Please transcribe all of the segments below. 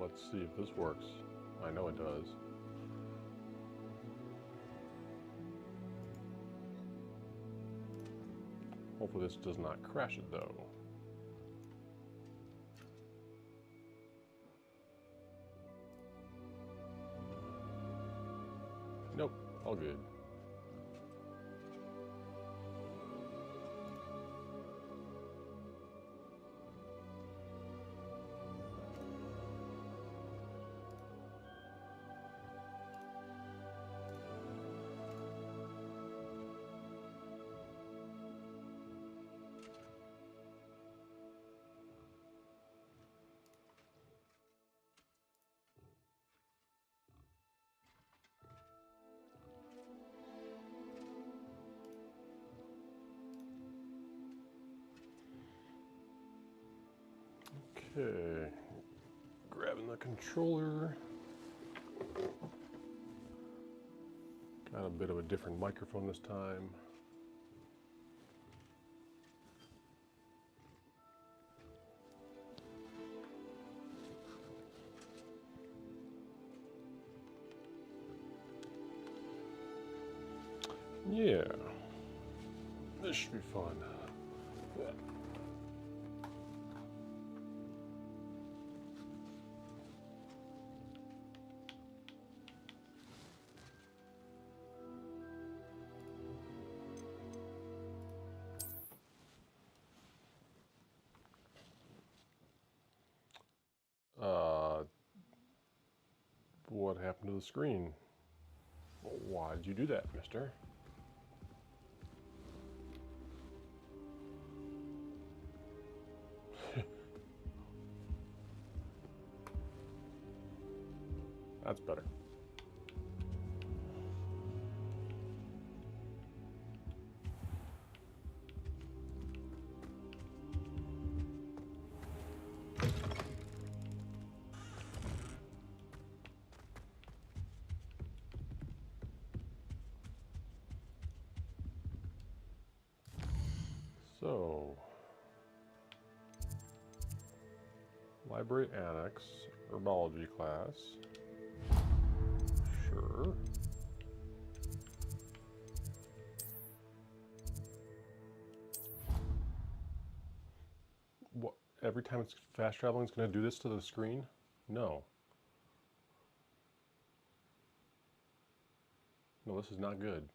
let's see if this works. I know it does. Hopefully this does not crash it though. Nope, all good. Okay, grabbing the controller. Got a bit of a different microphone this time. Yeah, this should be fun. What happened to the screen? Why did you do that, mister? That's better. So, library annex, herbology class. Sure. What? Every time it's fast traveling, it's going to do this to the screen? No. No, this is not good.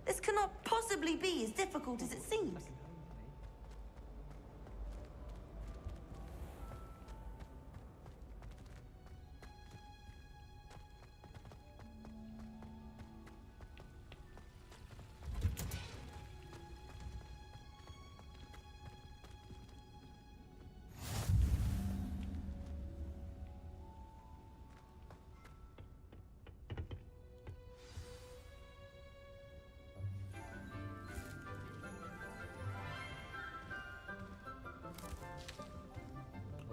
This cannot possibly be as difficult as it seems.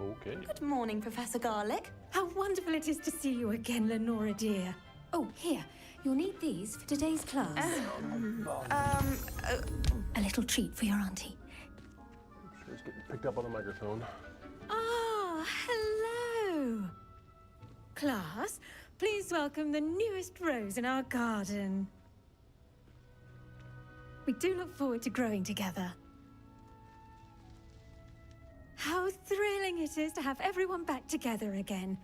Okay. Good morning, Professor Garlick. How wonderful it is to see you again, Lenora dear. Oh, here, you'll need these for today's class. A little treat for your auntie. Sure it's getting picked up on the microphone. Ah, hello. Class, please welcome the newest rose in our garden. We do look forward to growing together. How thrilling it is to have everyone back together again.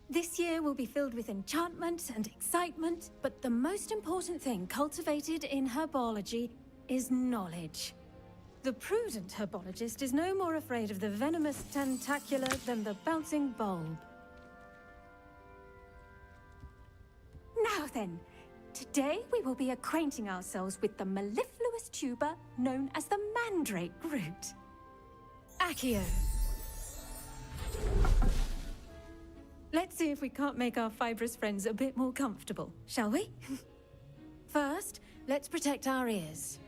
This year will be filled with enchantment and excitement, but the most important thing cultivated in herbology is knowledge. The prudent herbologist is no more afraid of the venomous tentacular than the bouncing bulb. Now then, today we will be acquainting ourselves with the mellifluous tuber known as the mandrake root. Accio. Let's see if we can't make our fibrous friends a bit more comfortable, shall we? First, let's protect our ears.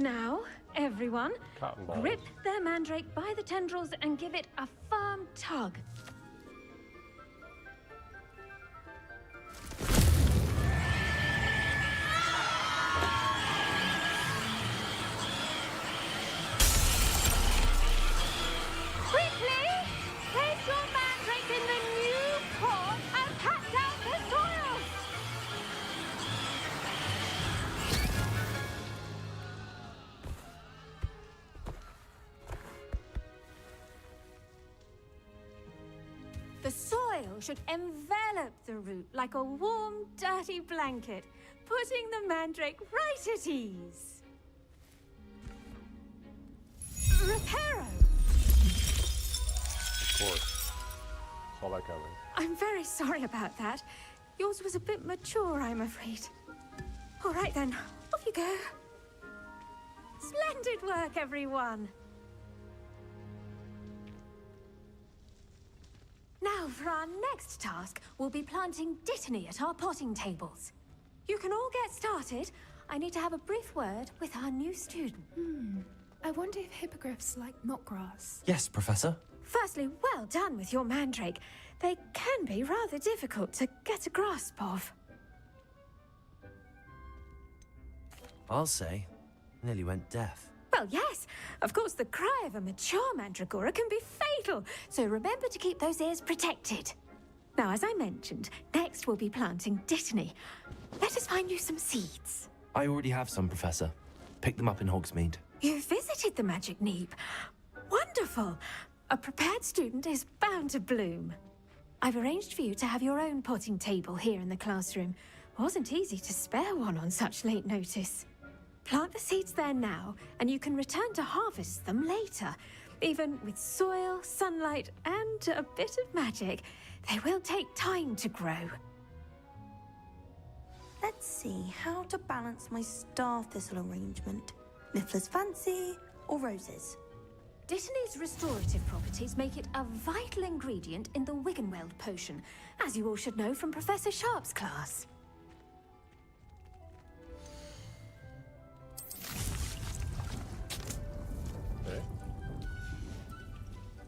Now, everyone, Cotton balls. grip their mandrake by the tendrils and give it a firm tug. Quickly! Place your mandrake in the new pot and pat down the soil! The soil should envelop the root like a warm, dirty blanket, putting the mandrake right at ease. Reparo! Of course. Saw that coming. I'm very sorry about that. Yours was a bit mature, I'm afraid. All right then, off you go. Splendid work, everyone. Now, for our next task, we'll be planting dittany at our potting tables. You can all get started. I need to have a brief word with our new student. I wonder if hippogriffs like knotgrass. Yes, Professor. Firstly, well done with your mandrake. They can be rather difficult to get a grasp of. I'll say, nearly went deaf. Well, yes. Of course, the cry of a mature mandragora can be fatal, so remember to keep those ears protected. Now, as I mentioned, next we'll be planting dittany. Let us find you some seeds. I already have some, Professor. Picked them up in Hogsmeade. You visited the Magic Neep. Wonderful. A prepared student is bound to bloom. I've arranged for you to have your own potting table here in the classroom. Wasn't easy to spare one on such late notice. Plant the seeds there now, and you can return to harvest them later. Even with soil, sunlight, and a bit of magic, they will take time to grow. Let's see how to balance my star thistle arrangement. Niffler's fancy or roses? Dittany's restorative properties make it a vital ingredient in the Wiggenweld potion, as you all should know from Professor Sharp's class. Okay.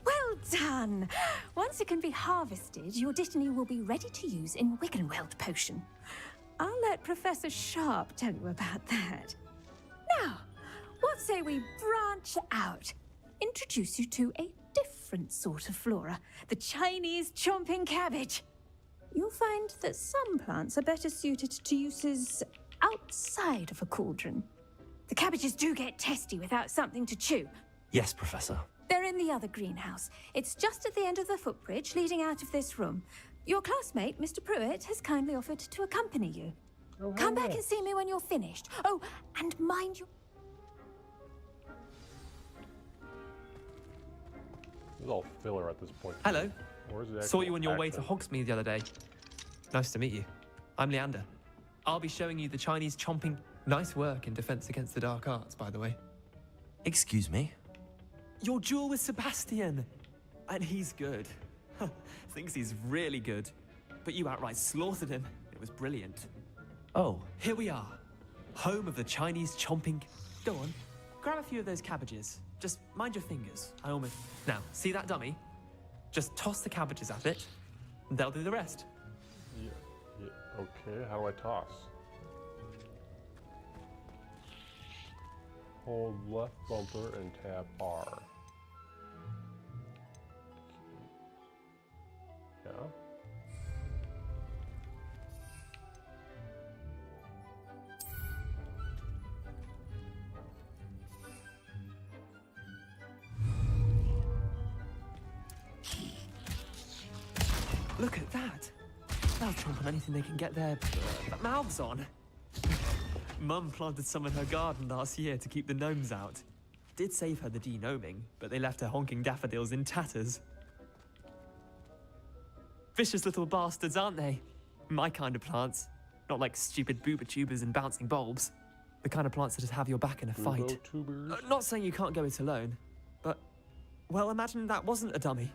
Well done! Once it can be harvested, your dittany will be ready to use in Wiggenweld potion. I'll let Professor Sharp tell you about that. Now, what say we branch out? Introduce you to a different sort of flora, the Chinese chomping cabbage. You'll find that some plants are better suited to uses outside of a cauldron. The cabbages do get testy without something to chew. Yes, Professor. They're in the other greenhouse. It's just at the end of the footbridge leading out of this room. Your classmate, Mr. Pruitt, has kindly offered to accompany you. Oh, Come back hello. and see me when you're finished. Oh, and mind you... This is all filler at this point. Hello. Where's the Saw actual you on your way to action? Hogsmeade the other day. Nice to meet you. I'm Leander. I'll be showing you the Chinese chomping. Nice work in Defense Against the Dark Arts, by the way. Excuse me? Your duel with Sebastian. And he's good. Thinks he's really good. But you outright slaughtered him. It was brilliant. Oh, Here we are. Home of the Chinese chomping. Go on. Grab a few of those cabbages. Just mind your fingers. I almost... Now, see that dummy? Just toss the cabbages at it. And they'll do the rest. Yeah. Okay, how do I toss? Hold left bumper and tap R. Yeah. Look at that. They'll chomp on anything they can get their mouths on. Mum planted some in her garden last year to keep the gnomes out. Did save her the denoming, but they left her honking daffodils in tatters. Vicious little bastards, aren't they? My kind of plants. Not like stupid booba tubers and bouncing bulbs. The kind of plants that just have your back in a fight. Tubers. Not saying you can't go it alone, but... Well, imagine that wasn't a dummy.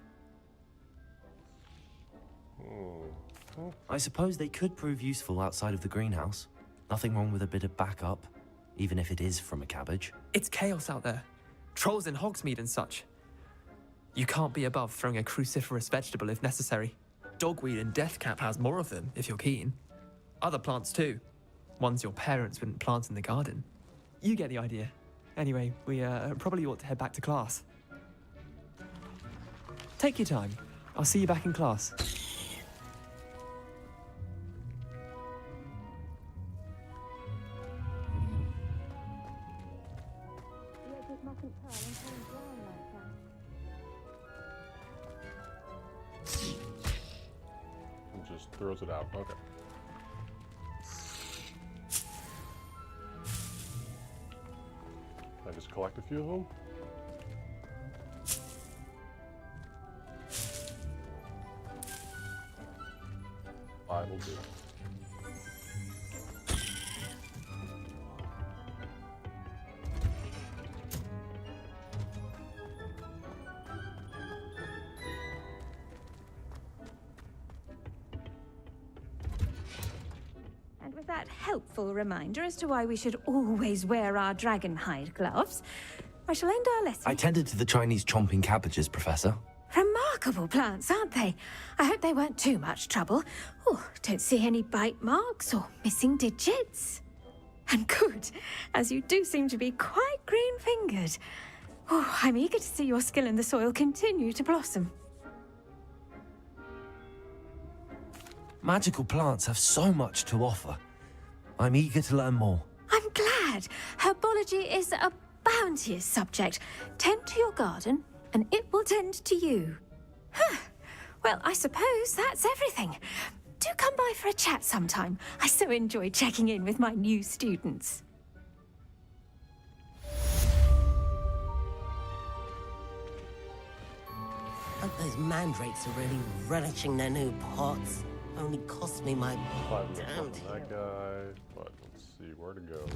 I suppose they could prove useful outside of the greenhouse. Nothing wrong with a bit of backup. even if it is from a cabbage. It's chaos out there. Trolls in Hogsmeade and such. You can't be above throwing a cruciferous vegetable if necessary. Dogweed and deathcap has more of them, if you're keen. Other plants too. Ones your parents wouldn't plant in the garden. You get the idea. Anyway, we probably ought to head back to class. Take your time. I'll see you back in class. And just throws it out. Okay. Can I just collect a few of them? I will do. And with that helpful reminder as to why we should always wear our dragon hide gloves, I shall end our lesson. I tended to the Chinese chomping cabbages, Professor. Remarkable plants, aren't they? I hope they weren't too much trouble. Oh, don't see any bite marks or missing digits. And good, as you do seem to be quite green-fingered. Oh, I'm eager to see your skill in the soil continue to blossom. Magical plants have so much to offer. I'm eager to learn more. I'm glad. Herbology is a bounteous subject. Tend to your garden, and it will tend to you. Huh. Well, I suppose that's everything. Do come by for a chat sometime. I so enjoy checking in with my new students. Hope those mandrakes are really relishing their new pots. Only cost me my 5 minutes damn on that guy, but let's see where to go.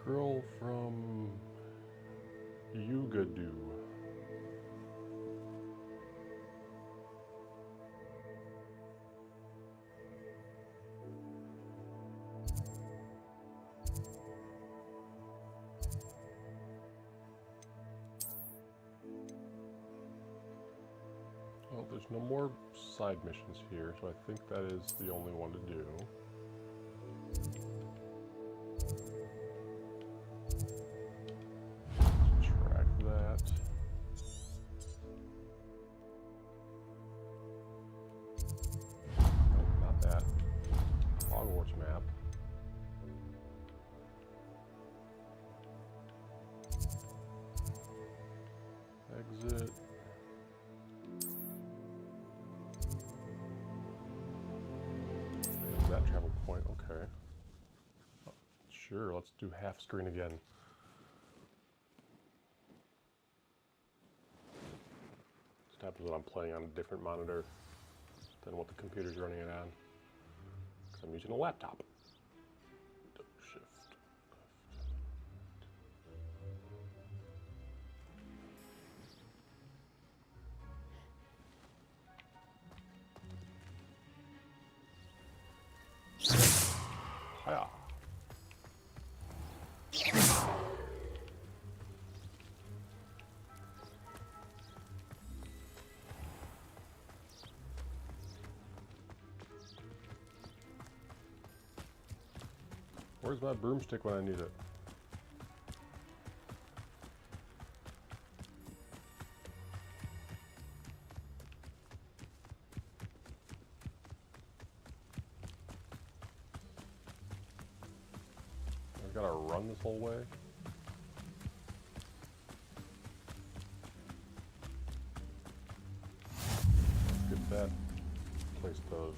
Girl from Yugadu. Well, there's no more side missions here, so I think that is the only one to do. Track that. Nope, not that. Hogwarts map. Exit. There's that travel point, okay. Oh, sure, let's do half screen again. This happens when I'm playing on a different monitor than what the computer's running it on. Because I'm using a laptop. Shift. Hiya. Where's my broomstick when I need it? I gotta run this whole way. Let's get that place to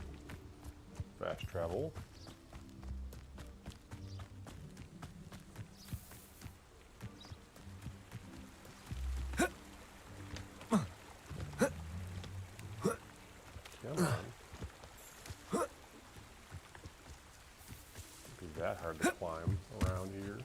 fast travel. Come on. Be that hard to climb around here.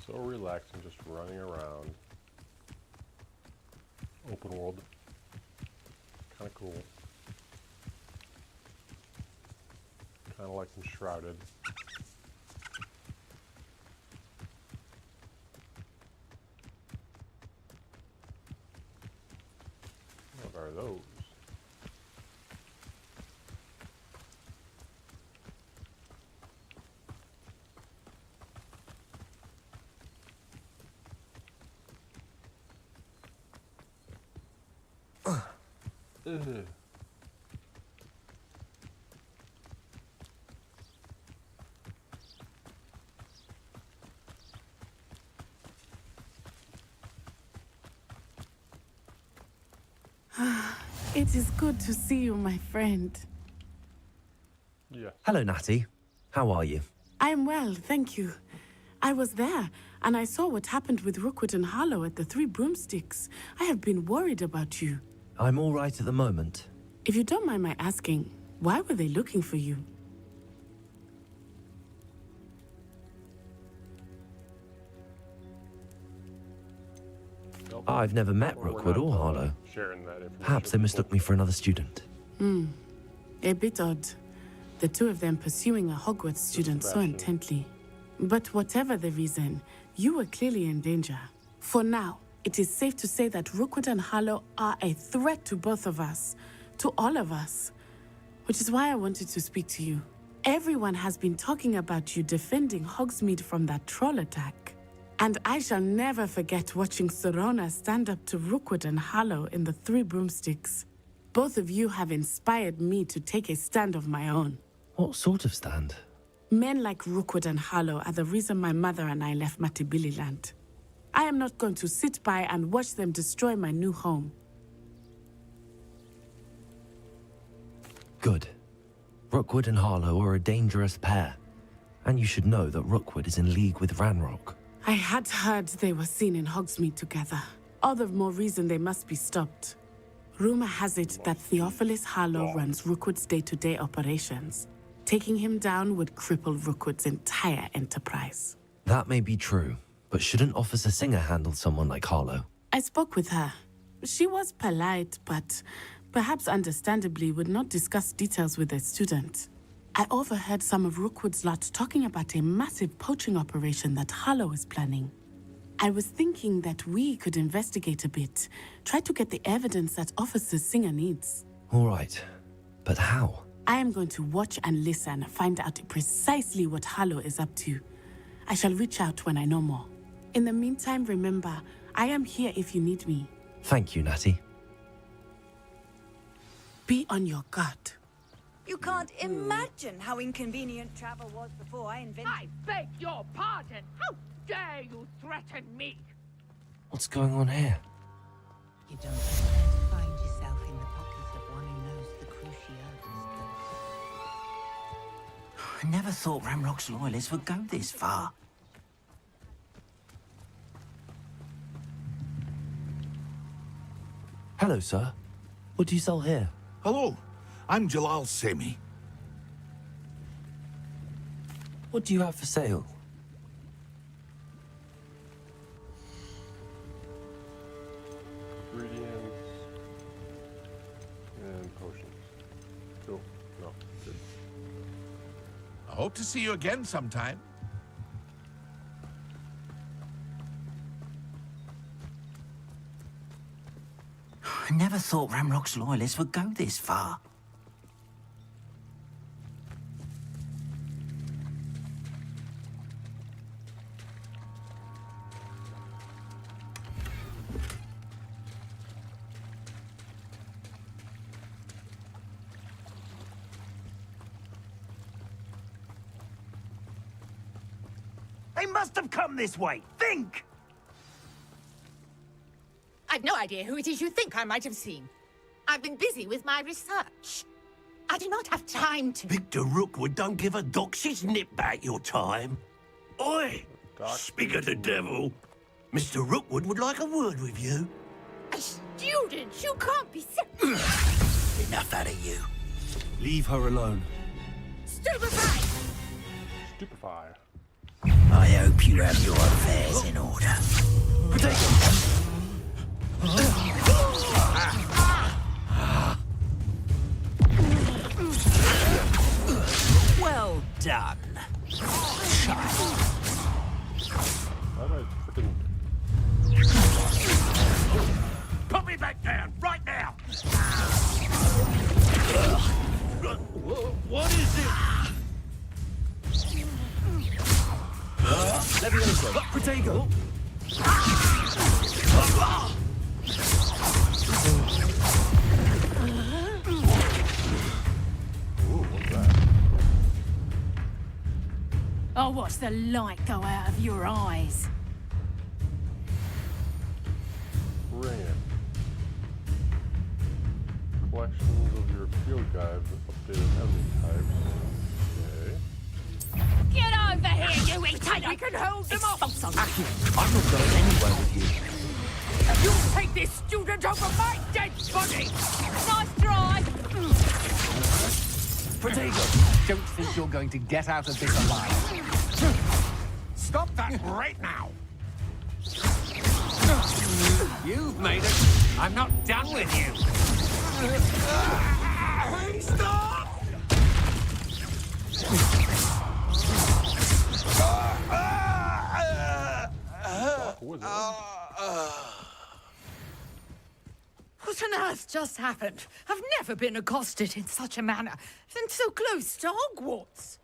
So relaxing, just running around. Open world. Kind of cool. Kind of like Enshrouded. What are those? Ugh. It is good to see you, my friend. Yeah. Hello, Natty. How are you? I am well, thank you. I was there, and I saw what happened with Rookwood and Harlow at the Three Broomsticks. I have been worried about you. I'm all right at the moment. If you don't mind my asking, why were they looking for you? I've never met Or we're Rookwood not, or Harlow. Sharing that information. Perhaps they mistook me for another student. A bit odd. The two of them pursuing a Hogwarts student so Sebastian. intently. But whatever the reason, you were clearly in danger. For now, it is safe to say that Rookwood and Harlow are a threat to both of us, to all of us. Which is why I wanted to speak to you. Everyone has been talking about you defending Hogsmeade from that troll attack. And I shall never forget watching Sorona stand up to Rookwood and Harlow in the Three Broomsticks. Both of you have inspired me to take a stand of my own. What sort of stand? Men like Rookwood and Harlow are the reason my mother and I left Matibililand. I am not going to sit by and watch them destroy my new home. Good. Rookwood and Harlow are a dangerous pair. And you should know that Rookwood is in league with Ranrock. I had heard they were seen in Hogsmeade together. All the more reason they must be stopped. Rumor has it that Theophilus Harlow runs Rookwood's day-to-day operations. Taking him down would cripple Rookwood's entire enterprise. That may be true, but shouldn't Officer Singer handle someone like Harlow? I spoke with her. She was polite, but perhaps understandably would not discuss details with a student. I overheard some of Rookwood's lot talking about a massive poaching operation that Harlow is planning. I was thinking that we could investigate a bit, try to get the evidence that Officer Singer needs. All right, but how? I am going to watch and listen, find out precisely what Harlow is up to. I shall reach out when I know more. In the meantime, remember, I am here if you need me. Thank you, Natty. Be on your guard. You can't imagine how inconvenient travel was before I invented... I beg your pardon! How dare you threaten me? What's going on here? You don't expect to find yourself in the pocket of one who knows the Cruciatus curse. I never thought Ramrock's loyalists would go this far. Hello, sir. What do you sell here? Hello, I'm Jalal Semi. What do you have for sale? Ingredients and potions. Cool. No, good. I hope to see you again sometime. I never thought Ramrock's loyalists would go this far. They must have come this way. Think! I've no idea who it is you think I might have seen. I've been busy with my research. I do not have time to... Victor Rookwood don't give a doxy's nip back your time. Oi! Speak of the devil. Mr. Rookwood would like a word with you. A student? You can't be Enough out of you. Leave her alone. Stupefy! Stupefy. I owe hope you have your affairs in order. Well done, child. Why did I freaking... Put me back down, right now! What is it? Levioso! Protego! I'll watch the light go out of your eyes. Bring it. Collections of your field guide with updated enemy types. Okay. Get over here, you idiot! I can hold them off! I'm not going anywhere with you. You take this student over my dead body! Nice try! Protego, don't think you're going to get out of this alive. Stop that right now! You've made it. I'm not done with you. Stop! What on earth just happened? I've never been accosted in such a manner, and so close to Hogwarts.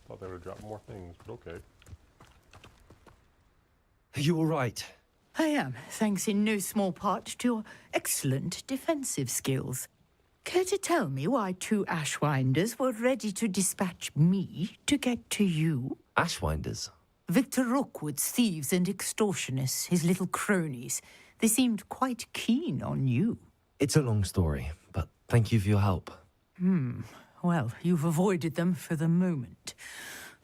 Thought they would drop more things, but okay. Are you all right? I am, thanks in no small part to your excellent defensive skills. Care to tell me why 2 Ashwinders were ready to dispatch me to get to you? Ashwinders? Victor Rookwood's thieves and extortionists, his little cronies. They seemed quite keen on you. It's a long story, but thank you for your help. Well, you've avoided them for the moment.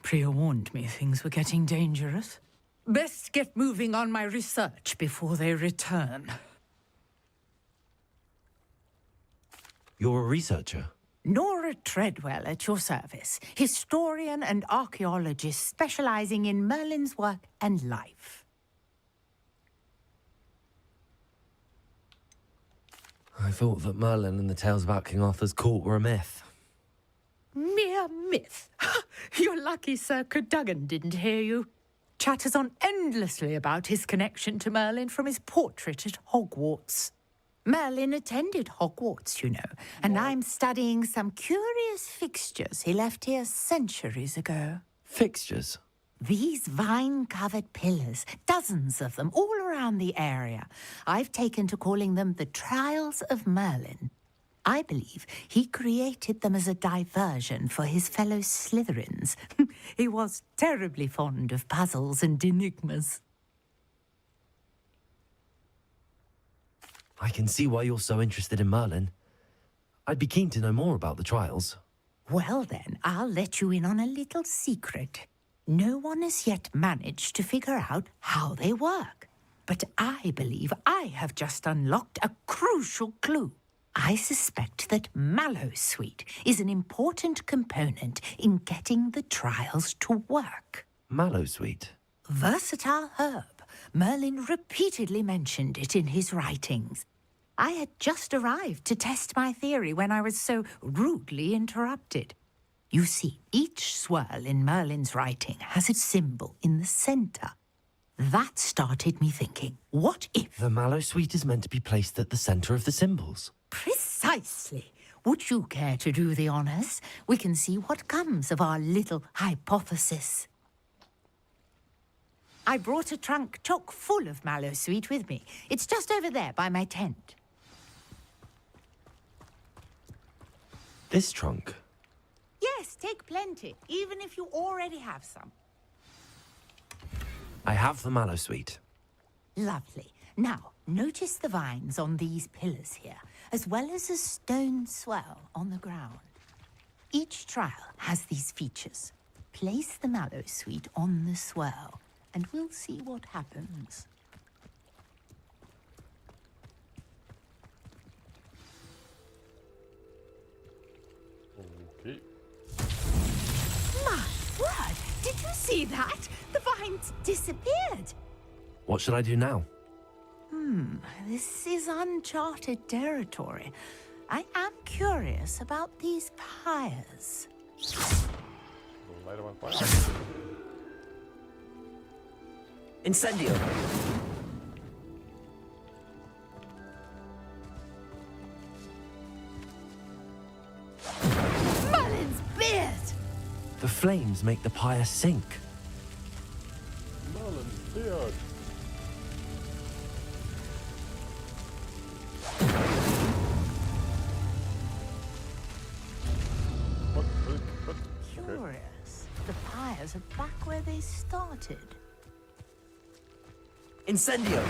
Priya warned me things were getting dangerous. Best get moving on my research before they return. You're a researcher? Nora Treadwell at your service, historian and archaeologist specializing in Merlin's work and life. I thought that Merlin and the tales about King Arthur's court were a myth. Mere myth. You're lucky Sir Cadogan didn't hear you. Chatters on endlessly about his connection to Merlin from his portrait at Hogwarts. Merlin attended Hogwarts, you know, and I'm studying some curious fixtures he left here centuries ago. Fixtures? These vine-covered pillars, dozens of them, all around the area. I've taken to calling them the Trials of Merlin. I believe he created them as a diversion for his fellow Slytherins. He was terribly fond of puzzles and enigmas. I can see why you're so interested in Merlin. I'd be keen to know more about the trials. Well then, I'll let you in on a little secret. No one has yet managed to figure out how they work. But I believe I have just unlocked a crucial clue. I suspect that Mallowsweet is an important component in getting the trials to work. Mallowsweet? Versatile herb. Merlin repeatedly mentioned it in his writings. I had just arrived to test my theory when I was so rudely interrupted. You see, each swirl in Merlin's writing has its symbol in the center. That started me thinking, what if... The Mallowsweet is meant to be placed at the center of the symbols. Precisely. Would you care to do the honors? We can see what comes of our little hypothesis. I brought a trunk chock full of Mallowsweet with me. It's just over there by my tent. This trunk? Yes, take plenty, even if you already have some. I have the Mallowsweet. Lovely. Now, notice the vines on these pillars here, as well as a stone swell on the ground. Each trial has these features. Place the Mallowsweet on the swell, and we'll see what happens. Keep. My word! Did you see that? The vines disappeared. What should I do now? This is uncharted territory. I am curious about these pyres. Light them on fire. Incendio. Merlin's beard! The flames make the pyre sink. Merlin's beard. What? Curious. The pyres are back where they started. Incendio.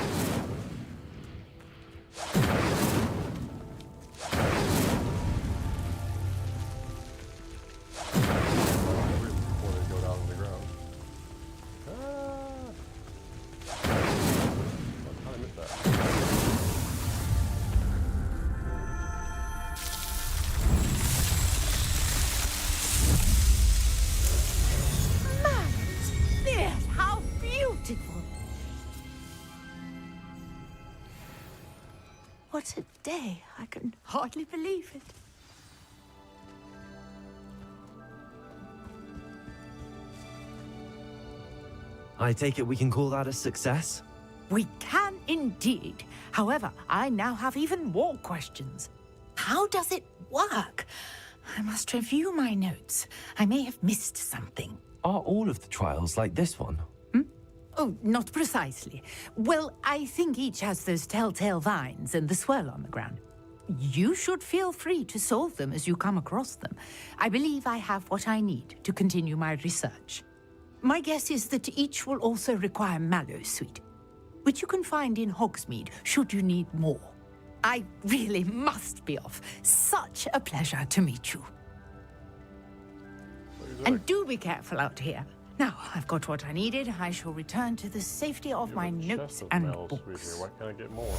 Before they go down on the ground. How did I miss that? Merlin's beard! How beautiful! What a day. I can hardly believe it. I take it we can call that a success? We can indeed. However, I now have even more questions. How does it work? I must review my notes. I may have missed something. Are all of the trials like this one? Oh, not precisely. Well, I think each has those telltale vines and the swirl on the ground. You should feel free to solve them as you come across them. I believe I have what I need to continue my research. My guess is that each will also require mallow sweet, which you can find in Hogsmeade should you need more. I really must be off. Such a pleasure to meet you. And do be careful out here. Now, I've got what I needed. I shall return to the safety of my notes and books. Why can't I get more?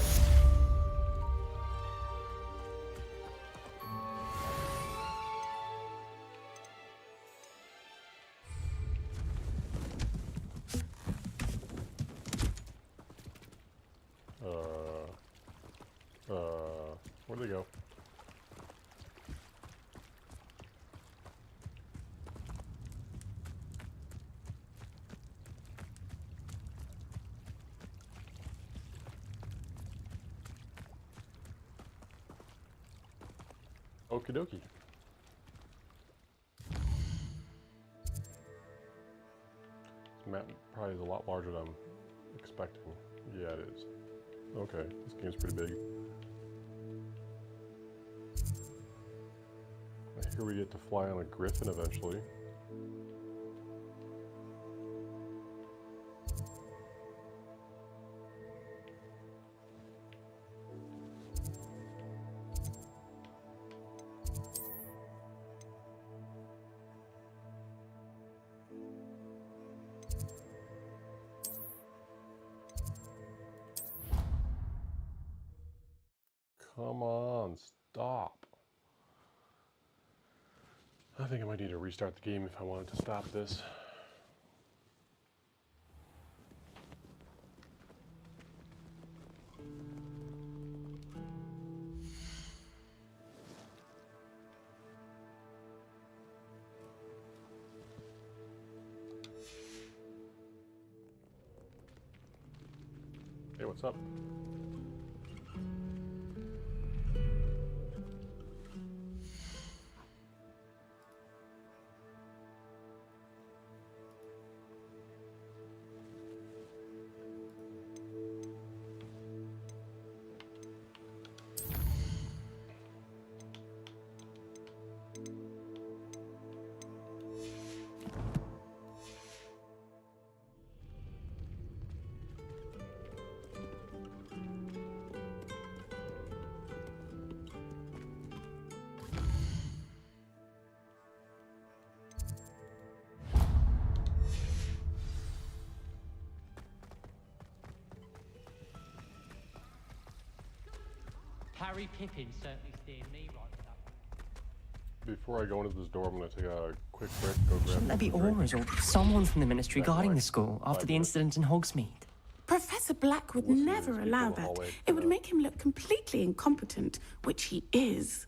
Where'd they go? Okie dokie. This map probably is a lot larger than I'm expecting. Yeah, it is. Okay, this game's pretty big. Here we get to fly on a griffin eventually. Come on, stop. I think I might need to restart the game if I wanted to stop this. Hey, what's up? Harry Pippin certainly steered me right Before I go into this door, I'm going to take a quick break. Go grab. Shouldn't there be something to drink. Aurors or someone from the Ministry Yeah, guarding like the school after 5 the minutes. incident in Hogsmeade? Professor Black would Listen to never these people allow in the that. hallway It would for make him look completely incompetent, which he is.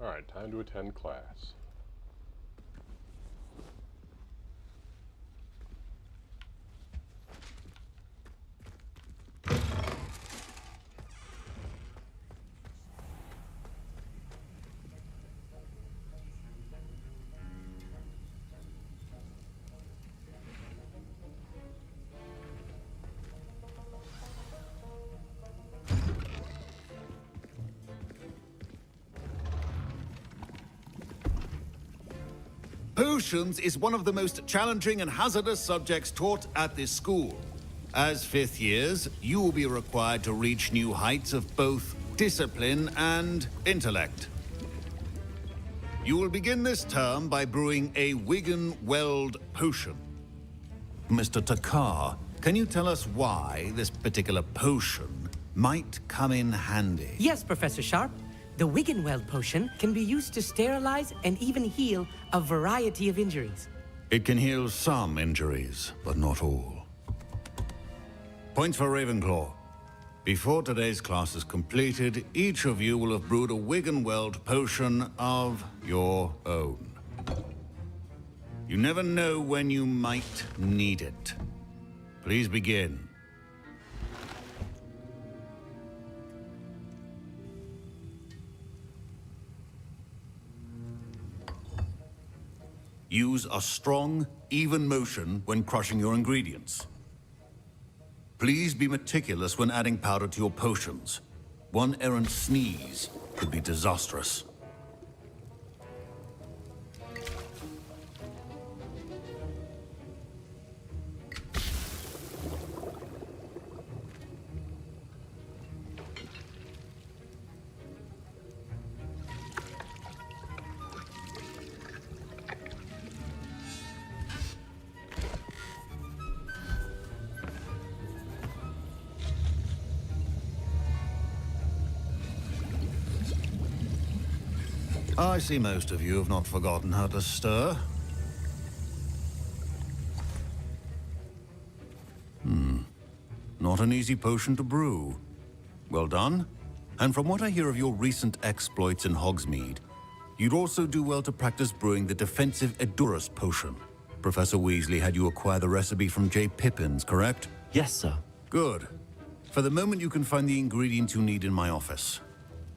Alright, time to attend class. Potions is one of the most challenging and hazardous subjects taught at this school. As fifth years, you will be required to reach new heights of both discipline and intellect. You will begin this term by brewing a Wigan-Weld potion. Mr. Takar, can you tell us why this particular potion might come in handy? Yes, Professor Sharp. The Wigan-Weld potion can be used to sterilize and even heal a variety of injuries. It can heal some injuries, but not all. Points for Ravenclaw. Before today's class is completed, each of you will have brewed a Wigan-Weld potion of your own. You never know when you might need it. Please begin. Use a strong, even motion when crushing your ingredients. Please be meticulous when adding powder to your potions. One errant sneeze could be disastrous. I see most of you have not forgotten how to stir. Not an easy potion to brew. Well done. And from what I hear of your recent exploits in Hogsmeade, you'd also do well to practice brewing the defensive Edurus potion. Professor Weasley had you acquire the recipe from J. Pippins, correct? Yes, sir. Good. For the moment, you can find the ingredients you need in my office.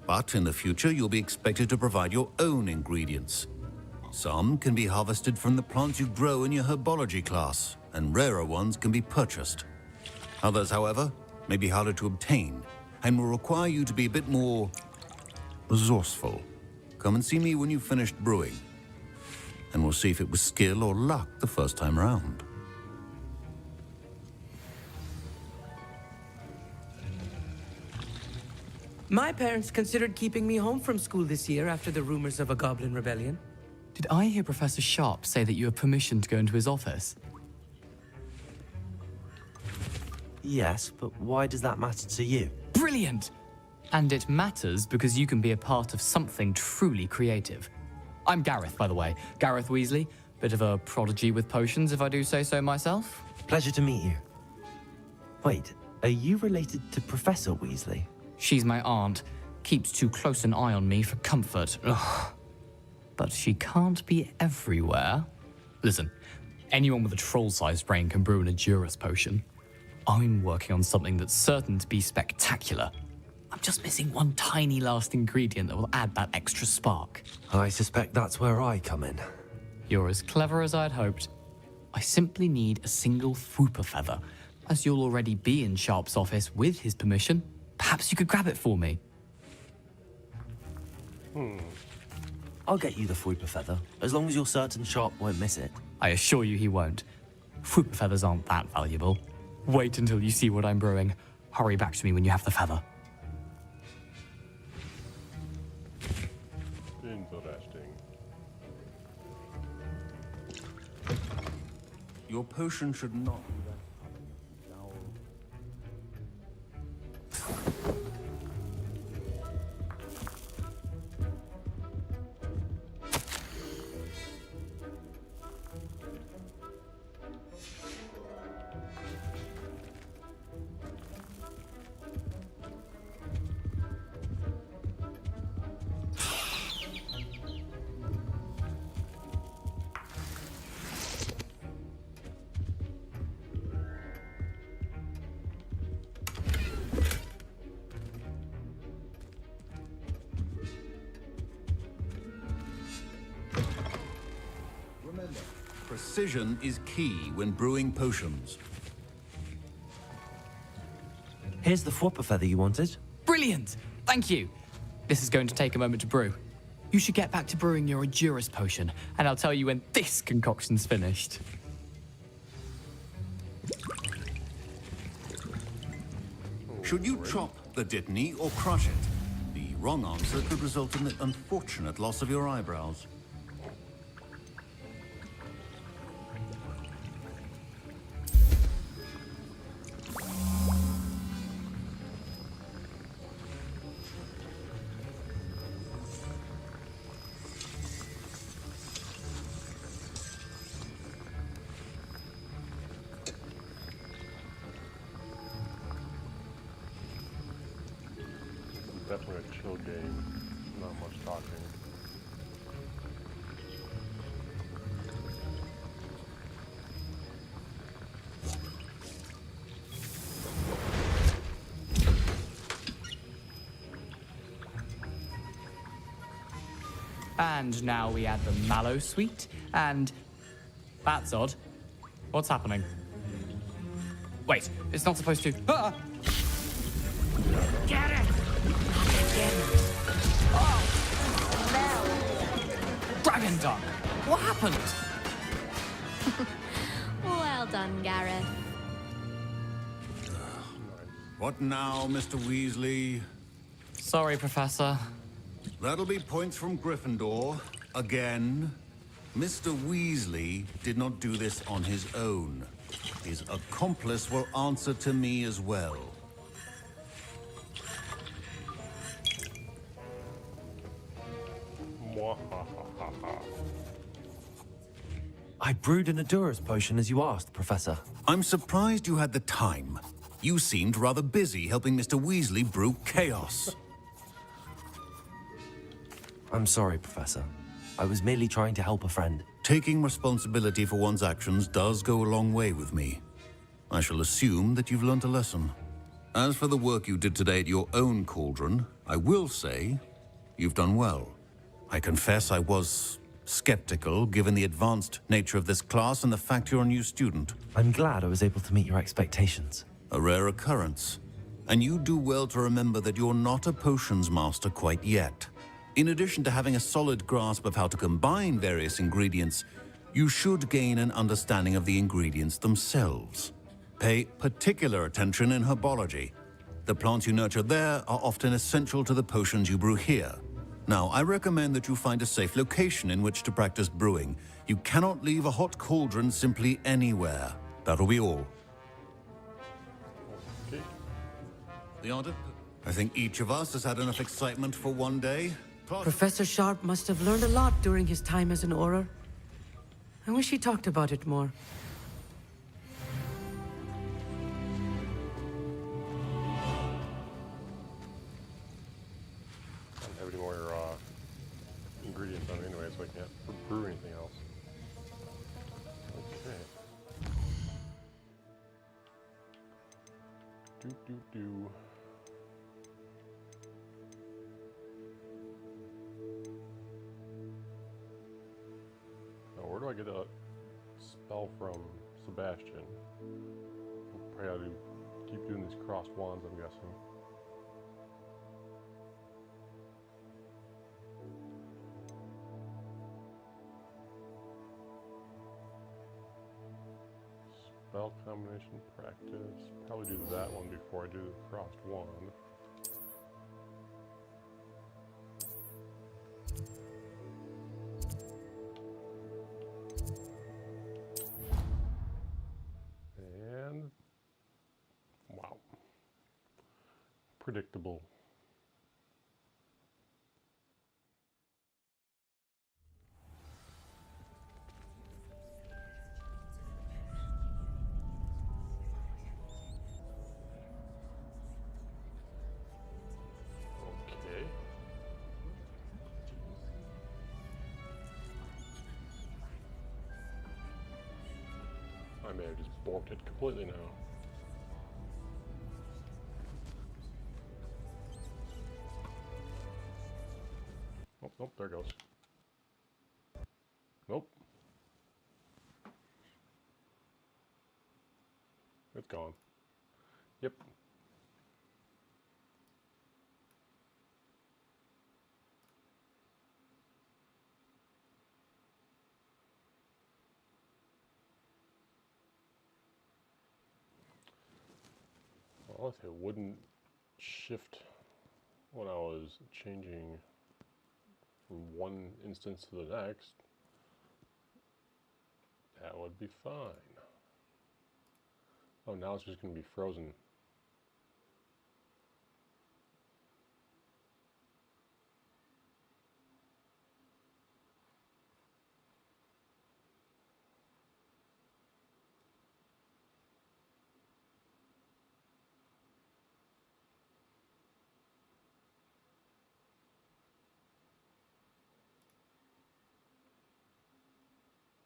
But in the future, you'll be expected to provide your own ingredients. Some can be harvested from the plants you grow in your herbology class, and rarer ones can be purchased. Others, however, may be harder to obtain, and will require you to be a bit more resourceful. Come and see me when you've finished brewing, and we'll see if it was skill or luck the first time around. My parents considered keeping me home from school this year after the rumors of a goblin rebellion. Did I hear Professor Sharp say that you have permission to go into his office? Yes, but why does that matter to you? Brilliant! And it matters because you can be a part of something truly creative. I'm Gareth, by the way. Gareth Weasley. Bit of a prodigy with potions, if I do say so myself. Pleasure to meet you. Wait, are you related to Professor Weasley? She's my aunt. Keeps too close an eye on me for comfort. Ugh. But she can't be everywhere. Listen, anyone with a troll-sized brain can brew an Edurus potion. I'm working on something that's certain to be spectacular. I'm just missing one tiny last ingredient that will add that extra spark. I suspect that's where I come in. You're as clever as I'd hoped. I simply need a single Fwooper feather. As you'll already be in Sharp's office with his permission, perhaps you could grab it for me. I'll get you the Fwooper feather, as long as you're certain Sharp won't miss it. I assure you he won't. Fwooper feathers aren't that valuable. Wait until you see what I'm brewing. Hurry back to me when you have the feather. Interesting. Your potion should not be that. Precision is key when brewing potions. Here's the flopper feather you wanted. Brilliant! Thank you. This is going to take a moment to brew. You should get back to brewing your Endurus potion, and I'll tell you when this concoction's finished. Should you chop the dittany or crush it? The wrong answer could result in the unfortunate loss of your eyebrows. Definitely a chill game. Not much talking. And now we add the mallow sweet, and... That's odd. What's happening? Wait, it's not supposed to... Ah! Get it! Dragon Duck! What happened? Well done, Gareth. What now, Mr. Weasley? Sorry, Professor. That'll be points from Gryffindor. Again. Mr. Weasley did not do this on his own. His accomplice will answer to me as well. I brewed an Endurus potion as you asked, Professor. I'm surprised you had the time. You seemed rather busy helping Mr. Weasley brew chaos. I'm sorry, Professor. I was merely trying to help a friend. Taking responsibility for one's actions does go a long way with me. I shall assume that you've learnt a lesson. As for the work you did today at your own cauldron, I will say you've done well. I confess I was skeptical, given the advanced nature of this class and the fact you're a new student. I'm glad I was able to meet your expectations. A rare occurrence. And you do well to remember that you're not a potions master quite yet. In addition to having a solid grasp of how to combine various ingredients, you should gain an understanding of the ingredients themselves. Pay particular attention in herbology. The plants you nurture there are often essential to the potions you brew here. Now, I recommend that you find a safe location in which to practice brewing. You cannot leave a hot cauldron simply anywhere. That'll be all. Okay. Leonard, I think each of us has had enough excitement for one day. Professor Sharp must have learned a lot during his time as an Auror. I wish he talked about it more. I don't have any more ingredients on it anyway, so I can't brew anything else. Okay. Do. Now, where do I get a spell from Sebastian? I'll probably have to keep doing these crossed wands, I'm guessing. Spell combination practice. Probably do that one before I do the crossed wand. And wow. Predictable. I may have just borked it completely now. Oh, nope, there it goes. Nope. it's gone. Yep. Well, if it wouldn't shift when I was changing from one instance to the next, that would be fine. Oh, now it's just going to be frozen.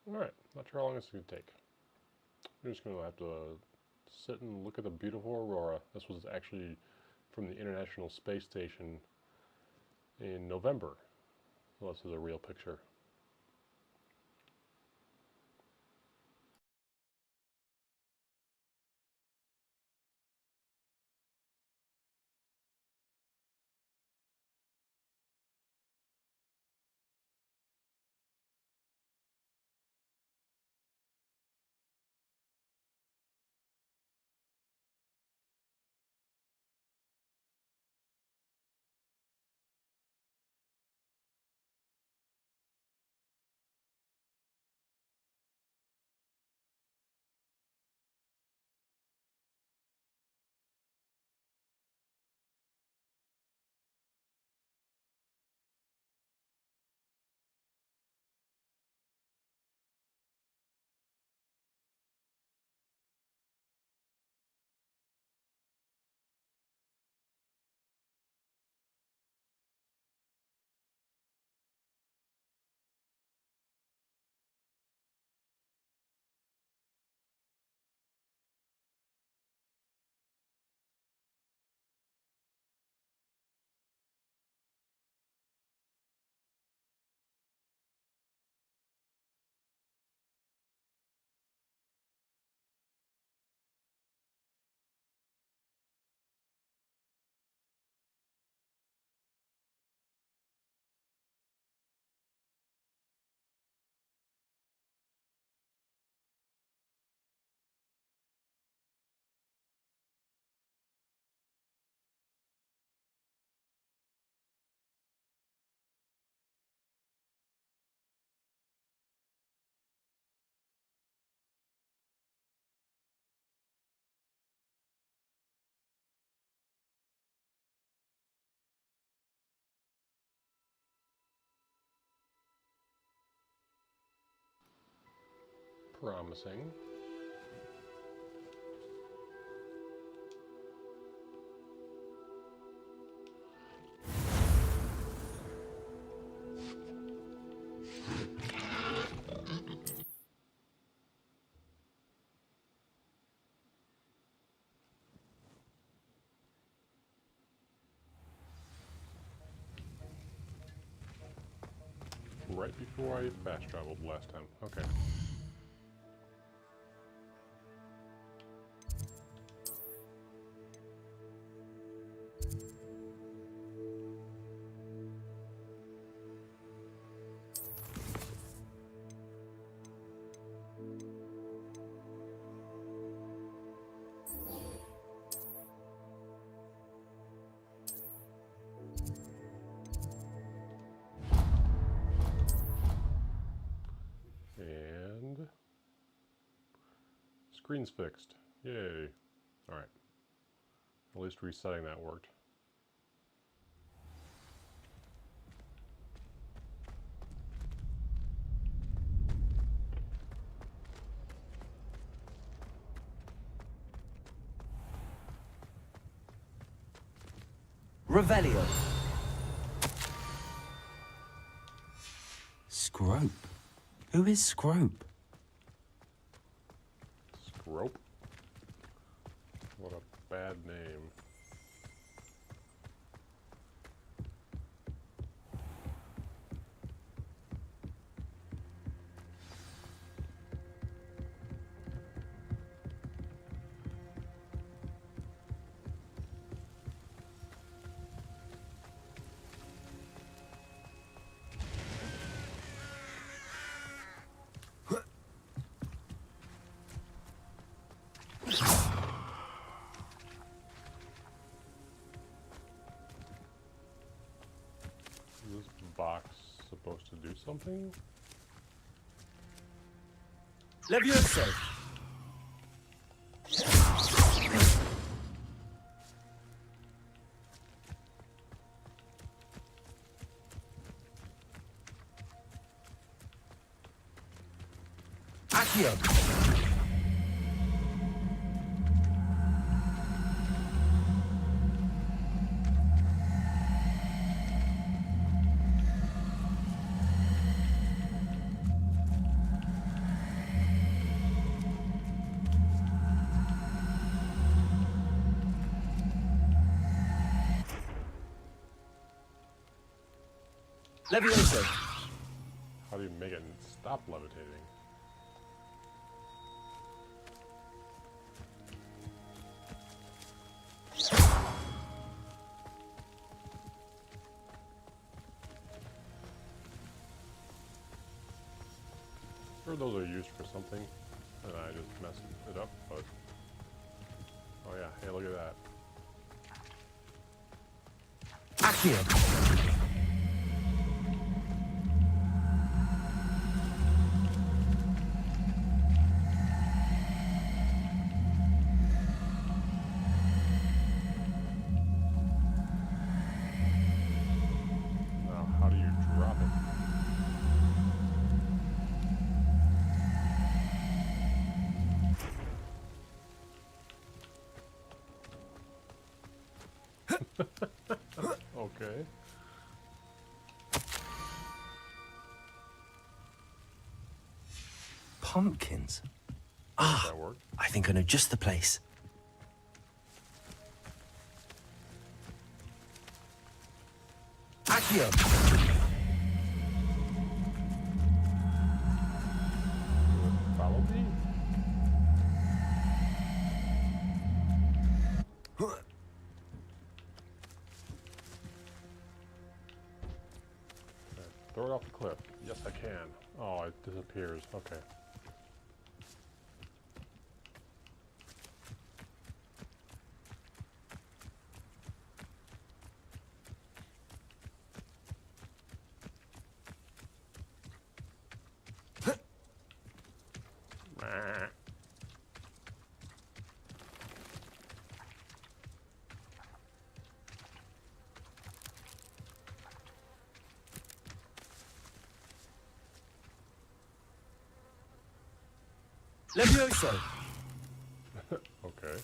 Alright, not sure how long this is going to take. We're just going to have to sit and look at the beautiful aurora. This was actually from the International Space Station in November. Well, this is a real picture. Promising. Right before I fast traveled last time. Okay. And screen's fixed. Yay. Alright. At least resetting that worked. Revelio. Scrope. Who is Scrope? Scrope? What a bad name. something? Levioso! Accio! Levioso! How do you make it stop levitating? Sure, those are used for something, and I just messed it up, but... Oh yeah, hey, look at that. Accio! Now, how do you drop it? Okay. Pumpkins? Ah, That work? I think I know just the place. Accio! Follow me? Throw it off the cliff. Yes, I can. Oh, it disappears. Okay. Levioso! Okay.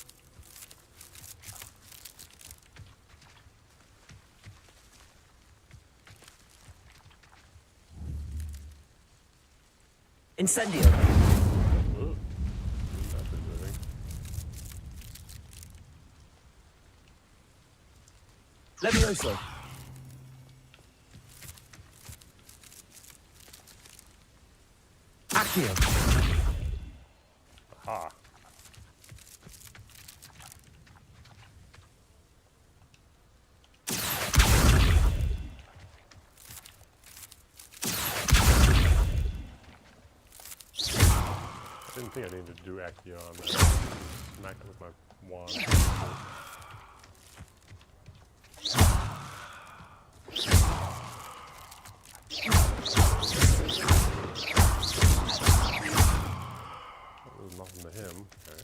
Incendio! Ooh. That's interesting. Levioso! Accio! Aha. I didn't think I needed to do Accio on that. Smacked it with my wand. That was nothing to him. Okay.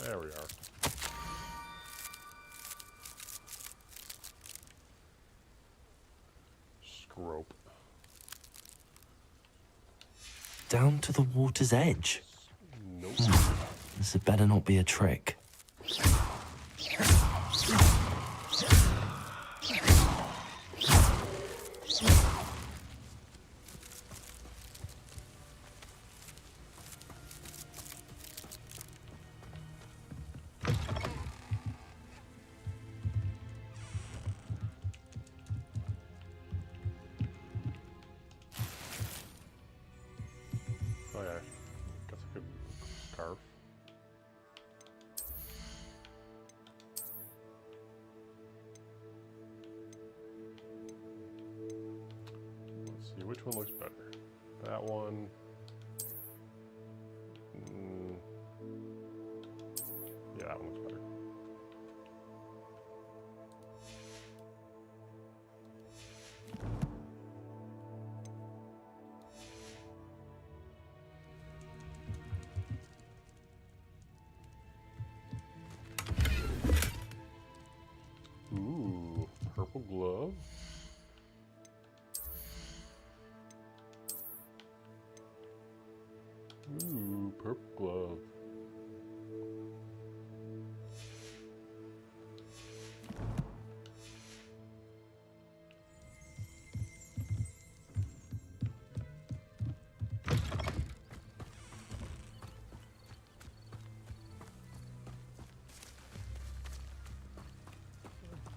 There we are. Scrope. Down to the water's edge. Nope. This had better not be a trick. Oh yeah, guess I could carve. Let's see, which one looks better? That one. Yeah, that one looks better. Ooh, purple glove.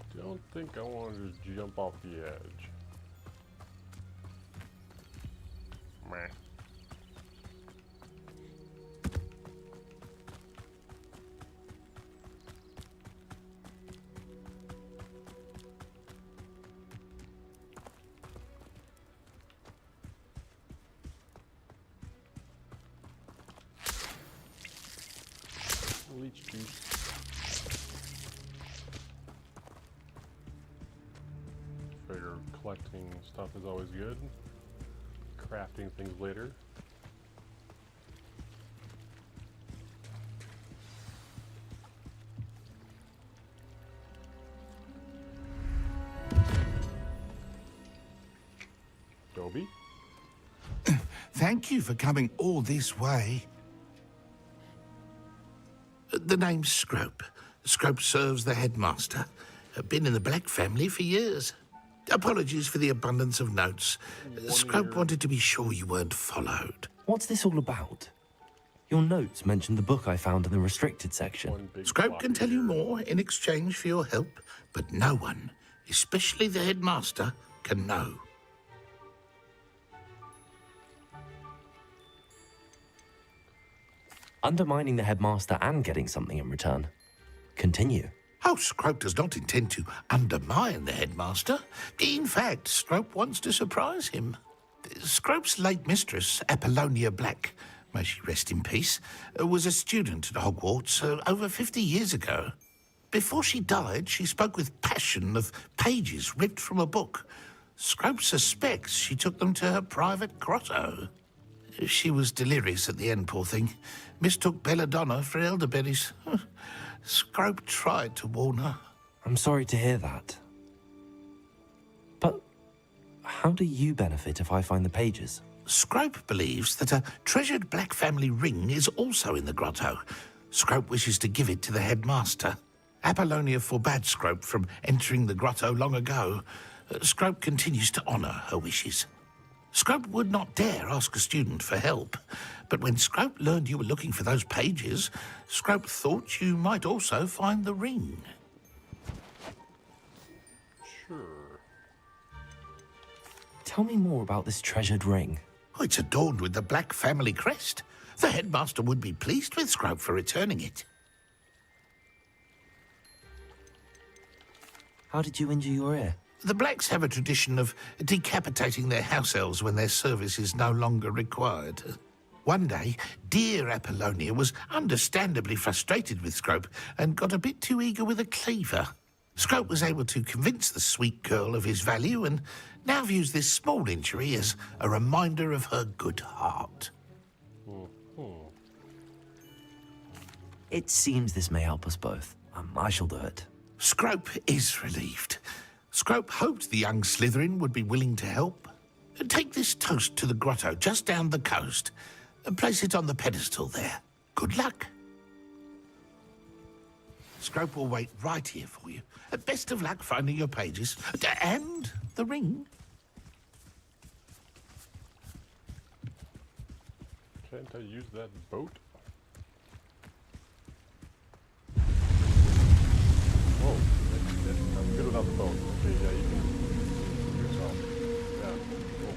I don't think I want to just jump off the edge. Meh. Leech juice. Figure collecting stuff is always good. Crafting things later. Dobby? Thank you for coming all this way. The name's Scrope. Scrope serves the headmaster. Been in the Black family for years. Apologies for the abundance of notes. Scrope wanted to be sure you weren't followed. What's this all about? Your notes mentioned the book I found in the restricted section. Scrope can tell you more in exchange for your help, but no one, especially the headmaster, can know. Undermining the headmaster and getting something in return. Continue. Oh, Scrope does not intend to undermine the headmaster. In fact, Scrope wants to surprise him. Scrope's late mistress, Apollonia Black, may she rest in peace, was a student at Hogwarts over 50 years ago. Before she died, she spoke with passion of pages ripped from a book. Scrope suspects she took them to her private grotto. She was delirious at the end, poor thing. Mistook belladonna for elderberries. Scrope tried to warn her. I'm sorry to hear that. But how do you benefit if I find the pages? Scrope believes that a treasured Black family ring is also in the grotto. Scrope wishes to give it to the headmaster. Apollonia forbade Scrope from entering the grotto long ago. Scrope continues to honour her wishes. Scrope would not dare ask a student for help, but when Scrope learned you were looking for those pages, Scrope thought you might also find the ring. Sure. Tell me more about this treasured ring. Oh, it's adorned with the Black family crest. The headmaster would be pleased with Scrope for returning it. How did you injure your ear? The Blacks have a tradition of decapitating their house elves when their service is no longer required. One day, dear Apollonia was understandably frustrated with Scrope and got a bit too eager with a cleaver. Scrope was able to convince the sweet girl of his value and now views this small injury as a reminder of her good heart. It seems this may help us both. I shall do it. Scrope is relieved. Scrope hoped the young Slytherin would be willing to help. Take this toast to the grotto just down the coast and place it on the pedestal there. Good luck. Scrope will wait right here for you. Best of luck finding your pages and the ring. Can't I use that boat? Whoa, I'm good without the boat. Okay, yeah, you can do yourself. Yeah, cool.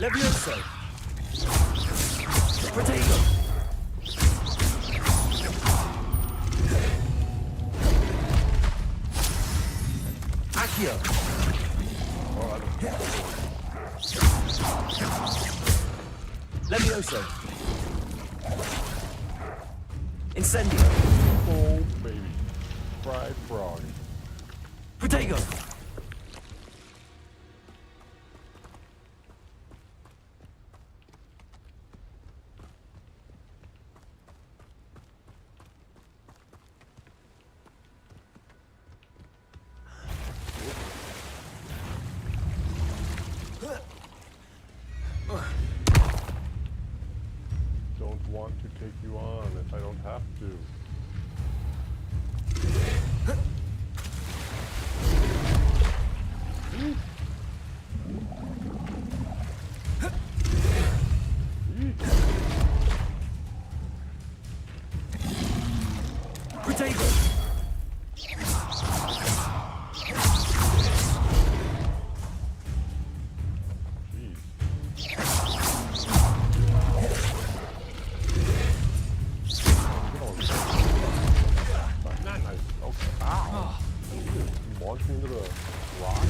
Levioso! Protego! Accio! Levioso! Incendio! Oh, baby. Fried frog. Protego! Don't want to take you on if I don't have to. Protego! Not nice. Okay. Ow. You launched me into the rock.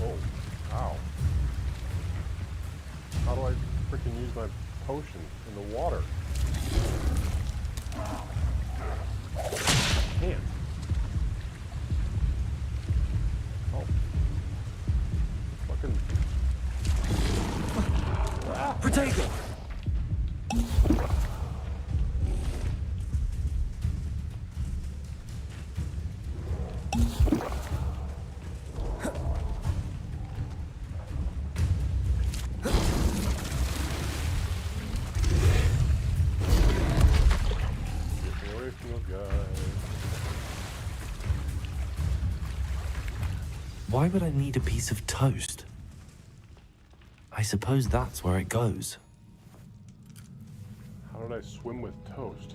Oh, ow. How do I freaking use my potion in the water? Can't. Oh. Fucking. Protego! Get away from those guys. Why would I need a piece of toast? I suppose that's where it goes. How did I swim with toast?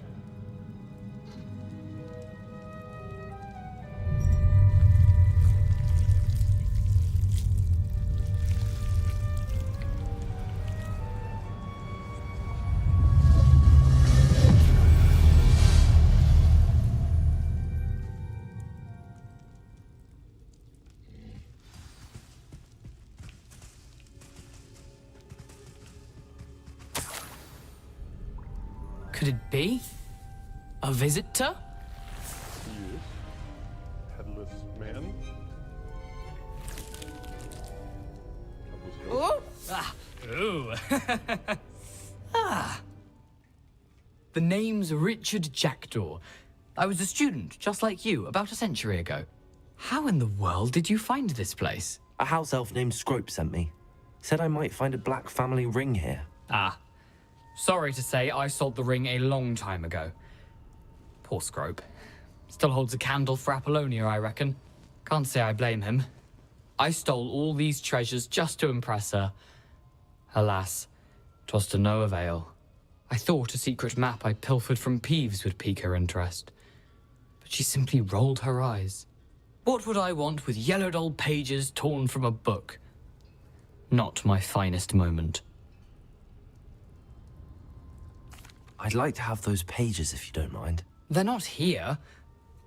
Could it be? A visitor? Yes. Headless man. Headless ghost. Oh! Ah! Ooh! Ah! The name's Richard Jackdaw. I was a student, just like you, about a century ago. How in the world did you find this place? A house elf named Scrope sent me. Said I might find a black family ring here. Ah. Sorry to say, I sold the ring a long time ago. Poor Scrope. Still holds a candle for Apollonia, I reckon. Can't say I blame him. I stole all these treasures just to impress her. Alas, 'twas to no avail. I thought a secret map I pilfered from Peeves would pique her interest. But she simply rolled her eyes. What would I want with yellowed old pages torn from a book? Not my finest moment. I'd like to have those pages if you don't mind. They're not here.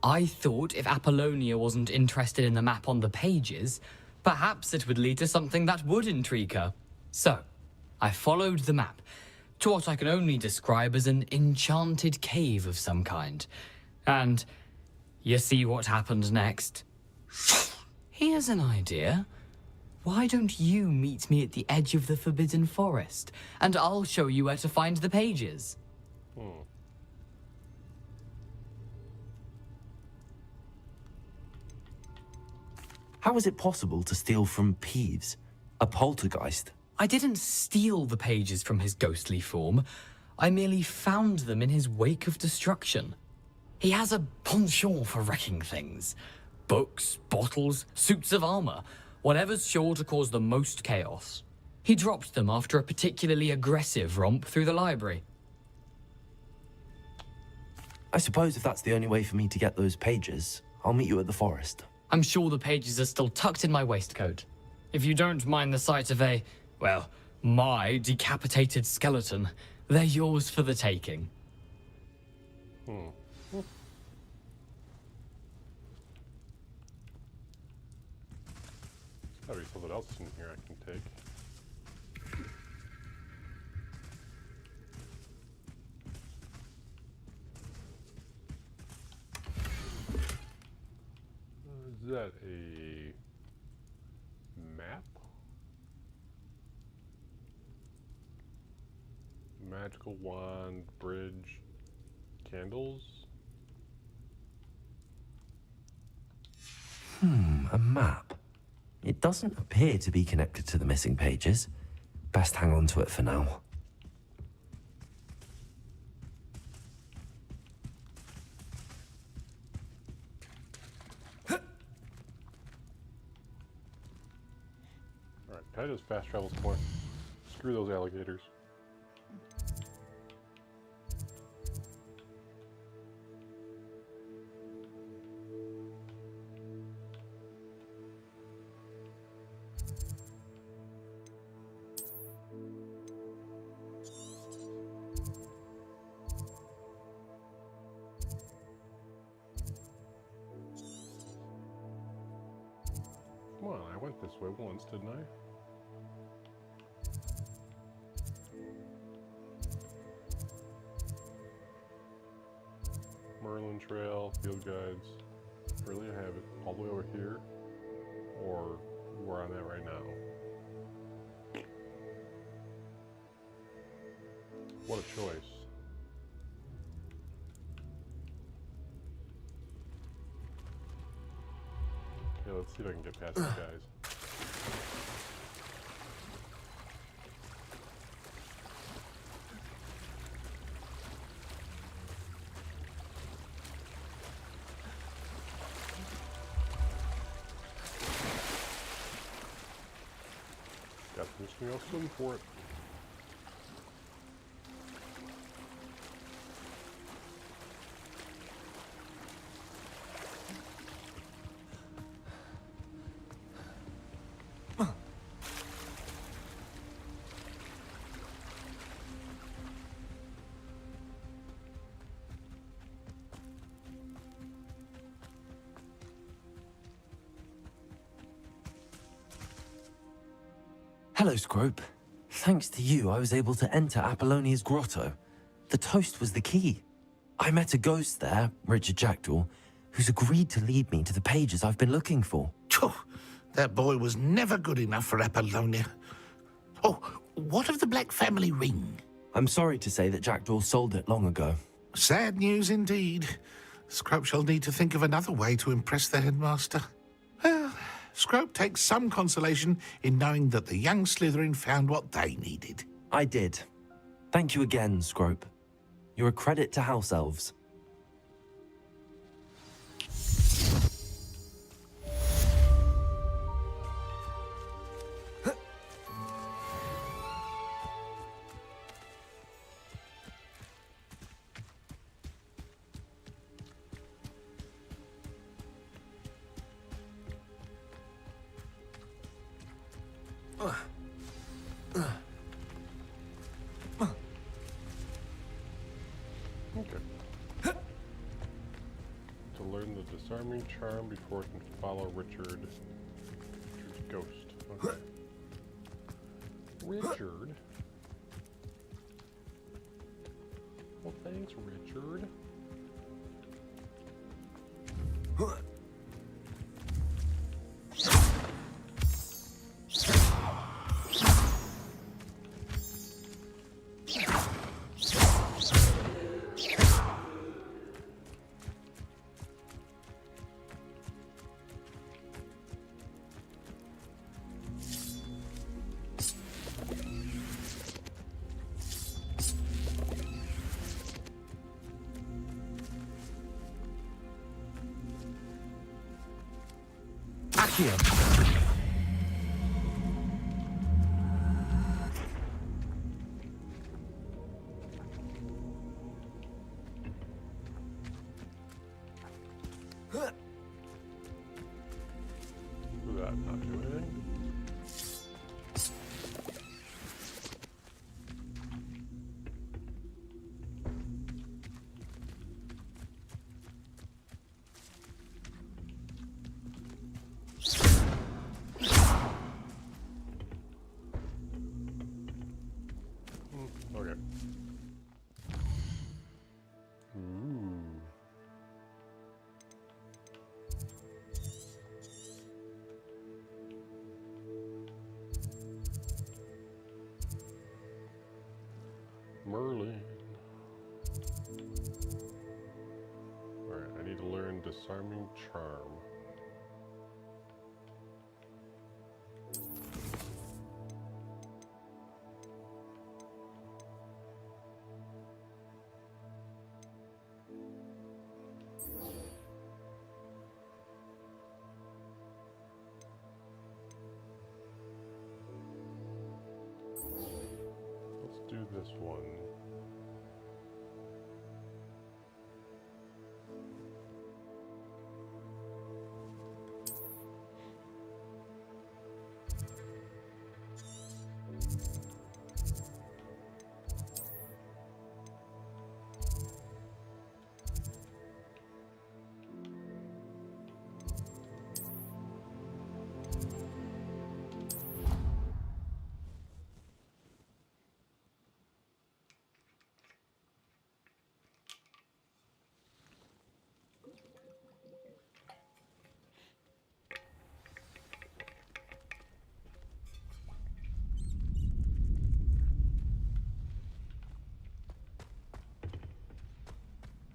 I thought if Apollonia wasn't interested in the map on the pages, perhaps it would lead to something that would intrigue her. So, I followed the map to what I can only describe as an enchanted cave of some kind. And you see what happened next? Here's an idea. Why don't you meet me at the edge of the Forbidden Forest, and I'll show you where to find the pages. How is it possible to steal from Peeves, a poltergeist? I didn't steal the pages from his ghostly form. I merely found them in his wake of destruction. He has a penchant for wrecking things. Books, bottles, suits of armor, whatever's sure to cause the most chaos. He dropped them after a particularly aggressive romp through the library. I suppose if that's the only way for me to get those pages, I'll meet you at the forest. I'm sure the pages are still tucked in my waistcoat. If you don't mind the sight of a, well, my decapitated skeleton, they're yours for the taking. There's gotta be something else in here I can take. Is that a map? Magical wand, bridge, candles? A map. It doesn't appear to be connected to the missing pages. Best hang on to it for now. Alright, can I just fast travel somewhere? Screw those alligators. Come on, I went this way once, didn't I? Merlin Trail, field guides. Really, I have it all the way over here, or where I'm at right now. What a choice. Okay, let's see if I can get past these guys. Got this thing, I'll swim for it. Hello, Scrope. Thanks to you, I was able to enter Apollonia's grotto. The toast was the key. I met a ghost there, Richard Jackdaw, who's agreed to lead me to the pages I've been looking for. Phew, that boy was never good enough for Apollonia. Oh, what of the Black family ring? I'm sorry to say that Jackdaw sold it long ago. Sad news indeed. Scrope shall need to think of another way to impress the headmaster. Well, Scrope takes some consolation in knowing that the young Slytherin found what they needed. I did. Thank you again, Scrope. You're a credit to House Elves. Okay. To learn the disarming charm before it can follow Richard's ghost. Okay. Richard? Well, thanks, Richard. Merlin. Alright, I need to learn Disarming Charm. Let's do this one.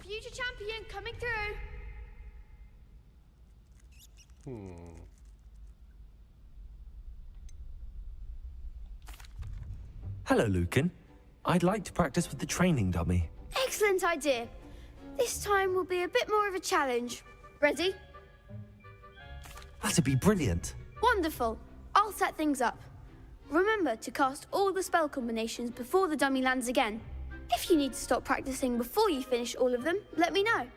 Future champion coming through. Hello, Lucan. I'd like to practice with the training dummy. Excellent idea. This time will be a bit more of a challenge. Ready? That'd be brilliant. Wonderful. I'll set things up. Remember to cast all the spell combinations before the dummy lands again. If you need to stop practicing before you finish all of them, let me know.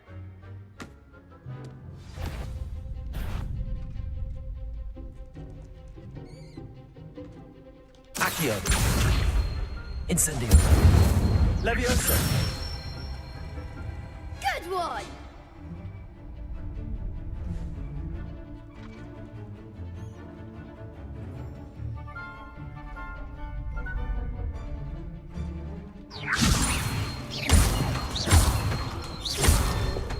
Accio. Incendio. Leviosa. Good one!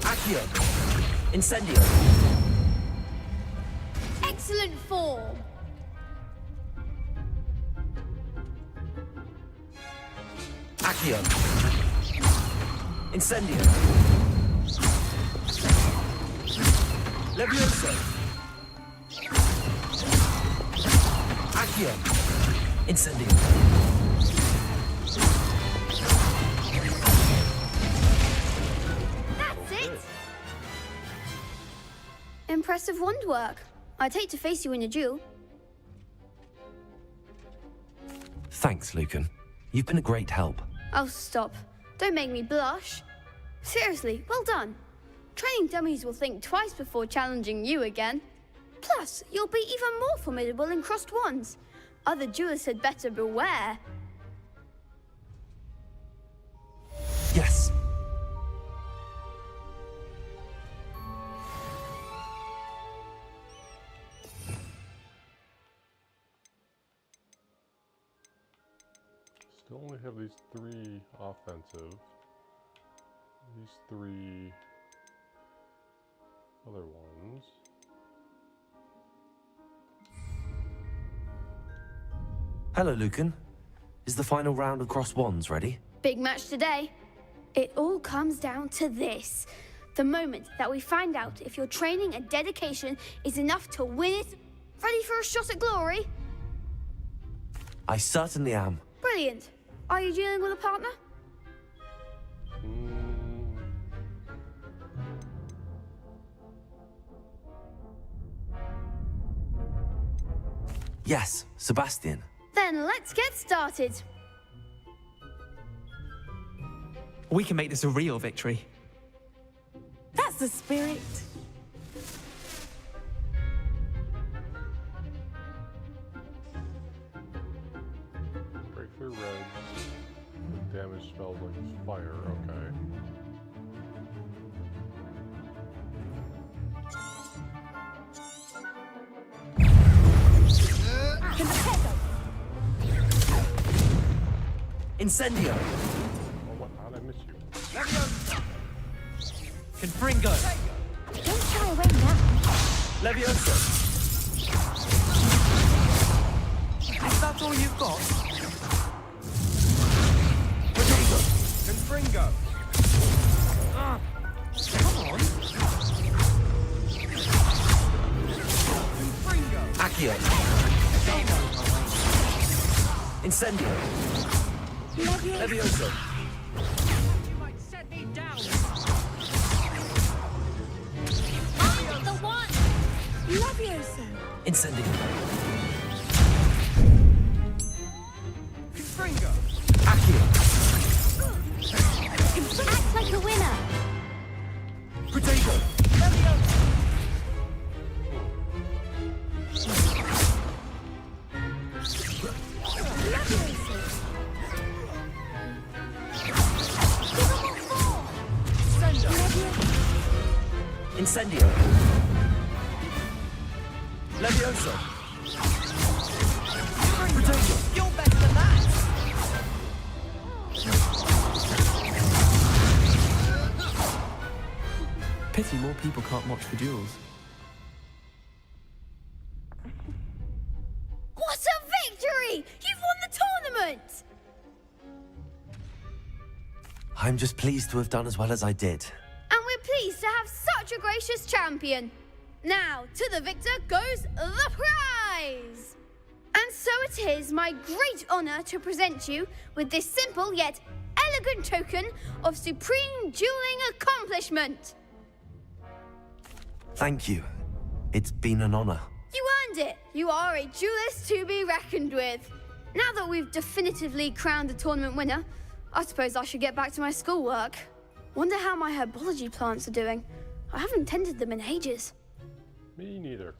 Accio. Incendio. Excellent form! Accio. Incendio. Leviosa. Accio. Incendio. That's it! Impressive wand work. I'd hate to face you in a duel. Thanks, Lucan. You've been a great help. Oh, stop. Don't make me blush. Seriously, well done. Training dummies will think twice before challenging you again. Plus, you'll be even more formidable in crossed wands. Other duelists had better beware. Yes. Still only have these 3 offensive. These 3 other ones. Hello, Lucan. Is the final round of cross wands ready? Big match today. It all comes down to this. The moment that we find out if your training and dedication is enough to win it. Ready for a shot at glory? I certainly am. Brilliant. Are you dealing with a partner? Yes, Sebastian. Then let's get started. We can make this a real victory. That's the spirit. Breakthrough red. The damage spells like fire. Okay. Incendio. Oh, what? How'd I miss you? Confringo. Don't shy away now. Leviosa. Is that all you've got? Protego. Levioso. You might set me down. I'm the one! Levioso! Incendio. Fringo. Accio. Act like a winner! Potato. Incendio. Levioso. Potato. You're better than that. Pity more people can't watch the duels. What a victory! You've won the tournament! I'm just pleased to have done as well as I did. And we're pleased to have such a gracious champion. Now, to the victor goes the prize! And so it is my great honor to present you with this simple yet elegant token of supreme dueling accomplishment. Thank you. It's been an honor. You earned it. You are a duelist to be reckoned with. Now that we've definitively crowned the tournament winner, I suppose I should get back to my schoolwork. Wonder how my herbology plants are doing. I haven't tended them in ages. Me neither.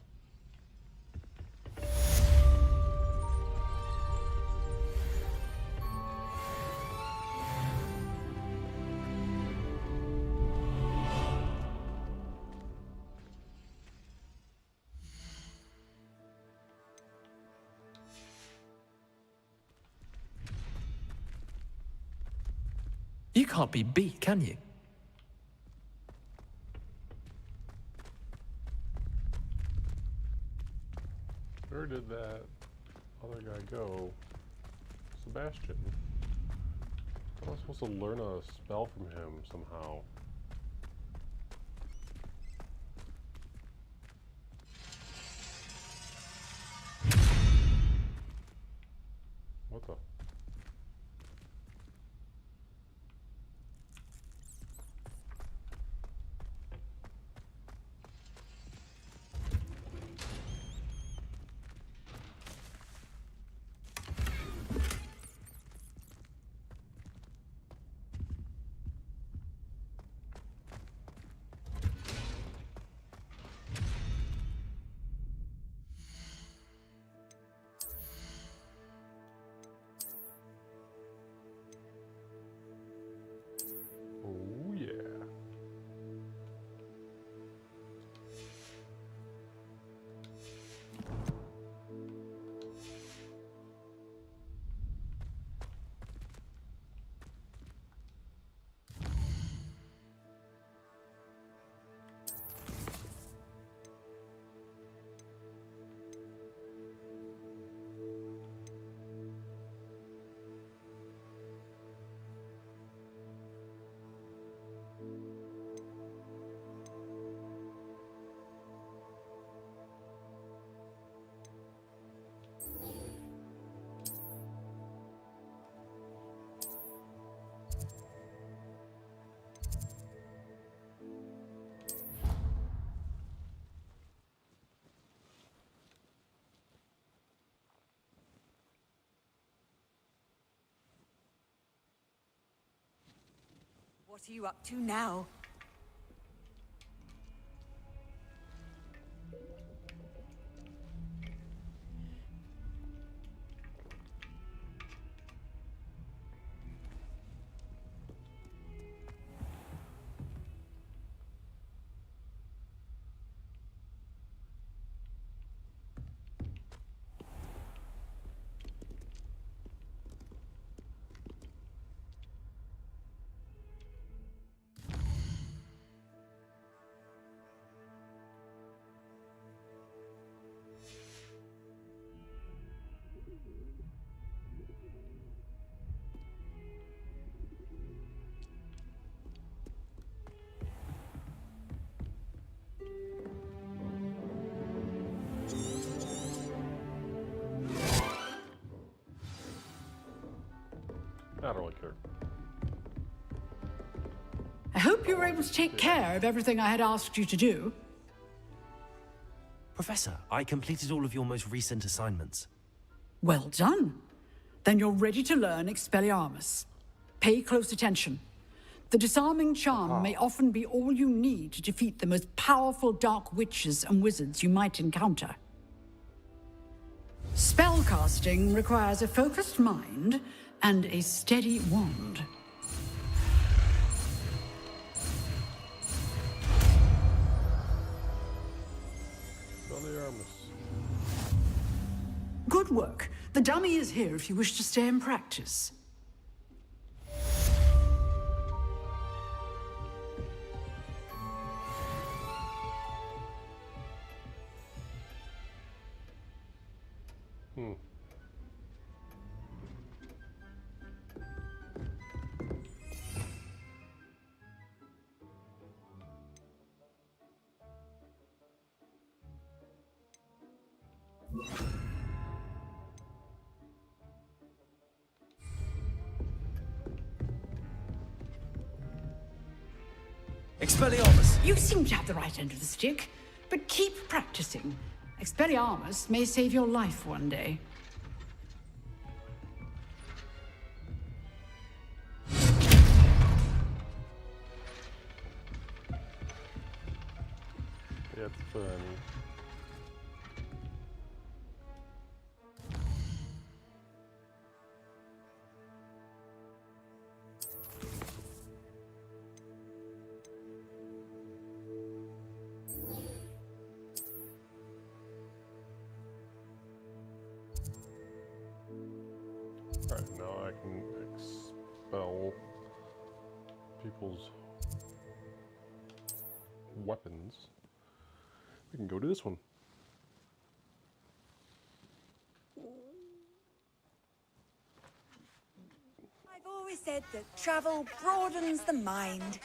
You can't be beat, can you? Where did that other guy go? Sebastian. I was supposed to learn a spell from him somehow. What the? Oh yeah. What are you up to now? I don't really care. I hope you were able to take care of everything I had asked you to do. Professor, I completed all of your most recent assignments. Well done. Then you're ready to learn Expelliarmus. Pay close attention. The disarming charm may often be all you need to defeat the most powerful dark witches and wizards you might encounter. Spellcasting requires a focused mind and a steady wand. Good work. The dummy is here if you wish to stay and practice. Expelliarmus! You seem to have the right end of the stick, but keep practicing. Expelliarmus may save your life one day. It's funny. Alright, now I can expel people's weapons. We can go to this one. I've always said that travel broadens the mind.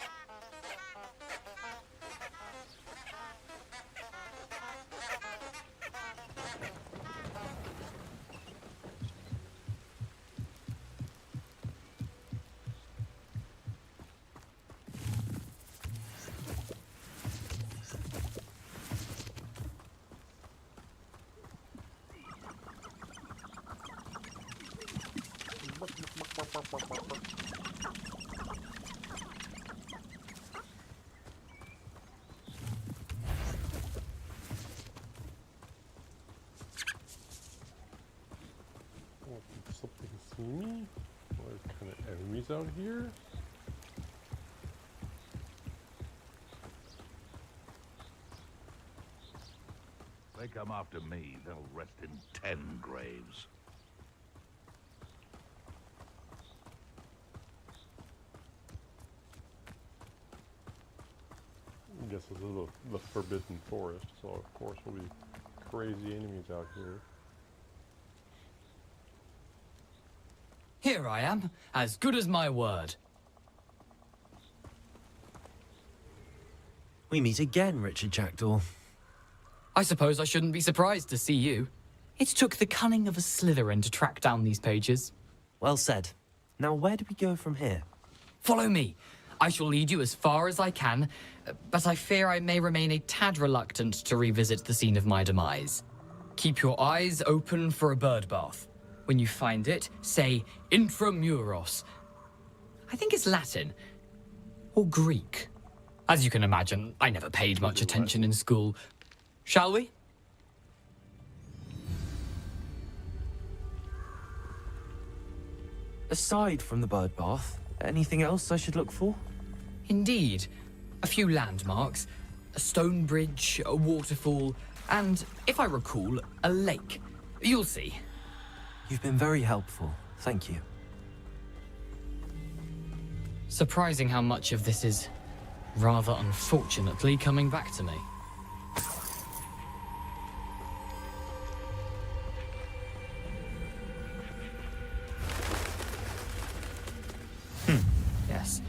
Something see me? What kind of enemies out here? They come after me, they'll rest in 10 graves. I guess this is the Forbidden Forest, so of course there'll be crazy enemies out here. Here I am, as good as my word. We meet again, Richard Jackdaw. I suppose I shouldn't be surprised to see you. It took the cunning of a Slytherin to track down these pages. Well said. Now where do we go from here? Follow me. I shall lead you as far as I can, but I fear I may remain a tad reluctant to revisit the scene of my demise. Keep your eyes open for a bird bath. When you find it, say intramuros. I think it's Latin. Or Greek. As you can imagine, I never paid much attention in school. Shall we? Aside from the bird bath, anything else I should look for? Indeed. A few landmarks. A stone bridge, a waterfall, and, if I recall, a lake. You'll see. You've been very helpful. Thank you. Surprising how much of this is, rather unfortunately, coming back to me. Yes.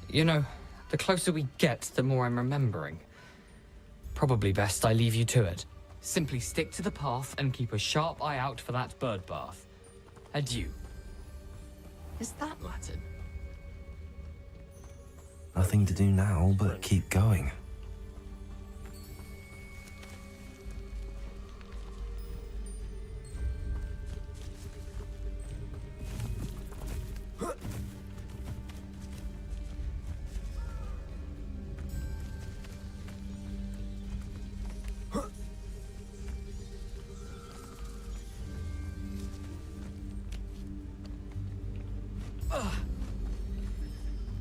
You know, the closer we get, the more I'm remembering. Probably best I leave you to it. Simply stick to the path and keep a sharp eye out for that bird bath. Adieu. Is that Latin? Nothing to do now but keep going.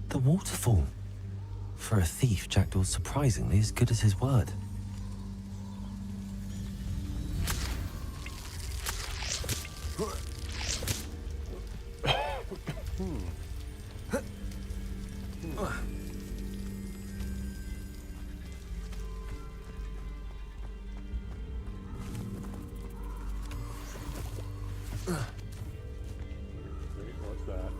The waterfall. For a thief, Jackdaw's surprisingly as good as his word. What's that?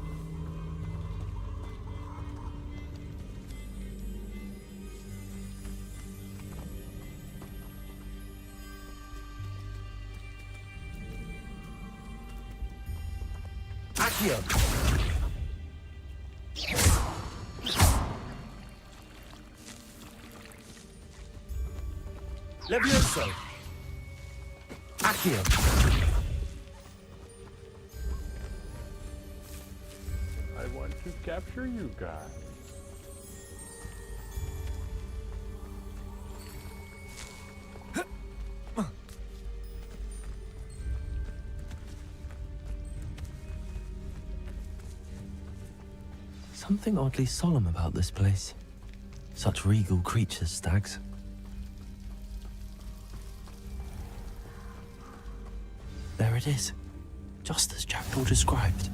Accio. Levioso. Accio. I want to capture you guys. Something oddly solemn about this place. Such regal creatures, stags. There it is, just as Jackdaw described.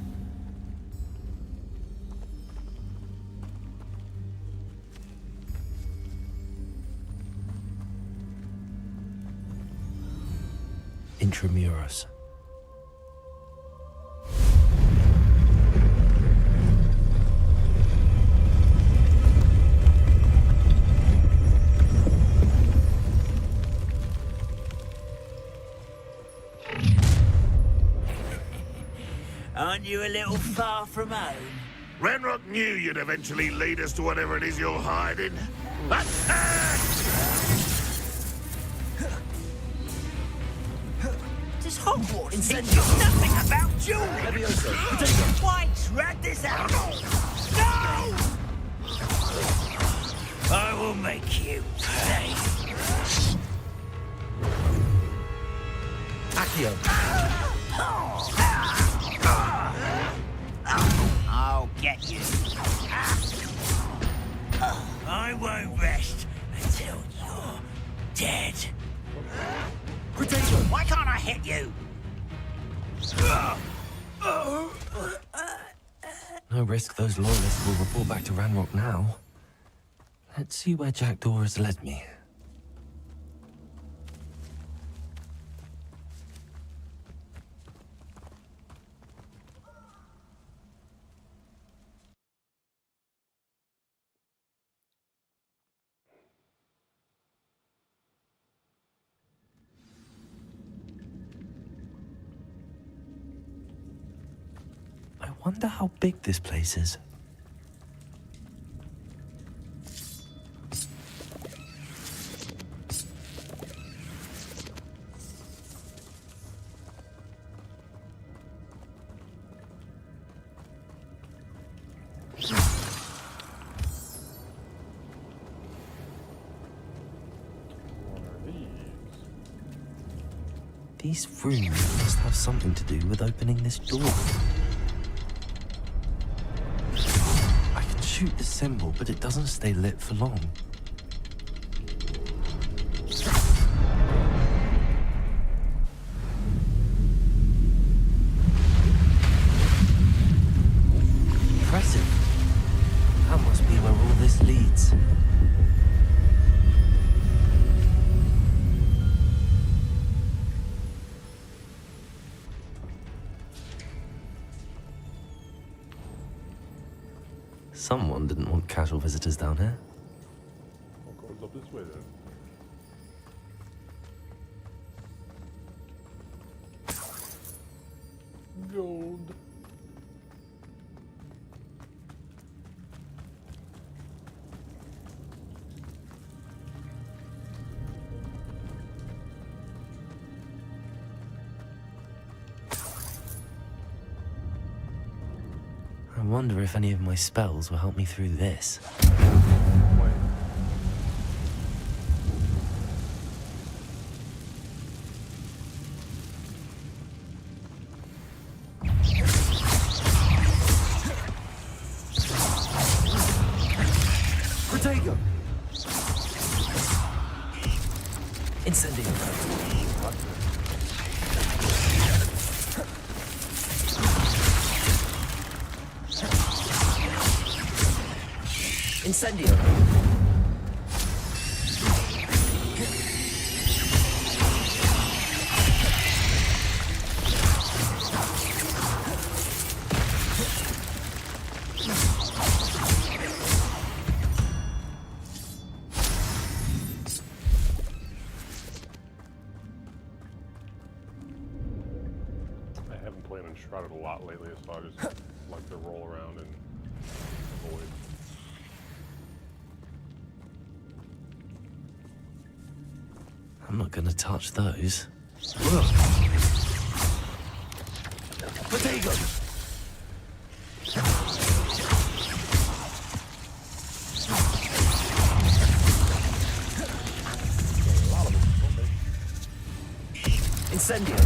Intramuros. Aren't you a little far from home? Ranrock knew you'd eventually lead us to whatever it is you're hiding. Attack! Does Hogwarts teach you nothing about jewelry? Why drag this out? No! I will make you pay. Accio. I'll get you. I won't rest until you're dead. Potato. Why can't I hit you? No risk those loyalists will report back to Ranrock now. Let's see where Jackdaw has led me. I wonder how big this place is. These rooms must have something to do with opening this door. I can shoot the symbol, but it doesn't stay lit for long. Impressive. That must be where all this leads. Someone didn't want casual visitors down here. What goes up this way then? Gold. I wonder if any of my spells will help me through this. Protego! Incendio. Incendio. I haven't played Enshrouded a lot lately, so I just like to roll around and avoid. I'm not gonna touch those. Protego! Incendio.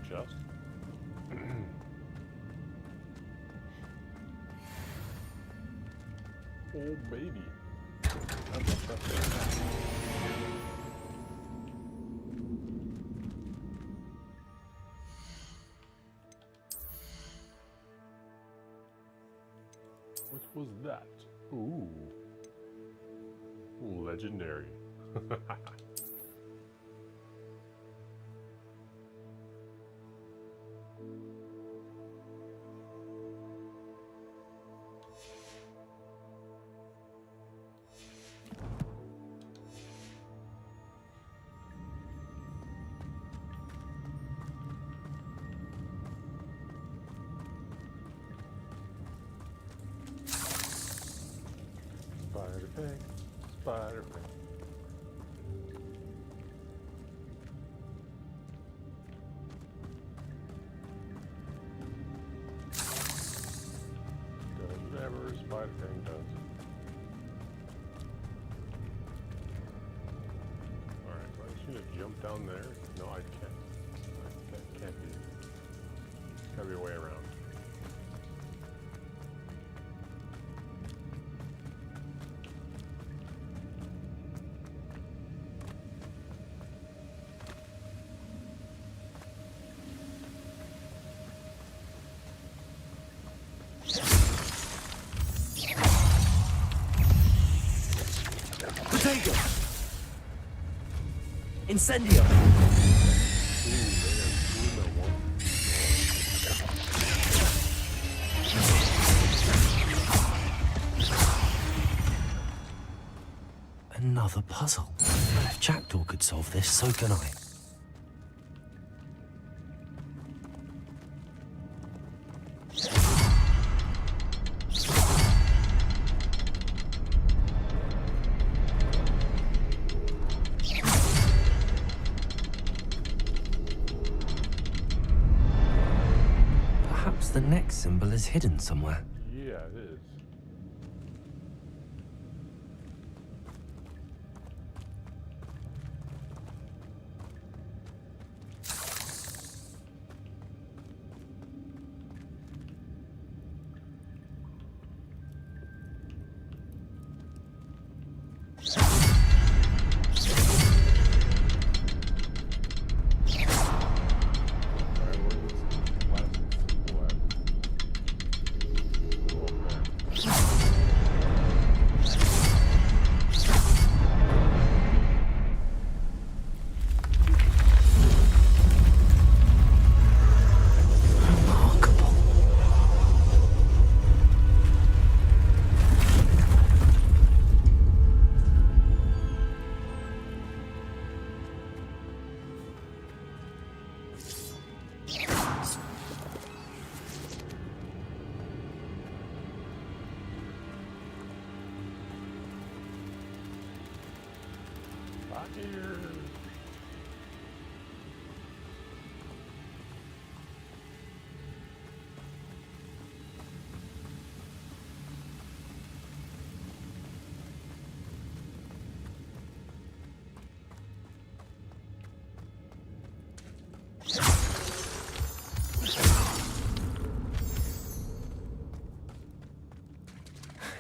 Just. Oh baby. What was that? Ooh. Legendary. Spider pig, spider pig. Does whatever a spider pig does. Alright, so I just need to jump down there. No, I can't. That can't be. There's gotta be a way around. Incendio. Another puzzle. If Jackdaw could solve this, so can I. The next symbol is hidden somewhere. Yeah, it is. Not here.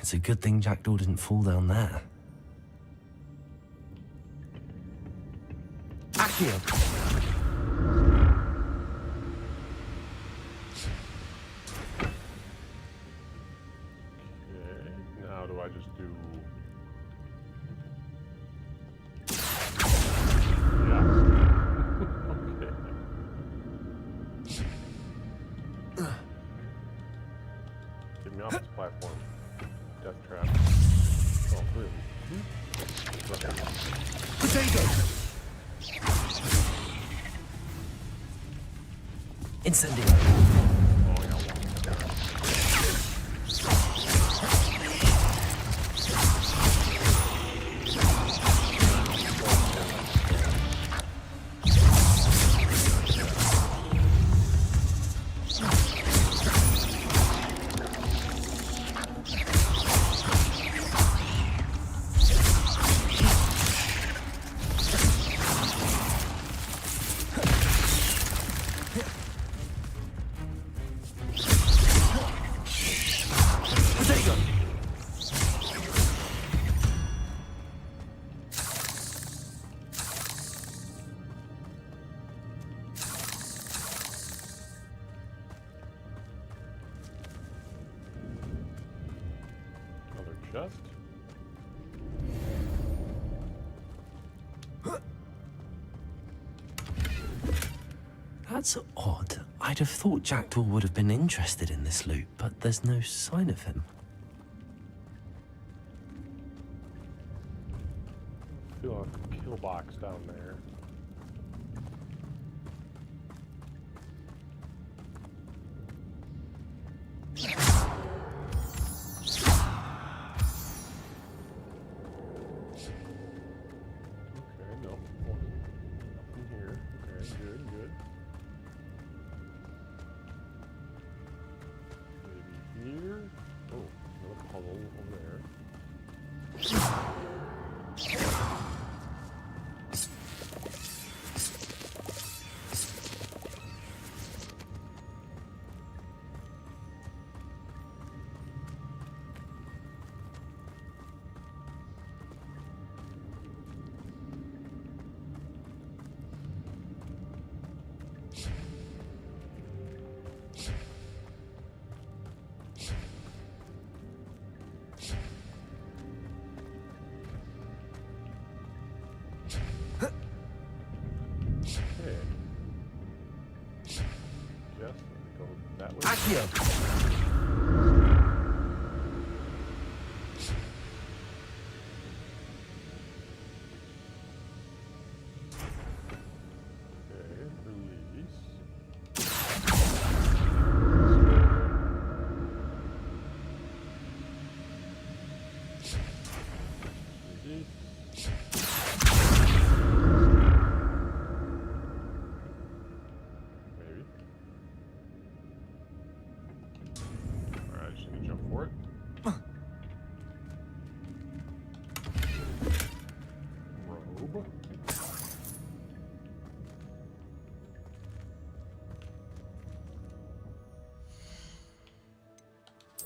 It's a good thing Jackdaw didn't fall down there. Accio! Okay, now do I just do... Yeah. Okay. Get me off this platform. Death trap. Oh, really? Potato! Incendio. Chest. That's odd. I'd have thought Jackdaw would have been interested in this loot, but there's no sign of him. I feel a kill box down there. Accio!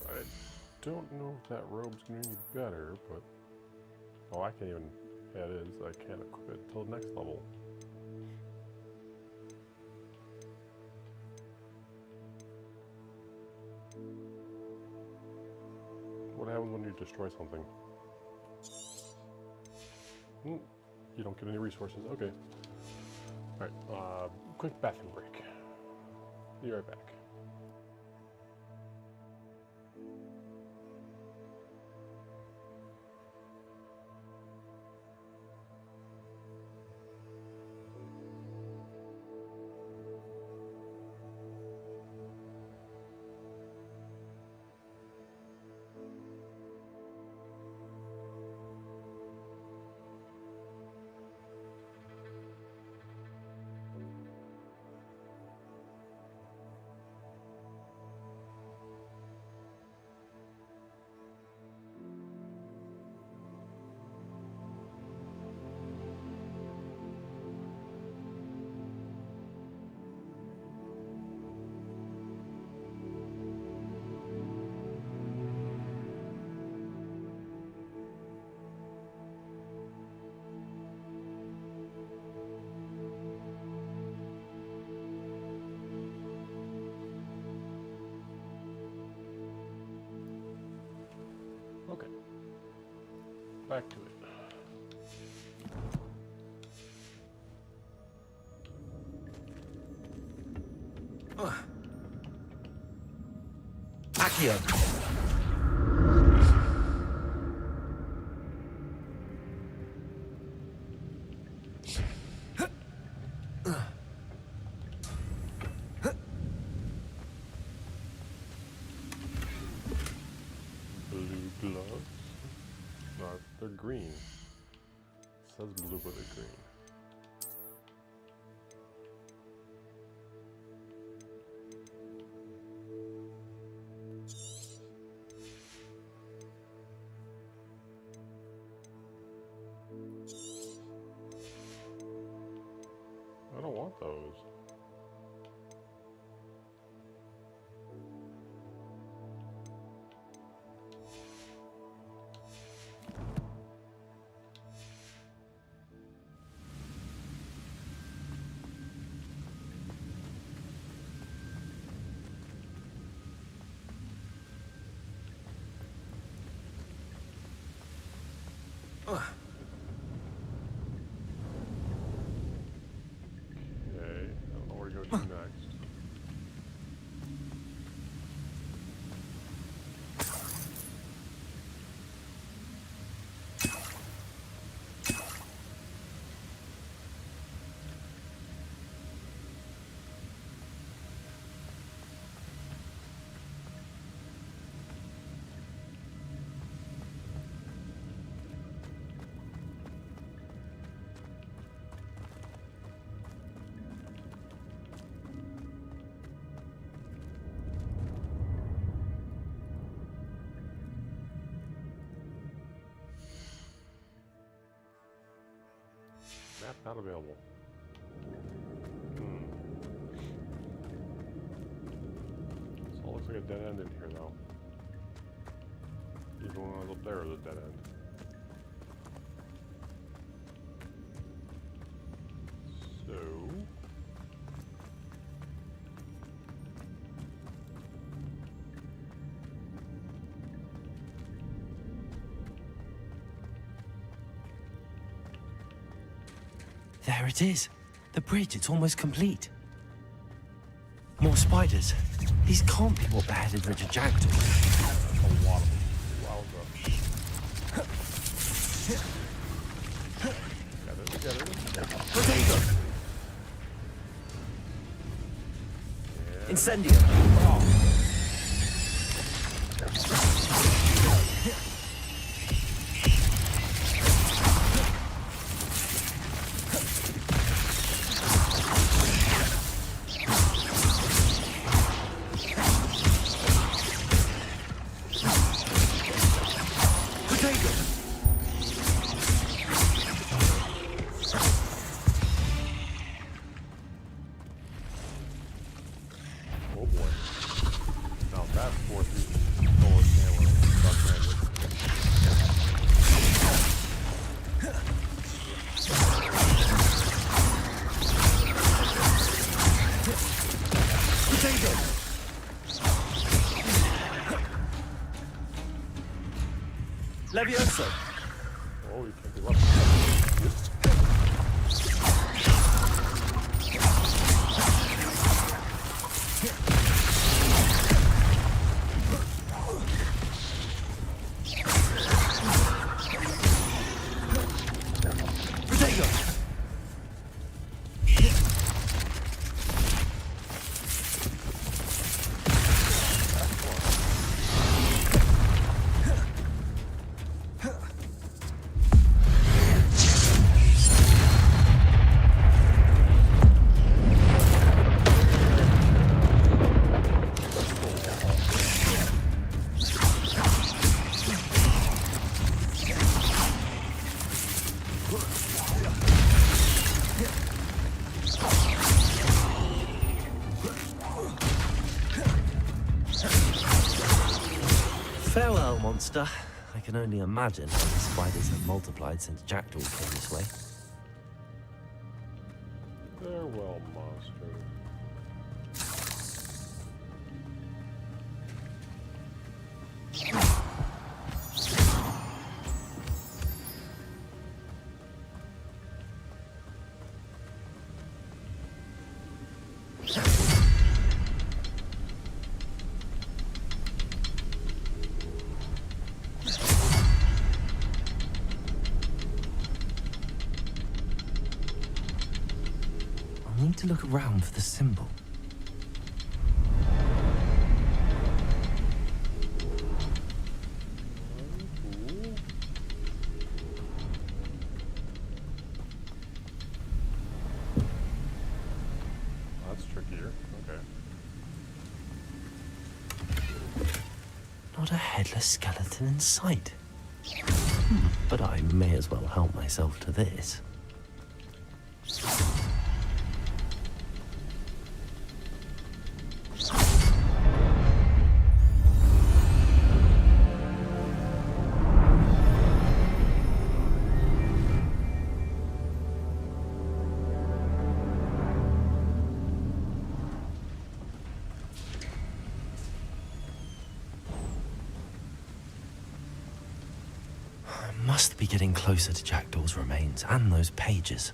I don't know if that robe's going to be better, but... Oh, I can't even... Yeah, it is. I can't equip it till the next level. What happens when you destroy something? You don't get any resources. Okay. Alright, quick bathroom break. Be right back. Back to it. Accio. Blue gloves? No, they're green. It says blue, but they're green. I don't want those. Okay, I don't know where to go to next. Map not available. This all looks like a dead end in here though. Even when I was up there, it was a dead end. So... There it is. The bridge, it's almost complete. More spiders. These can't be what beheaded Richard Jackdaw. A lot of them. Together. Potato! Yeah. Incendio! Oh boy. Now that's forces solar camera stuff magic. Potato! Levioso! Oh, you can't be left. Farewell, monster. I can only imagine how the spiders have multiplied since Jackdaw came this way. Farewell, monster. I'll need to look around for the symbol. That's trickier. Okay. Not a headless skeleton in sight. But I may as well help myself to this. Must be getting closer to Jackdaw's remains and those pages.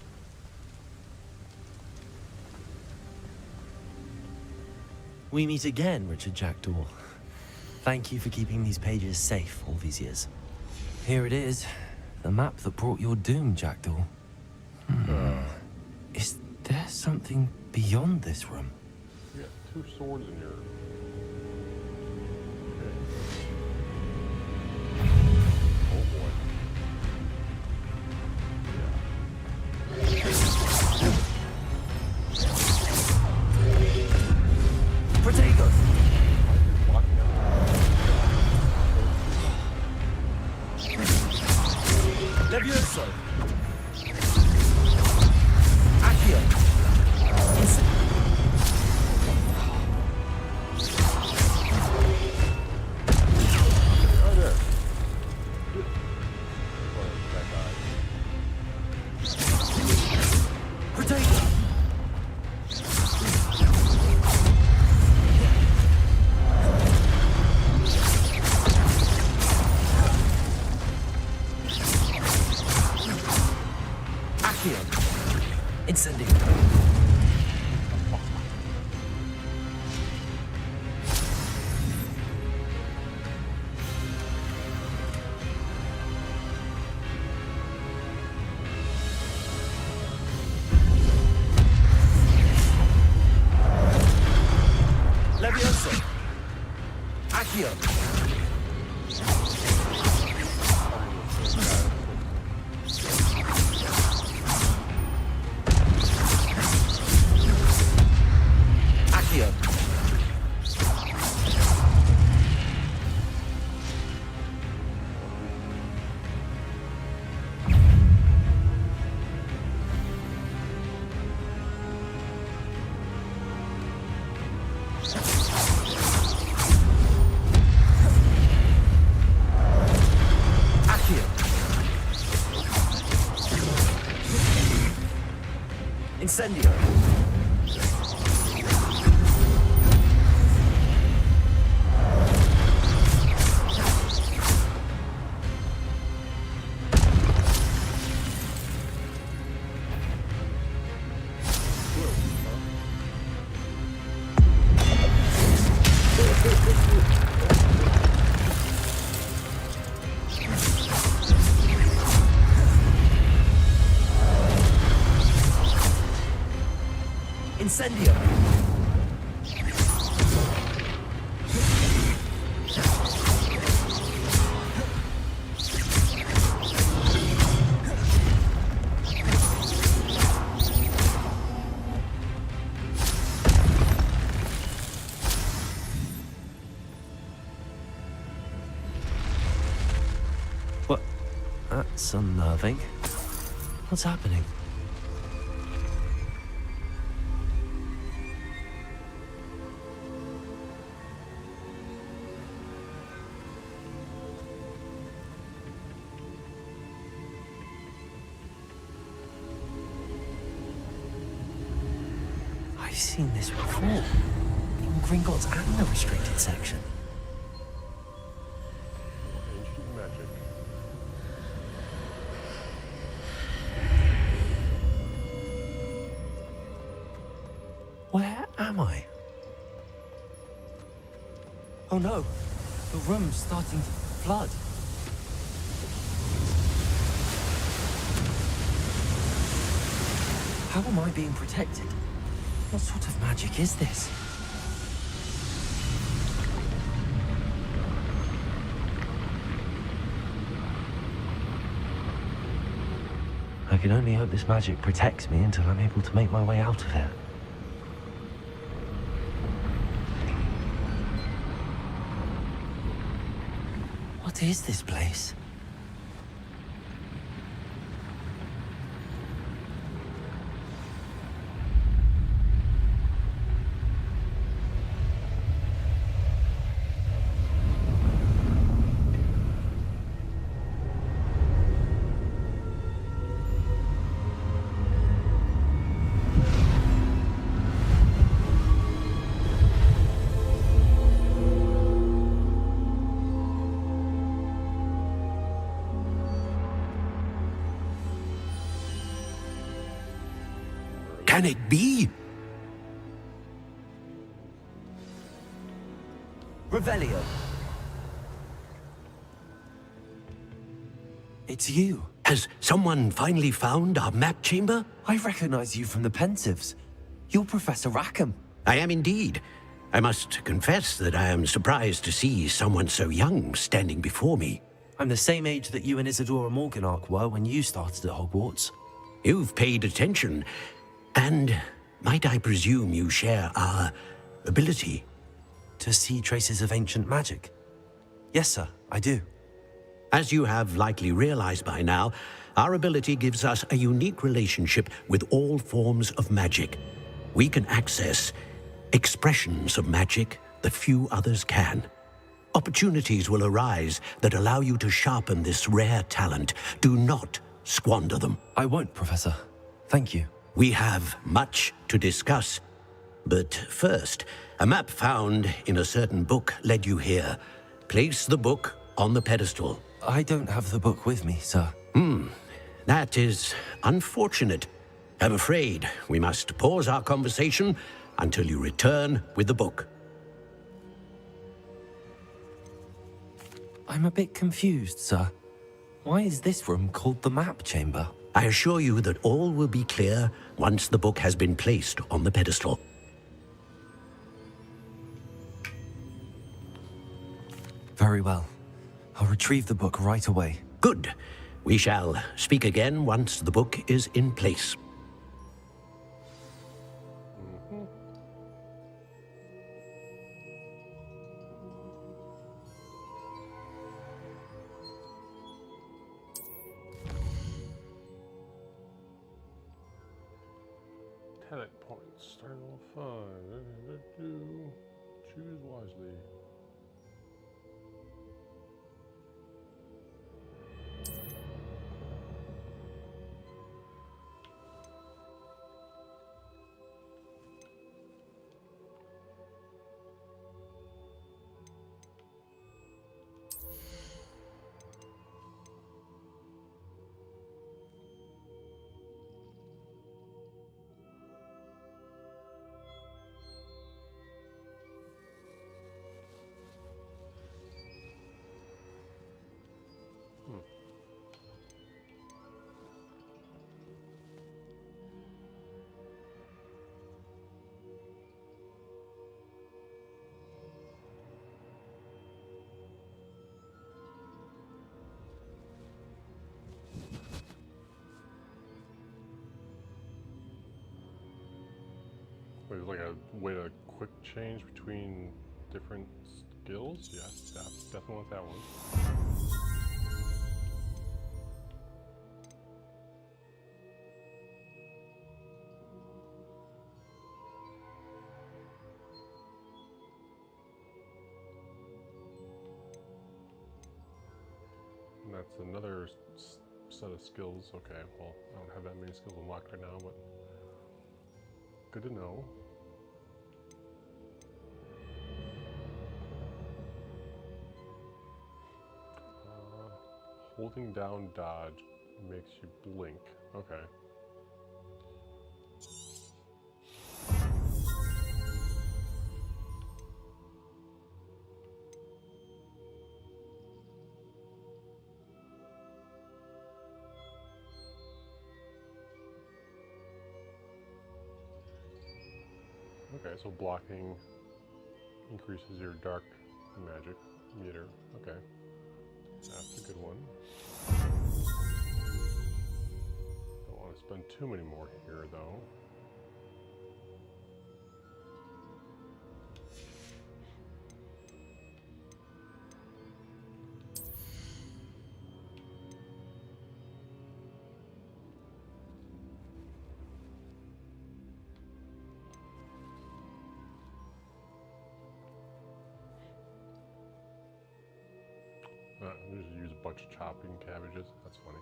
We meet again, Richard Jackdaw. Thank you for keeping these pages safe all these years. Here it is, the map that brought your doom, Jackdaw. Is there something beyond this room? You got 2 swords in your... Incendio. Incendio. What? That's unnerving. What's happening? I've seen this before. In Gringotts and the restricted section. Ancient magic. Where am I? Oh no, the room's starting to flood. How am I being protected? What sort of magic is this? I can only hope this magic protects me until I'm able to make my way out of here. What is this place? Can it be? Revelio. It's you. Has someone finally found our map chamber? I recognize you from the Pensives. You're Professor Rackham. I am indeed. I must confess that I am surprised to see someone so young standing before me. I'm the same age that you and Isadora Morganach were when you started at Hogwarts. You've paid attention. And might I presume you share our ability? To see traces of ancient magic? Yes, sir, I do. As you have likely realized by now, our ability gives us a unique relationship with all forms of magic. We can access expressions of magic that few others can. Opportunities will arise that allow you to sharpen this rare talent. Do not squander them. I won't, Professor. Thank you. We have much to discuss. But first, a map found in a certain book led you here. Place the book on the pedestal. I don't have the book with me, sir. That is unfortunate. I'm afraid we must pause our conversation until you return with the book. I'm a bit confused, sir. Why is this room called the map chamber? I assure you that all will be clear once the book has been placed on the pedestal. Very well. I'll retrieve the book right away. Good. We shall speak again once the book is in place. Talent points. Start level 5. Choose wisely. There's like a way to quick change between different skills. Yes, that's definitely what that was. And that's another set of skills. Okay, well, I don't have that many skills unlocked right now, but good to know. Holding down dodge makes you blink. Okay. Okay, so blocking increases your dark magic meter. Okay, that's a good one. Don't want to spend too many more here, though. Just use a bunch of chopping cabbages. That's funny.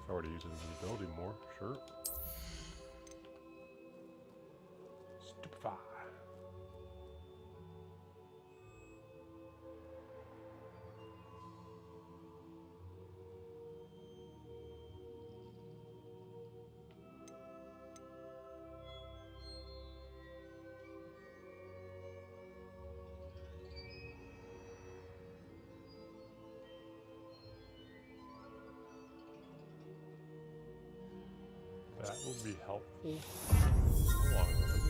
If I were to use invisibility more, sure. Stupefy. That will be helpful. Long run.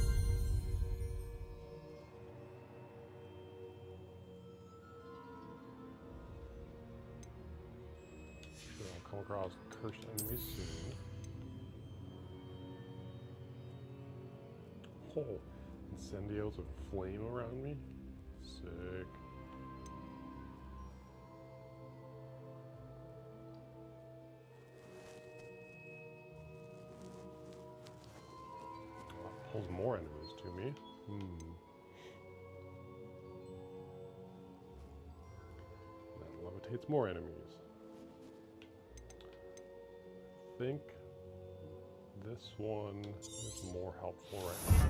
Sure, I'll come across cursed enemies soon. Oh, incendios of flame around me? Sick. Pulls more enemies to me. That levitates more enemies. I think this one is more helpful right now.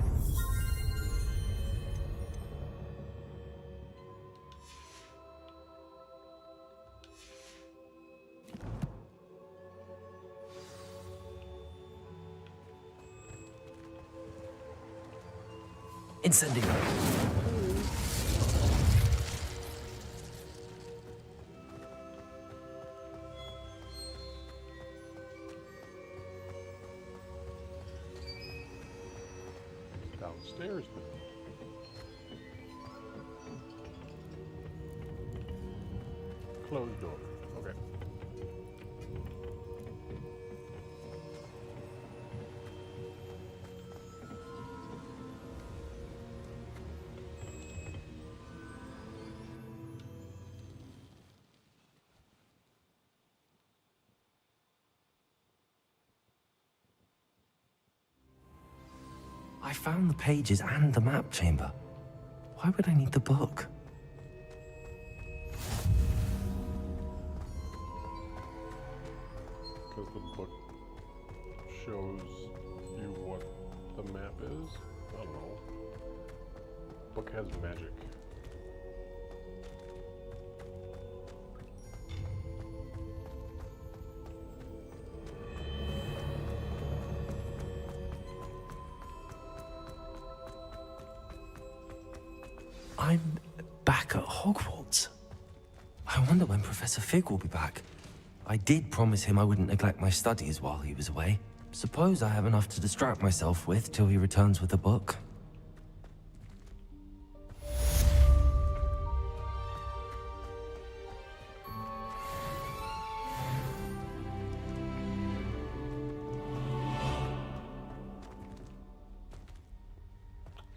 Incendio. Downstairs now. Closed door. Okay. I found the pages and the map chamber. Why would I need the book? Because the book shows you what the map is? I don't know. Book has magic. I'm back at Hogwarts. I wonder when Professor Fig will be back. I did promise him I wouldn't neglect my studies while he was away. Suppose I have enough to distract myself with till he returns with a book.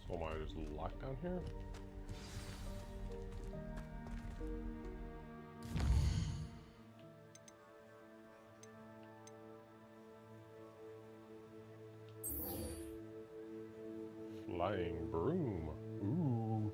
So am I just locked down here? Flying broom. Ooh.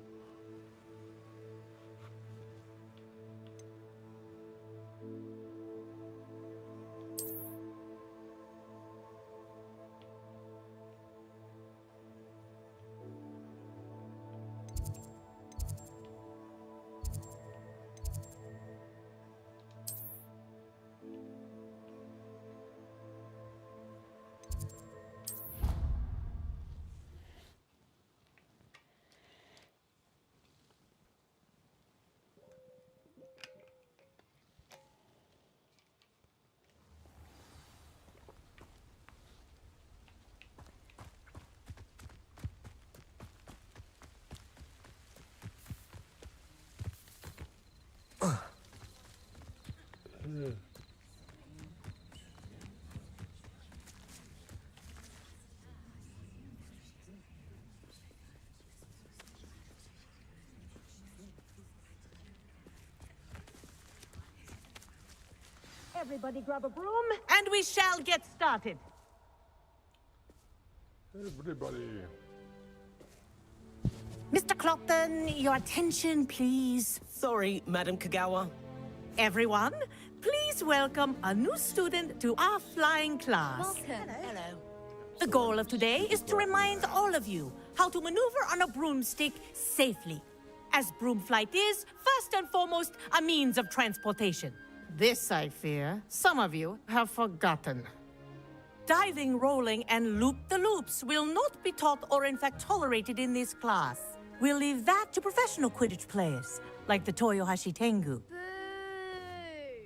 Everybody grab a broom, and we shall get started. Everybody. Mr. Clopton, your attention, please. Sorry, Madam Kagawa. Everyone, please welcome a new student to our flying class. Welcome. Hello. The goal of today is to remind all of you how to maneuver on a broomstick safely, as broom flight is, first and foremost, a means of transportation. This, I fear, some of you have forgotten. Diving, rolling, and loop-the-loops will not be taught or in fact tolerated in this class. We'll leave that to professional Quidditch players, like the Toyohashi Tengu.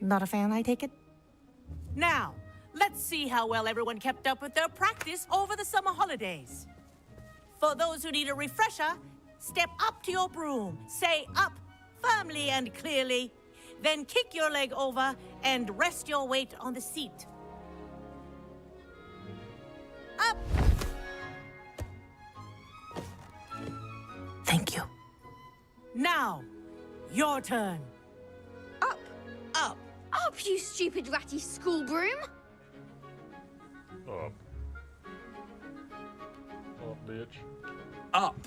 Not a fan, I take it? Now, let's see how well everyone kept up with their practice over the summer holidays. For those who need a refresher, step up to your broom, say up firmly and clearly, then kick your leg over and rest your weight on the seat. Up! Thank you. Now, your turn. Up! Up! Up, you stupid ratty school broom! Up. Up, bitch. Up.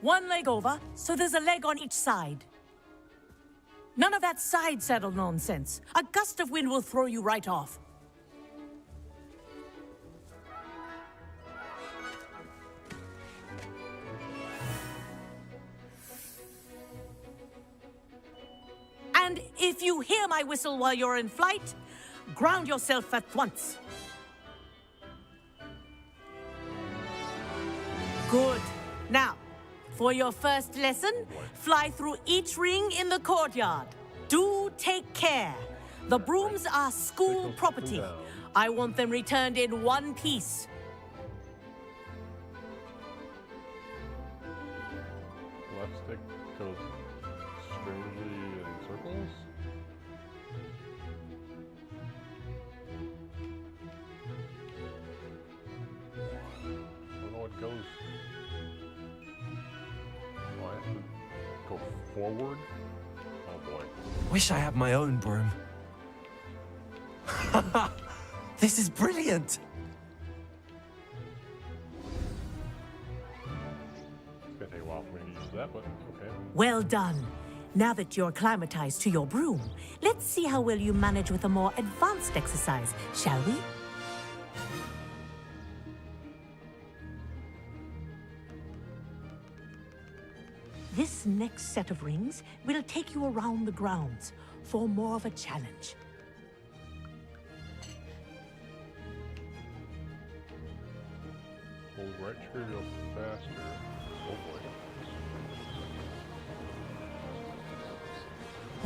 One leg over, so there's a leg on each side. None of that side saddle nonsense. A gust of wind will throw you right off. And if you hear my whistle while you're in flight, ground yourself at once. Good. Now, for your first lesson, fly through each ring in the courtyard. Do take care. The brooms are school property. I want them returned in one piece. Left stick goes strangely in circles. I don't know what goes. Oh, I have to go forward? Oh boy. Wish I had my own broom. This is brilliant. It's gonna take a while for me to use that, but okay. Well done. Now that you're acclimatized to your broom, let's see how well you manage with a more advanced exercise, shall we? This next set of rings will take you around the grounds for more of a challenge. Hold right trigger to go faster. Oh boy.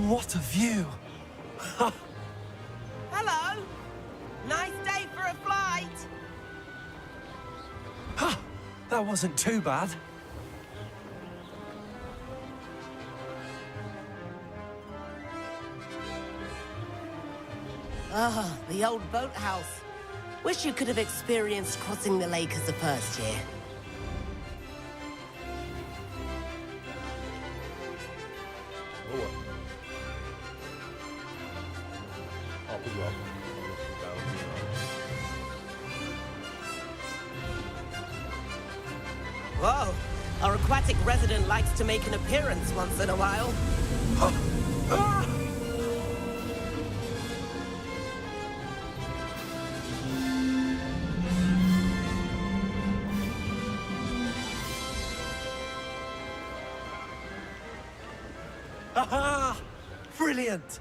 What a view. Hello. Nice day for a flight. That wasn't too bad. Ah, the old boathouse. Wish you could have experienced crossing the lake as a first year. Oh well. I'll put you up. Whoa, our aquatic resident likes to make an appearance once in a while. Aha! Brilliant!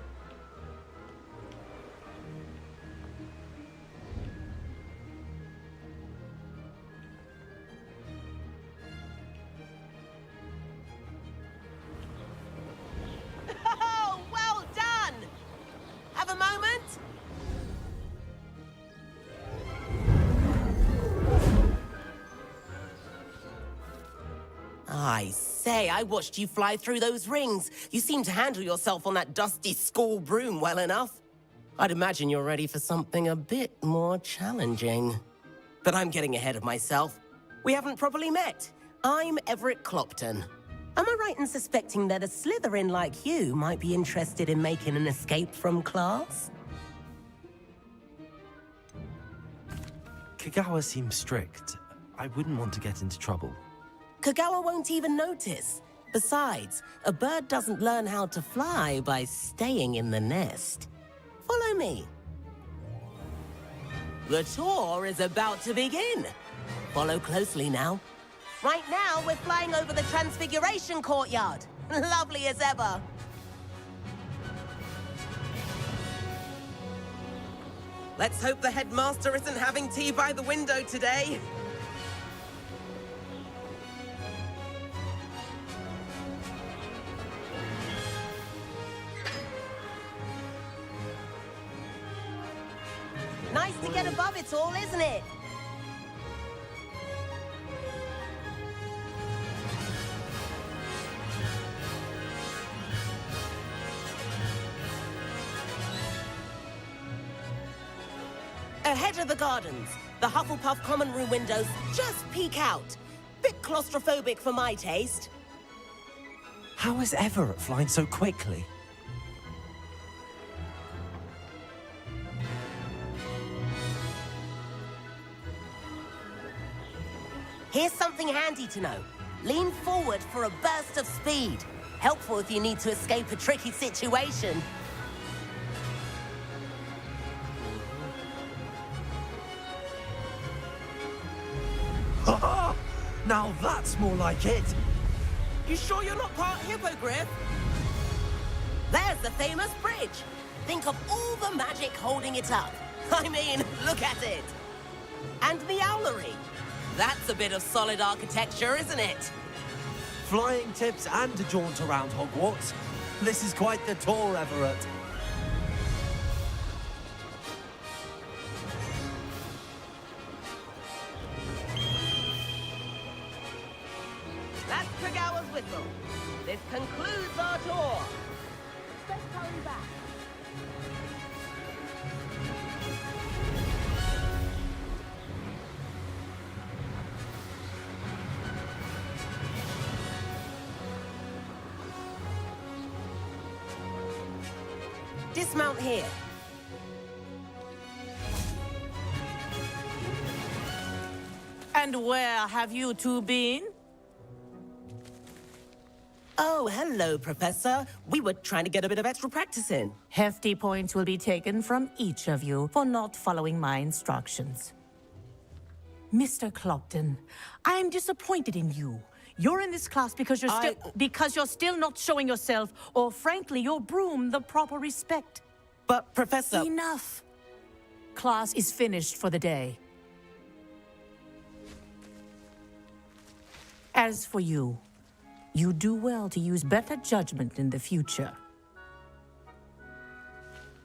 Oh, well done! Have a moment? I say, I watched you fly through those rings. You seem to handle yourself on that dusty school broom well enough. I'd imagine you're ready for something a bit more challenging. But I'm getting ahead of myself. We haven't properly met. I'm Everett Clopton. Am I right in suspecting that a Slytherin like you might be interested in making an escape from class? Kagawa seems strict. I wouldn't want to get into trouble. Kagawa won't even notice. Besides, a bird doesn't learn how to fly by staying in the nest. Follow me. The tour is about to begin. Follow closely now. Right now, we're flying over the Transfiguration Courtyard. Lovely as ever. Let's hope the headmaster isn't having tea by the window today. Nice to get above it all, isn't it? Ahead of the gardens, the Hufflepuff common room windows just peek out. Bit claustrophobic for my taste. How is Everett flying so quickly? Here's something handy to know. Lean forward for a burst of speed. Helpful if you need to escape a tricky situation. Now that's more like it. You sure you're not part hippogriff? There's the famous bridge. Think of all the magic holding it up. I mean, look at it. And the owlery. That's a bit of solid architecture, isn't it? Flying tips and a jaunt around Hogwarts. This is quite the tour, Everett. That's Kagawa's whistle. This concludes our tour. Let's hurry back. Dismount here. And where have you two been? Oh, hello, Professor. We were trying to get a bit of extra practice in. Hefty points will be taken from each of you for not following my instructions. Mr. Clopton, I am disappointed in you. You're in this class because you're still not showing yourself, or frankly, your broom, the proper respect. But, Professor... Enough. Class is finished for the day. As for you, you do well to use better judgment in the future.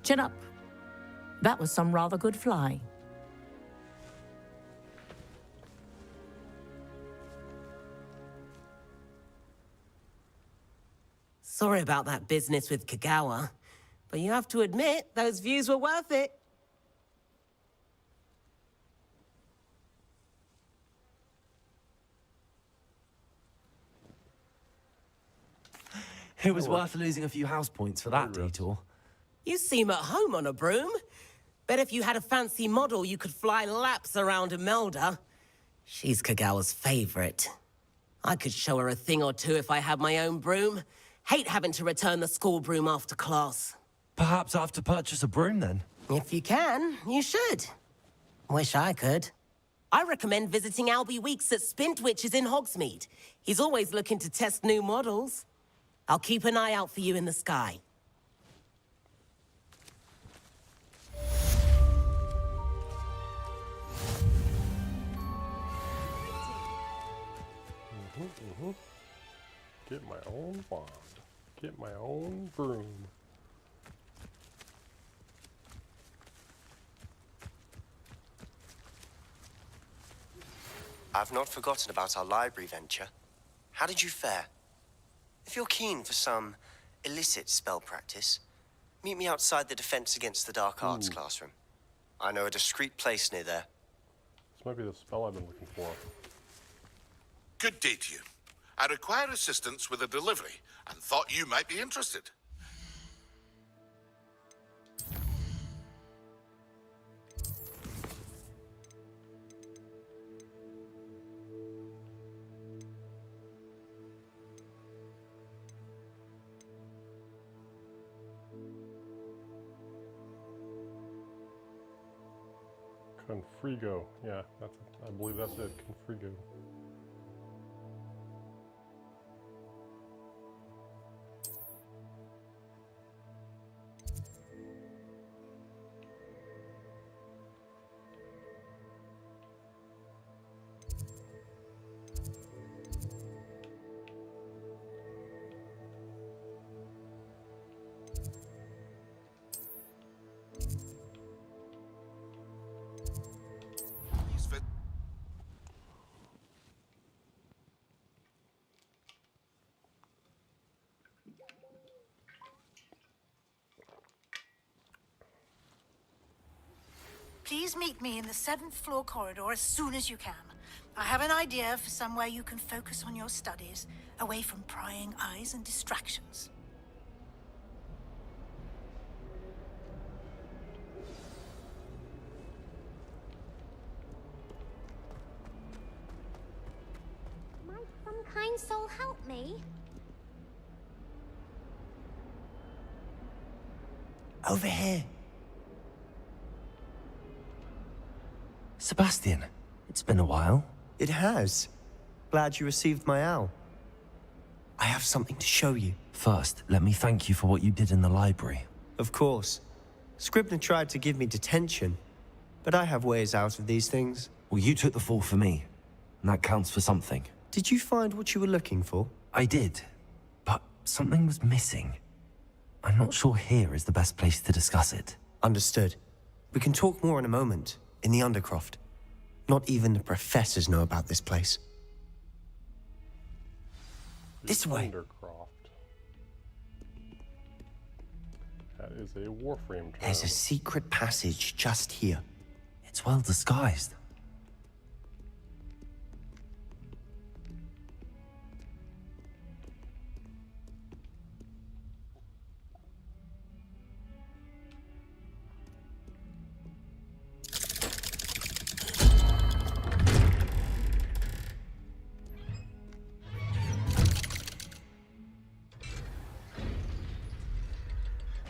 Chin up. That was some rather good flying. Sorry about that business with Kagawa, but you have to admit, those views were worth it. It was worth losing a few house points for that detour. You seem at home on a broom. Bet if you had a fancy model, you could fly laps around Imelda. She's Kagawa's favorite. I could show her a thing or two if I had my own broom. Hate having to return the school broom after class. Perhaps I have to purchase a broom then. If you can, you should. Wish I could. I recommend visiting Albie Weeks at Spintwitches in Hogsmeade. He's always looking to test new models. I'll keep an eye out for you in the sky. Get my own wand. Get my own broom. I've not forgotten about our library venture. How did you fare? If you're keen for some illicit spell practice, meet me outside the Defense Against the Dark Arts classroom. I know a discreet place near there. This might be the spell I've been looking for. Good day to you. I require assistance with a delivery and thought you might be interested. Confrigo. Yeah, I believe that's it. Confrigo. Please meet me in the 7th floor corridor as soon as you can. I have an idea for somewhere you can focus on your studies, away from prying eyes and distractions. Might some kind soul help me? Over here. Sebastian, it's been a while. It has. Glad you received my owl. I have something to show you. First, let me thank you for what you did in the library. Of course. Scribner tried to give me detention, but I have ways out of these things. Well, you took the fall for me, and that counts for something. Did you find what you were looking for? I did, but something was missing. I'm not sure here is the best place to discuss it. Understood. We can talk more in a moment, in the Undercroft. Not even the professors know about this place. This way. Undercroft. That is a Warframe term. There's a secret passage just here. It's well disguised.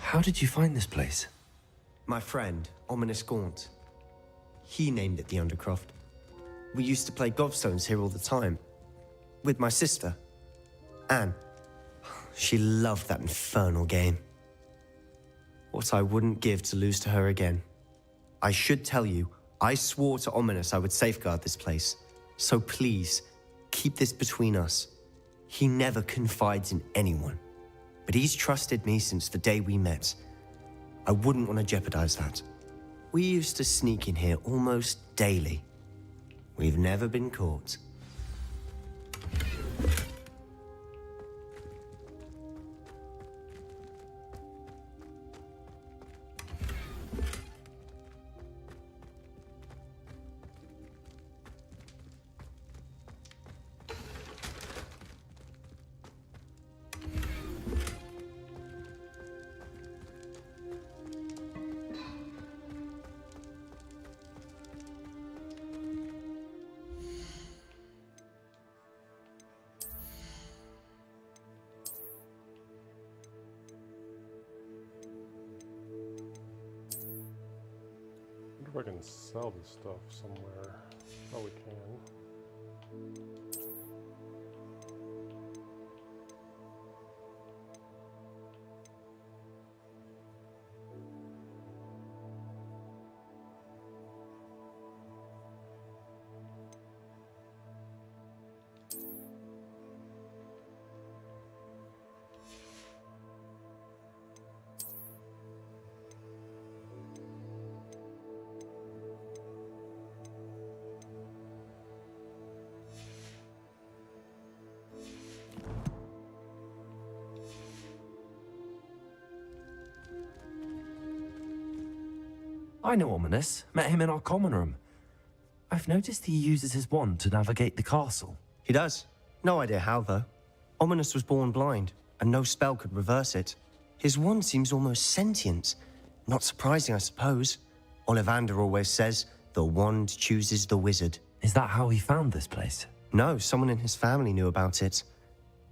How did you find this place? My friend, Ominous Gaunt. He named it the Undercroft. We used to play gobstones here all the time. With my sister, Anne. She loved that infernal game. What I wouldn't give to lose to her again. I should tell you, I swore to Ominous I would safeguard this place. So please, keep this between us. He never confides in anyone. But he's trusted me since the day we met. I wouldn't want to jeopardize that. We used to sneak in here almost daily. We've never been caught. I wonder if I can sell this stuff somewhere. Probably can. I know Ominous. Met him in our common room. I've noticed he uses his wand to navigate the castle. He does. No idea how, though. Ominous was born blind, and no spell could reverse it. His wand seems almost sentient. Not surprising, I suppose. Ollivander always says, the wand chooses the wizard. Is that how he found this place? No, someone in his family knew about it.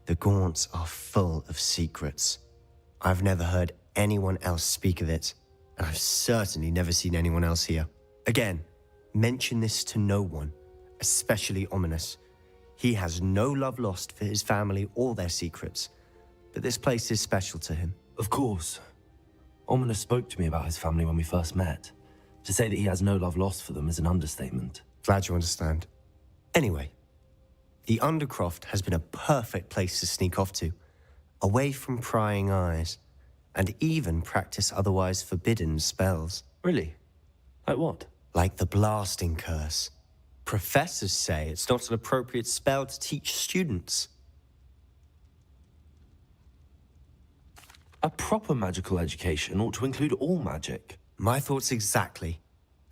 The Gaunts are full of secrets. I've never heard anyone else speak of it, and I've certainly never seen anyone else here. Again, mention this to no one, especially Ominous. He has no love lost for his family or their secrets, but this place is special to him. Of course. Ominous spoke to me about his family when we first met. To say that he has no love lost for them is an understatement. Glad you understand. Anyway, the Undercroft has been a perfect place to sneak off to, away from prying eyes, and even practice otherwise forbidden spells. Really? Like what? Like the blasting curse. Professors say it's not an appropriate spell to teach students. A proper magical education ought to include all magic. My thoughts exactly.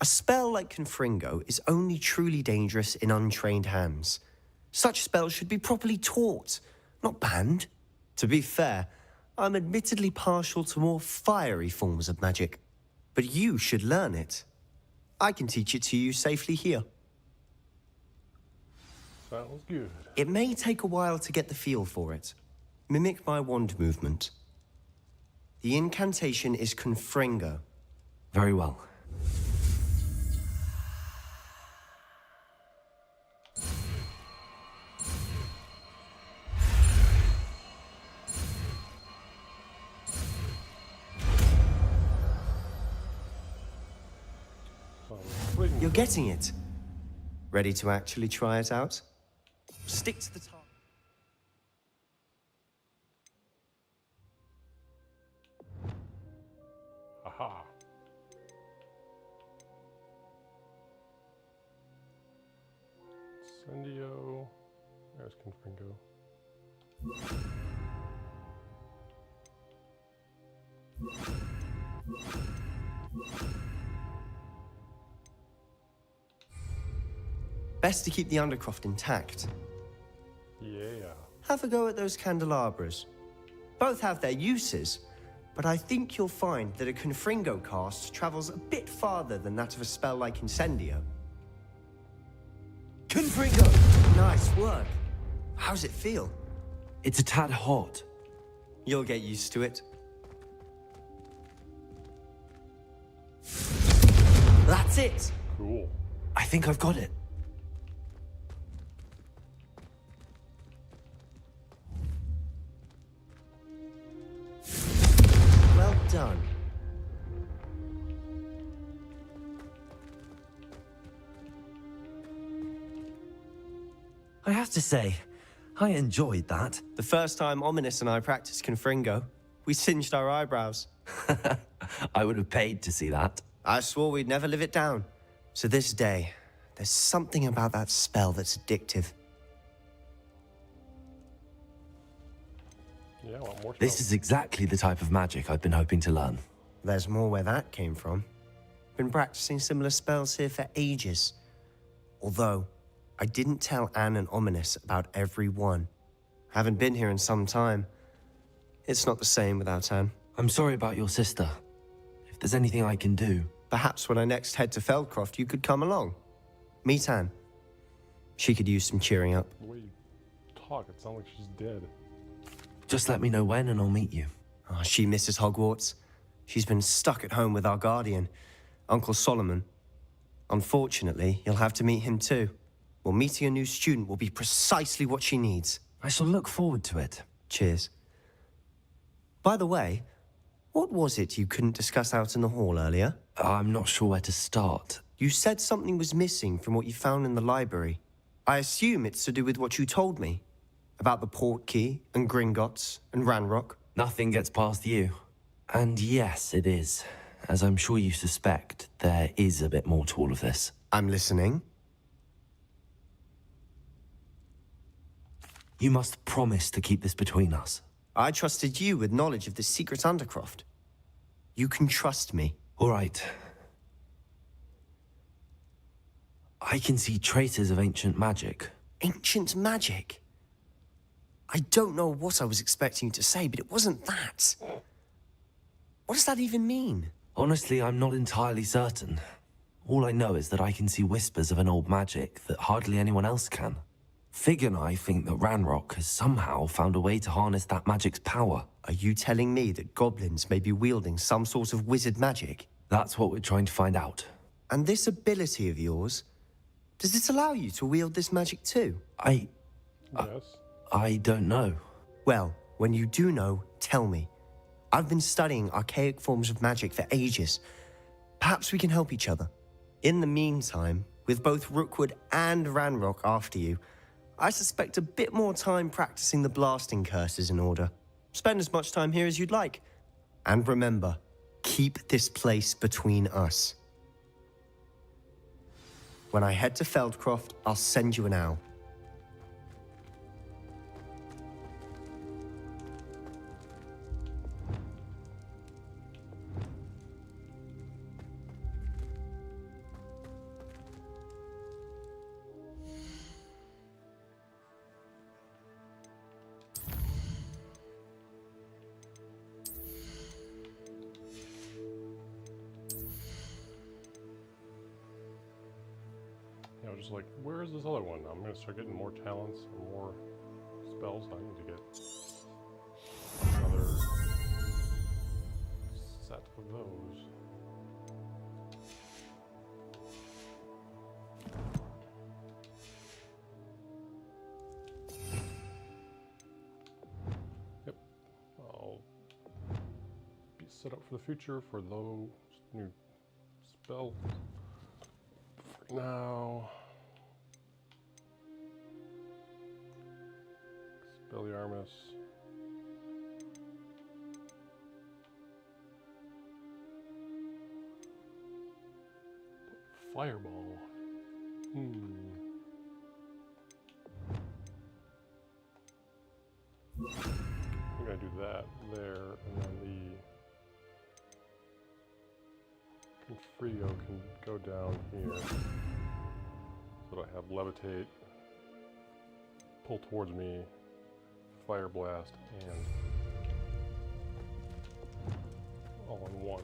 A spell like Confringo is only truly dangerous in untrained hands. Such spells should be properly taught, not banned. To be fair, I'm admittedly partial to more fiery forms of magic, but you should learn it. I can teach it to you safely here. Sounds good. It may take a while to get the feel for it. Mimic my wand movement. The incantation is Confringo. Very well. You're getting it. Ready to actually try it out? Stick to the target. Aha. Incendio. There's Confringo. Best to keep the Undercroft intact. Yeah. Have a go at those candelabras. Both have their uses, but I think you'll find that a Confringo cast travels a bit farther than that of a spell like Incendio. Confringo! Nice work. How's it feel? It's a tad hot. You'll get used to it. That's it! Cool. I think I've got it. Well done. I have to say, I enjoyed that. The first time Ominous and I practiced Confringo, we singed our eyebrows. I would have paid to see that. I swore we'd never live it down. To this day, there's something about that spell that's addictive. Yeah, I want more This is exactly the type of magic I've been hoping to learn. There's more where that came from. Been practicing similar spells here for ages. Although, I didn't tell Anne and Ominous about every one. Haven't been here in some time. It's not the same without Anne. I'm sorry about your sister. If there's anything I can do... Perhaps when I next head to Feldcroft, you could come along. Meet Anne. She could use some cheering up. The way you talk, it sounds like she's dead. Just let me know when and I'll meet you. Oh, she misses Hogwarts. She's been stuck at home with our guardian, Uncle Solomon. Unfortunately, you'll have to meet him too. Well, meeting a new student will be precisely what she needs. I shall look forward to it. Cheers. By the way, what was it you couldn't discuss out in the hall earlier? I'm not sure where to start. You said something was missing from what you found in the library. I assume it's to do with what you told me. About the Portkey, and Gringotts, and Ranrock. Nothing gets past you. And yes, it is. As I'm sure you suspect, there is a bit more to all of this. I'm listening. You must promise to keep this between us. I trusted you with knowledge of the secret Undercroft. You can trust me. All right. I can see traces of ancient magic. Ancient magic? I don't know what I was expecting you to say, but it wasn't that. What does that even mean? Honestly, I'm not entirely certain. All I know is that I can see whispers of an old magic that hardly anyone else can. Fig and I think that Ranrock has somehow found a way to harness that magic's power. Are you telling me that goblins may be wielding some sort of wizard magic? That's what we're trying to find out. And this ability of yours, does it allow you to wield this magic too? Yes. I don't know. Well, when you do know, tell me. I've been studying archaic forms of magic for ages. Perhaps we can help each other. In the meantime, with both Rookwood and Ranrock after you, I suspect a bit more time practicing the blasting curse is in order. Spend as much time here as you'd like. And remember, keep this place between us. When I head to Feldcroft, I'll send you an owl. I was just like, where is this other one? I'm going to start getting more talents and more spells. I need to get another set of those. Yep. I'll be set up for the future for those new spells. Now, Expelliarmus. Fireball. I'm gonna do that there, and then the Confrio can go down here. So I have levitate, pull towards me, fire blast, and all in one.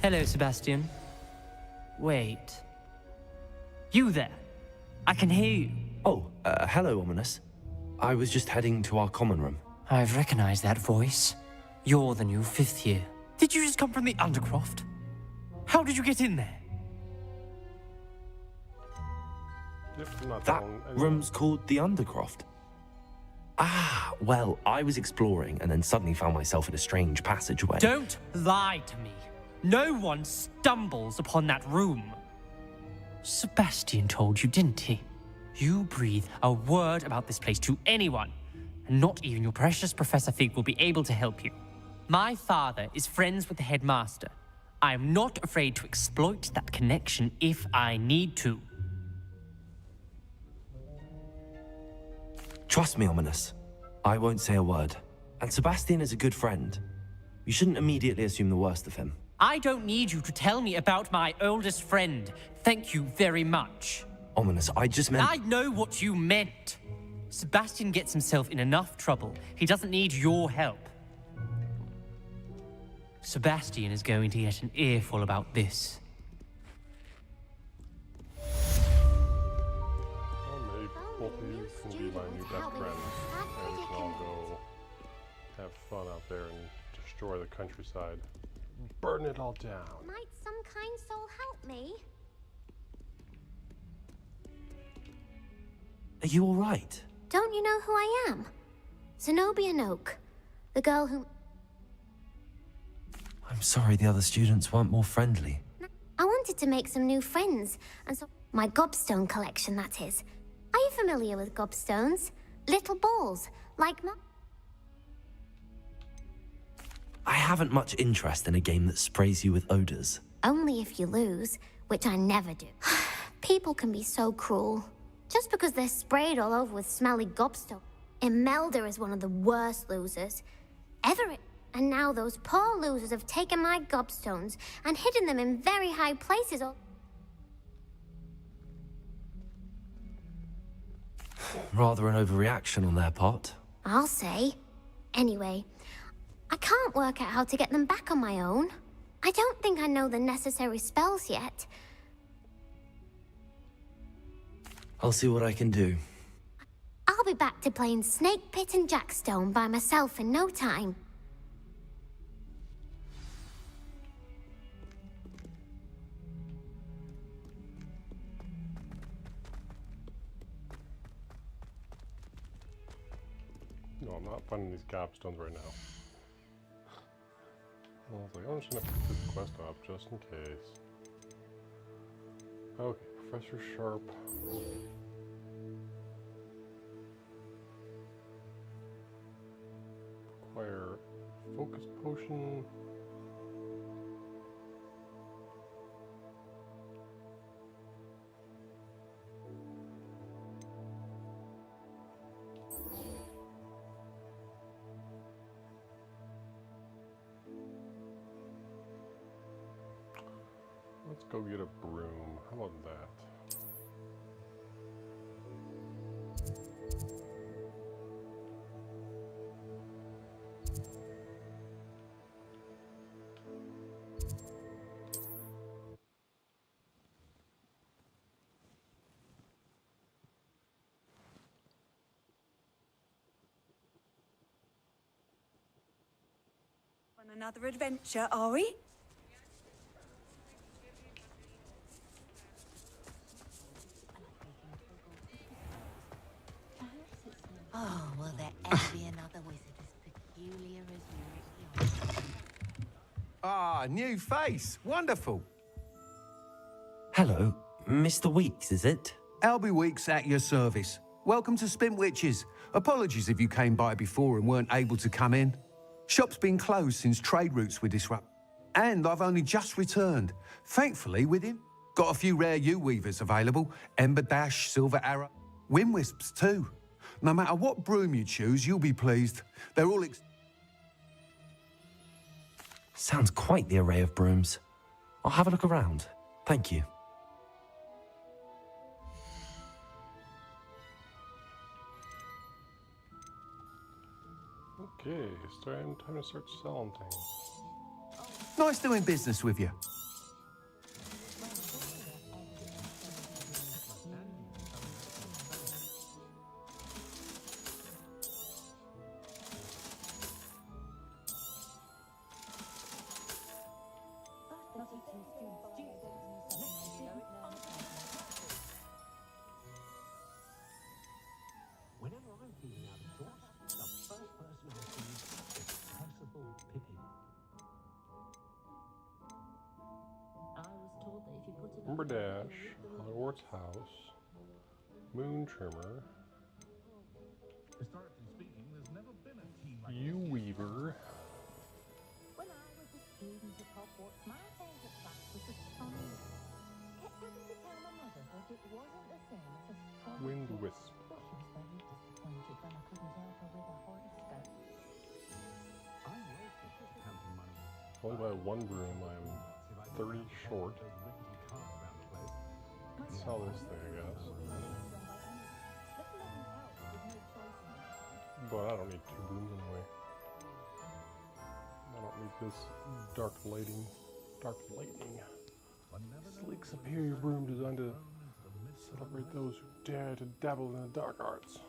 Hello, Sebastian. Wait. You there? I can hear you. Oh, hello, Ominous. I was just heading to our common room. I've recognized that voice. You're the new 5th year. Did you just come from the Undercroft? How did you get in there? That room's called the Undercroft. Ah, well, I was exploring and then suddenly found myself in a strange passageway. Don't lie to me. No one stumbles upon that room. Sebastian told you, didn't he? You breathe a word about this place to anyone, and not even your precious Professor Fig will be able to help you. My father is friends with the headmaster. I am not afraid to exploit that connection if I need to. Trust me, Ominous. I won't say a word. And Sebastian is a good friend. You shouldn't immediately assume the worst of him. I don't need you to tell me about my oldest friend. Thank you very much. Ominous, I just meant... I know what you meant. Sebastian gets himself in enough trouble. He doesn't need your help. Sebastian is going to get an earful about this. Well, maybe both of you can be my new best friends, and we can all go have fun out there and destroy the countryside. Burn it all down. Might some kind soul help me? Are you all right? Don't you know who I am? Zenobia Noak, the girl who... I'm sorry the other students weren't more friendly. I wanted to make some new friends, and so... My gobstone collection, that is. Are you familiar with gobstones? Little balls, like I haven't much interest in a game that sprays you with odors. Only if you lose, which I never do. People can be so cruel. Just because they're sprayed all over with smelly gobstone. Imelda is one of the worst losers. Everett. And now those poor losers have taken my gobstones and hidden them in very high places. Rather an overreaction on their part. I'll say. Anyway, I can't work out how to get them back on my own. I don't think I know the necessary spells yet. I'll see what I can do. I'll be back to playing Snake Pit and Jackstone by myself in no time. No, I'm not finding these gobstones right now. I was like, I'm just gonna pick this quest up just in case. Okay, Professor Sharp. Acquire focus potion. Let's go get a broom. How about that? On another adventure, are we? Oh, will there ever be another wizard as peculiar as you? Ah, new face. Wonderful. Hello, Mr. Weeks, is it? Albie Weeks at your service. Welcome to Spint Witches. Apologies if you came by before and weren't able to come in. Shop's been closed since trade routes were disrupted. And I've only just returned. Thankfully with him. Got a few rare U-weavers available. Ember Dash, Silver Arrow, Wind Wisps too. No matter what broom you choose, you'll be pleased. They're all Sounds quite the array of brooms. I'll have a look around. Thank you. Okay, time to start selling things. nice doing business with you. Ember Dash, Hogwarts House, Moon Trimmer, Historically speaking, there's never been a team like U-Weaver, When I was a student at Hogwarts, my favourite class was astronomy. Kept having to tell my mother that it wasn't the same as astrology. Wind Wisp. She was very disappointed when I couldn't help her with a horoscope. I wasted counting money. Only by one broom, I'm 30 short. Let's sell this thing, I guess. But I don't need two brooms anyway. I don't need this dark lighting. Sleek, superior broom designed to celebrate those who dare to dabble in the dark arts.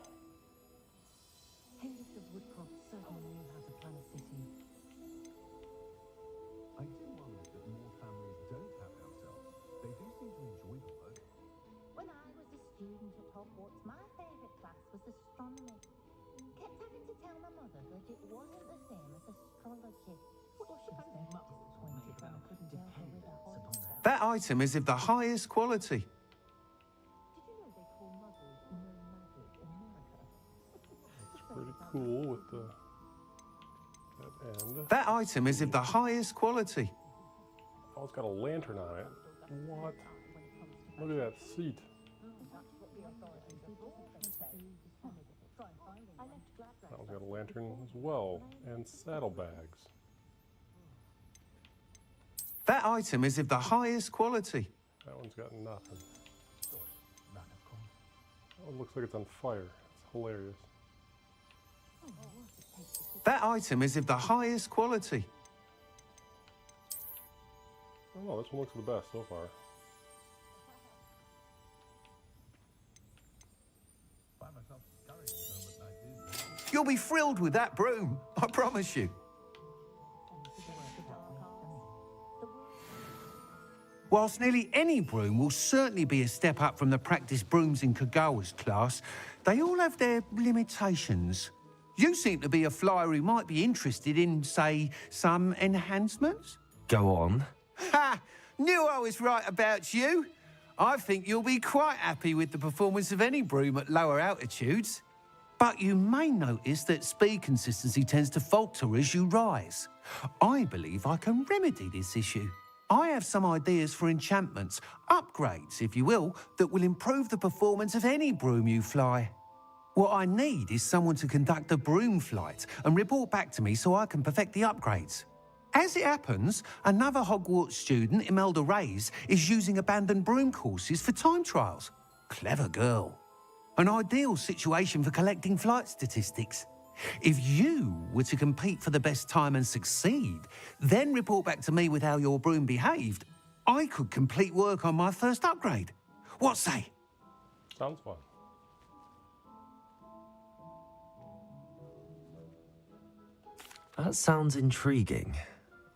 Henry of Woodcroft certainly knew how to plan a city. I do wonder that more families don't have house elves. They do seem to enjoy the work. When I was a student at Hogwarts, my favourite class was astronomy. Kept having to tell my mother that it wasn't the same as astrology. Well, she was very disappointed when I couldn't help her with a horoscope. That item is of the highest quality. Did you know they call mothers moon item is of the highest quality. Oh, it's got a lantern on it. What? Look at that seat. That one's got a lantern as well, and saddlebags. That item is of the highest quality. That one's got nothing. That one looks like it's on fire. It's hilarious. That item is of the highest quality. I don't know, this one looks the best so far. You'll be thrilled with that broom, I promise you. Whilst nearly any broom will certainly be a step up from the practice brooms in Kagawa's class, they all have their limitations. You seem to be a flyer who might be interested in, say, some enhancements? Go on. Ha! Knew I was right about you. I think you'll be quite happy with the performance of any broom at lower altitudes. But you may notice that speed consistency tends to falter as you rise. I believe I can remedy this issue. I have some ideas for enchantments, upgrades, if you will, that will improve the performance of any broom you fly. What I need is someone to conduct a broom flight and report back to me so I can perfect the upgrades. As it happens, another Hogwarts student, Imelda Reyes, is using abandoned broom courses for time trials. Clever girl. An ideal situation for collecting flight statistics. If you were to compete for the best time and succeed, then report back to me with how your broom behaved, I could complete work on my first upgrade. What say? Sounds fun. That sounds intriguing.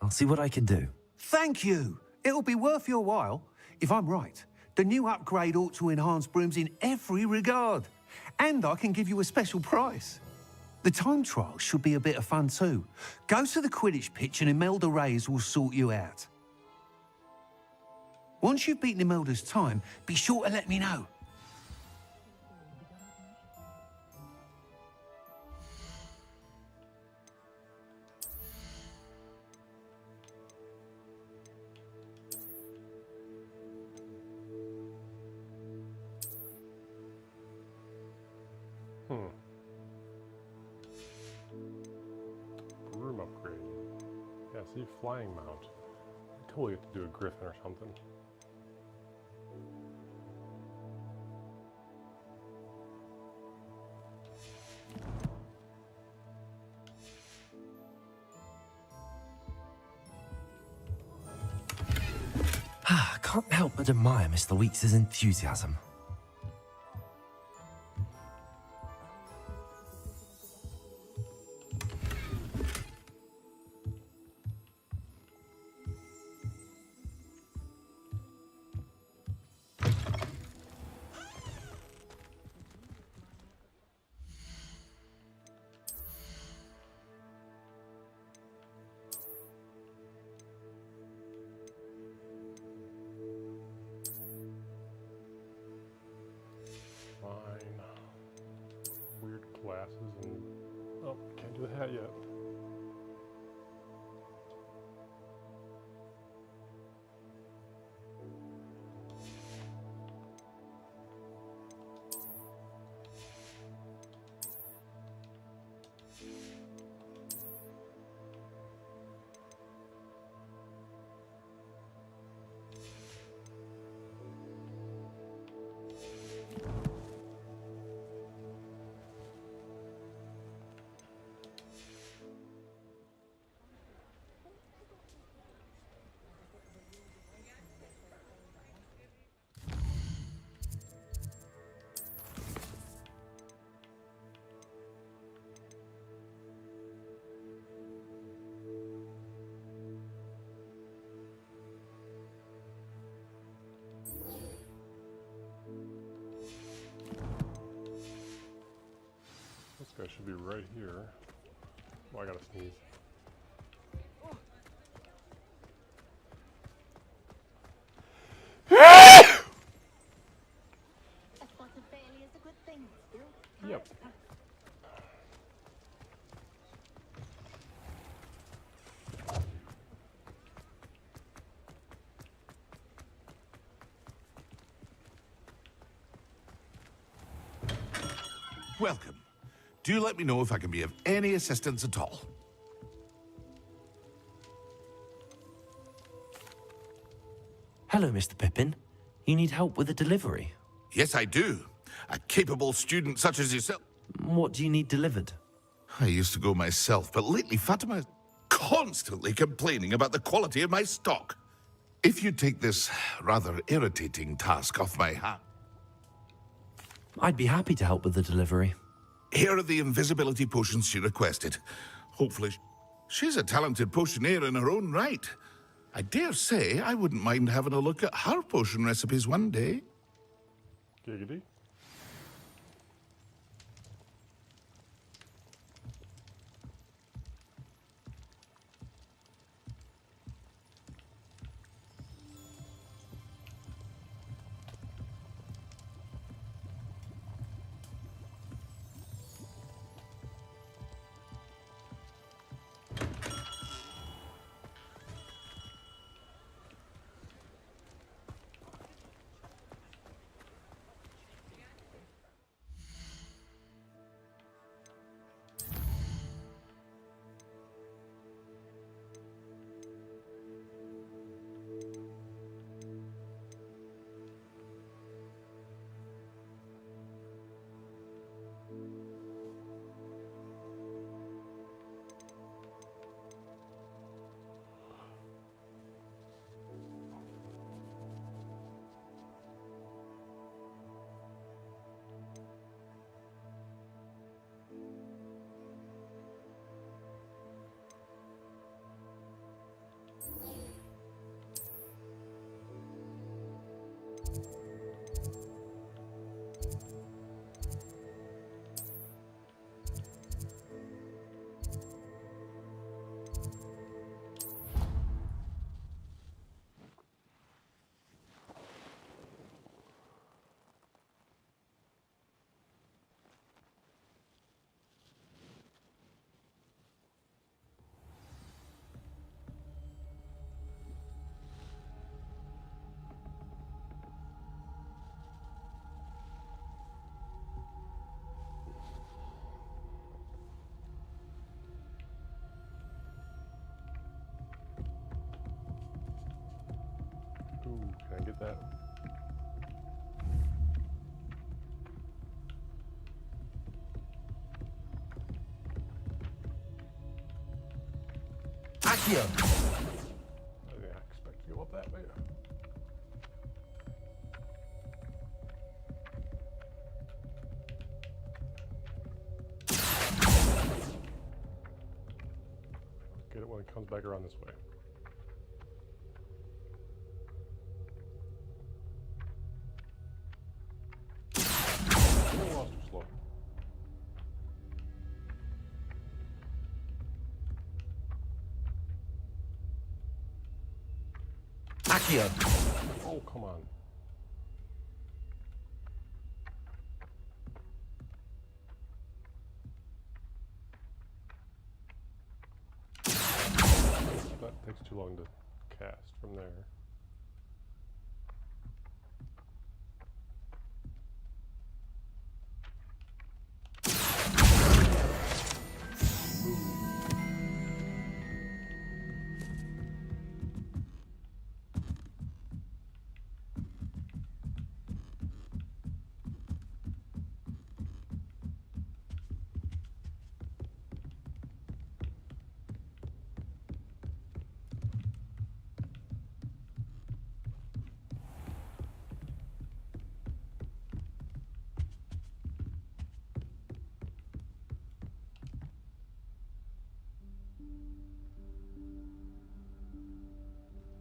I'll see what I can do. Thank you. It'll be worth your while. If I'm right, the new upgrade ought to enhance brooms in every regard. And I can give you a special price. The time trial should be a bit of fun too. Go to the Quidditch pitch and Imelda Reyes will sort you out. Once you've beaten Imelda's time, be sure to let me know. Broom upgrade. Yeah, see, flying mount. I totally have to do a griffin or something. I can't help but admire Mr. Weeks' enthusiasm. Fine. Weird glasses and... Oh, can't do the hat yet. This guy should be right here. Oh, I gotta sneeze. Yep. welcome. Do let me know if I can be of any assistance at all. Hello, Mr. Pippin. You need help with a delivery? Yes, I do. A capable student such as yourself. What do you need delivered? I used to go myself, but lately Fatima is constantly complaining about the quality of my stock. If you take this rather irritating task off my hands. I'd be happy to help with the delivery. Here are the invisibility potions she requested. Hopefully, she's a talented potioneer in her own right. I dare say I wouldn't mind having a look at her potion recipes one day. Giggity. Ooh, can I get that? Accio! I didn't expect to go up that way. Get it when it comes back around this way. Lost too slow. Accio! Oh, come on. That takes too long to cast from there.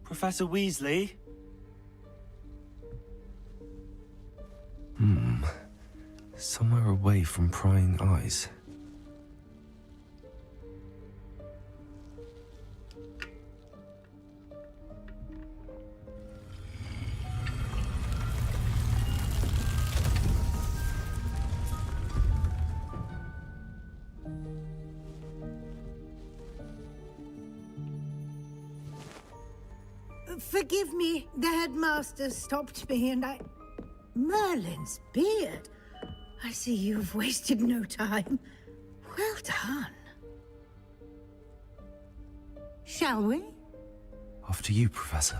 Professor Weasley? Somewhere away from prying eyes. Forgive me, the headmaster stopped me and Merlin's beard. I see you've wasted no time. Well done. Shall we? After you, Professor.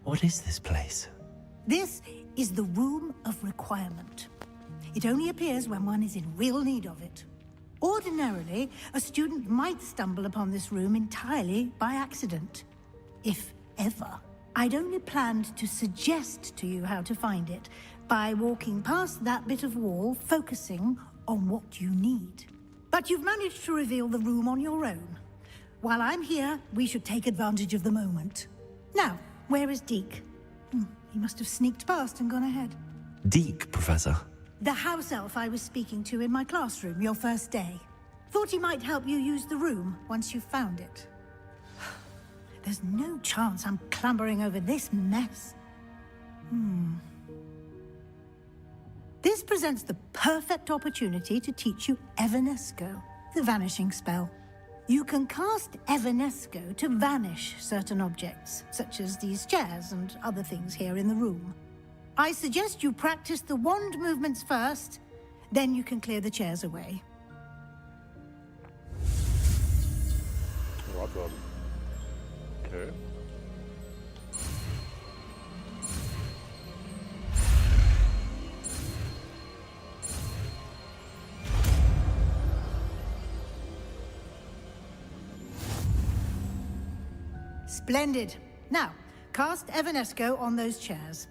What is this place? This is the Room of Requirement. It only appears when one is in real need of it. Ordinarily, a student might stumble upon this room entirely by accident. If ever. I'd only planned to suggest to you how to find it by walking past that bit of wall, focusing on what you need. But you've managed to reveal the room on your own. While I'm here, we should take advantage of the moment. Now, where is Deke? He must have sneaked past and gone ahead. Deke, Professor. The house elf I was speaking to in my classroom your first day. Thought he might help you use the room once you found it. There's no chance I'm clambering over this mess. This presents the perfect opportunity to teach you Evanesco, the vanishing spell. You can cast Evanesco to vanish certain objects, such as these chairs and other things here in the room. I suggest you practice the wand movements first, then you can clear the chairs away. Well done. Okay. Splendid. Now, cast Evanesco on those chairs.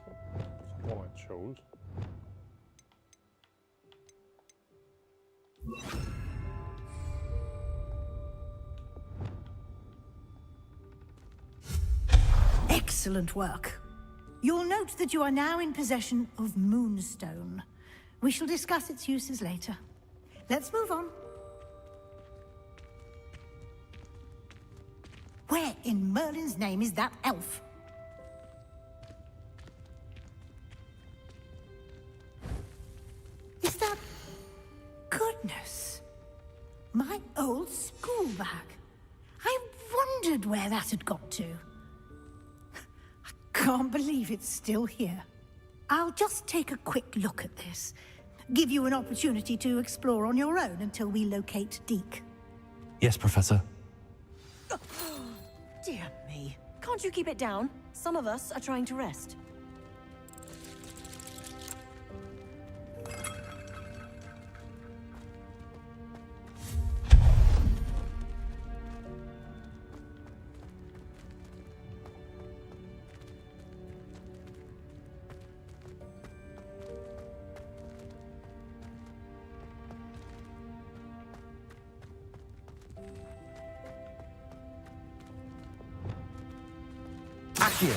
That's what I chose. Excellent work. You'll note that you are now in possession of Moonstone. We shall discuss its uses later. Let's move on. Where in Merlin's name is that elf? Is that... Goodness. My old school bag. I wondered where that had got to. Can't believe it's still here. I'll just take a quick look at this. Give you an opportunity to explore on your own until we locate Deke. Yes, Professor. Dear me. Can't you keep it down? Some of us are trying to rest. Accio.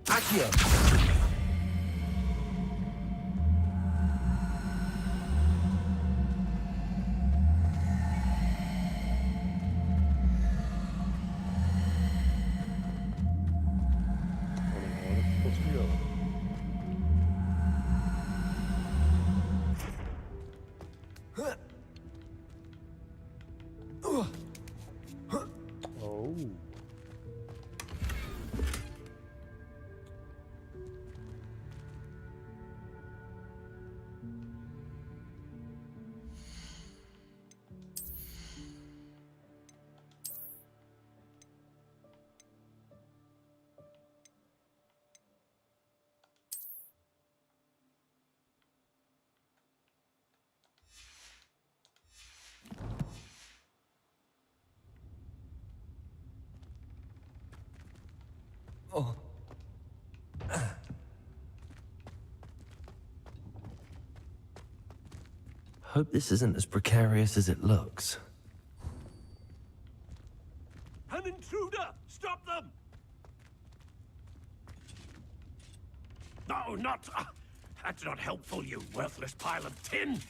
Accio. Oh. Hope this isn't as precarious as it looks. An intruder! Stop them! No, not... that's not helpful, you worthless pile of tin!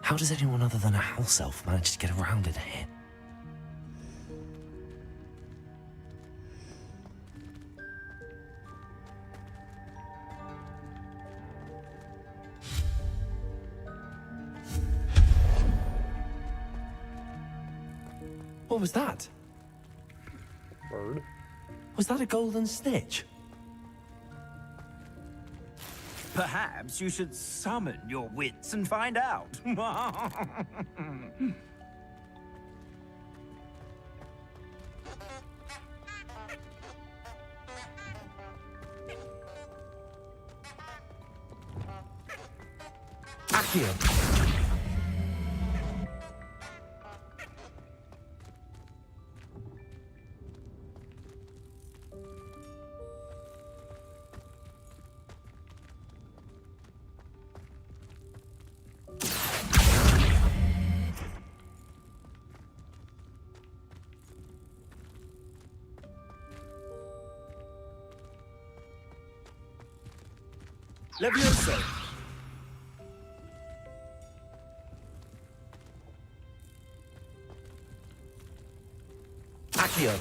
How does anyone other than a house elf manage to get around in here? What was that? Bird. Was that a golden snitch? Perhaps you should summon your wits and find out. Accio. Levioso. Accio.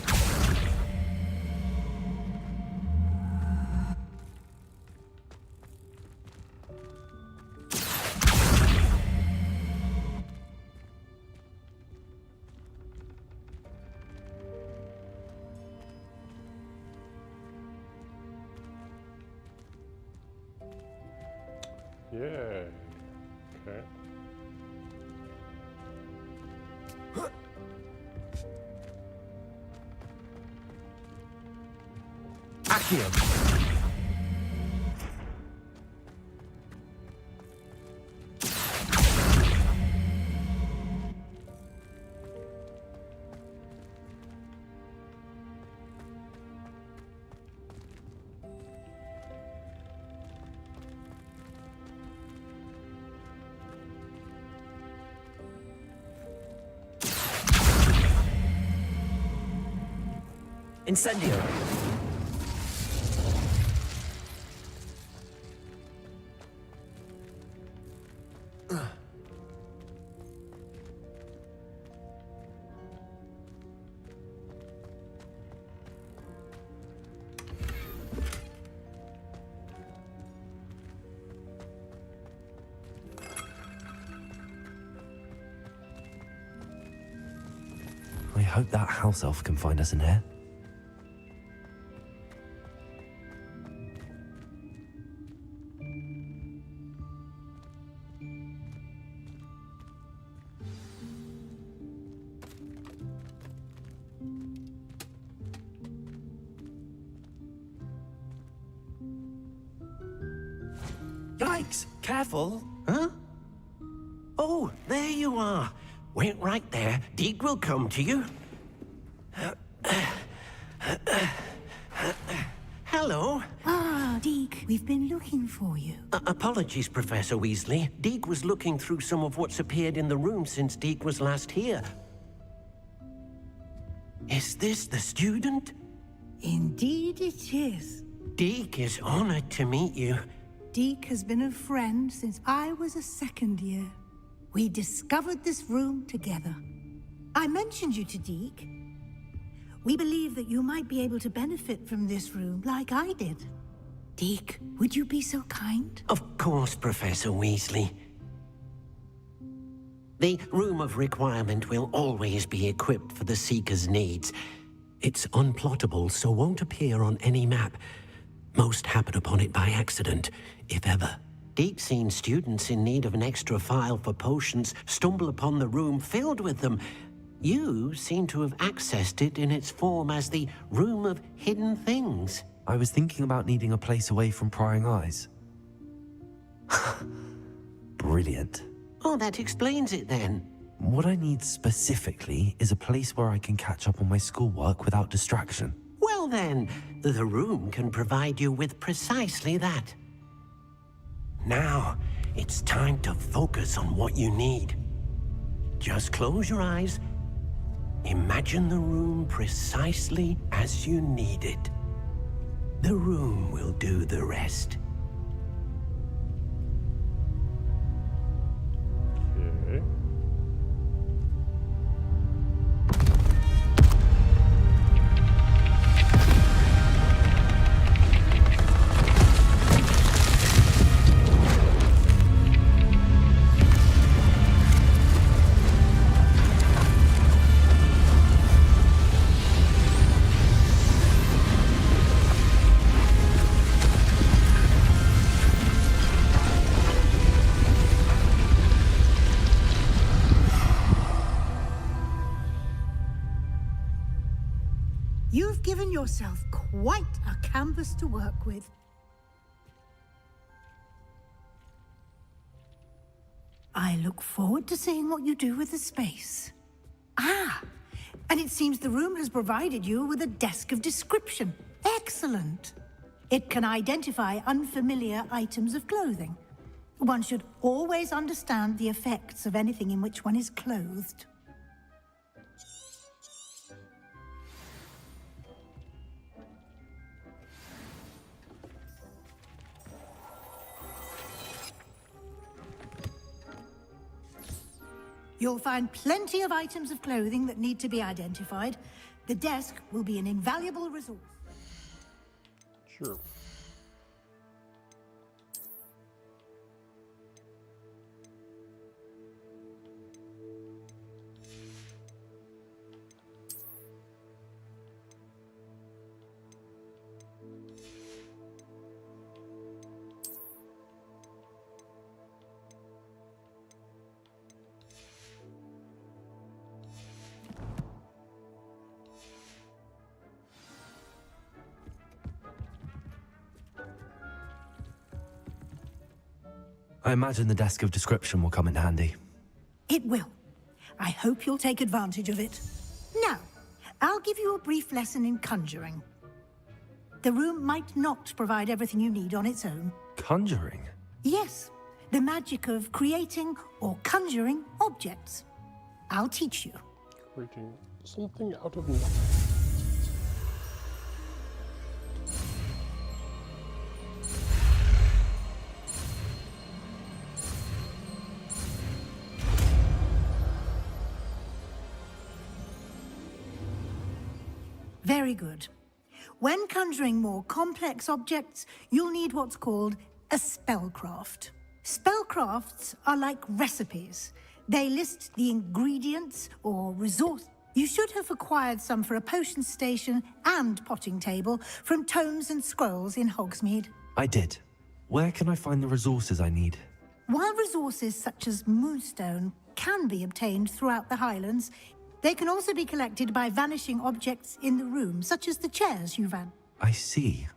Yeah. Okay. Accio. Incendio. I hope that house elf can find us in here. Yikes! Careful! Huh? Oh, there you are. Wait right there. Deek will come to you. Hello. Ah, Deek, we've been looking for you. Apologies, Professor Weasley. Deek was looking through some of what's appeared in the room since Deek was last here. Is this the student? Indeed it is. Deek is honored to meet you. Deek has been a friend since I was a second year. We discovered this room together. I mentioned you to Deke. We believe that you might be able to benefit from this room like I did. Deke, would you be so kind? Of course, Professor Weasley. The Room of Requirement will always be equipped for the Seeker's needs. It's unplottable, so won't appear on any map. Most happen upon it by accident, if ever. Deke's seen students in need of an extra file for potions stumble upon the room filled with them. You seem to have accessed it in its form as the Room of Hidden Things. I was thinking about needing a place away from prying eyes. Brilliant. Oh, that explains it then. What I need specifically is a place where I can catch up on my schoolwork without distraction. Well then, the room can provide you with precisely that. Now, it's time to focus on what you need. Just close your eyes. Imagine the room precisely as you need it. The room will do the rest. Okay. You've given yourself quite a canvas to work with. I look forward to seeing what you do with the space. Ah, and it seems the room has provided you with a desk of description. Excellent. It can identify unfamiliar items of clothing. One should always understand the effects of anything in which one is clothed. You'll find plenty of items of clothing that need to be identified. The desk will be an invaluable resource. Sure. I imagine the desk of description will come in handy. It will. I hope you'll take advantage of it. Now, I'll give you a brief lesson in conjuring. The room might not provide everything you need on its own. Conjuring? Yes, the magic of creating or conjuring objects. I'll teach you. Creating something out of nothing. Very good. When conjuring more complex objects, you'll need what's called a spellcraft. Spellcrafts are like recipes. They list the ingredients or resources. You should have acquired some for a potion station and potting table from tomes and scrolls in Hogsmeade. I did. Where can I find the resources I need? While resources such as moonstone can be obtained throughout the Highlands, they can also be collected by vanishing objects in the room, such as the chairs you've had. I see.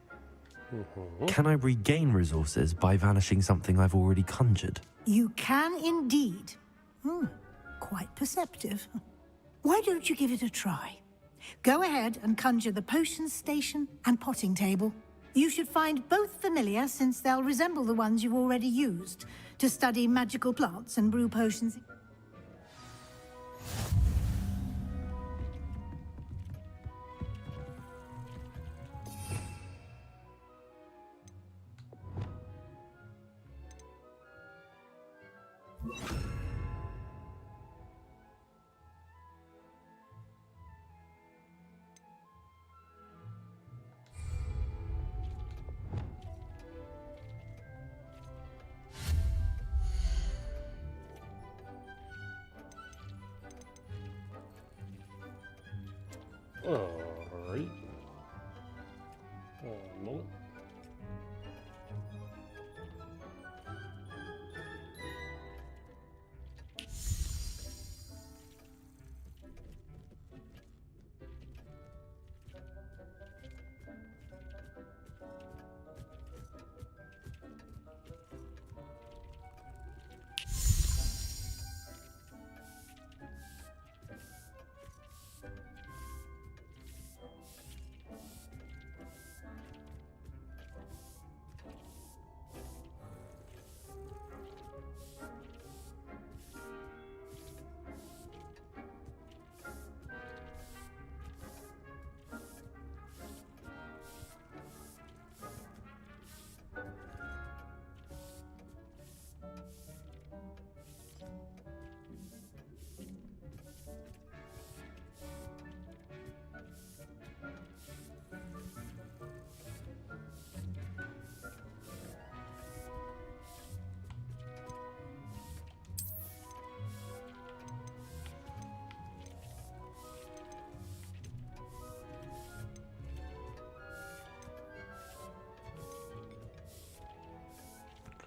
Can I regain resources by vanishing something I've already conjured? You can indeed. Quite perceptive. Why don't you give it a try? Go ahead and conjure the potion station and potting table. You should find both familiar, since they'll resemble the ones you've already used to study magical plants and brew potions. Alright. One moment.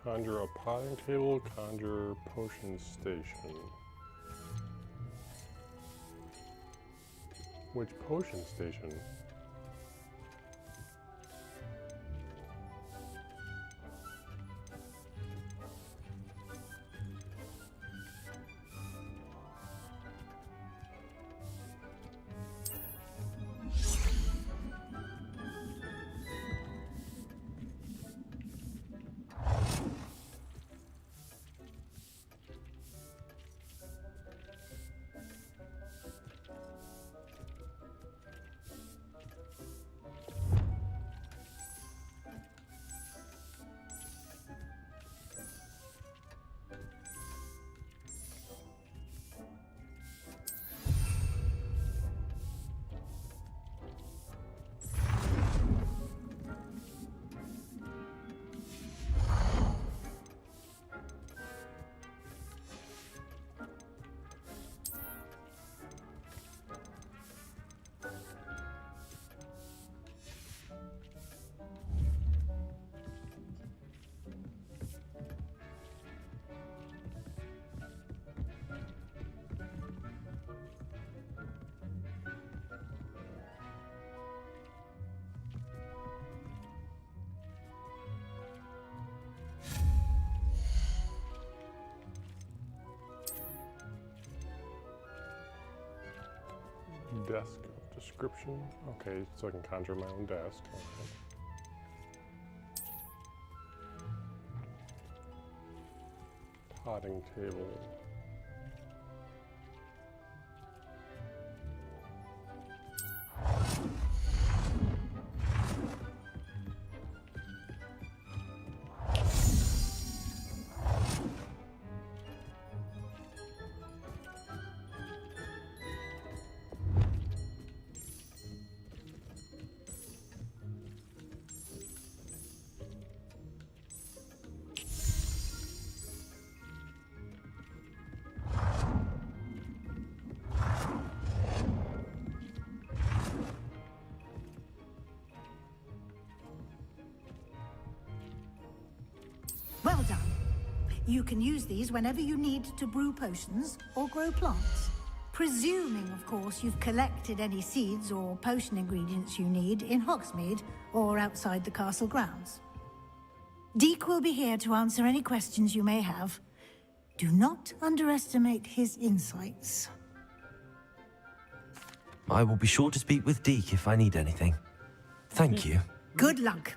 Conjure a potting table, conjure potion station. Which potion station? Desk of description. Okay, so I can conjure my own desk. Okay. Potting table. Well done. You can use these whenever you need to brew potions or grow plants. Presuming, of course, you've collected any seeds or potion ingredients you need in Hogsmeade or outside the castle grounds. Deke will be here to answer any questions you may have. Do not underestimate his insights. I will be sure to speak with Deke if I need anything. Thank you. Good luck.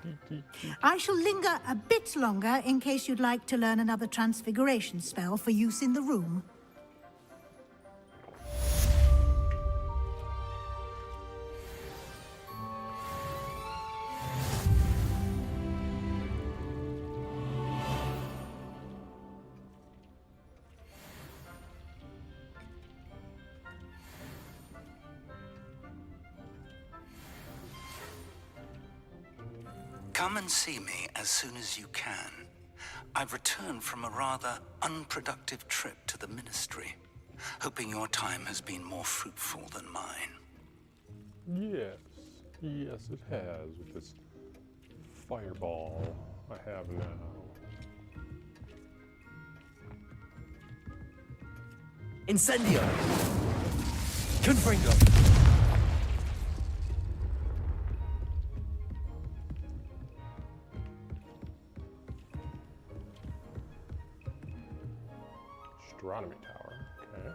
I shall linger a bit longer in case you'd like to learn another transfiguration spell for use in the room. Come and see me as soon as you can. I've returned from a rather unproductive trip to the Ministry, hoping your time has been more fruitful than mine. Yes. Yes, it has, with this fireball I have now. Incendio! Confringo! Astronomy tower, okay.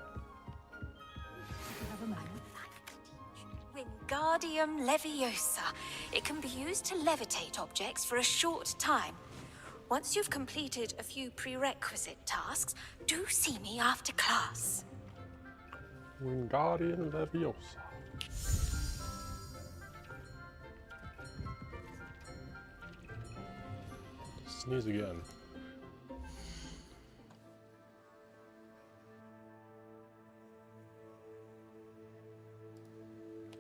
Wingardium Leviosa. It can be used to levitate objects for a short time. Once you've completed a few prerequisite tasks, do see me after class. Wingardium Leviosa. Sneeze again.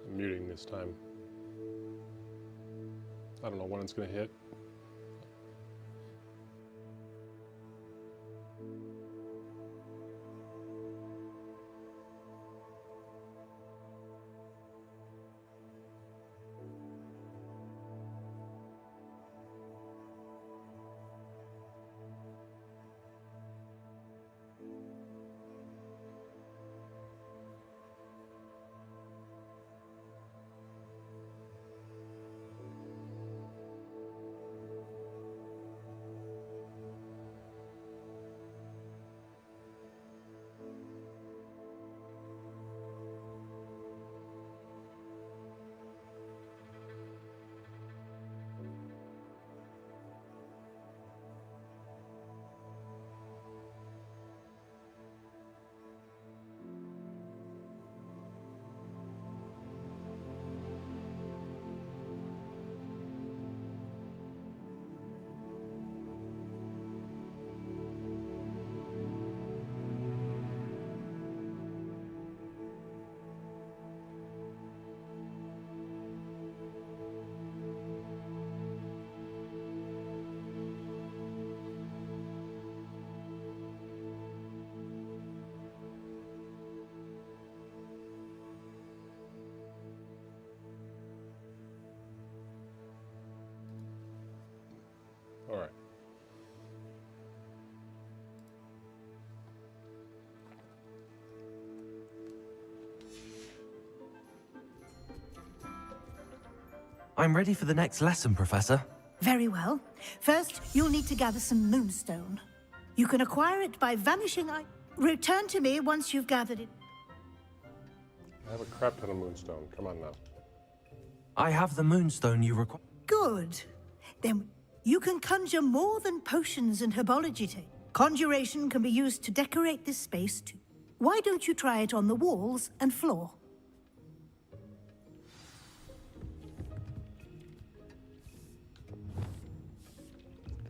I'm muting this time. I don't know when it's going to hit. All right. I'm ready for the next lesson, Professor. Very well. First, you'll need to gather some moonstone. You can acquire it by vanishing. Return to me once you've gathered it. I have a crap ton of moonstone. Come on now. I have the moonstone you require. Good. Then you can conjure more than potions and herbology tape. Conjuration can be used to decorate this space too. Why don't you try it on the walls and floor?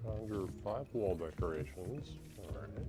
Conjure 5 wall decorations. All right.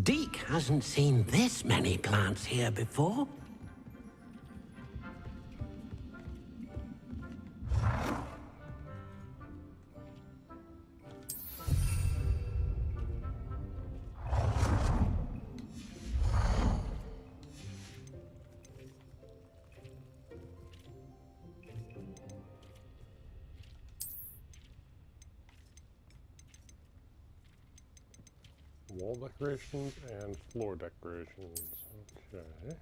Deke hasn't seen this many plants here before. Wall decorations and floor decorations. Okay.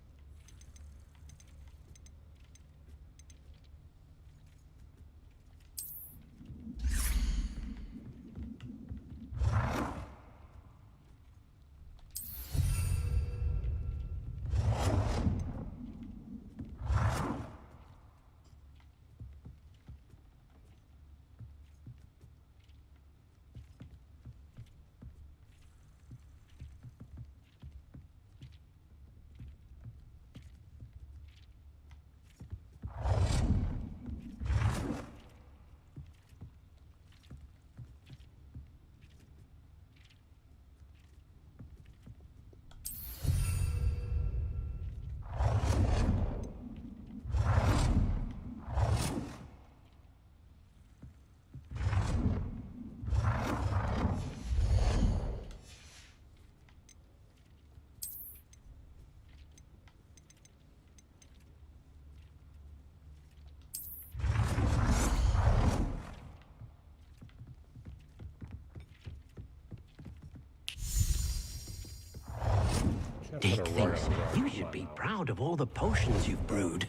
Dick Kinda thinks rugged on the you right should side. be proud of all the potions you've brewed.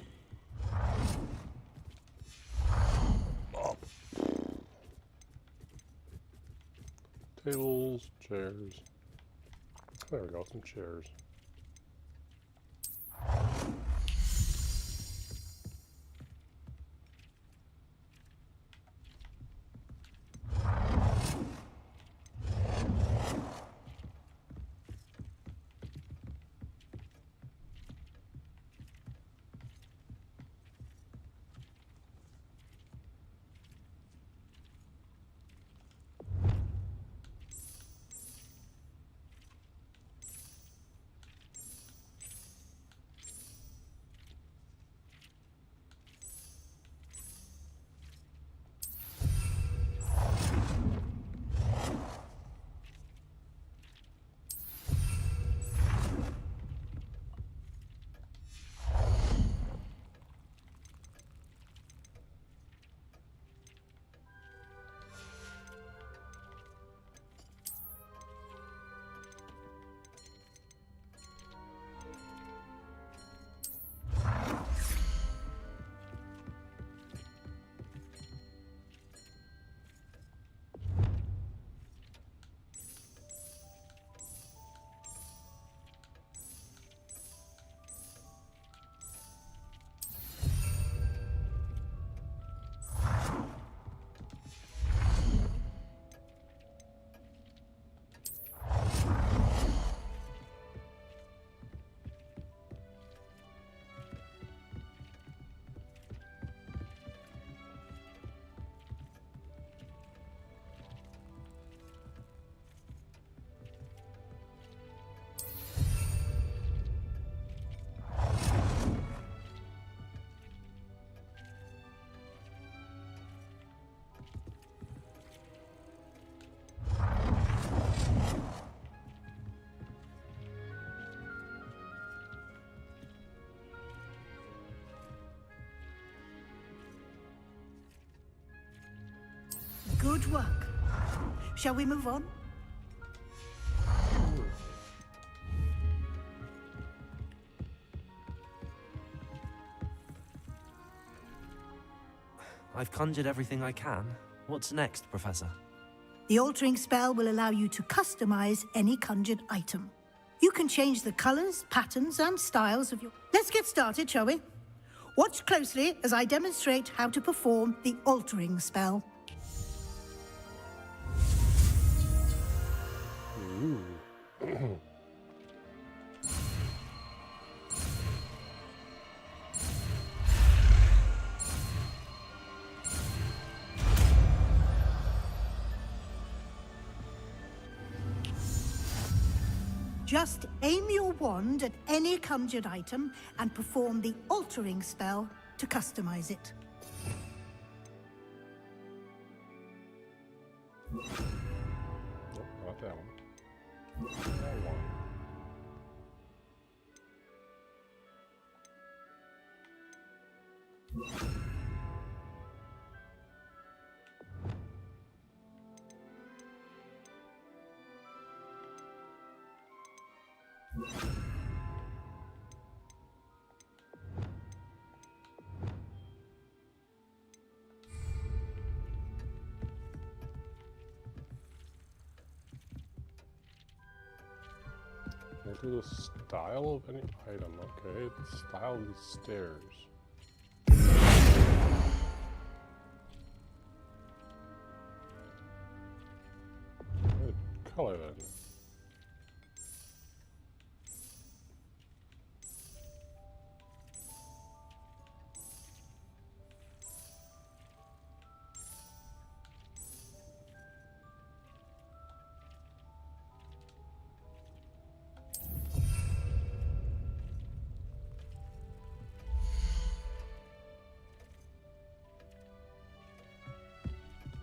Tables, chairs. There we go, some chairs. Good work. Shall we move on? I've conjured everything I can. What's next, Professor? The altering spell will allow you to customize any conjured item. You can change the colors, patterns, and styles of your... Let's get started, shall we? Watch closely as I demonstrate how to perform the altering spell. Just aim your wand at any conjured item and perform the altering spell to customize it. Nope, not that one. That one. Enter the style of any item. Okay, the style of these stairs. Good color then.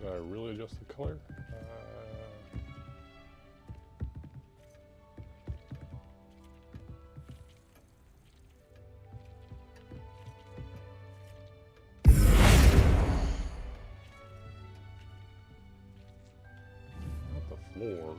Did I really adjust the color? Not the floor.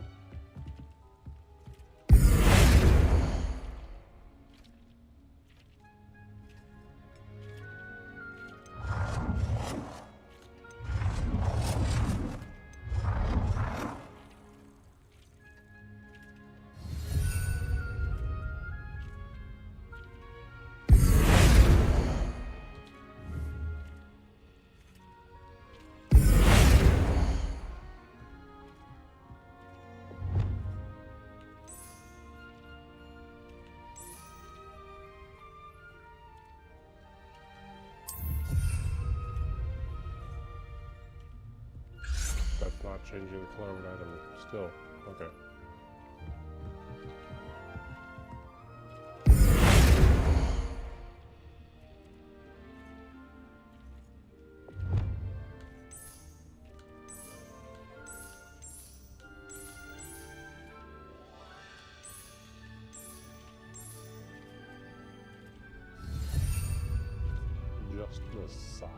not changing the color of an item still. Okay. Just the size.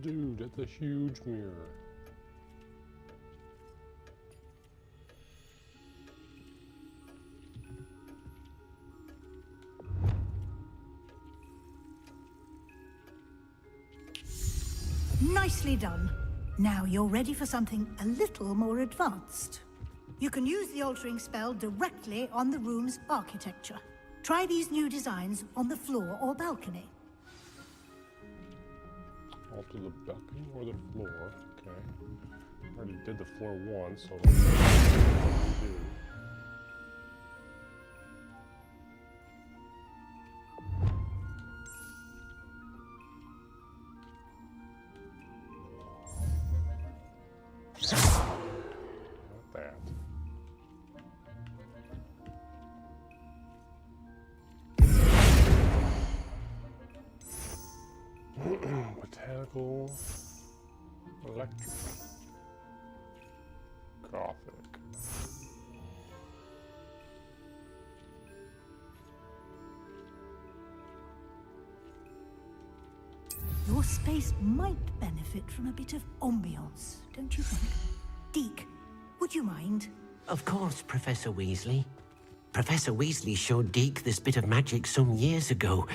Dude, that's a huge mirror. Nicely done. Now you're ready for something a little more advanced. You can use the altering spell directly on the room's architecture. Try these new designs on the floor or balcony. Alter the balcony or the floor. Okay. Already did the floor once, so let's see what we do. Not that. Botanical, electric, Gothic. Your space might benefit from a bit of ambiance, don't you think? Deke, would you mind? Of course, Professor Weasley. Professor Weasley showed Deke this bit of magic some years ago.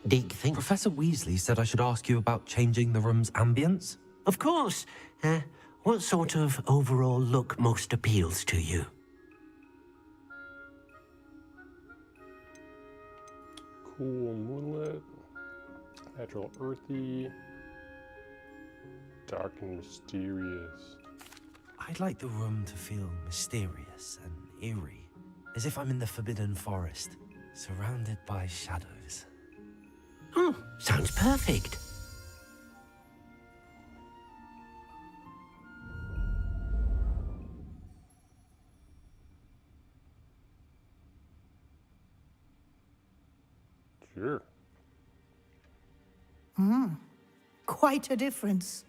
Deke thinks... Professor Weasley said I should ask you about changing the room's ambience? Of course. What sort of overall look most appeals to you? Cool moonlit, natural earthy, dark and mysterious. I'd like the room to feel mysterious and eerie, as if I'm in the Forbidden Forest, surrounded by shadows. Oh, sounds perfect. Sure. Quite a difference.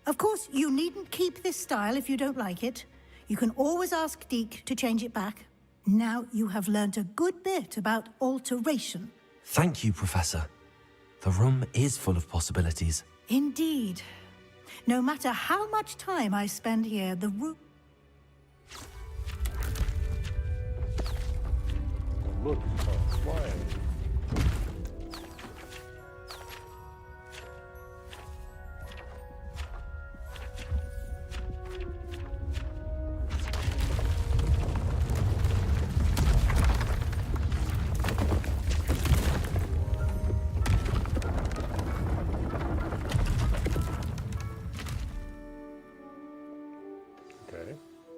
Of course, you needn't keep this style if you don't like it. You can always ask Deke to change it back. Now you have learnt a good bit about alteration. Thank you, Professor. The room is full of possibilities. Indeed. No matter how much time I spend here, the room... Look, it's flying.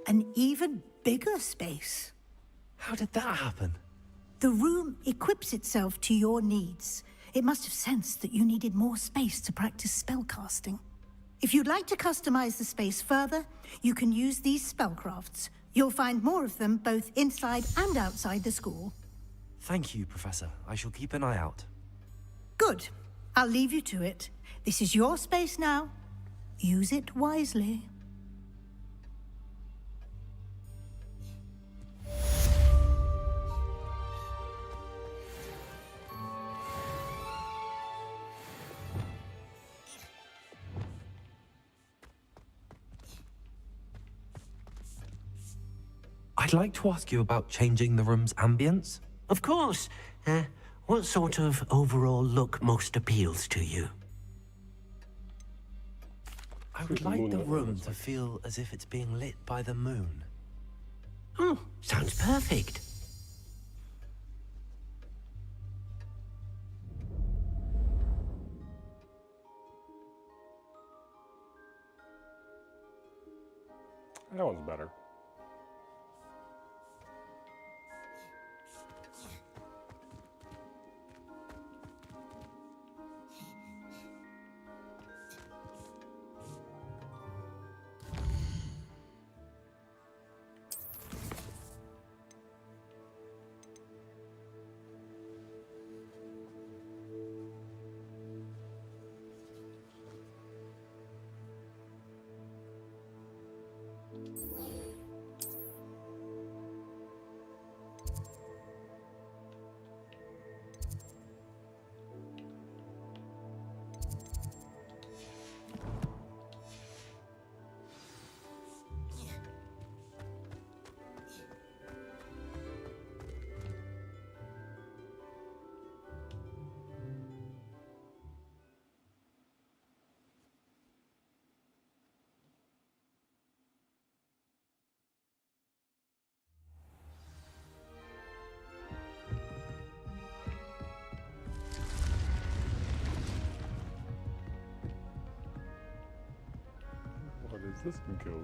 An even bigger space. How did that happen? The room equips itself to your needs. It must have sensed that you needed more space to practice spellcasting. If you'd like to customize the space further, you can use these spellcrafts. You'll find more of them both inside and outside the school. Thank you, Professor. I shall keep an eye out. Good. I'll leave you to it. This is your space now. Use it wisely. I'd like to ask you about changing the room's ambience. Of course. What sort of overall look most appeals to you? I would like the room to feel as if it's being lit by the moon. Oh, sounds perfect. That one's better. What is this ghost?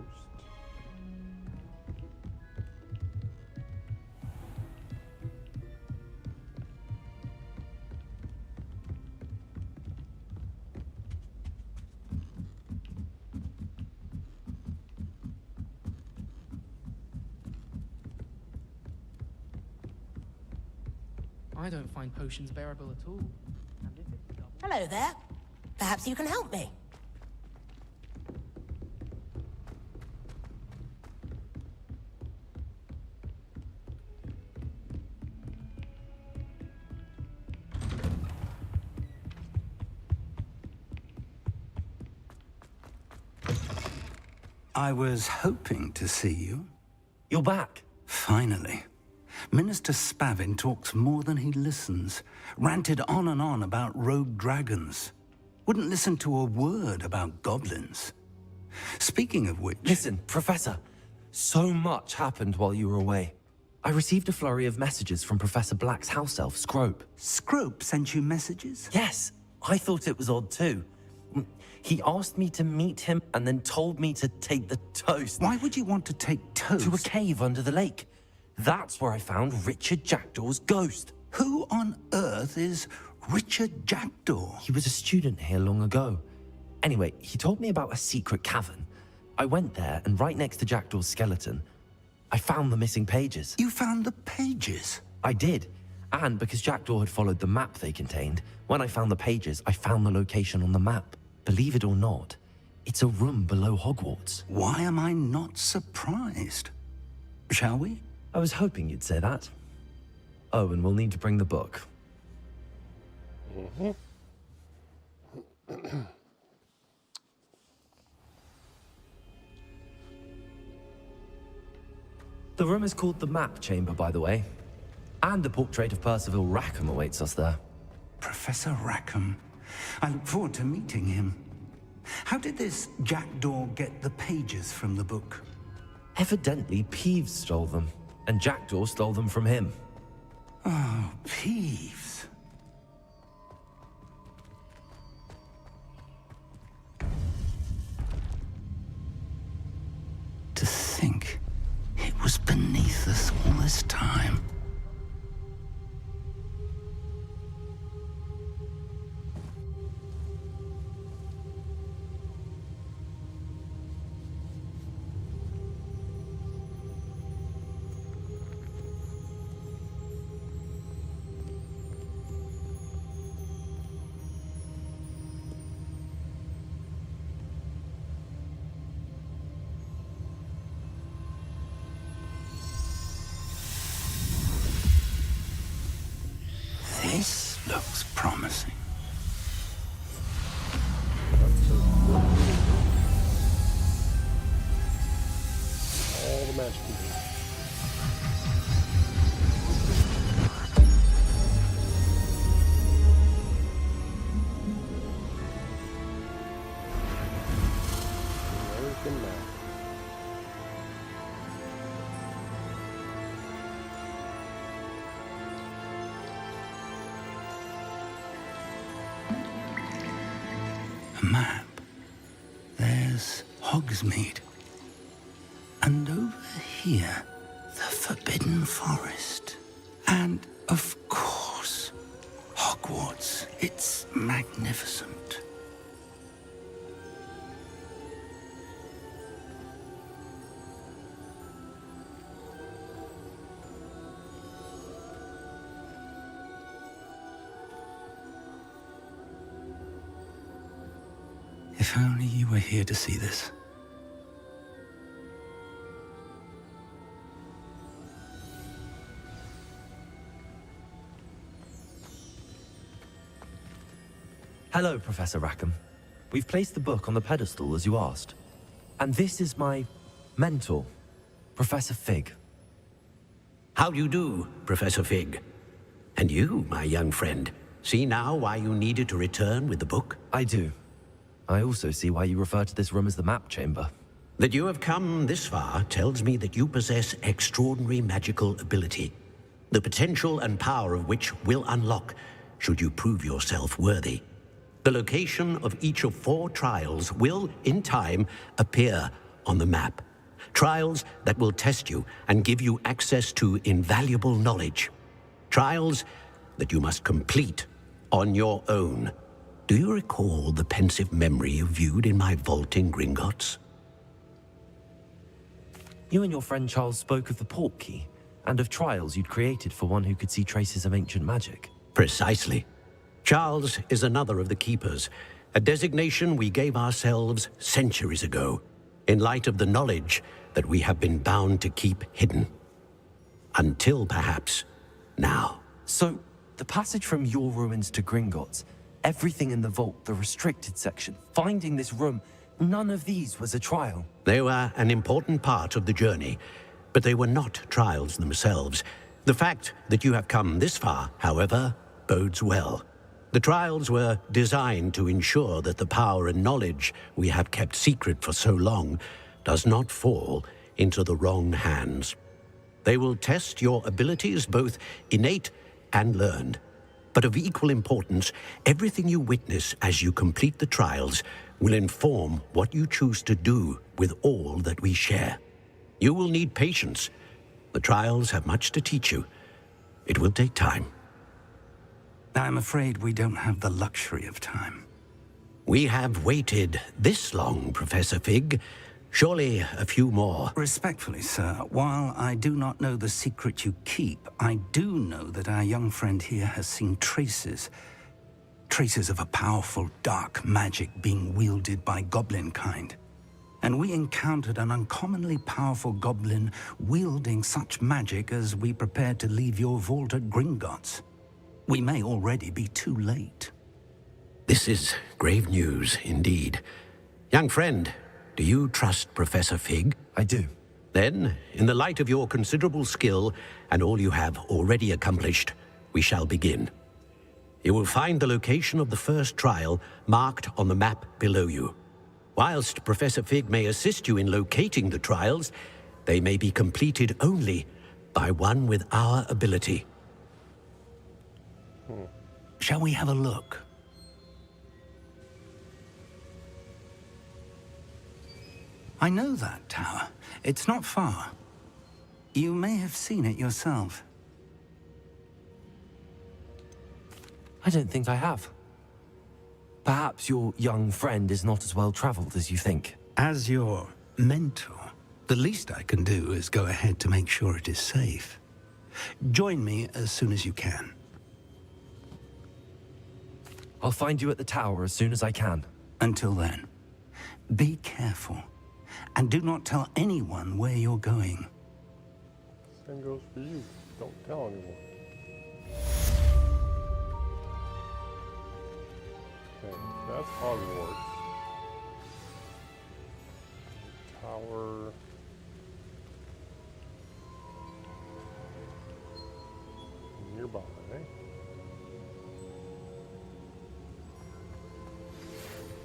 I don't find potions bearable at all. Hello there. Perhaps you can help me. I was hoping to see you. You're back. Finally. Minister Spavin talks more than he listens. Ranted on and on about rogue dragons. Wouldn't listen to a word about goblins. Speaking of which... Listen, Professor. So much happened while you were away. I received a flurry of messages from Professor Black's house elf, Scrope. Scrope sent you messages? Yes. I thought it was odd too. He asked me to meet him and then told me to take the toast. Why would you want to take toast? To a cave under the lake. That's where I found Richard Jackdaw's ghost. Who on earth is Richard Jackdaw? He was a student here long ago. Anyway, he told me about a secret cavern. I went there, and right next to Jackdaw's skeleton, I found the missing pages. You found the pages? I did. And because Jackdaw had followed the map they contained, when I found the pages, I found the location on the map. Believe it or not, it's a room below Hogwarts. Why am I not surprised? Shall we? I was hoping you'd say that. Oh, and we'll need to bring the book. The room is called the Map Chamber, by the way. And the portrait of Percival Rackham awaits us there. Professor Rackham. I look forward to meeting him. How did this Jackdaw get the pages from the book? Evidently, Peeves stole them, and Jackdaw stole them from him. Oh, Peeves. To think it was beneath us all this time. A map. There's Hogsmeade. And over here, the Forbidden Forest. And, of course, Hogwarts. It's magnificent. If only you were here to see this. Hello, Professor Rackham. We've placed the book on the pedestal as you asked. And this is my mentor, Professor Fig. How do you do, Professor Fig? And you, my young friend, see now why you needed to return with the book? I do. I also see why you refer to this room as the map chamber. That you have come this far tells me that you possess extraordinary magical ability, the potential and power of which will unlock should you prove yourself worthy. The location of each of 4 trials will, in time, appear on the map. Trials that will test you and give you access to invaluable knowledge. Trials that you must complete on your own. Do you recall the pensive memory you viewed in my vault in Gringotts? You and your friend Charles spoke of the portkey, and of trials you'd created for one who could see traces of ancient magic. Precisely. Charles is another of the Keepers, a designation we gave ourselves centuries ago, in light of the knowledge that we have been bound to keep hidden. Until, perhaps, now. So, the passage from your ruins to Gringotts, everything in the vault, the restricted section, finding this room, none of these was a trial. They were an important part of the journey, but they were not trials themselves. The fact that you have come this far, however, bodes well. The trials were designed to ensure that the power and knowledge we have kept secret for so long does not fall into the wrong hands. They will test your abilities, both innate and learned. But of equal importance, everything you witness as you complete the trials will inform what you choose to do with all that we share. You will need patience. The trials have much to teach you. It will take time. I'm afraid we don't have the luxury of time. We have waited this long, Professor Fig. Surely a few more. Respectfully, sir, while I do not know the secret you keep, I do know that our young friend here has seen traces of a powerful dark magic being wielded by goblin kind. And we encountered an uncommonly powerful goblin wielding such magic as we prepared to leave your vault at Gringotts. We may already be too late. This is grave news indeed. Young friend, do you trust Professor Fig? I do. Then, in the light of your considerable skill and all you have already accomplished, we shall begin. You will find the location of the first trial marked on the map below you. Whilst Professor Fig may assist you in locating the trials, they may be completed only by one with our ability. Shall we have a look? I know that tower. It's not far. You may have seen it yourself. I don't think I have. Perhaps your young friend is not as well traveled as you think. As your mentor, the least I can do is go ahead to make sure it is safe. Join me as soon as you can. I'll find you at the tower as soon as I can. Until then, be careful, and do not tell anyone where you're going. Same goes for you. Don't tell anyone. Okay, that's Hogwarts. Tower. Nearby.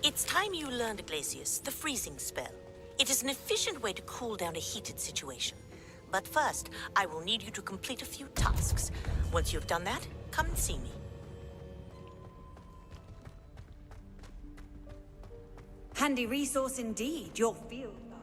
It's time you learned, Glacius, the freezing spell. It is an efficient way to cool down a heated situation. But first, I will need you to complete a few tasks. Once you've done that, come and see me. Handy resource indeed, your field guide.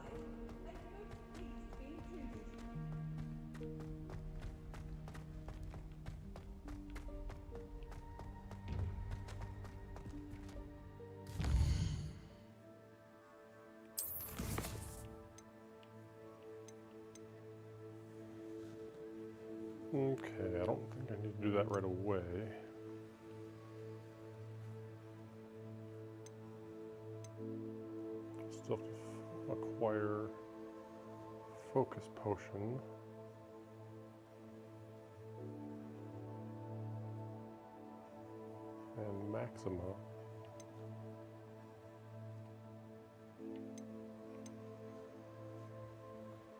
Okay, I don't think I need to do that right away. Still have to acquire focus potion. And Maxima.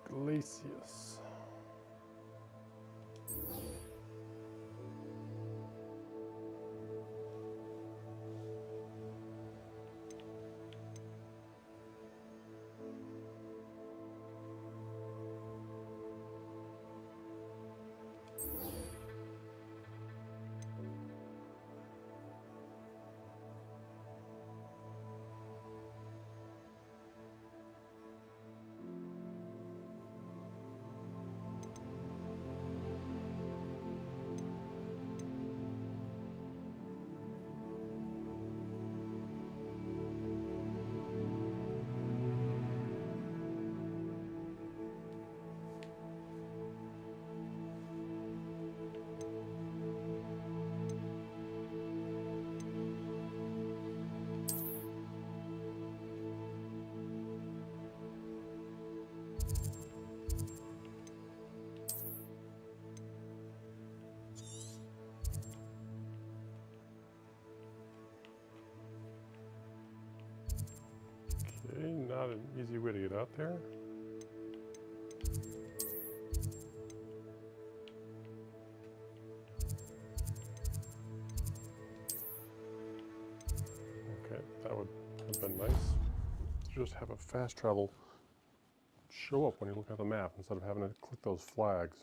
Glacius. Okay, not an easy way to get out there. Okay, that would have been nice. Just have a fast travel show up when you look at the map instead of having to click those flags.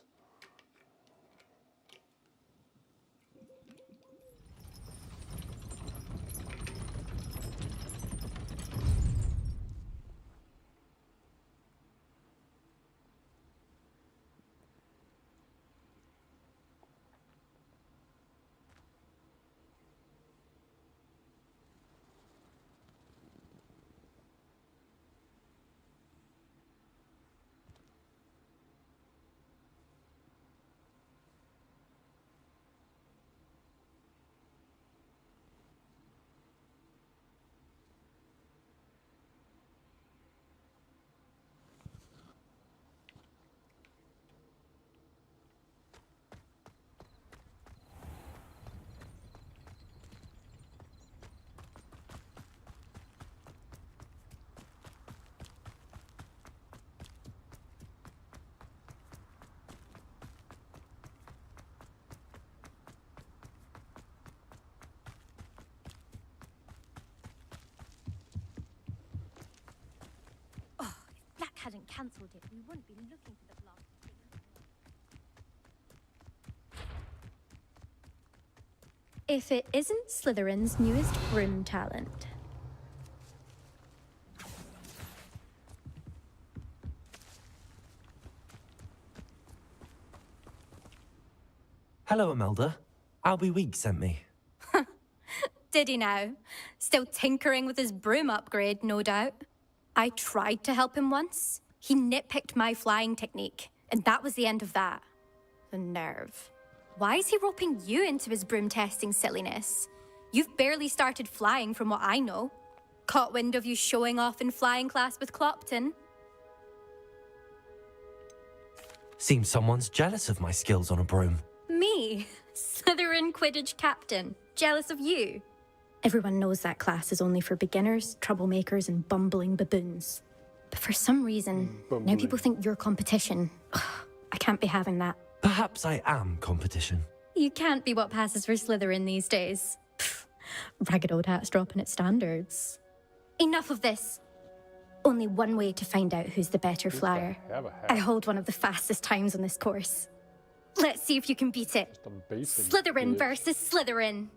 Black hadn't cancelled it, we wouldn't be looking for the block. If it isn't Slytherin's newest broom talent. Hello, Imelda. Albie Weeks sent me. Did he now? Still tinkering with his broom upgrade, no doubt. I tried to help him once. He nitpicked my flying technique, and that was the end of that. The nerve. Why is he roping you into his broom testing silliness? You've barely started flying from what I know. Caught wind of you showing off in flying class with Clopton. Seems someone's jealous of my skills on a broom. Me? Slytherin Quidditch captain. Jealous of you? Everyone knows that class is only for beginners, troublemakers, and bumbling baboons. But for some reason, now people think you're competition. Ugh, I can't be having that. Perhaps I am competition. You can't be what passes for Slytherin these days. Pfft, ragged old hat's dropping its standards. Enough of this. Only one way to find out who's the better flyer. I hold one of the fastest times on this course. Let's see if you can beat it. Slytherin versus Slytherin.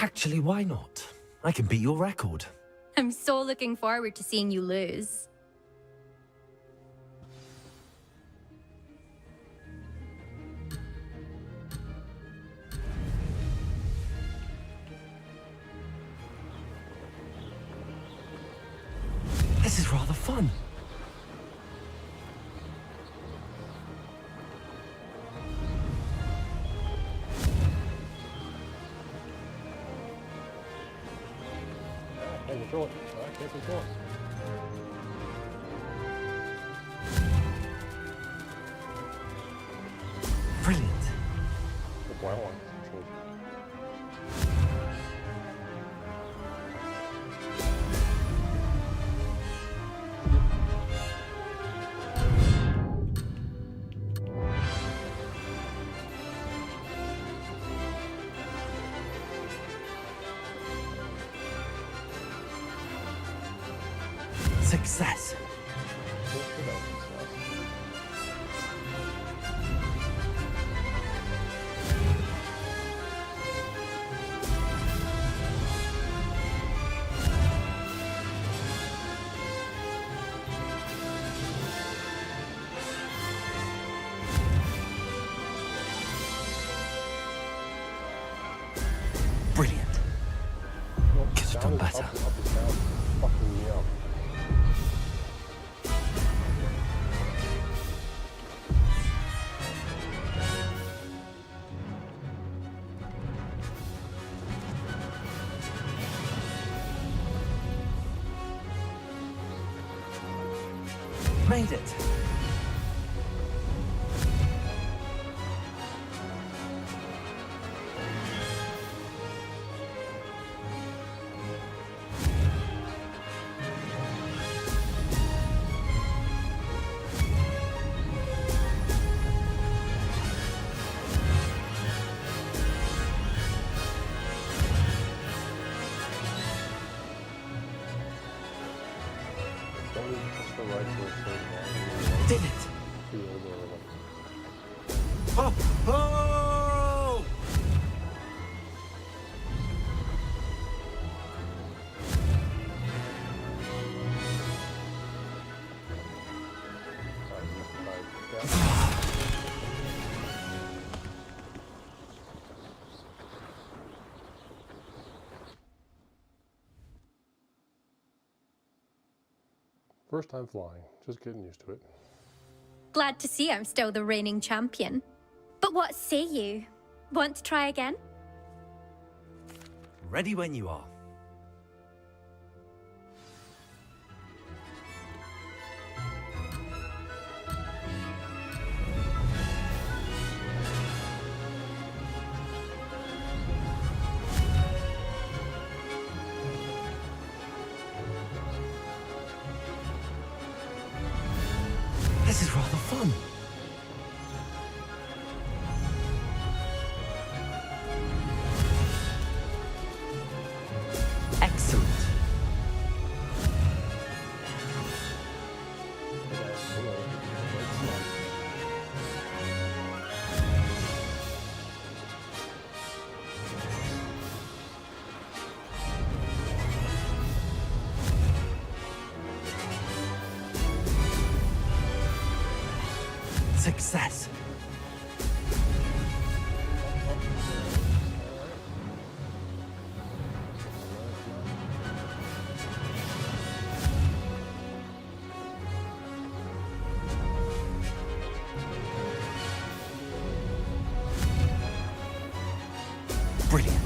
Actually, why not? I can beat your record. I'm so looking forward to seeing you lose. This is rather fun. I can't control it. I can't control it. Brilliant. That's why I want to control it. Success. Brilliant. Could have done better. Up is down. Fucking me up. Made it. Did it. Oh! Oh! First time flying. Just getting used to it. Glad to see I'm still the reigning champion. But what say you? Want to try again? Ready when you are. This is rather fun. Excellent. Success. Brilliant.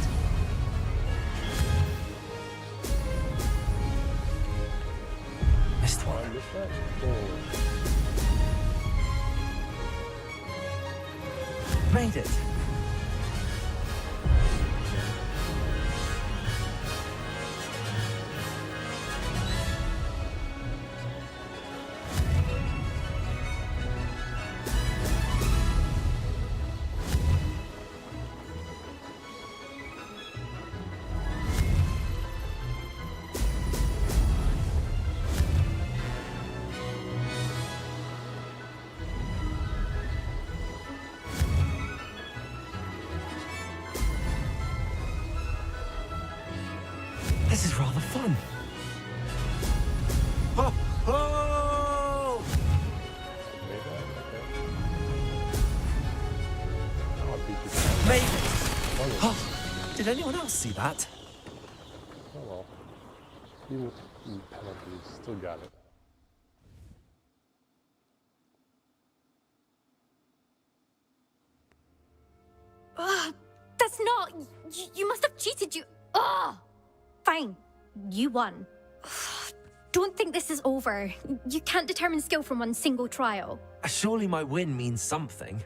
Missed one. Made it. This is rather fun. Ho, ho! Maybe. Oh, did anyone else see that? Oh well. Even with penalties, still got it. That's not... You must have cheated, you... Ugh! Fine. You won. Don't think this is over. You can't determine skill from one single trial. Surely my win means something.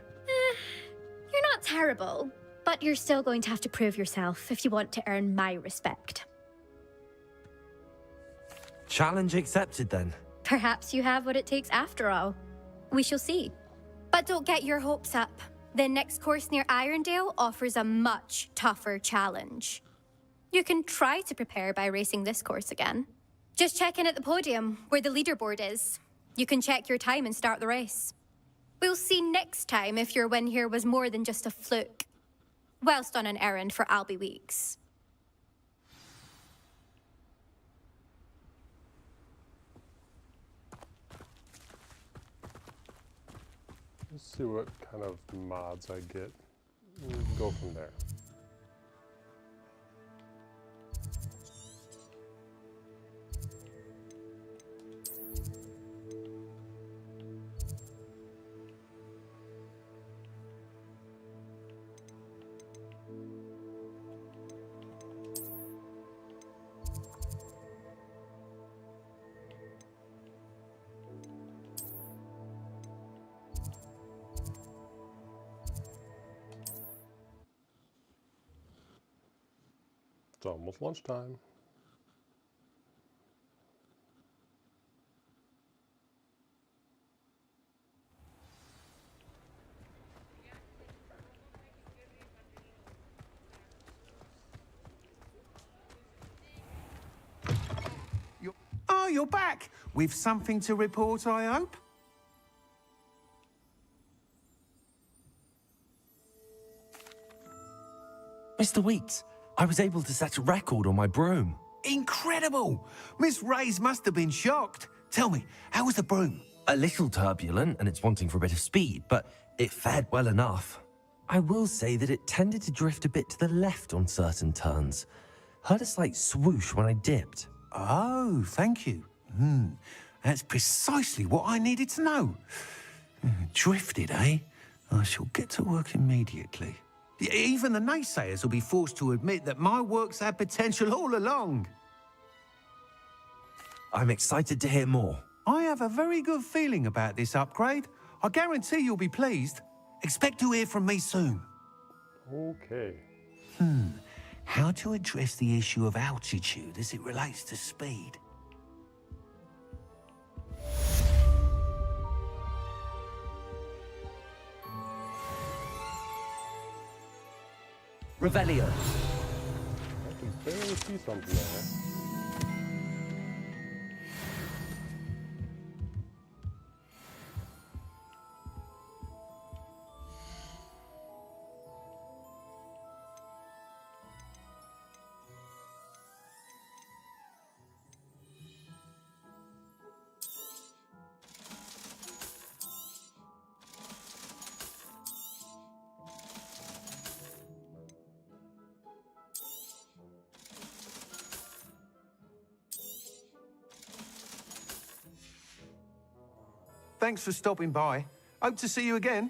You're not terrible, but you're still going to have to prove yourself if you want to earn my respect. Challenge accepted then. Perhaps you have what it takes after all. We shall see. But don't get your hopes up. The next course near Irondale offers a much tougher challenge. You can try to prepare by racing this course again. Just check in at the podium, where the leaderboard is. You can check your time and start the race. We'll see next time if your win here was more than just a fluke. Whilst on an errand for Albie Weeks. Let's see what kind of mods I get. We'll go from there. It's almost lunchtime. Oh, you're back! With something to report, I hope? Mr. Weeks, I was able to set a record on my broom. Incredible! Miss Reyes must have been shocked. Tell me, how was the broom? A little turbulent, and it's wanting for a bit of speed, but it fared well enough. I will say that it tended to drift a bit to the left on certain turns. Heard a slight swoosh when I dipped. Oh, thank you. That's precisely what I needed to know. Drifted, eh? I shall get to work immediately. Even the naysayers will be forced to admit that my work's had potential all along. I'm excited to hear more. I have a very good feeling about this upgrade. I guarantee you'll be pleased. Expect to hear from me soon. Okay. How to address the issue of altitude as it relates to speed? Revelio. I can barely see something there. Thanks for stopping by. Hope to see you again.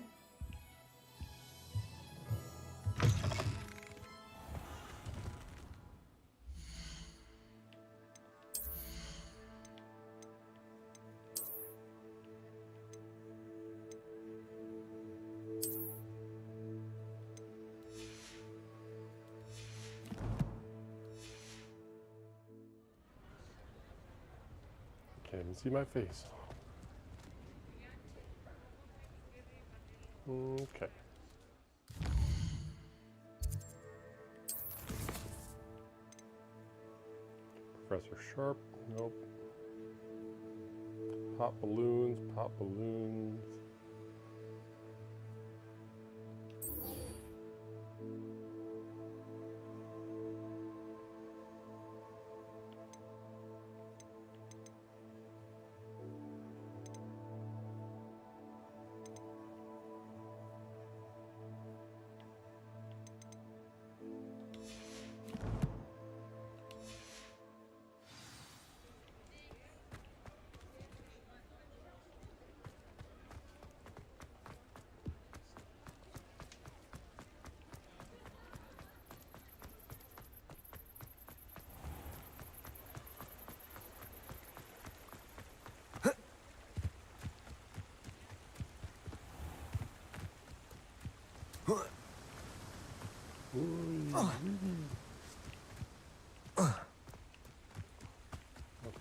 Can't even see my face. Okay. Professor Sharp, nope. Pop balloons, pop balloons.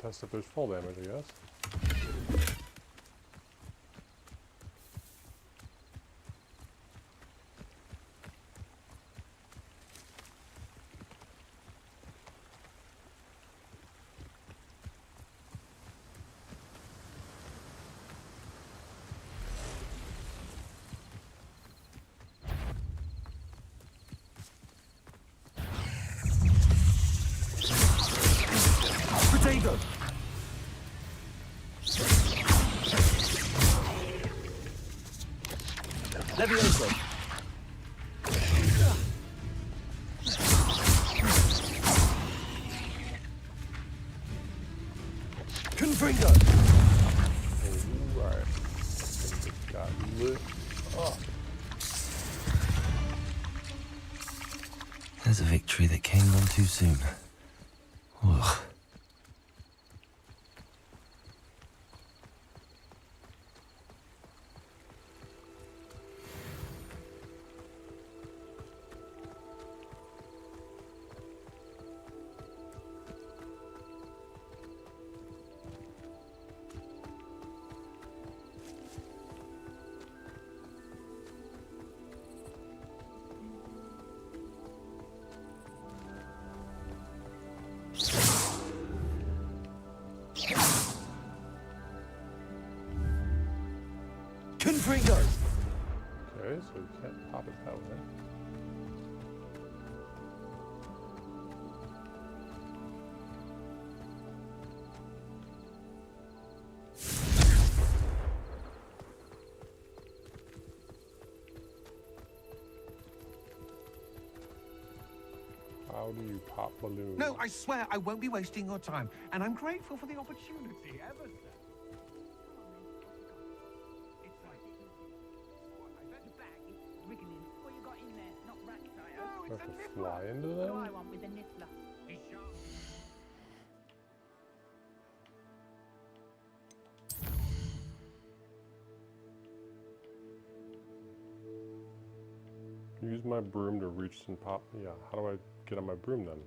Test if there's fall damage, I guess. Potato! Levioso! Confringo! Alright. Got lit up. There's a victory that came none too soon. Ugh. Confringo! Okay, so you can't pop it that way. How do you pop balloons? No, I swear I won't be wasting your time, and I'm grateful for the opportunity. Ever so. I have to fly into them? Use my broom to reach and pop. Yeah, how do I get on my broom then?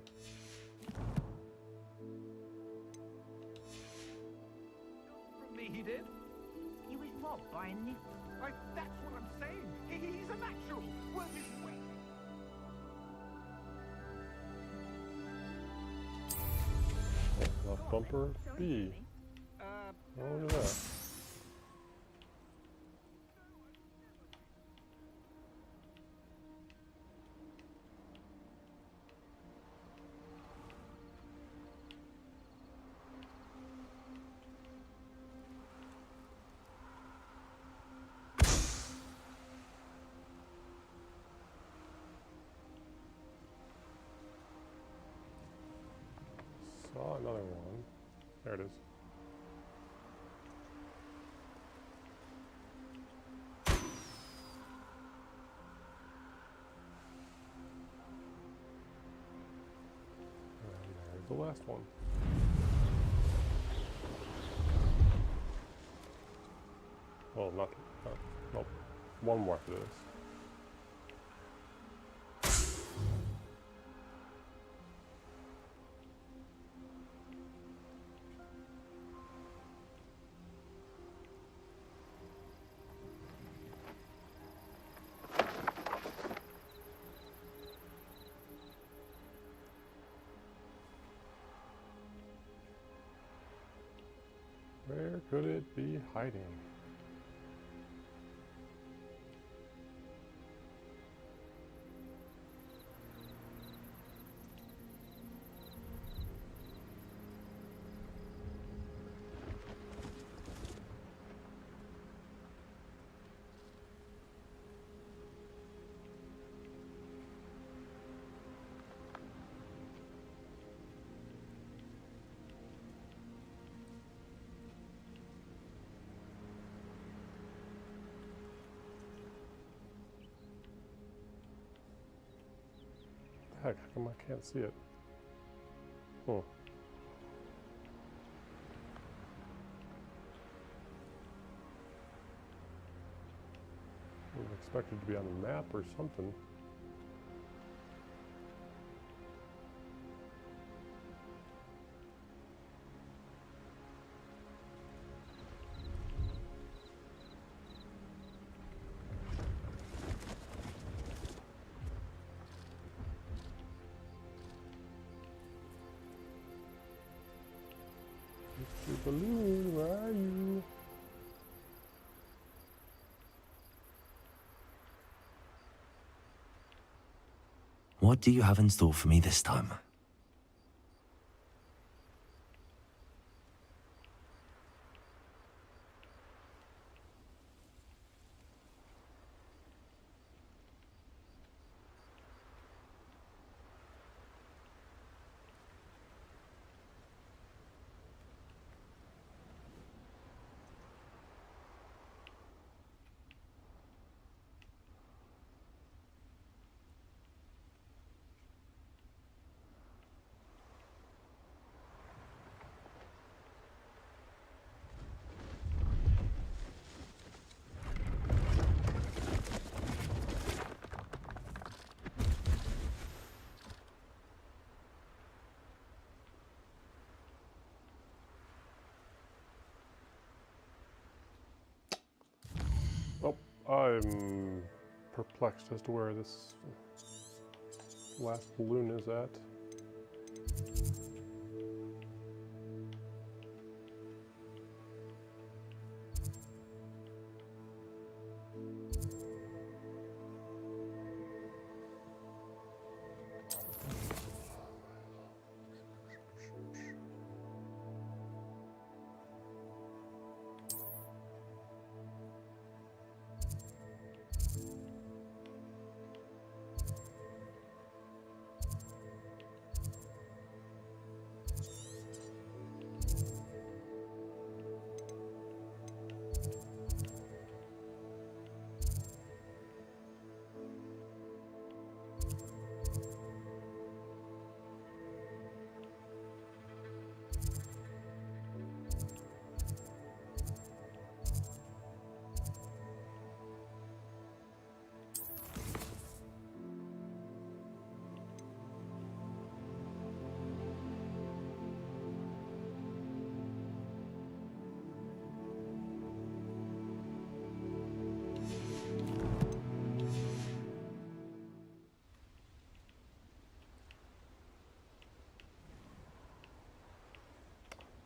Me, he did. He was robbed by a niffler. That's what I'm saying. He's a natural. Worth his weight. Left bumper B. Oh, look at that. Saw another one. There it is. And there's the last one. Well, not nope. One more after this. Where could it be hiding? Heck, how come I can't see it? Oh. I was expected to be on the map or something. Mr. Balloon, where are you? What do you have in store for me this time? Oh, I'm perplexed as to where this last balloon is at.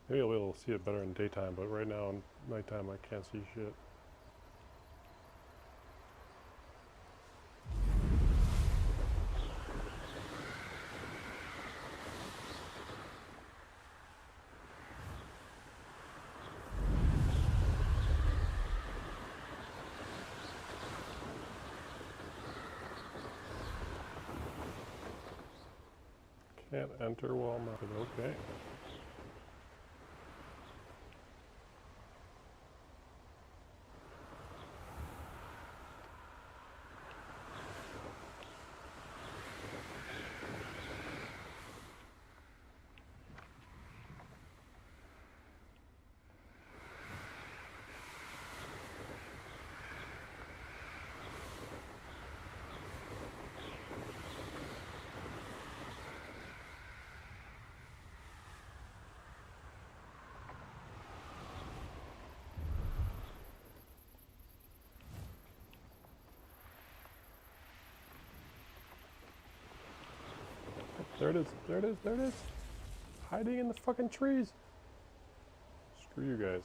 Maybe I'll be able to see it better in daytime, but right now in nighttime I can't see shit. Can't enter while mounted, okay. There it is, there it is, there it is. Hiding in the fucking trees. Screw you guys.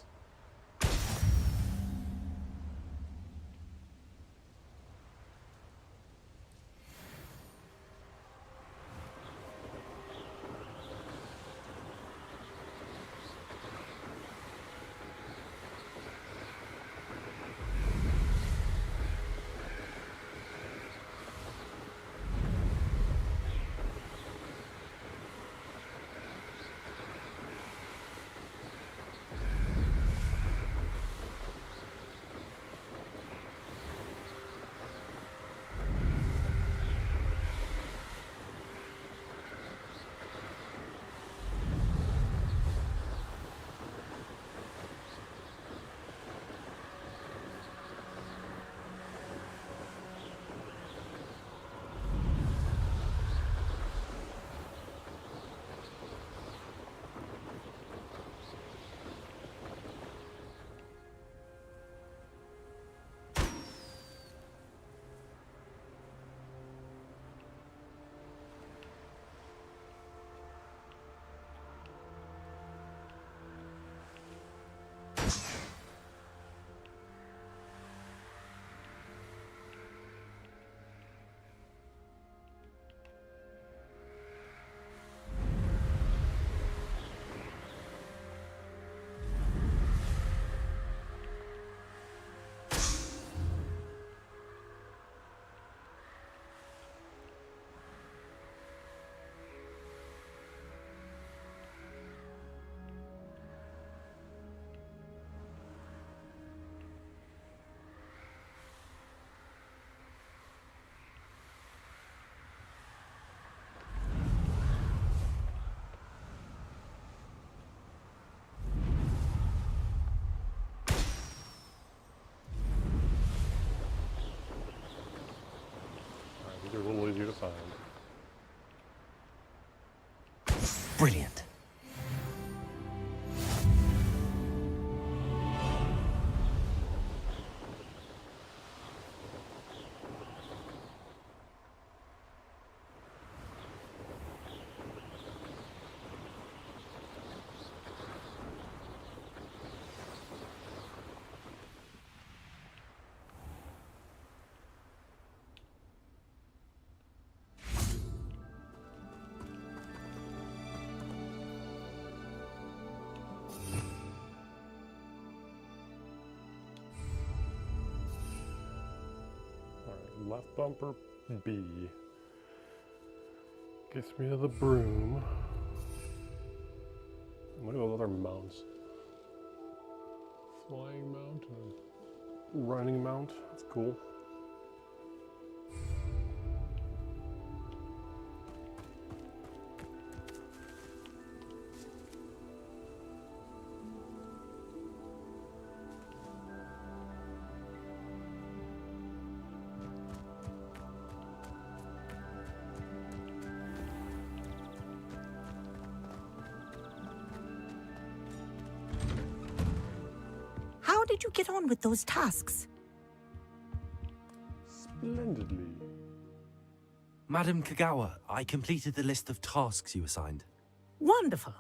Brilliant. Left bumper B gets me to the broom. What are those other mounts? Flying mount and running mount. That's cool. How did you get on with those tasks? Splendidly. Madam Kagawa, I completed the list of tasks you assigned. Wonderful.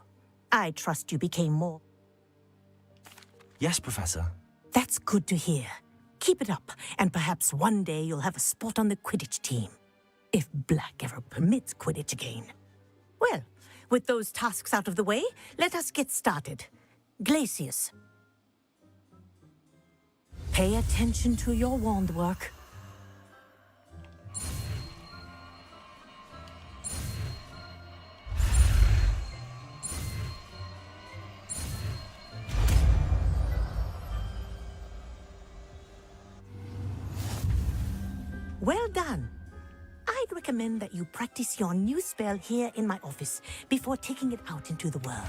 I trust you became more. Yes, Professor. That's good to hear. Keep it up, and perhaps one day you'll have a spot on the Quidditch team. If Black ever permits Quidditch again. Well, with those tasks out of the way, let us get started. Glacius. Pay attention to your wand work. Well done. I'd recommend that you practice your new spell here in my office before taking it out into the world.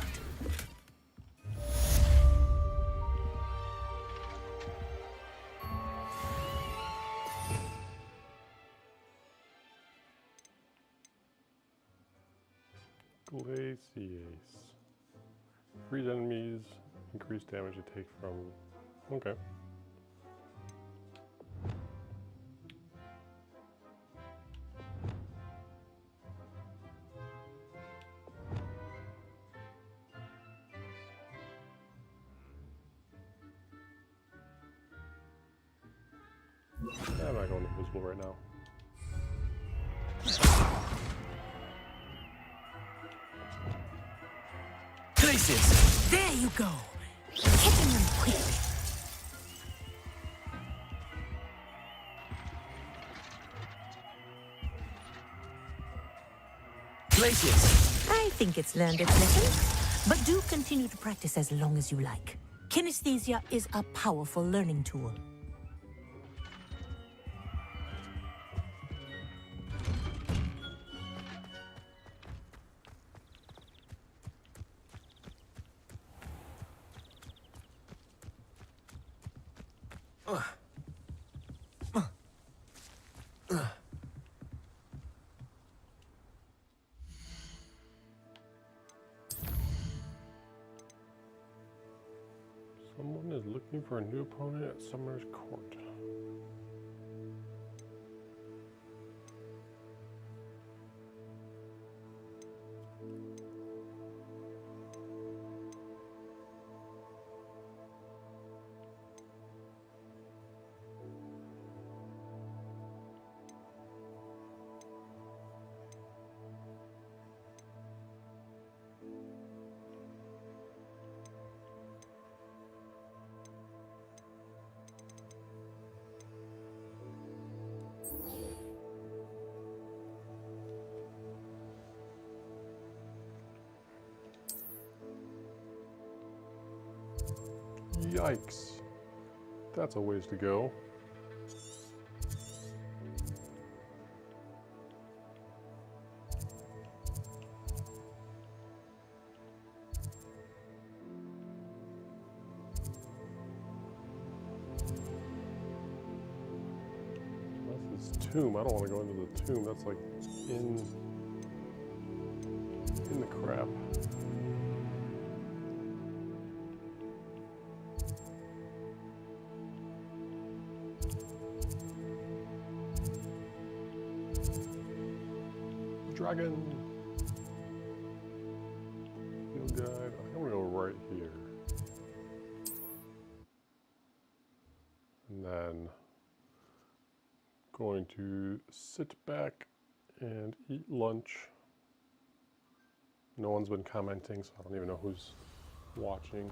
Glacius. Freeze enemies, increase damage they take from... Okay. I'm not going invisible right now. Glacius! There you go! Hitting them quickly. Glacius! I think it's learned its lesson, but do continue to practice as long as you like. Kinesthesia is a powerful learning tool. Someone is looking for a new opponent at Summoner's Court. Yikes. That's a ways to go. That's his tomb. I don't want to go into the tomb. That's like in the crap. Dragon. Field guide. I'm gonna go right here. And then going to sit back and eat lunch. No one's been commenting, so I don't even know who's watching.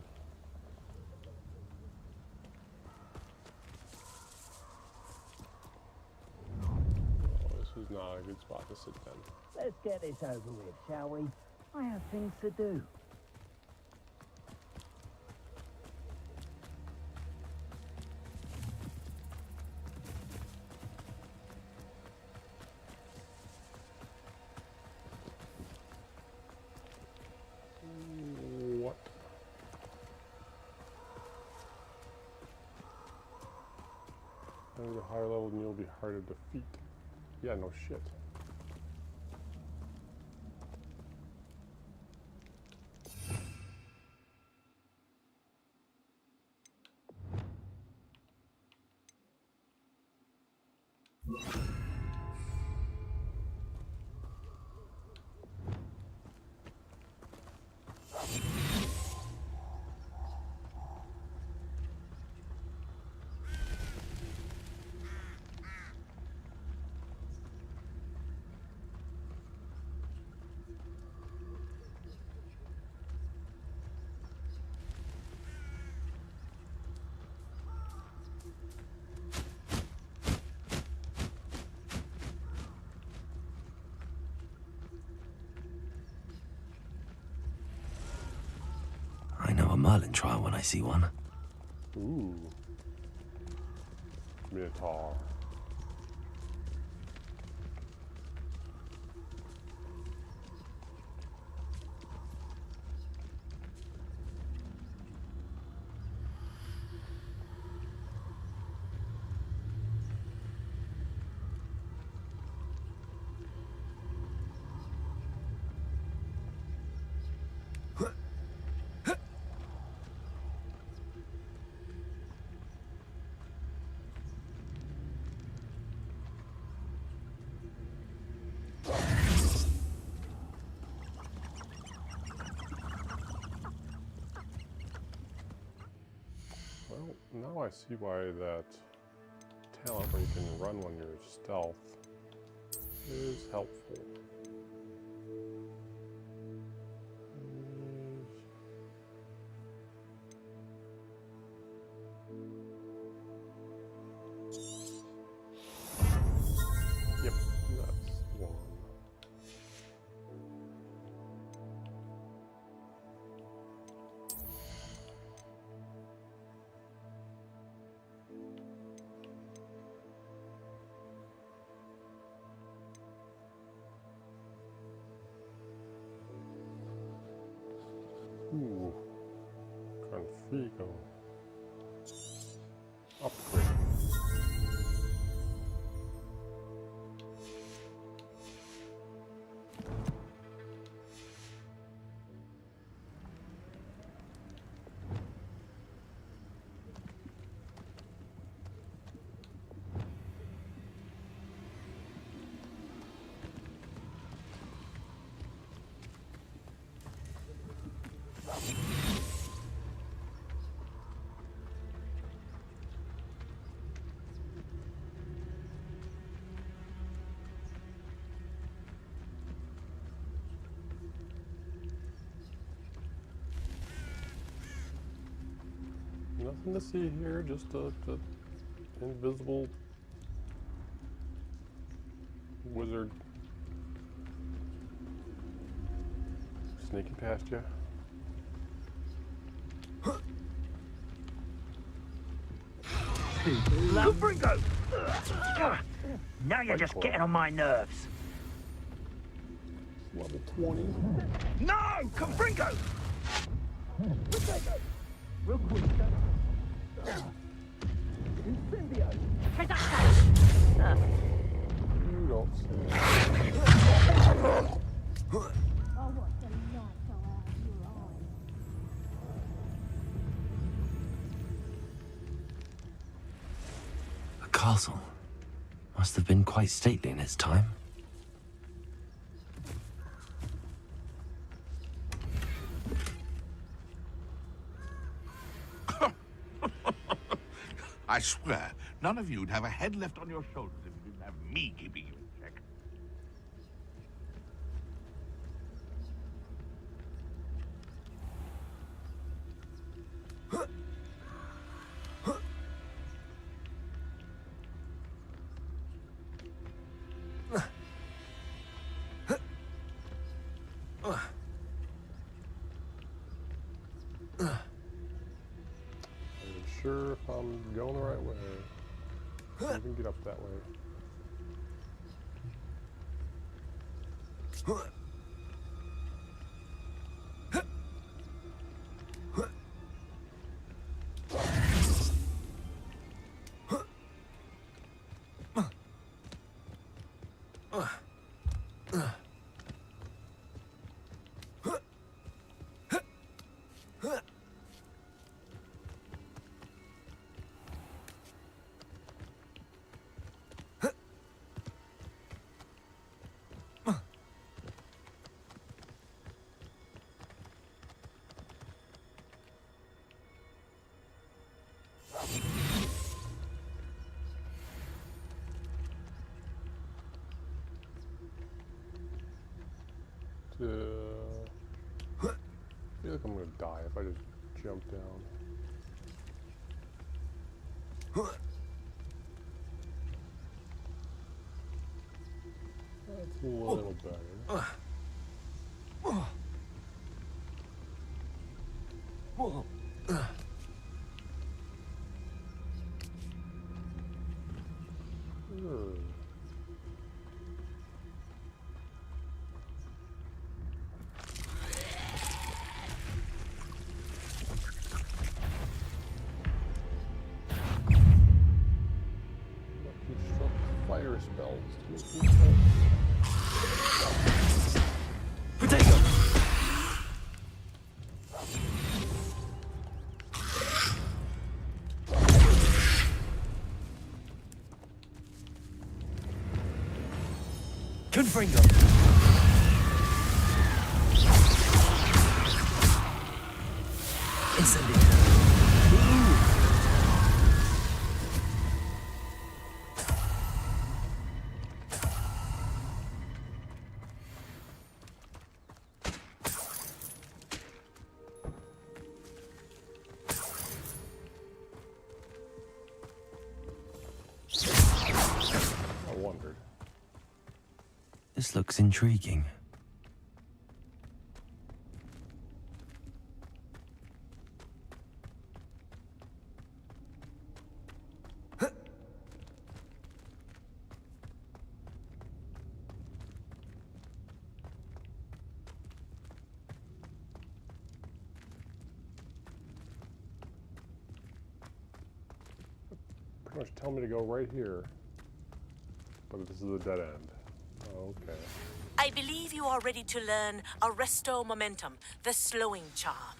Oh, this is not a good spot to sit then. Let's get this over with, shall we? I have things to do. What? At a higher level, you'll be harder to defeat. Yeah, no shit. I know a Merlin trial when I see one. Ooh. Minotaur. Well, now I see why that talent where you can run when you're stealth is helpful. Yep, that's one. Ooh, Configo. Upgrade. Nothing to see here, just a invisible wizard sneaking past you. Confringo! Now you're just getting on my nerves. Level 20. No! Confringo! Real quick. Incendio! You don't see. A castle. Must have been quite stately in its time. I swear, none of you'd have a head left on your shoulders if you didn't have me keeping you in check. I'm sure if I'm going the right way. I can get up that way. I feel like I'm gonna die if I just jump down. That's a little better. Fire spells to make me Potato! Confringo! Incendio! I wondered. This looks intriguing. Pretty much tell me to go right here. But this is a dead end. Okay. I believe you are ready to learn Arresto Momentum, the slowing charm.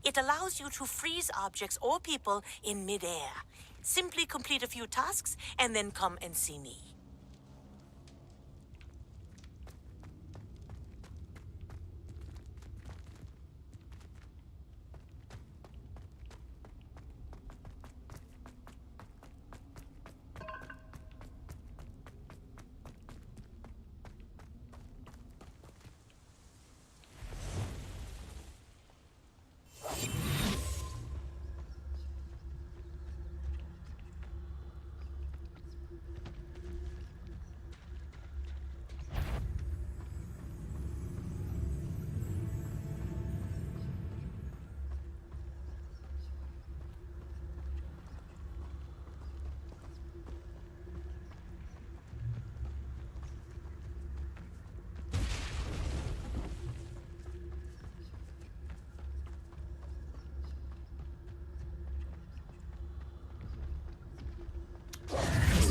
It allows you to freeze objects or people in midair. Simply complete a few tasks and then come and see me.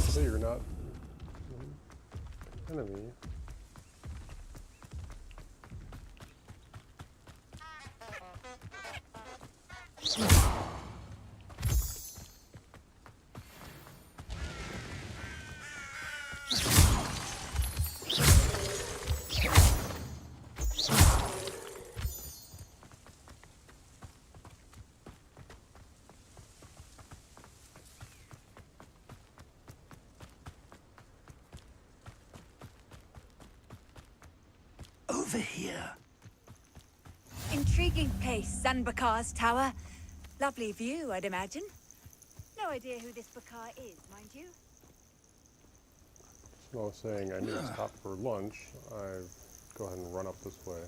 So you're not an enemy. over here. Intriguing place, Sanbakar's tower. Lovely view, I'd imagine. No idea who this Bakar is, mind you. So I was saying I need to stop for lunch. I go ahead and run up this way.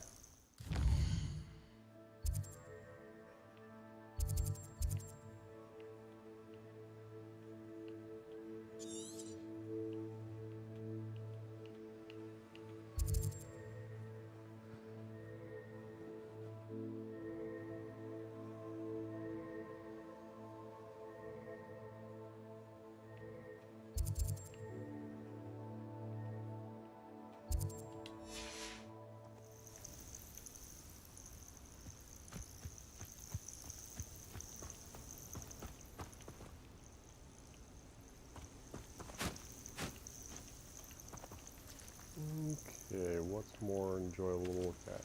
Okay, what's more enjoyable to look at?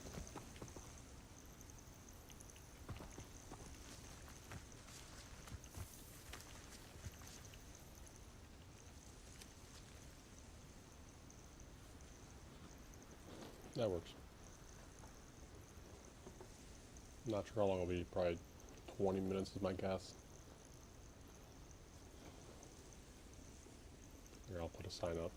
That works. Not sure how long it'll be, probably 20 minutes is my guess. Here, I'll put a sign up.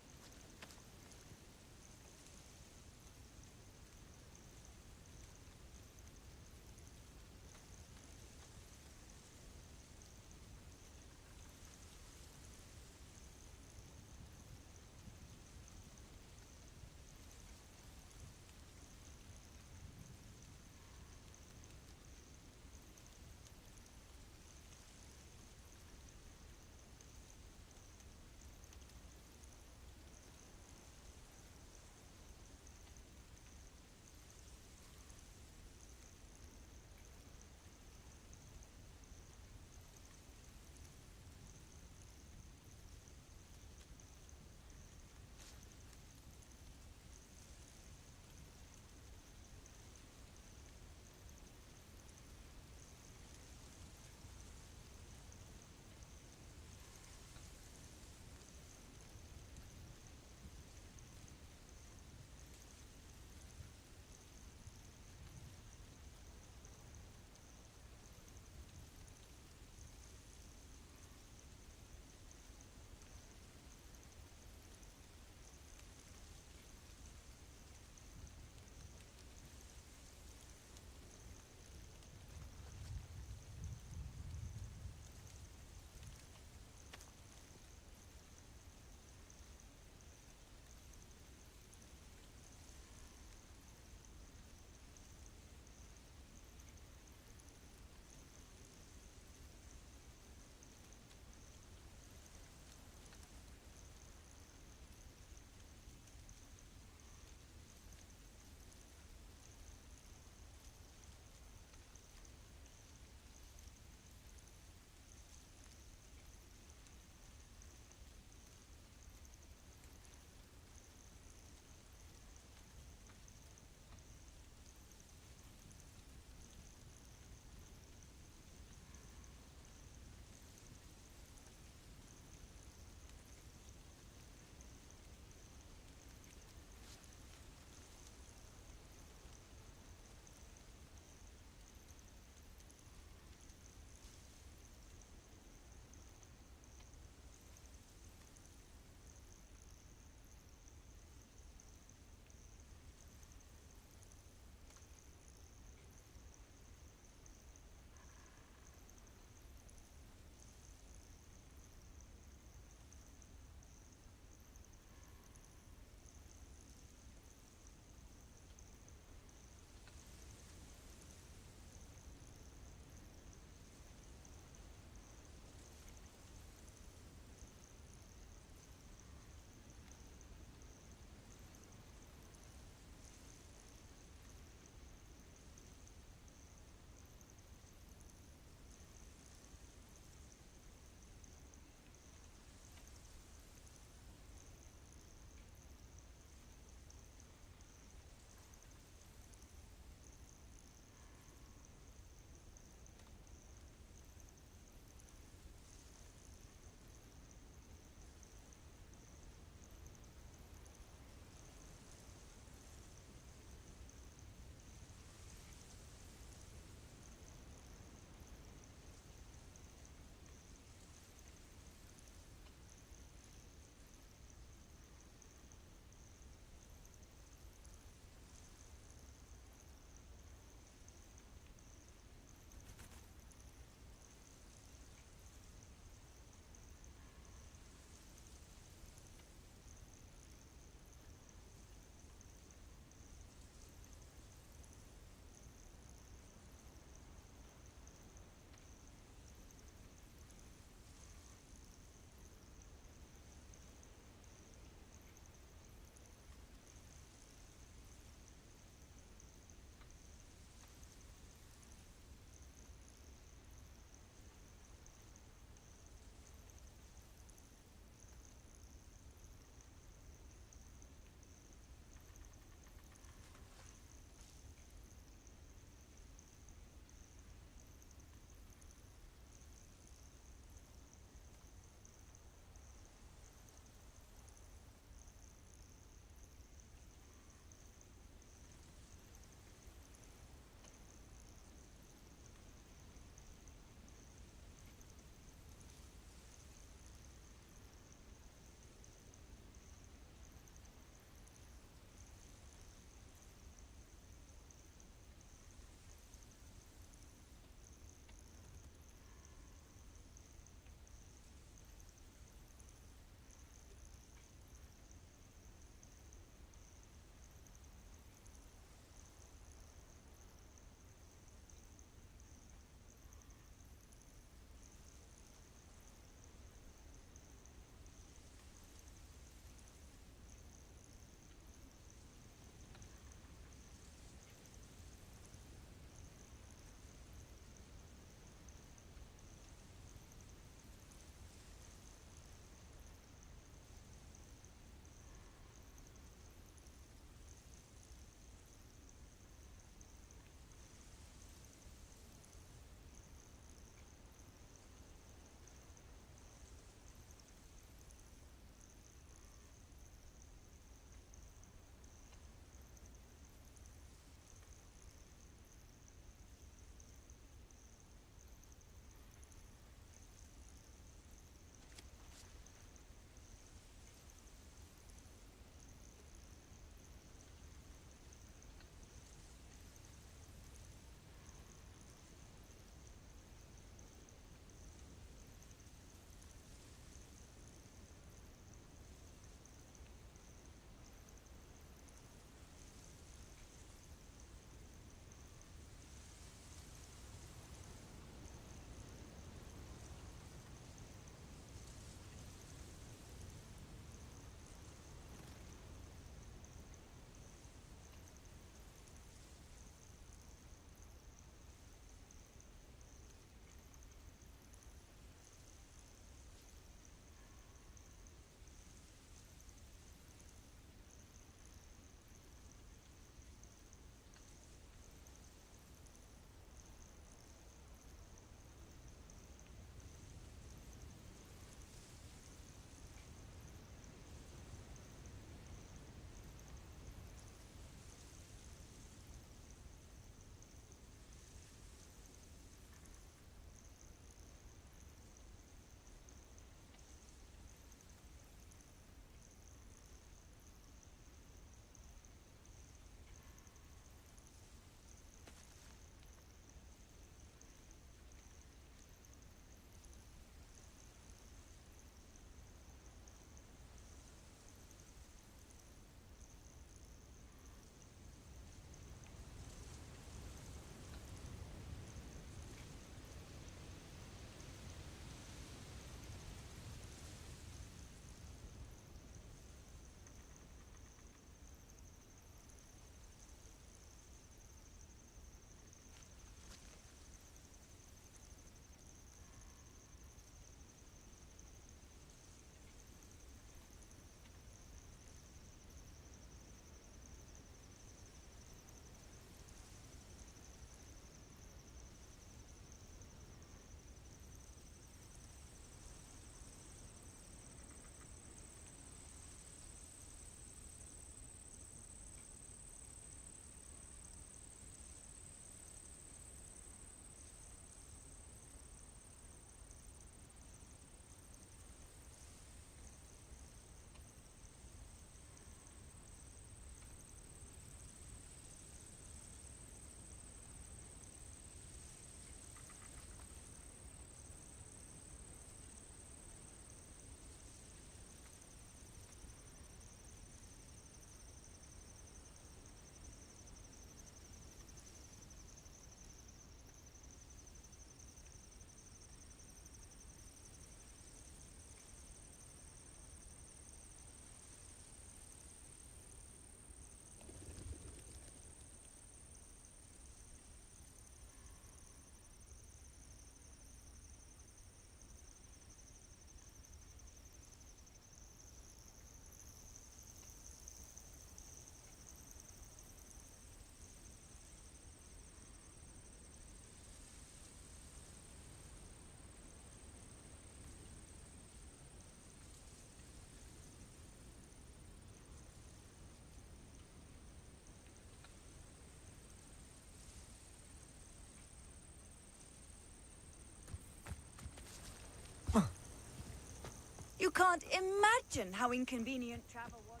can't imagine how inconvenient travel was.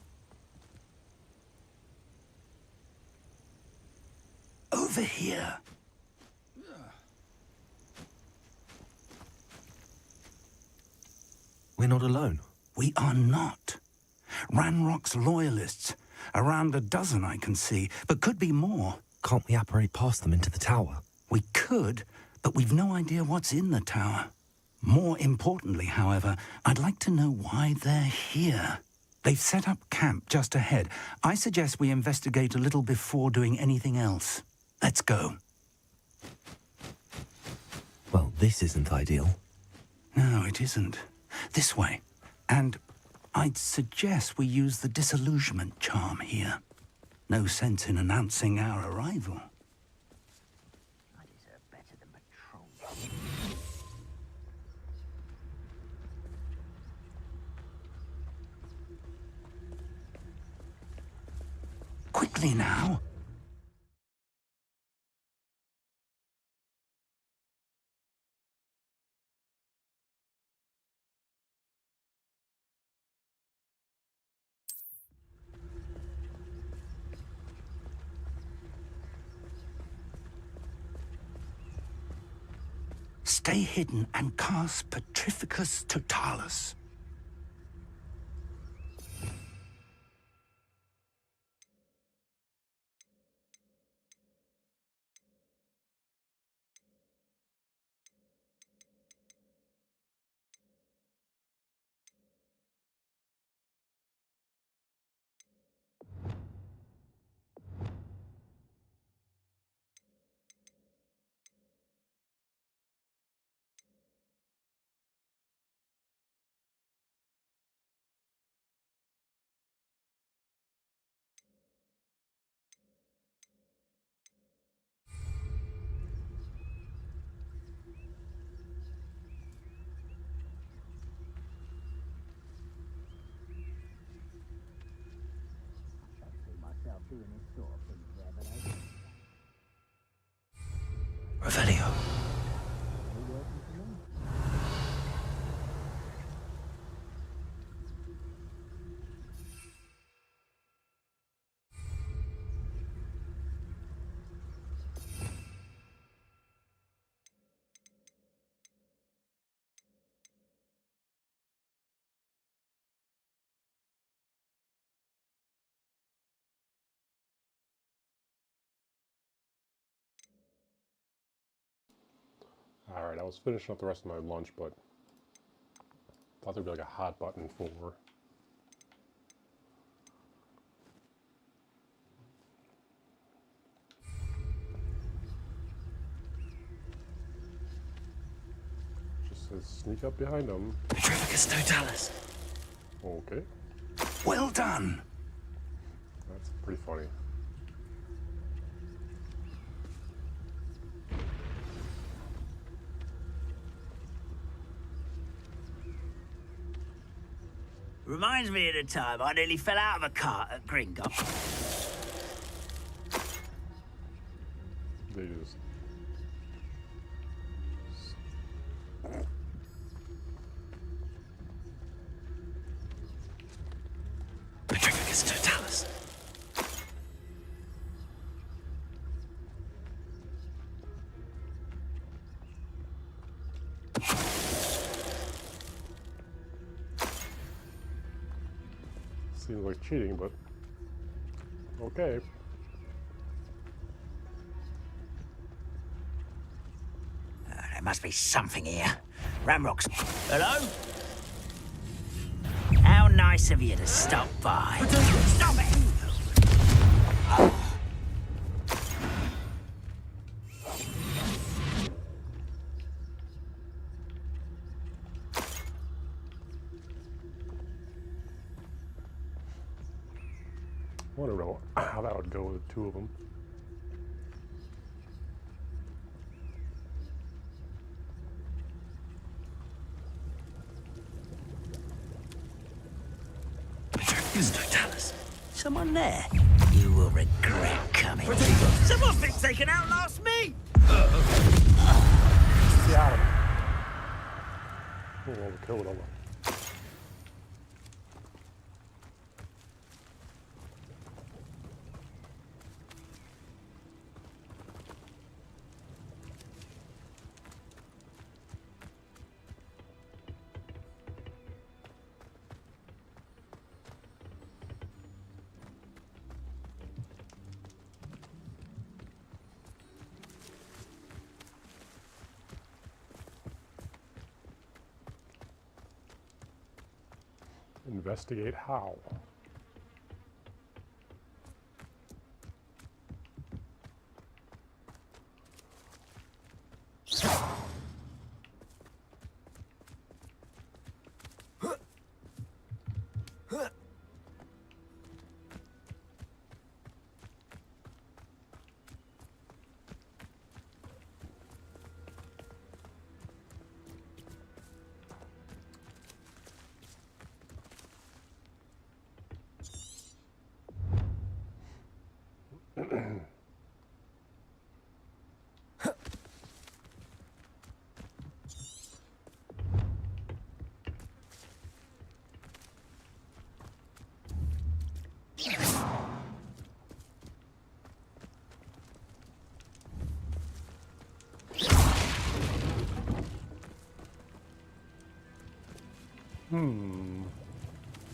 Over here. We're not alone. We are not. Ranrock's loyalists. Around a dozen I can see, but could be more. Can't we apparate past them into the tower? We could, but we've no idea what's in the tower. More importantly, however, I'd like to know why they're here. They've set up camp just ahead. I suggest we investigate a little before doing anything else. Let's go. Well, this isn't ideal. No, it isn't. This way. And I'd suggest we use the disillusionment charm here. No sense in announcing our arrival. I deserve better than patrol. Quickly now. Stay hidden and cast Petrificus Totalis. Doing this sort of thing there, but I... Revelio. Alright, I was finishing up the rest of my lunch, but I thought there'd be like a hot button for just says sneak up behind them. Petrificus Totalis. Okay. Well done. That's pretty funny. Reminds me of the time I nearly fell out of a cart at Gringo. They just... Petrificus Totalis. Seems like cheating, but okay. There must be something here. Ramrock's... Hello? How nice of you to stop by. Stop it! I wonder how that would go with the two of them. Petrificus Totalis. Someone there? You will regret coming. Someone thinks they can outlast me! Got him. Oh, we killed him. Investigate how.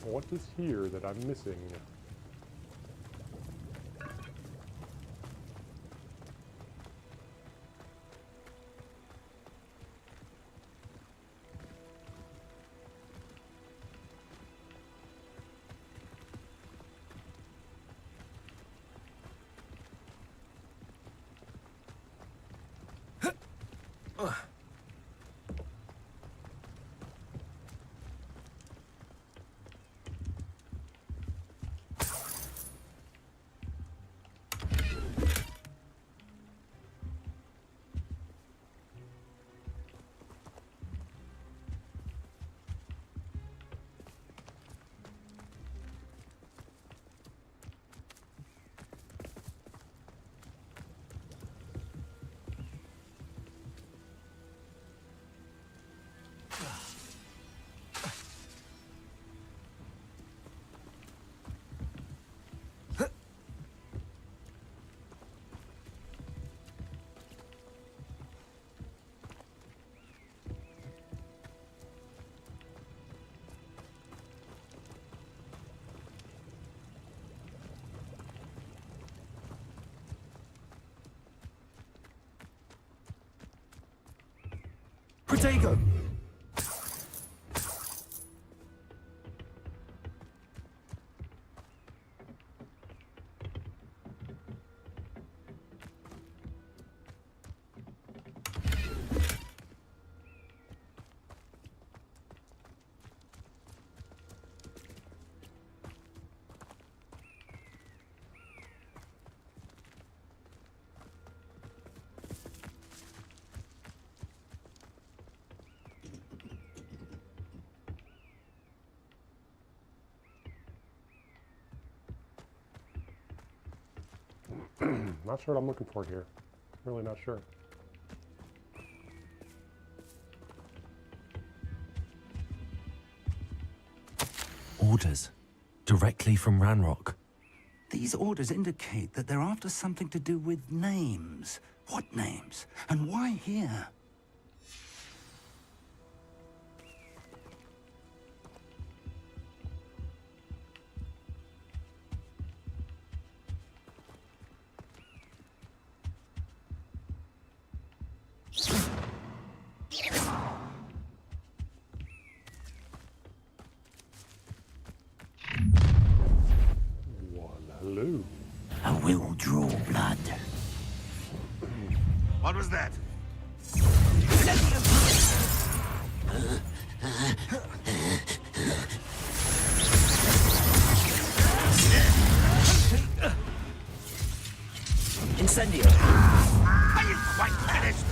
What is here that I'm missing? Protego! Not sure what I'm looking for here. Really not sure. Orders. Directly from Ranrock. These orders indicate that they're after something to do with names. What names? And why here? Hello. I will draw blood. What was that? Incendio. Are you quite finished?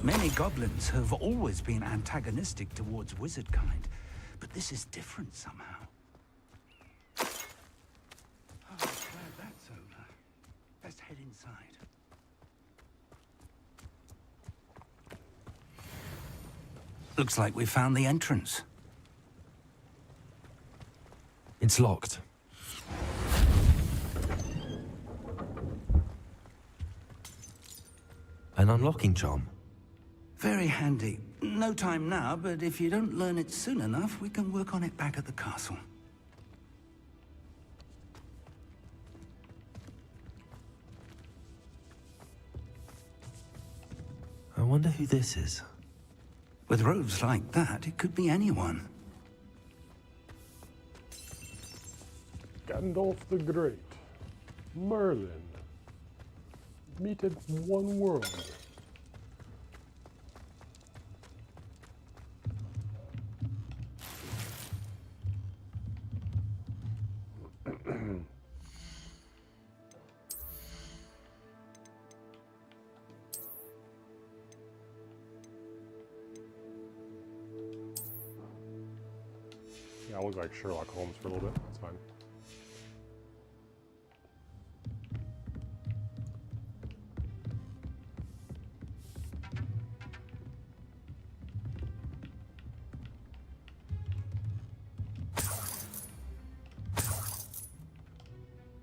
Many goblins have always been antagonistic towards wizard kind, but this is different somehow. Oh, glad that's over. Let's head inside. Looks like we found the entrance. It's locked. An unlocking charm? Very handy. No time now, but if you don't learn it soon enough, we can work on it back at the castle. I wonder who this is. With robes like that, it could be anyone. Gandalf the Great. Merlin. Meet at one world. Yeah, I look like Sherlock Holmes for a little bit. That's fine.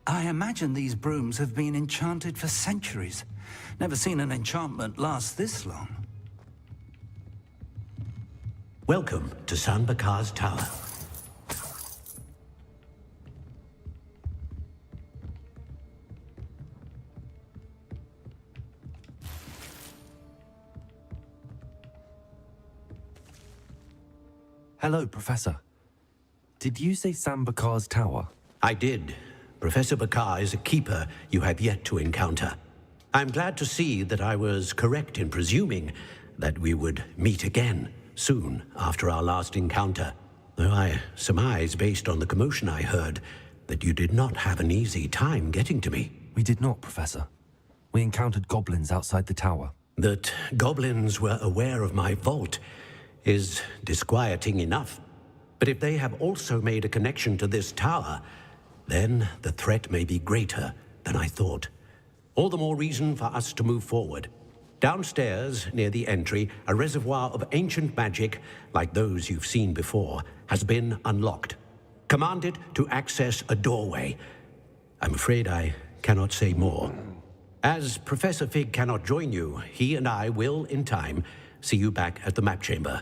I imagine these brooms have been enchanted for centuries. Never seen an enchantment last this long. Welcome to San Bakar's Tower. Hello, Professor. Did you say Sam Bakar's tower? I did. Professor Bakar is a keeper you have yet to encounter. I'm glad to see that I was correct in presuming that we would meet again soon after our last encounter. Though I surmise, based on the commotion I heard, that you did not have an easy time getting to me. We did not, Professor. We encountered goblins outside the tower. That goblins were aware of my vault is disquieting enough. But if they have also made a connection to this tower, then the threat may be greater than I thought. All the more reason for us to move forward. Downstairs, near the entry, a reservoir of ancient magic, like those you've seen before, has been unlocked. Commanded to access a doorway. I'm afraid I cannot say more. As Professor Fig cannot join you, he and I will, in time, see you back at the map chamber.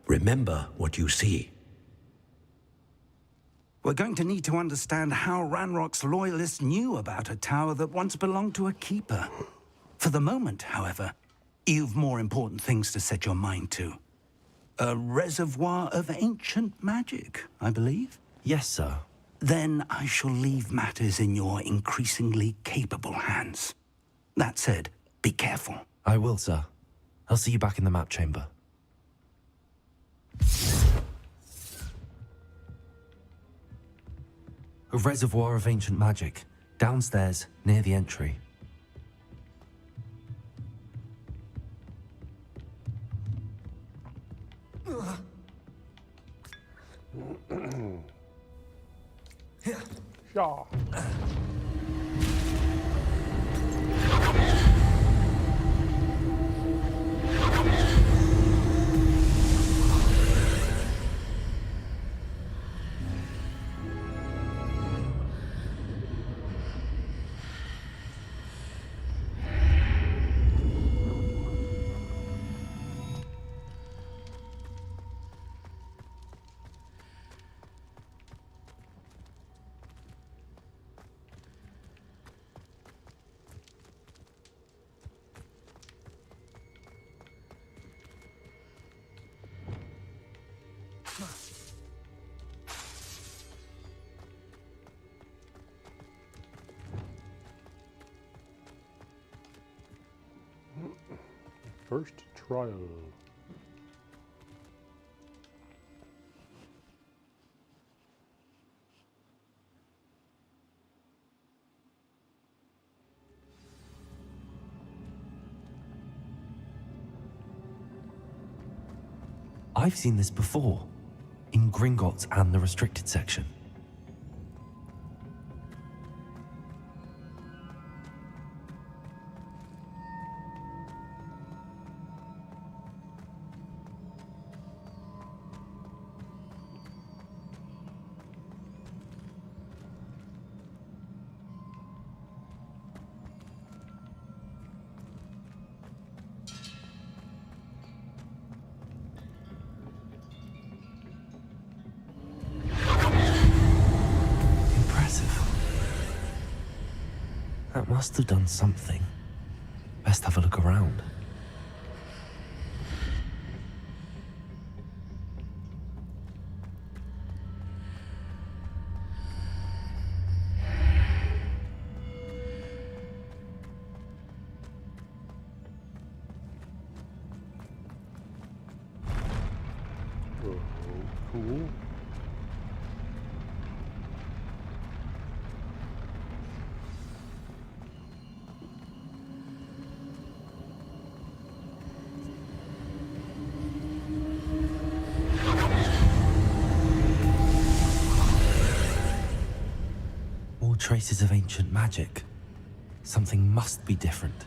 Remember what you see. We're going to need to understand how Ranrock's loyalists knew about a tower that once belonged to a keeper. For the moment, however, you've more important things to set your mind to. A reservoir of ancient magic, I believe? Yes, sir. Then I shall leave matters in your increasingly capable hands. That said, be careful. I will, sir. I'll see you back in the map chamber. A reservoir of ancient magic, downstairs, near the entry. Shaw. First trial. I've seen this before, in Gringotts and the restricted section. must have done something. Best have a look around. Oh, cool. More traces of ancient magic. Something must be different.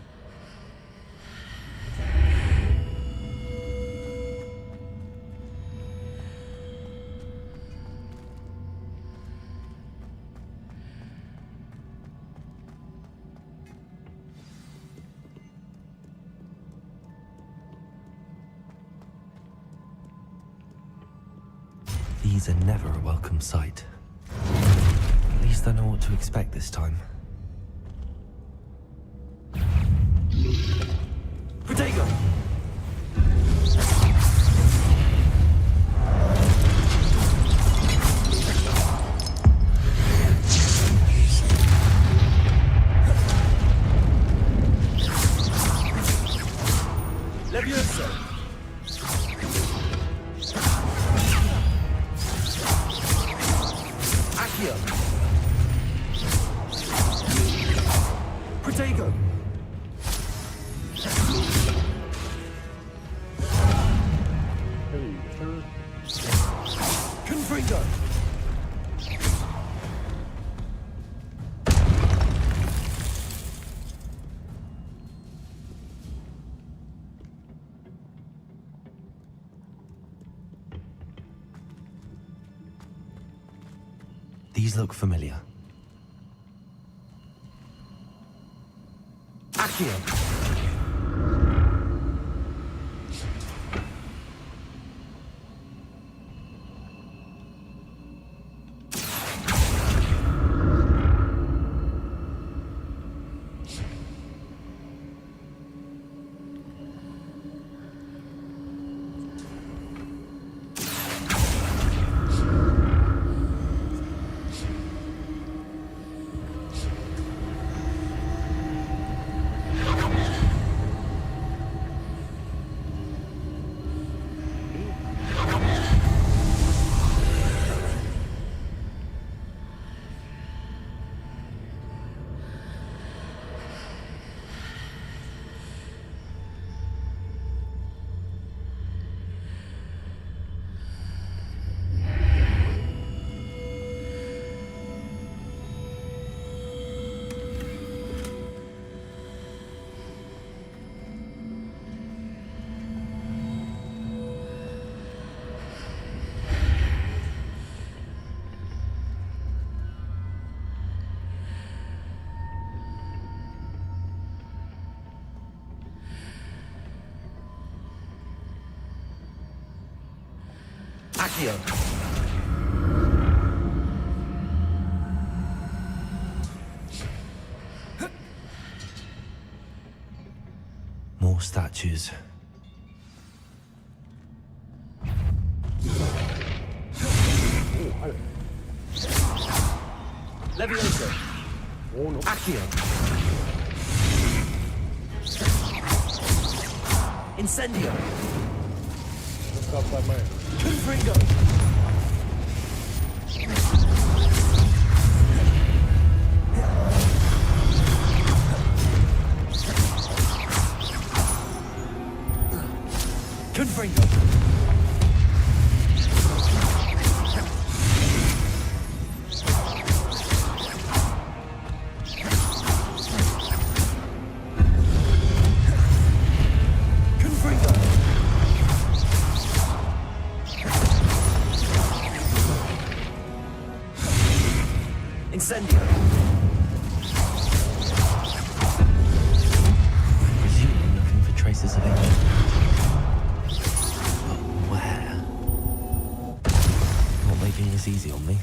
These are never a welcome sight. At least I know what to expect this time. Protego! Levioso! Accio! Protego! Hey, sir. Confringo! These look familiar. Accio! Accio! More statues. Levioso! Oh no. Accio! Incendio! Just outside my... Confringo! Confringo! Incendio! I presume I'm looking for traces of ancient magic. But where? Not making this easy on me.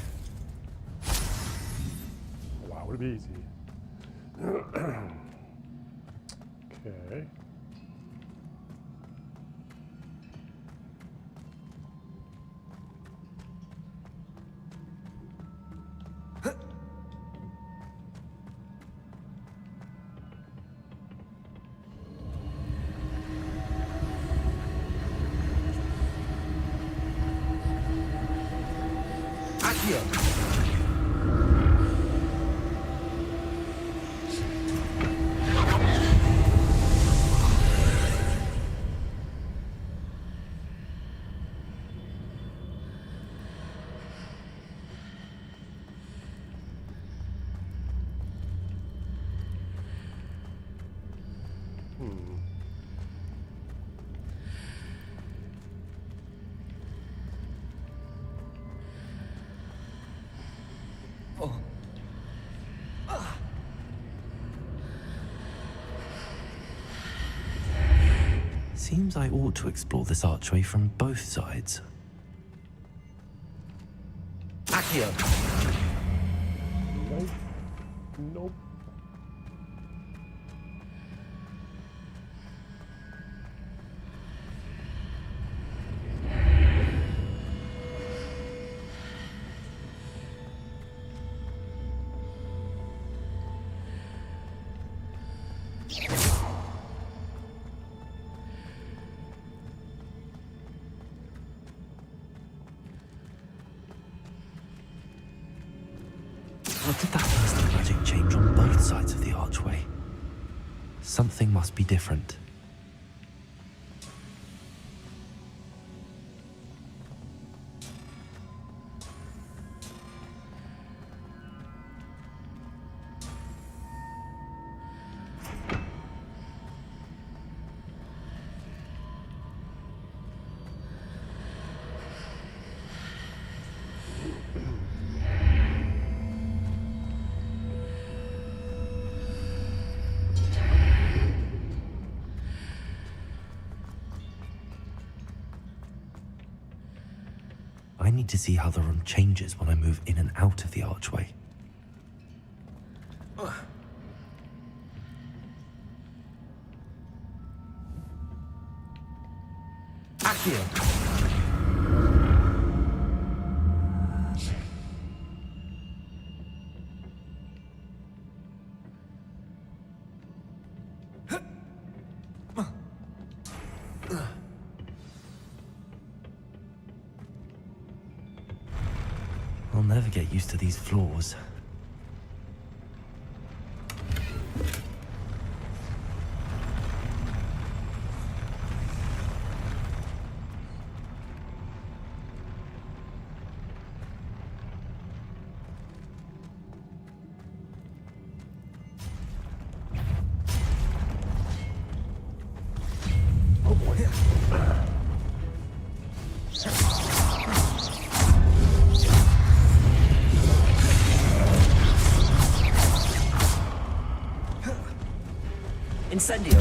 Wow, would it be easy? Okay. Seems I ought to explore this archway from both sides. Accio. Nope. Nope. What did that burst of magic change on both sides of the archway? Something must be different. I need to see how the room changes when I move in and out of the archway. Accio. I'll never get used to these floors. Oh boy. Incendio.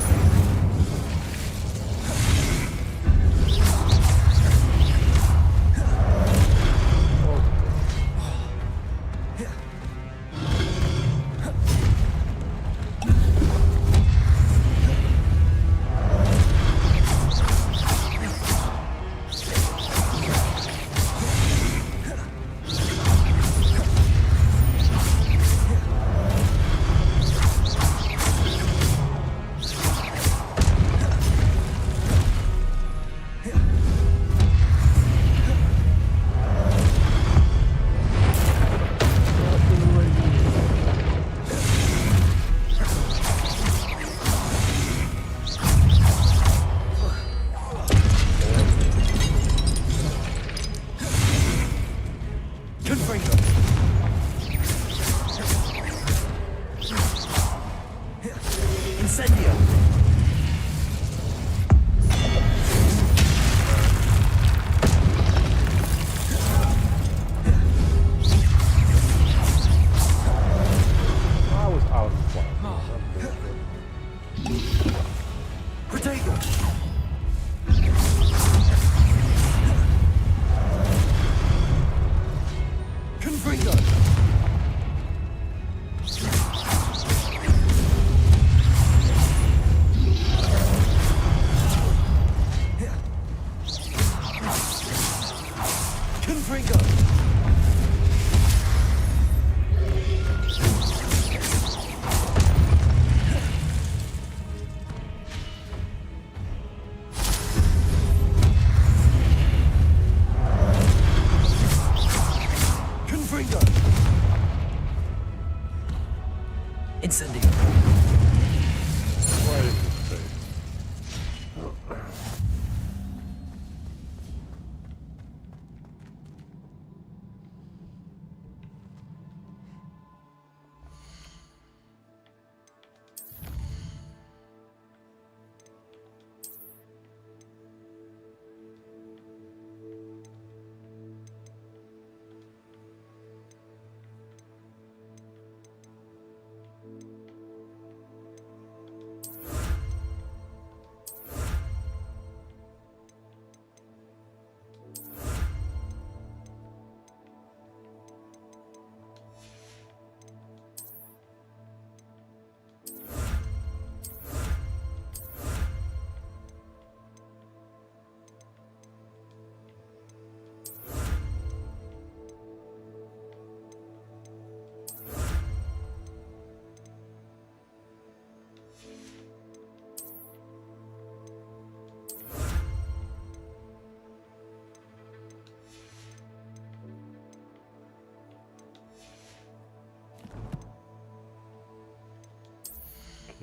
Incendio. Right into space.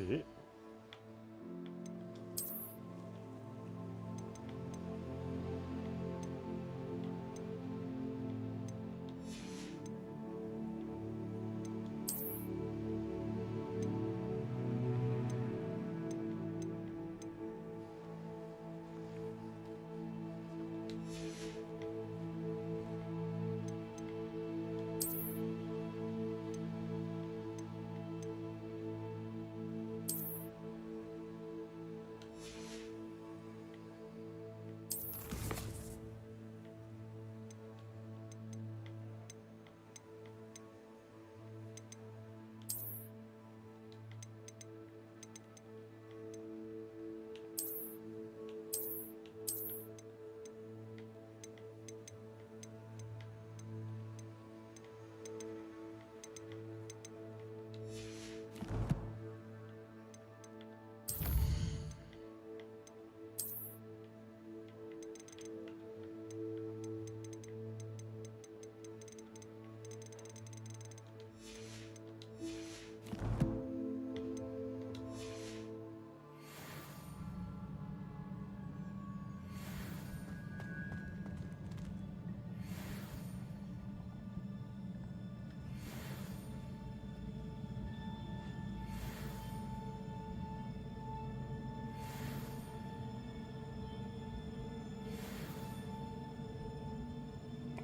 Okay.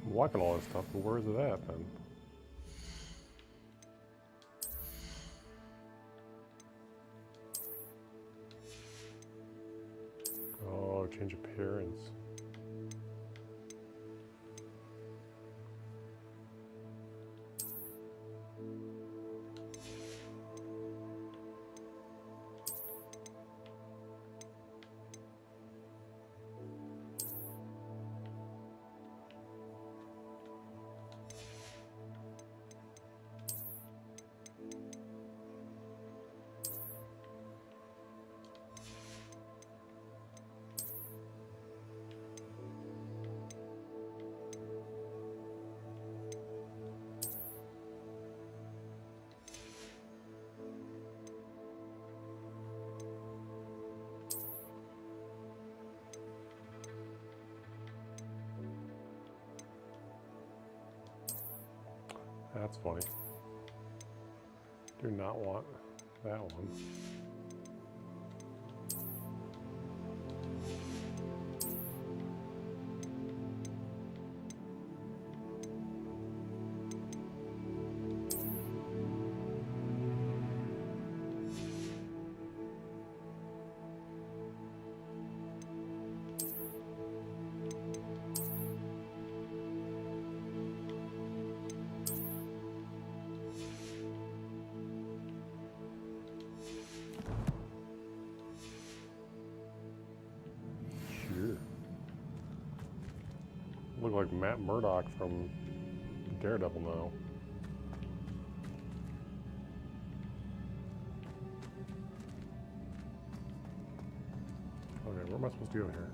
I'm liking all this stuff, but where is it at then? Oh, change appearance. That's funny. Do not want that one. Look like Matt Murdock from Daredevil now. Okay, what am I supposed to do here?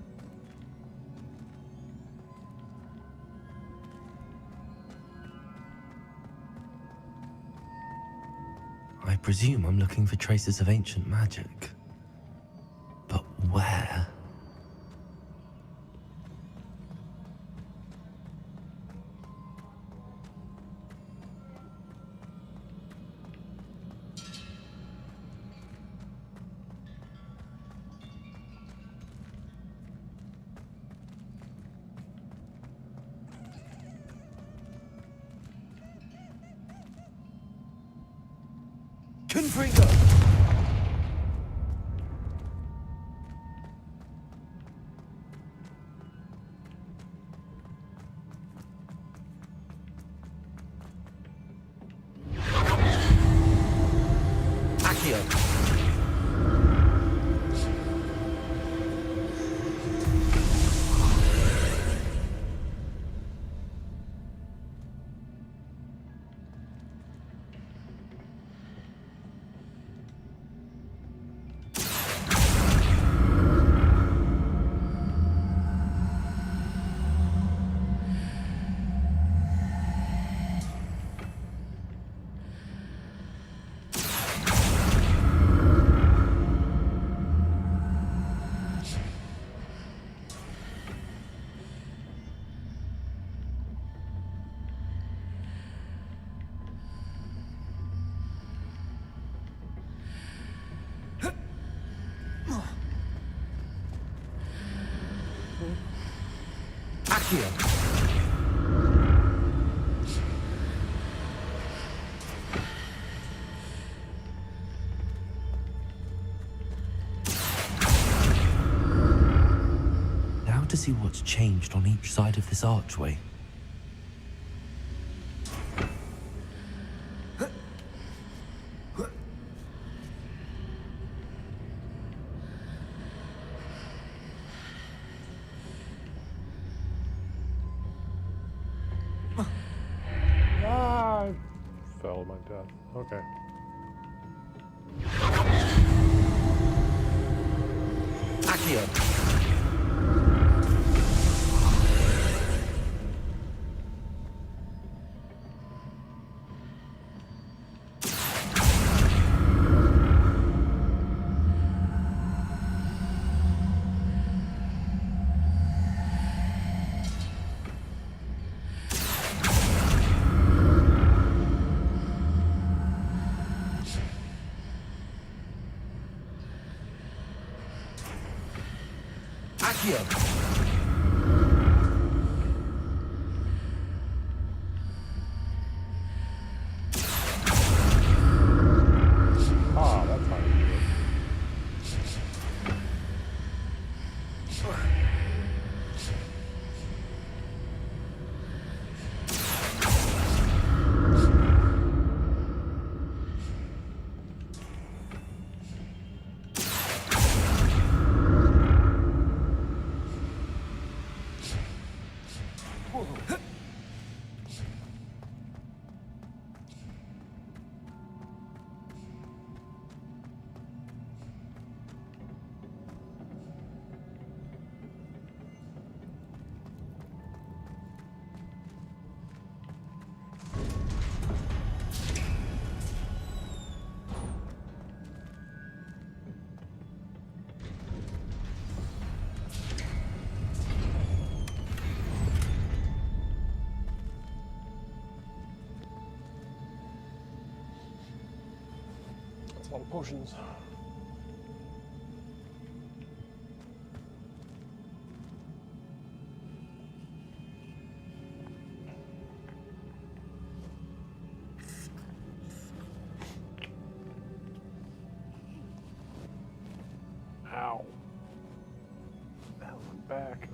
I I presume I'm looking for traces of ancient magic. But where? Confringo! Accio! Accio! Now to see what's changed on each side of this archway. Ah, I fell to my death. Okay. Accio! Accio! Ah, that's how you do it. That's a lot of potions. Ow. That was my back.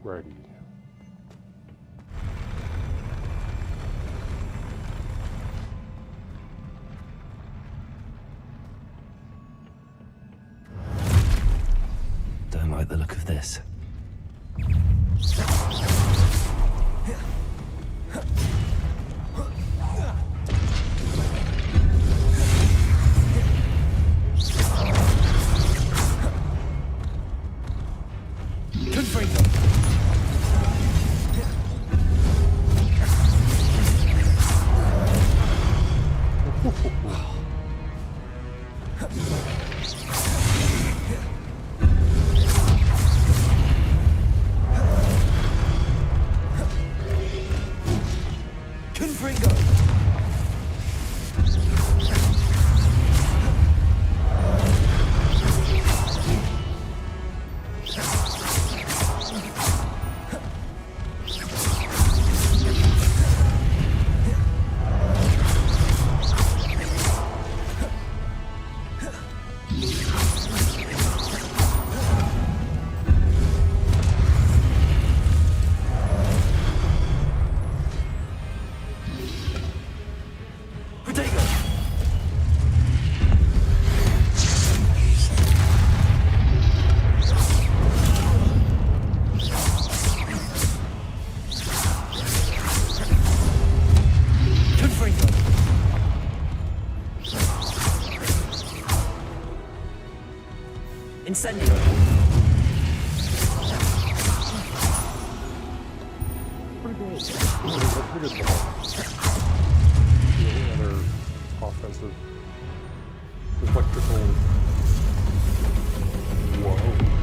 Ready. Don't like the look of this. Incendio. Pretty cool. Pretty good. Any other offensive electrical? Whoa.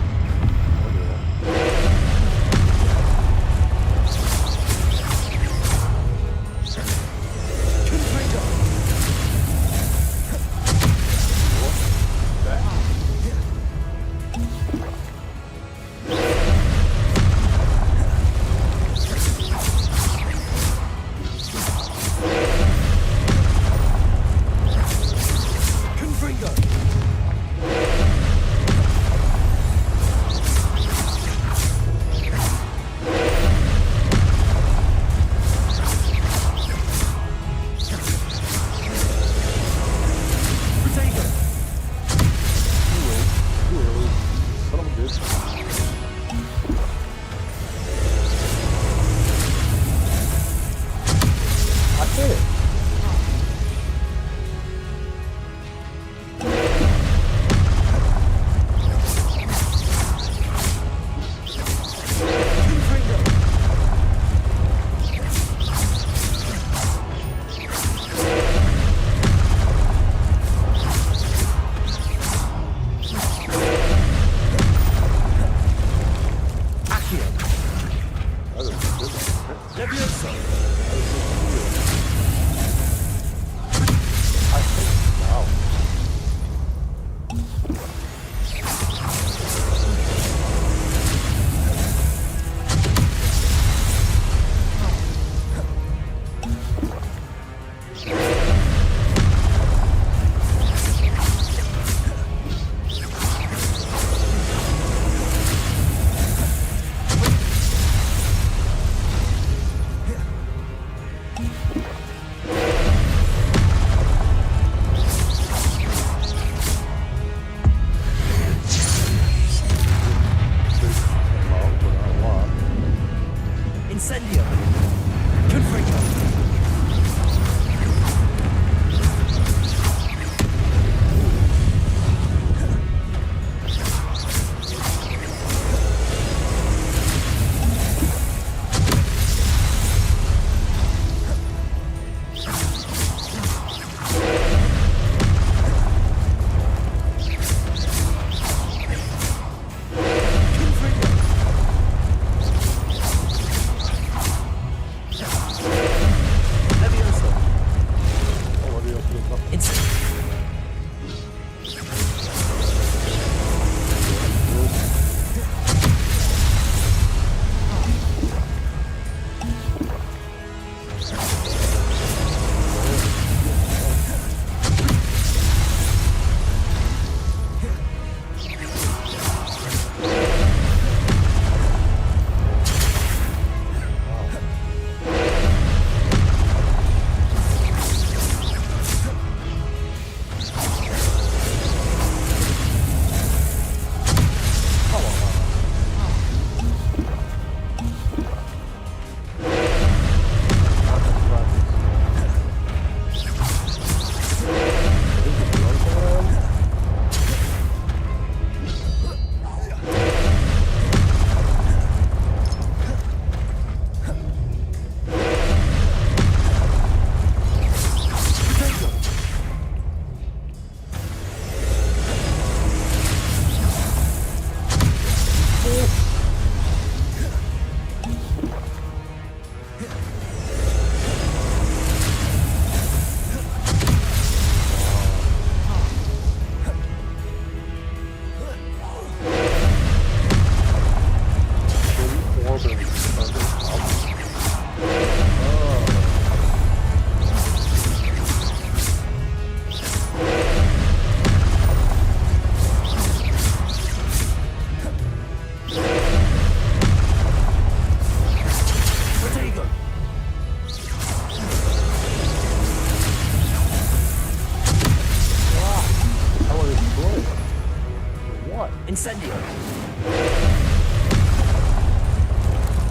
Incendio!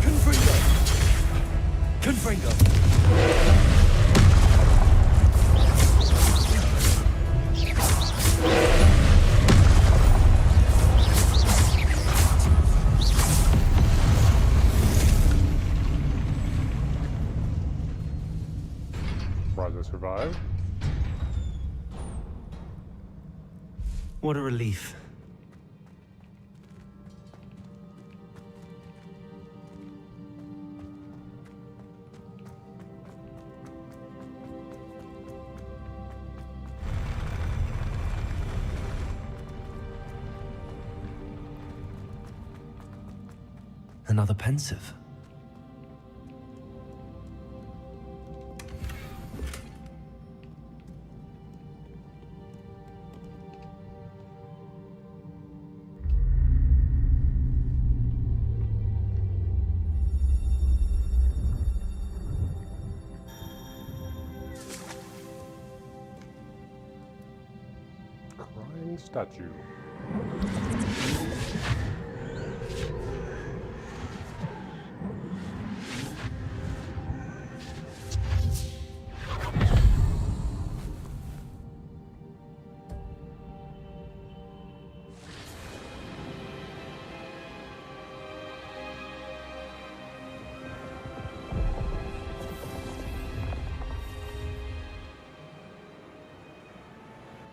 Confringo! Confringo! Surprised I survived. What a relief. Another pensive. Crying statue.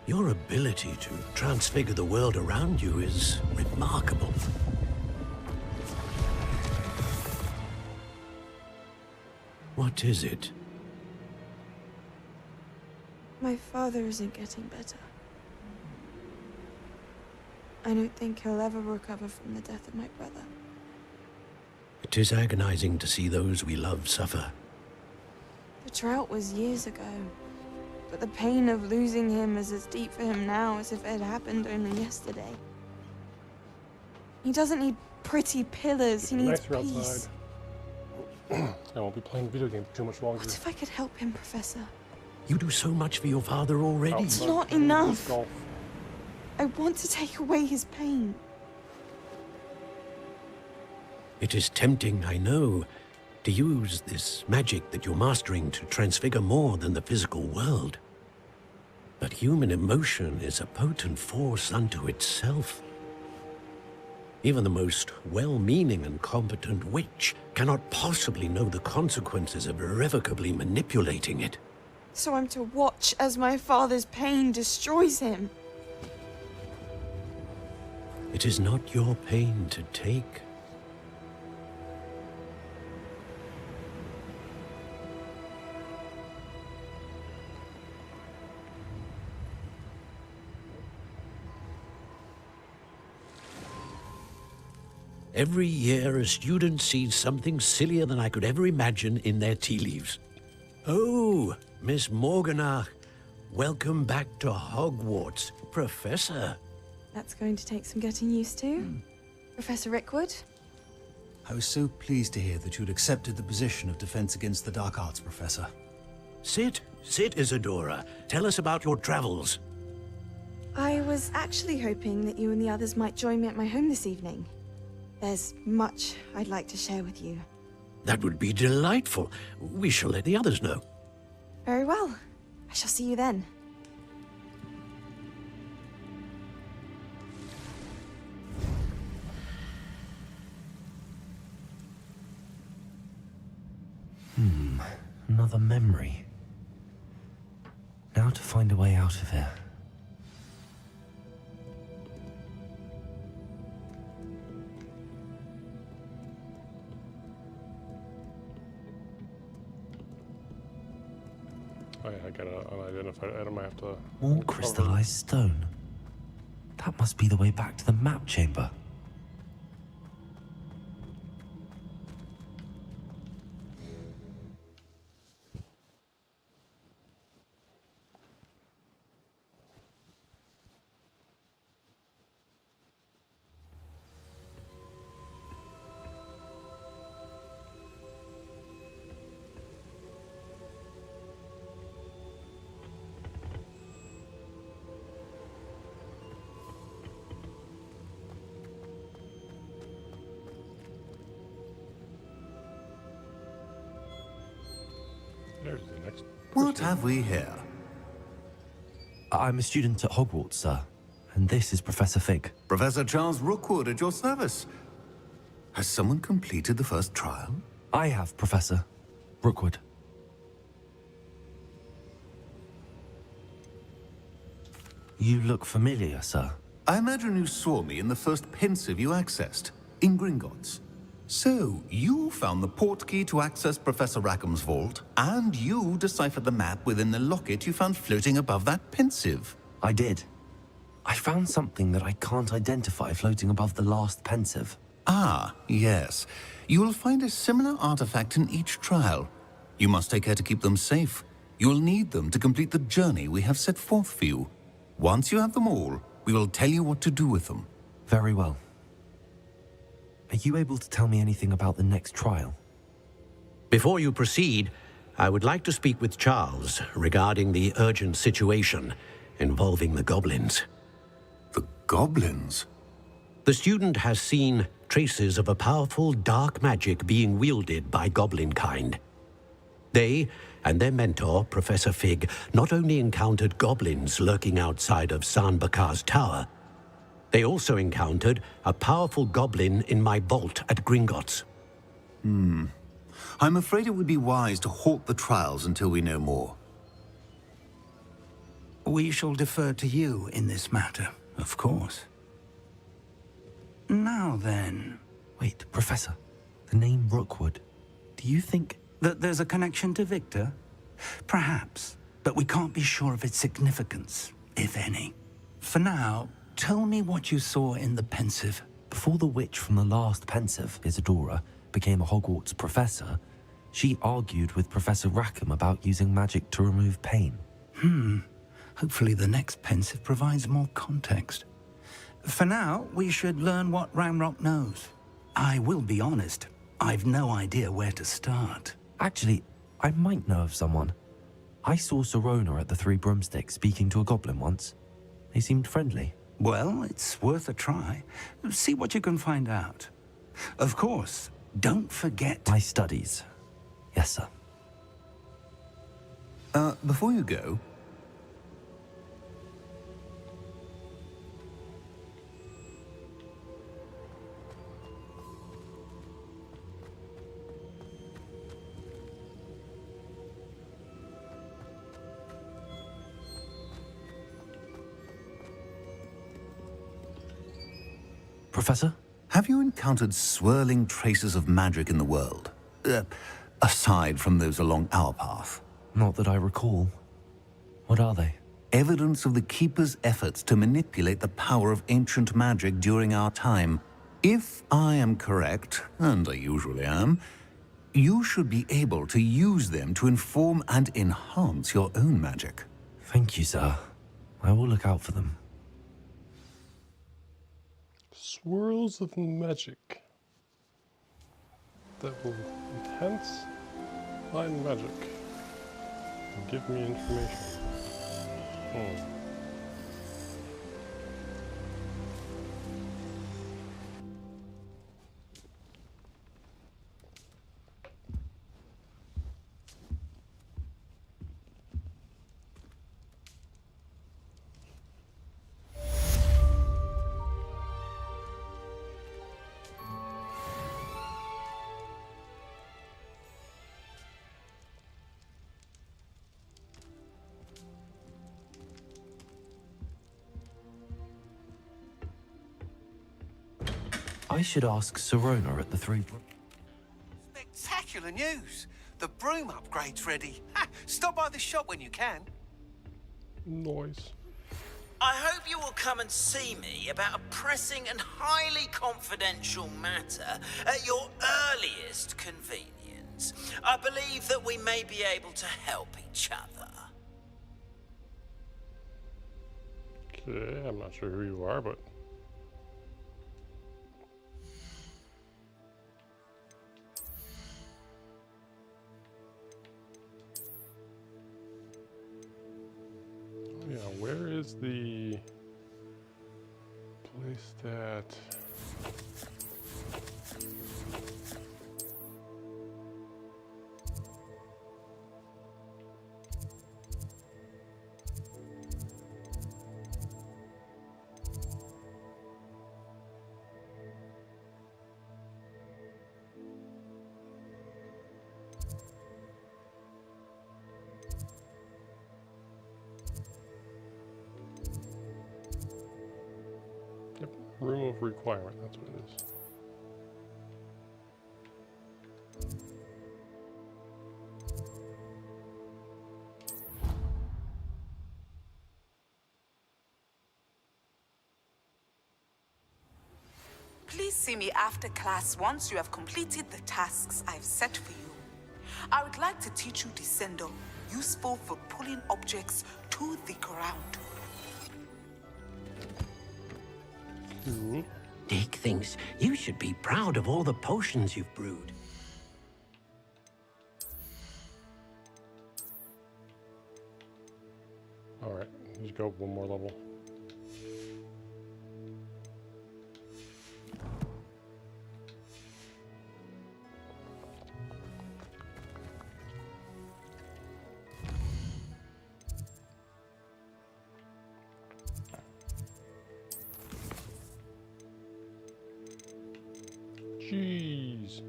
Your ability to transfigure the world around you is remarkable. What is it? My father isn't getting better. I don't think he'll ever recover from the death of my brother. It is agonizing to see those we love suffer. The drought was years ago, but the pain of losing him is as deep for him now as if it had happened only yesterday. He doesn't need pretty pillars, he needs Nicer peace. outside. I won't be playing video games too much longer. What if I could help him, Professor? You do so much for your father already. It's not enough. I want to take away his pain. It is tempting, I know, to use this magic that you're mastering to transfigure more than the physical world. But human emotion is a potent force unto itself. Even the most well-meaning and competent witch cannot possibly know the consequences of irrevocably manipulating it. So I'm to watch as my father's pain destroys him. It is not your pain to take. Every year, a student sees something sillier than I could ever imagine in their tea leaves. Oh, Miss Morganach, welcome back to Hogwarts, Professor. That's going to take some getting used to. Professor Rickwood? I was so pleased to hear that you'd accepted the position of Defense Against the Dark Arts, Professor. Sit, Isadora. Tell us about your travels. I was actually hoping that you and the others might join me at my home this evening. There's much I'd like to share with you. That would be delightful. We shall let the others know. Very well. I shall see you then. Another memory. Now to find a way out of here. Oh yeah, I got an unidentified item I have to More uncover. crystallized stone. That must be the way back to the map chamber. There's the next. What have we here? I'm a student at Hogwarts, sir. And this is Professor Fig. Professor Charles Rookwood at your service. Has someone completed the first trial? I have, Professor Rookwood. You look familiar, sir. I imagine you saw me in the first pensive you accessed, in Gringotts. So, you found the portkey to access Professor Rackham's vault, and you deciphered the map within the locket you found floating above that pensive. I did. I found something that I can't identify floating above the last pensive. Ah, yes. You will find a similar artifact in each trial. You must take care to keep them safe. You will need them to complete the journey we have set forth for you. Once you have them all, we will tell you what to do with them. Very well. Are you able to tell me anything about the next trial? Before you proceed, I would like to speak with Charles regarding the urgent situation involving the goblins. The goblins? The student has seen traces of a powerful dark magic being wielded by goblin kind. They and their mentor, Professor Fig, not only encountered goblins lurking outside of Sanbakar's tower, they also encountered a powerful goblin in my vault at Gringotts. I'm afraid it would be wise to halt the trials until we know more. We shall defer to you in this matter, of course. Now then... Wait, Professor. The name Rookwood. Do you think... that there's a connection to Victor? Perhaps, but we can't be sure of its significance, if any. For now, tell me what you saw in the pensive. Before the witch from the last pensive, Isadora, became a Hogwarts professor, she argued with Professor Rackham about using magic to remove pain. Hopefully the next pensive provides more context. For now, we should learn what Ramrock knows. I will be honest, I've no idea where to start. Actually, I might know of someone. I saw Serona at the Three Broomsticks speaking to a goblin once. They seemed friendly. Well, it's worth a try. See what you can find out. Of course, don't forget... my studies. Yes, sir. Before you go... Professor? Have you encountered swirling traces of magic in the world? Aside from those along our path? Not that I recall. What are they? Evidence of the Keeper's efforts to manipulate the power of ancient magic during our time. If I am correct, and I usually am, you should be able to use them to inform and enhance your own magic. Thank you, sir. I will look out for them. Swirls of magic that will enhance my magic and give me information. I should ask Serona at the Three... Spectacular news! The broom upgrade's ready. Ha! Stop by the shop when you can. Noise. I hope you will come and see me about a pressing and highly confidential matter at your earliest convenience. I believe that we may be able to help each other. Okay, I'm not sure who you are, but... yeah, where is the place that... Room of requirement, that's what it is. Please see me after class once you have completed the tasks I've set for you. I would like to teach you Descendo, useful for pulling objects to the ground. Dick thinks you should be proud of all the potions you've brewed. Alright, just go one more level. Jeez.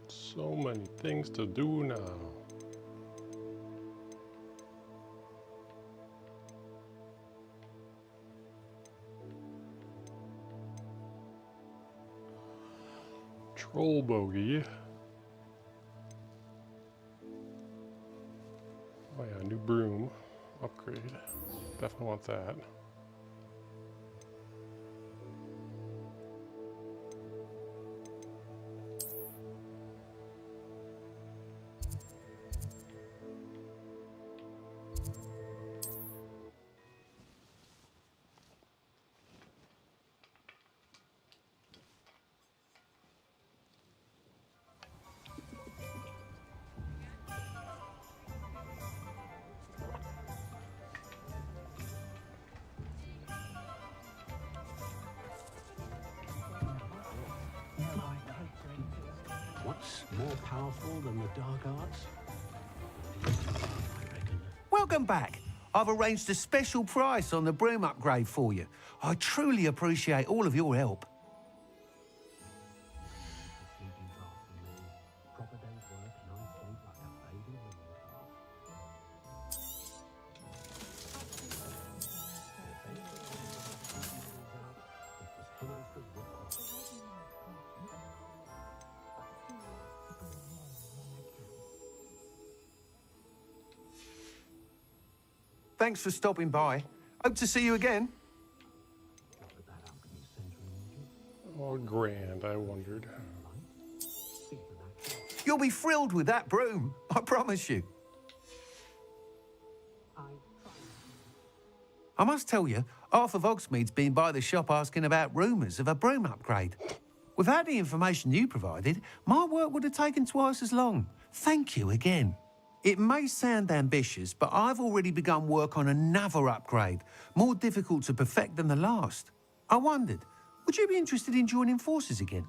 So many things to do now. Troll bogey. Oh yeah, new broom upgrade. Definitely want that. What's more powerful than the dark arts? Welcome back. I've arranged a special price on the broom upgrade for you. I truly appreciate all of your help. Thanks for stopping by. Hope to see you again. Oh, grand, I wondered. You'll be thrilled with that broom, I promise you. I must tell you, Arthur Vogsmead's been by the shop asking about rumours of a broom upgrade. Without the information you provided, my work would have taken twice as long. Thank you again. It may sound ambitious, but I've already begun work on another upgrade, more difficult to perfect than the last. I wondered, would you be interested in joining forces again?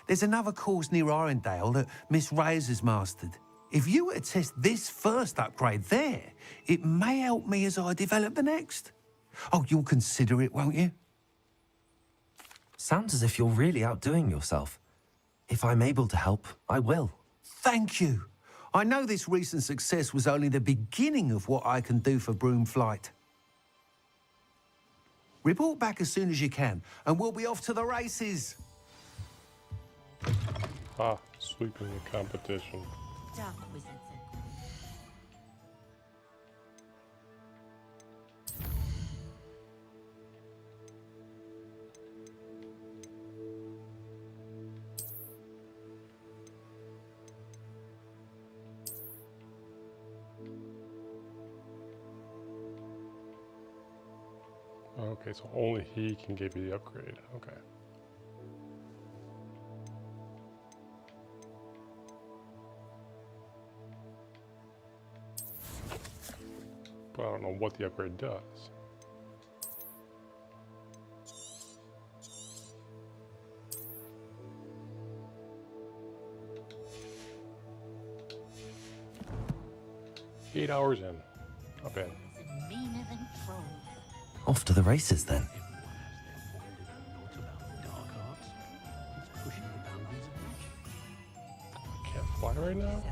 There's another course near Arendale that Miss Reyes has mastered. If you were to test this first upgrade there, it may help me as I develop the next. Oh, you'll consider it, won't you? Sounds as if you're really outdoing yourself. If I'm able to help, I will. Thank you. I know this recent success was only the beginning of what I can do for Broomflight. Report back as soon as you can, and we'll be off to the races. Ah, sweeping the competition. Dark wizards. Okay, so only he can give you the upgrade. Okay. But I don't know what the upgrade does. Eight hours in. Not bad. Meaner than trolls. Off to the races then. Can't fly right now?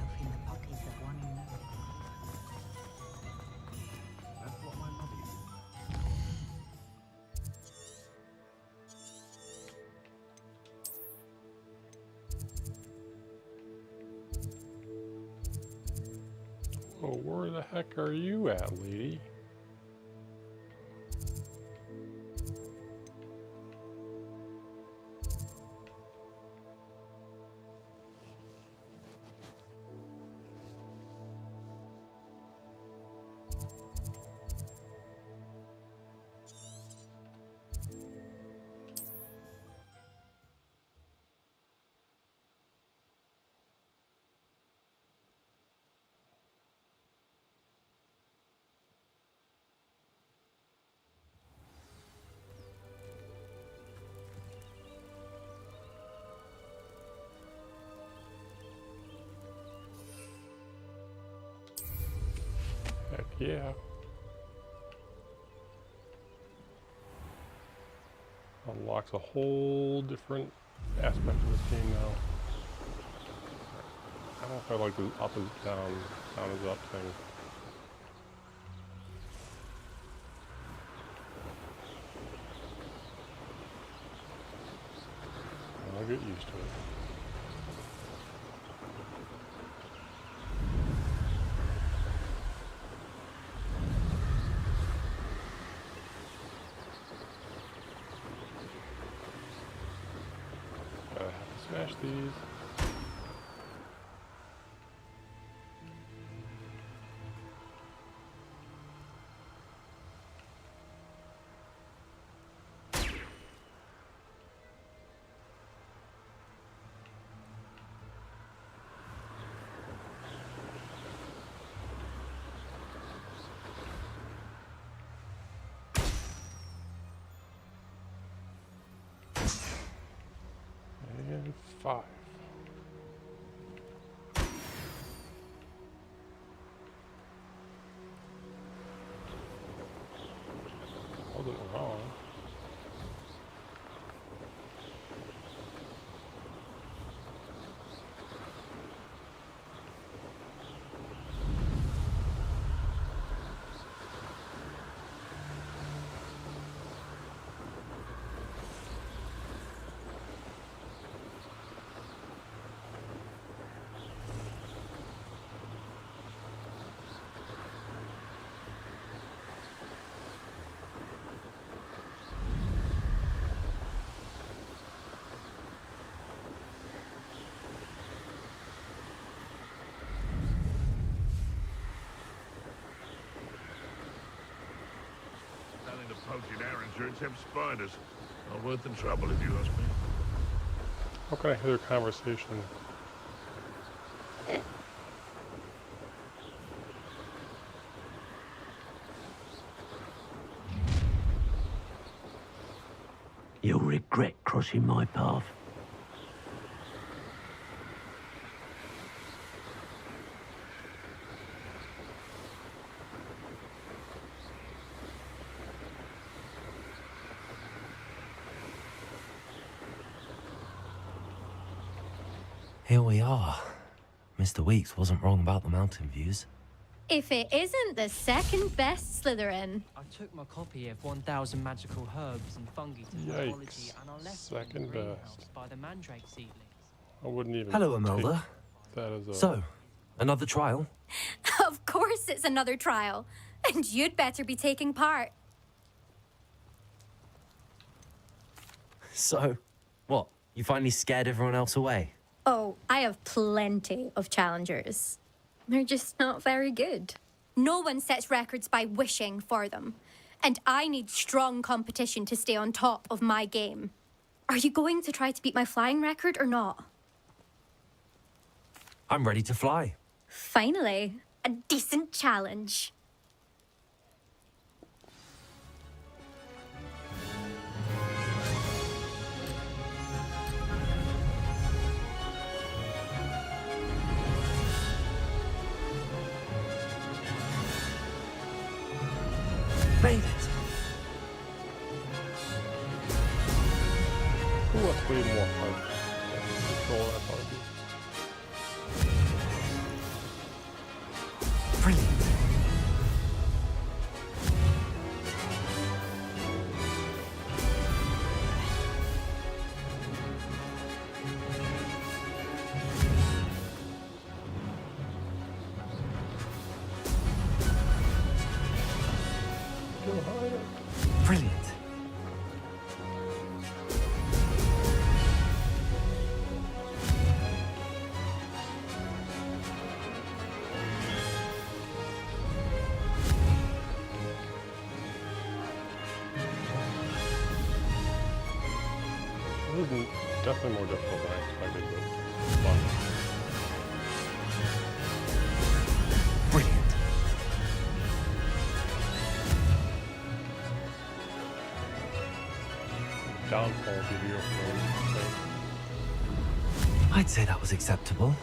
Oh, where the heck are you at, lady? Heck yeah. Unlocks a whole different aspect of this game now. I don't know if I like the up is down, down is up thing. I'll get used to it. Gotta have to smash these. And 5. Wasn't wrong. Selling the poaching errands except spiders. Not worth the trouble if you ask me. How can I hear their conversation? You'll regret crossing my path. Here we are. Mr. Weeks wasn't wrong about the mountain views. If it isn't the second best Slytherin. I took my copy of 1,000 Magical Herbs and Fungi to Biology and I left it in the greenhouse by the mandrake seedlings. I wouldn't even. Hello, Imelda. That is a... So, another trial? Of course it's another trial. And you'd better be taking part. So, what? You finally scared everyone else away? Oh, I have plenty of challengers. They're just not very good. No one sets records by wishing for them. And I need strong competition to stay on top of my game. Are you going to try to beat my flying record or not? I'm ready to fly. Finally, a decent challenge. Made it. Oh, that's way more hard to control than I thought it'd be. Brilliant. definitely more difficult than I expected, but fun. Brilliant. Downfall would be beautiful. I'd say that was acceptable.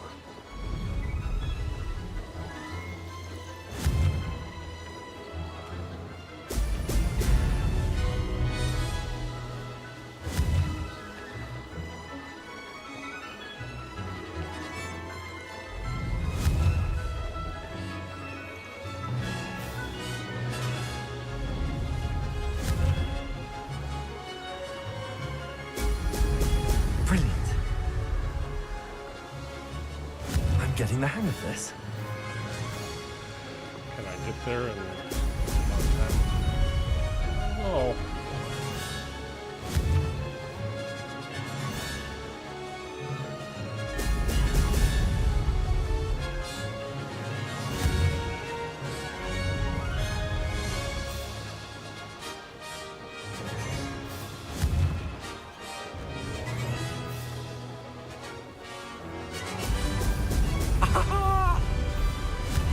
Getting the hang of this. Can I get there in time? Oh.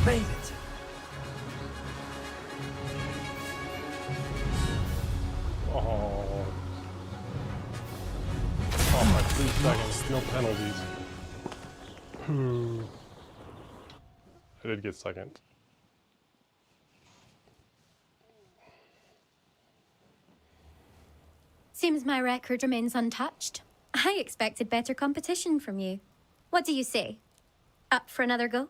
Made it. Oh. Oh, my 3 seconds. No penalties. I did get second. Seems my record remains untouched. I expected better competition from you. What do you say? Up for another go?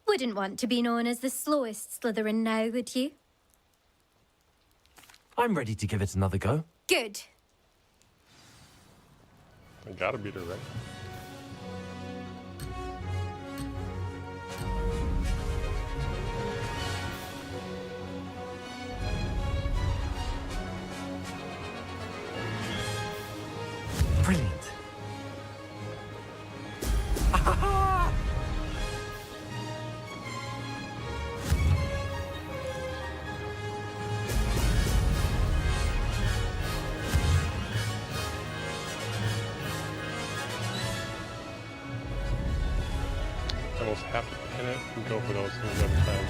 Wouldn't want to be known as the slowest Slytherin now, would you? I'm ready to give it another go. Good. I gotta beat her, right? Brilliant. I almost have to pin it and go for those things every time.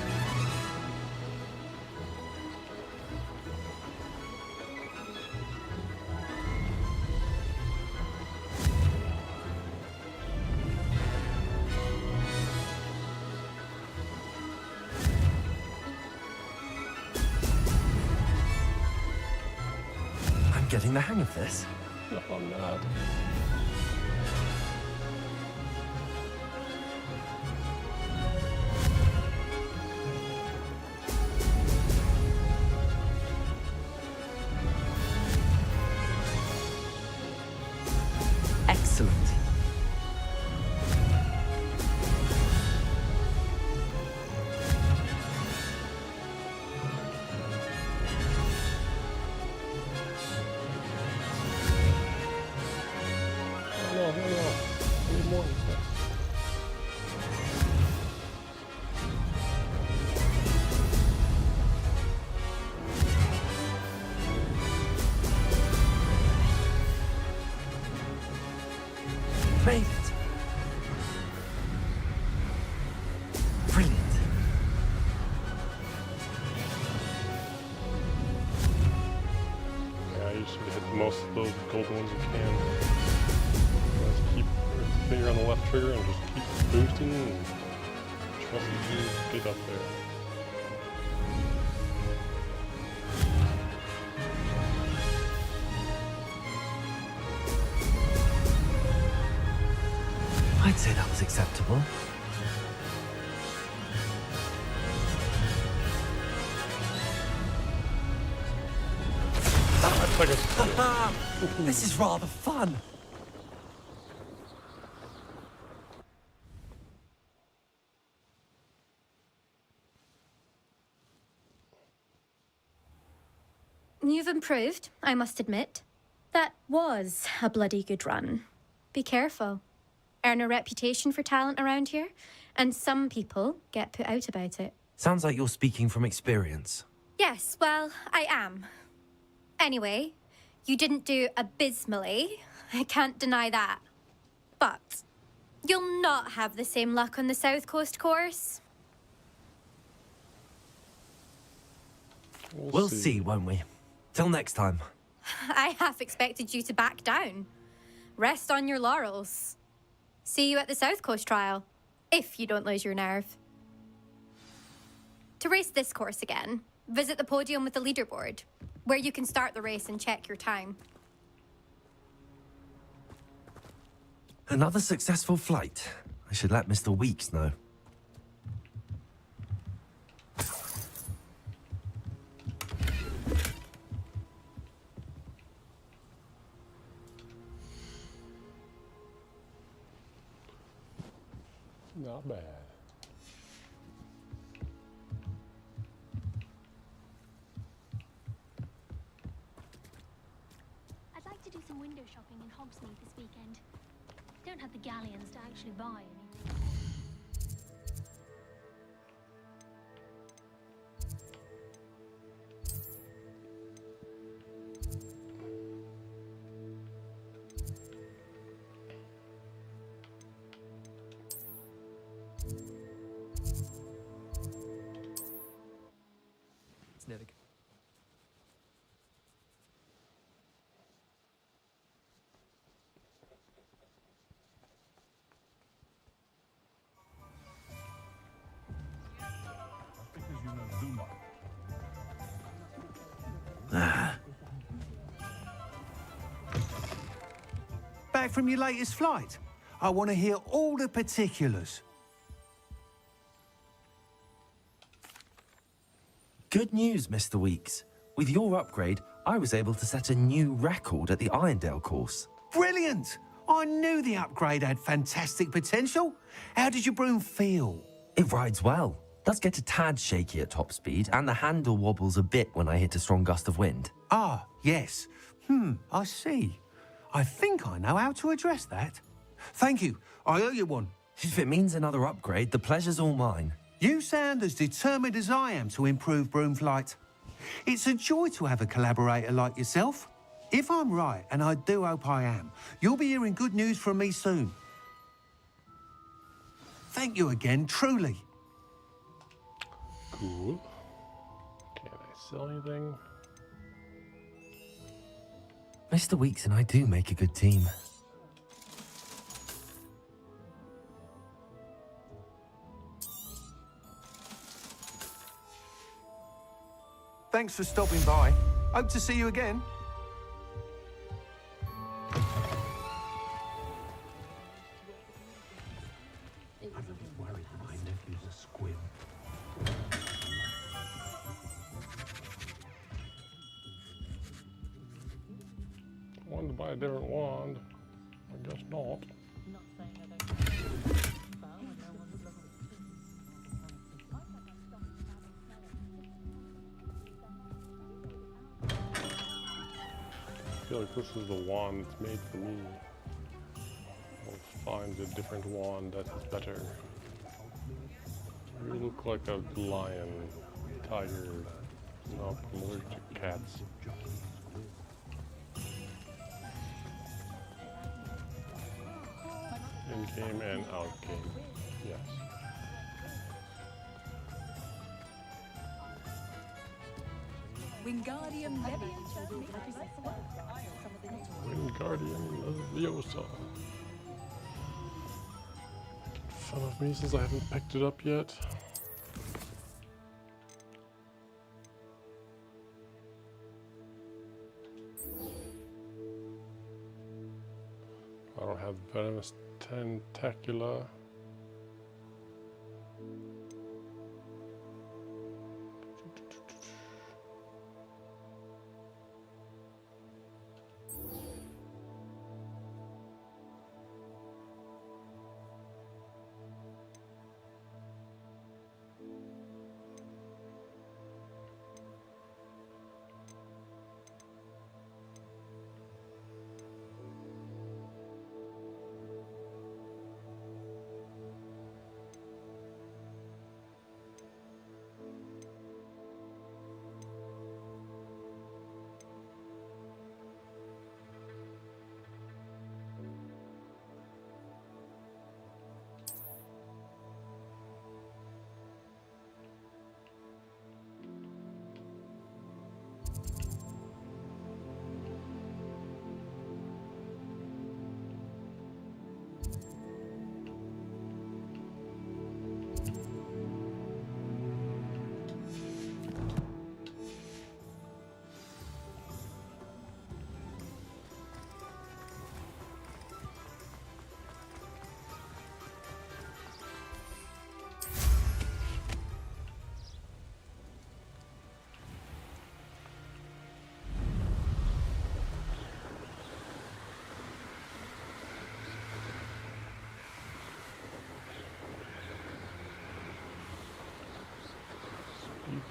I'm getting the hang of this. No, I'm not. Excellent. No, I need more than this. Made it. Brilliant. Yeah, you should hit most of those golden ones you can. Just keep your finger on the left trigger and just keep boosting and trust that you get up there. I'd say that was acceptable. This is rather fun. You've improved, I must admit. That was a bloody good run. Be careful. Earn a reputation for talent around here, and some people get put out about it. Sounds like you're speaking from experience. Yes, well, I am. Anyway, you didn't do abysmally, I can't deny that. But you'll not have the same luck on the South Coast course. We'll see, won't we? Till next time. I half expected you to back down. Rest on your laurels. See you at the South Coast trial, if you don't lose your nerve. To race this course again, visit the podium with the leaderboard, where you can start the race and check your time. Another successful flight. I should let Mr. Weeks know. Not bad. I'd like to do some window shopping in Hogsmeade this weekend. Don't have the galleons to actually buy anything. Snedig. Back from your latest flight? I want to hear all the particulars. Good news, Mr. Weeks. With your upgrade, I was able to set a new record at the Irondale course. Brilliant! I knew the upgrade had fantastic potential. How did your broom feel? It rides well. Does get a tad shaky at top speed, and the handle wobbles a bit when I hit a strong gust of wind. Ah, yes. I see. I think I know how to address that. Thank you. I owe you one. If it means another upgrade, the pleasure's all mine. You sound as determined as I am to improve broom flight. It's a joy to have a collaborator like yourself. If I'm right, and I do hope I am, you'll be hearing good news from me soon. Thank you again, truly. Cool. Can I sell anything? Mr. Weeks and I do make a good team. Thanks for stopping by. Hope to see you again. I'm a bit worried my nephew's a squib. I wanted to buy a different wand. I guess not. I feel like this is the wand that's made for me. I'll find a different wand that is better. You look like a lion, tiger. No, I'm allergic to cats. In-game and out-game, yes. Wingardium Wingardium Leviosa. Fun of me since I haven't picked it up yet. I don't have Venomous Tentacula.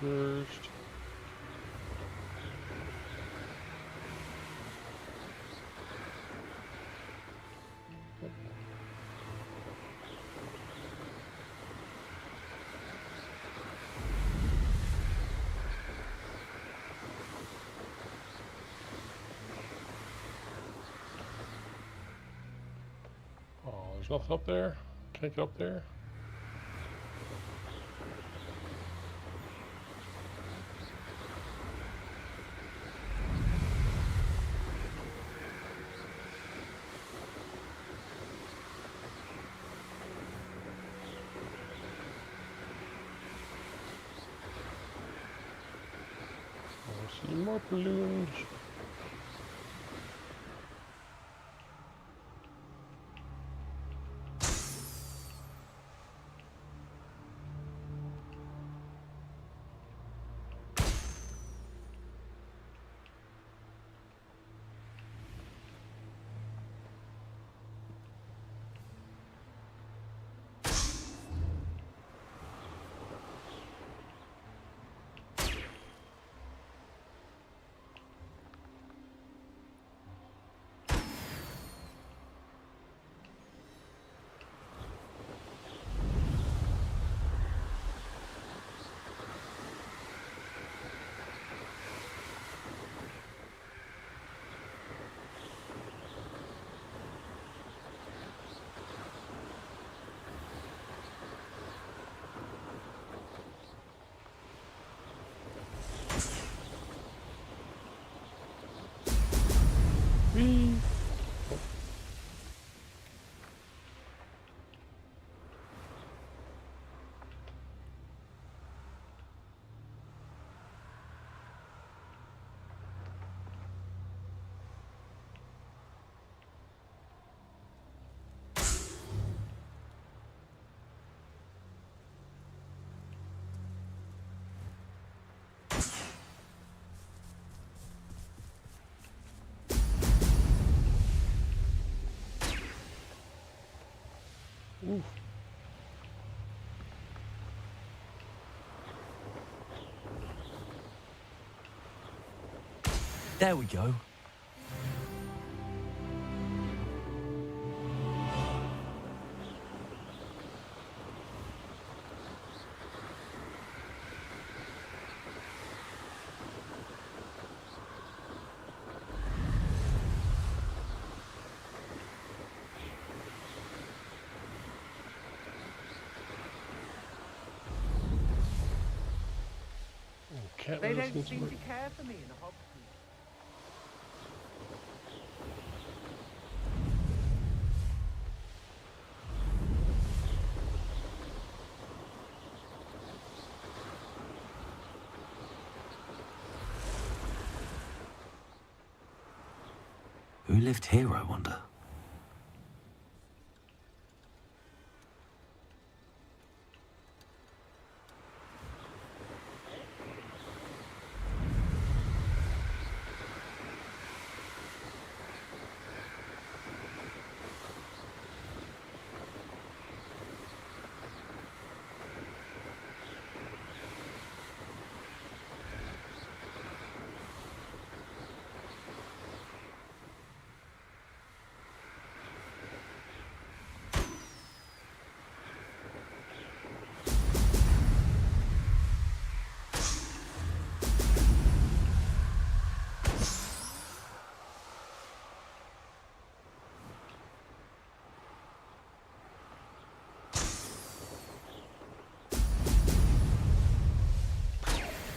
first. Oh, there's nothing up there. Can't get up there. I see more balloons. Whee! Oof. There we go. They don't seem to care for me in Hogwarts. Who lived here, I wonder?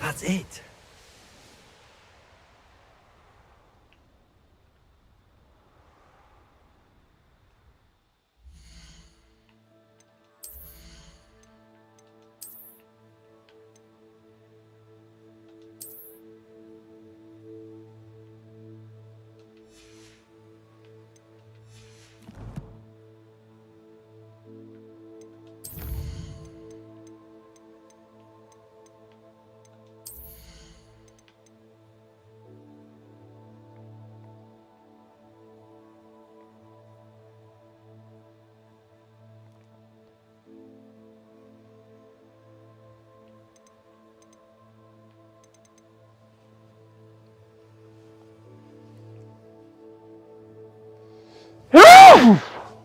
That's it.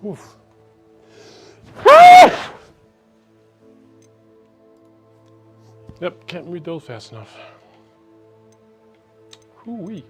Oof. Yep, can't read those fast enough. Hoo-wee.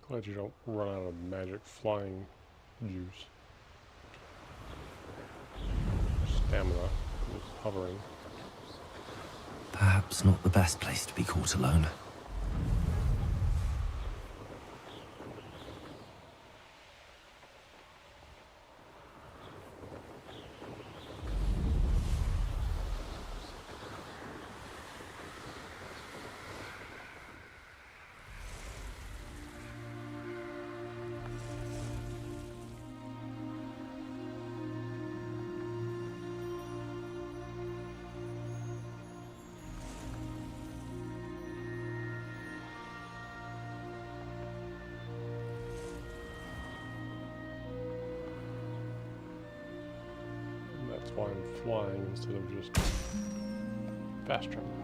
Glad you don't run out of magic flying juice. Stamina is hovering. Perhaps not the best place to be caught alone. That's why I'm flying instead of just fast traveling.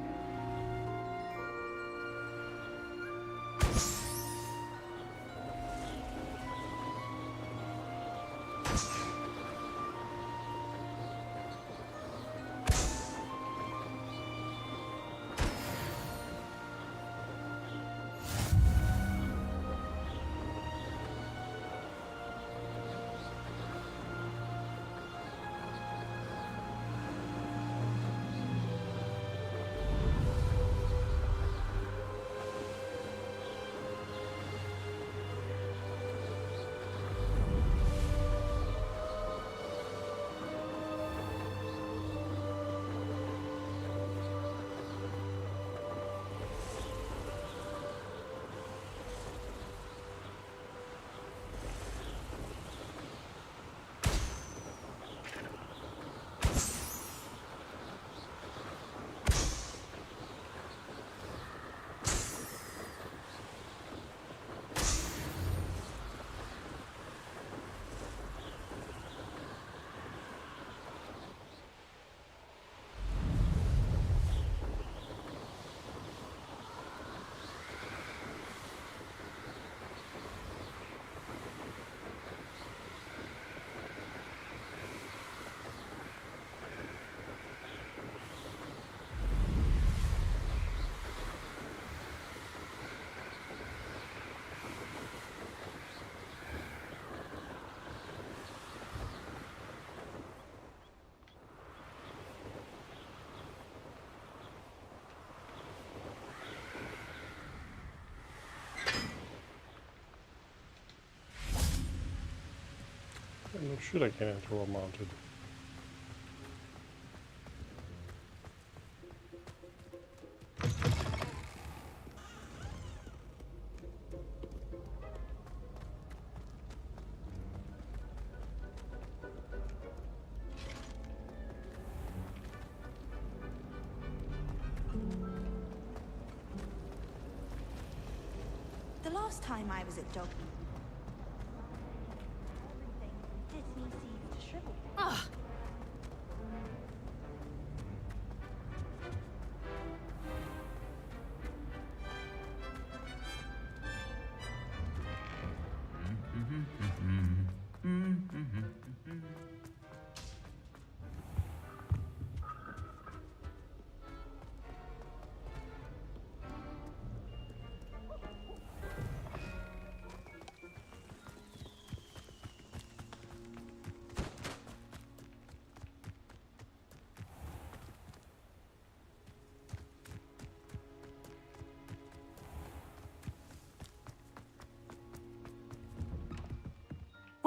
No shit, I can't enter while mounted. The last time I was at Dog... Disney seems to shrivel. Ugh!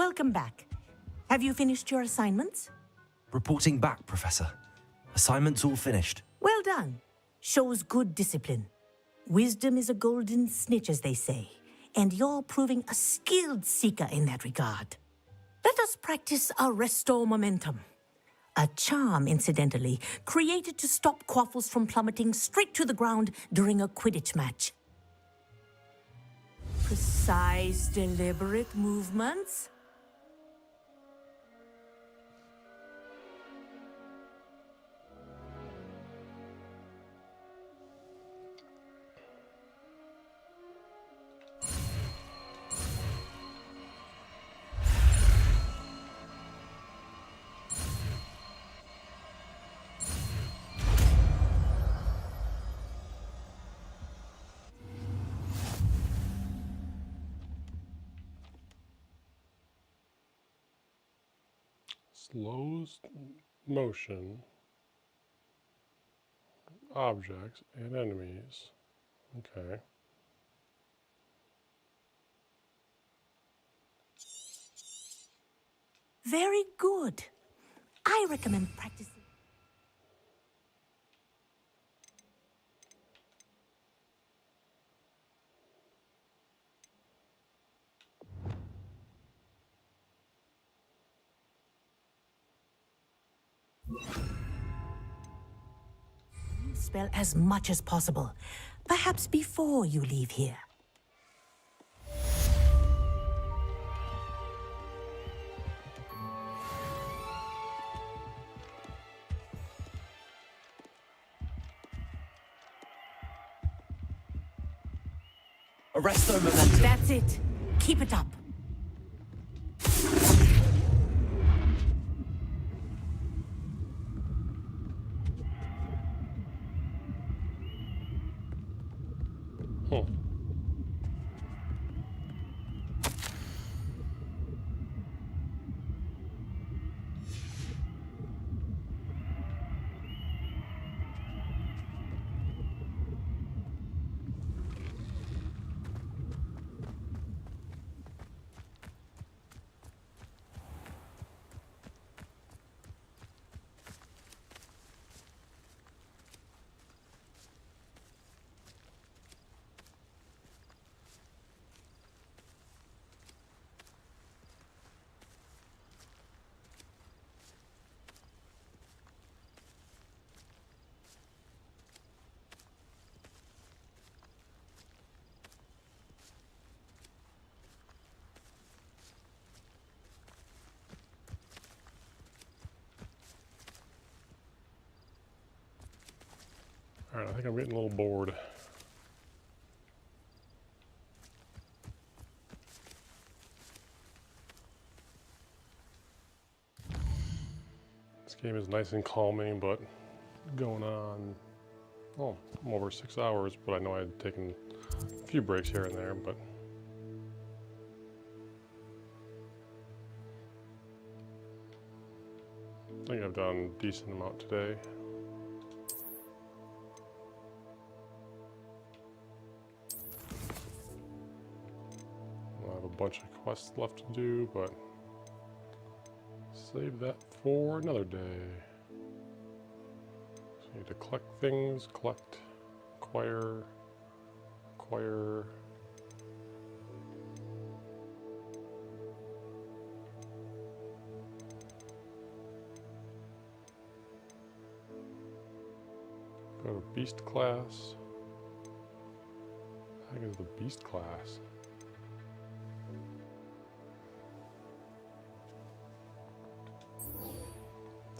Welcome back. Have you finished your assignments? Reporting back, Professor. Assignments all finished. Well done. Shows good discipline. Wisdom is a golden snitch, as they say, and you're proving a skilled seeker in that regard. Let us practice our restore momentum. A charm, incidentally, created to stop Quaffles from plummeting straight to the ground during a Quidditch match. Precise, deliberate movements. Slows motion objects and enemies. Okay. Very good. I recommend practicing. Spell as much as possible, perhaps before you leave here. Arresto momentum. That's it. Keep it up. Alright, I think I'm getting a little bored. This game is nice and calming, but going on, oh, I'm over 6 hours, but I know I had taken a few breaks here and there, but I think I've done a decent amount today. I have a bunch of quests left to do, but save that for another day. So you need to collect things, collect, acquire. Go to Beast class. I think it's the Beast class.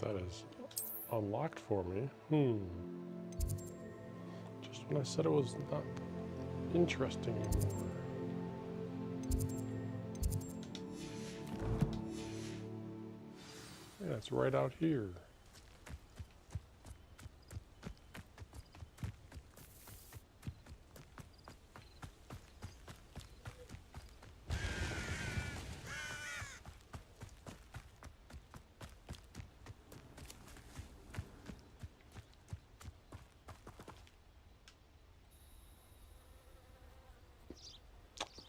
That is unlocked for me. Just when I said it was not interesting anymore. Yeah, it's right out here.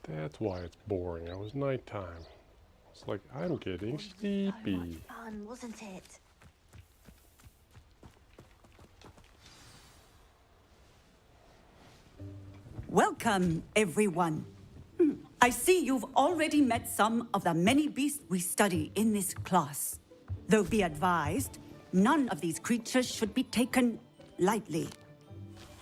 That's why it's boring. It was nighttime. It's like, I'm getting sleepy. Fun, wasn't it? Welcome, everyone. I see you've already met some of the many beasts we study in this class. Though be advised, none of these creatures should be taken lightly.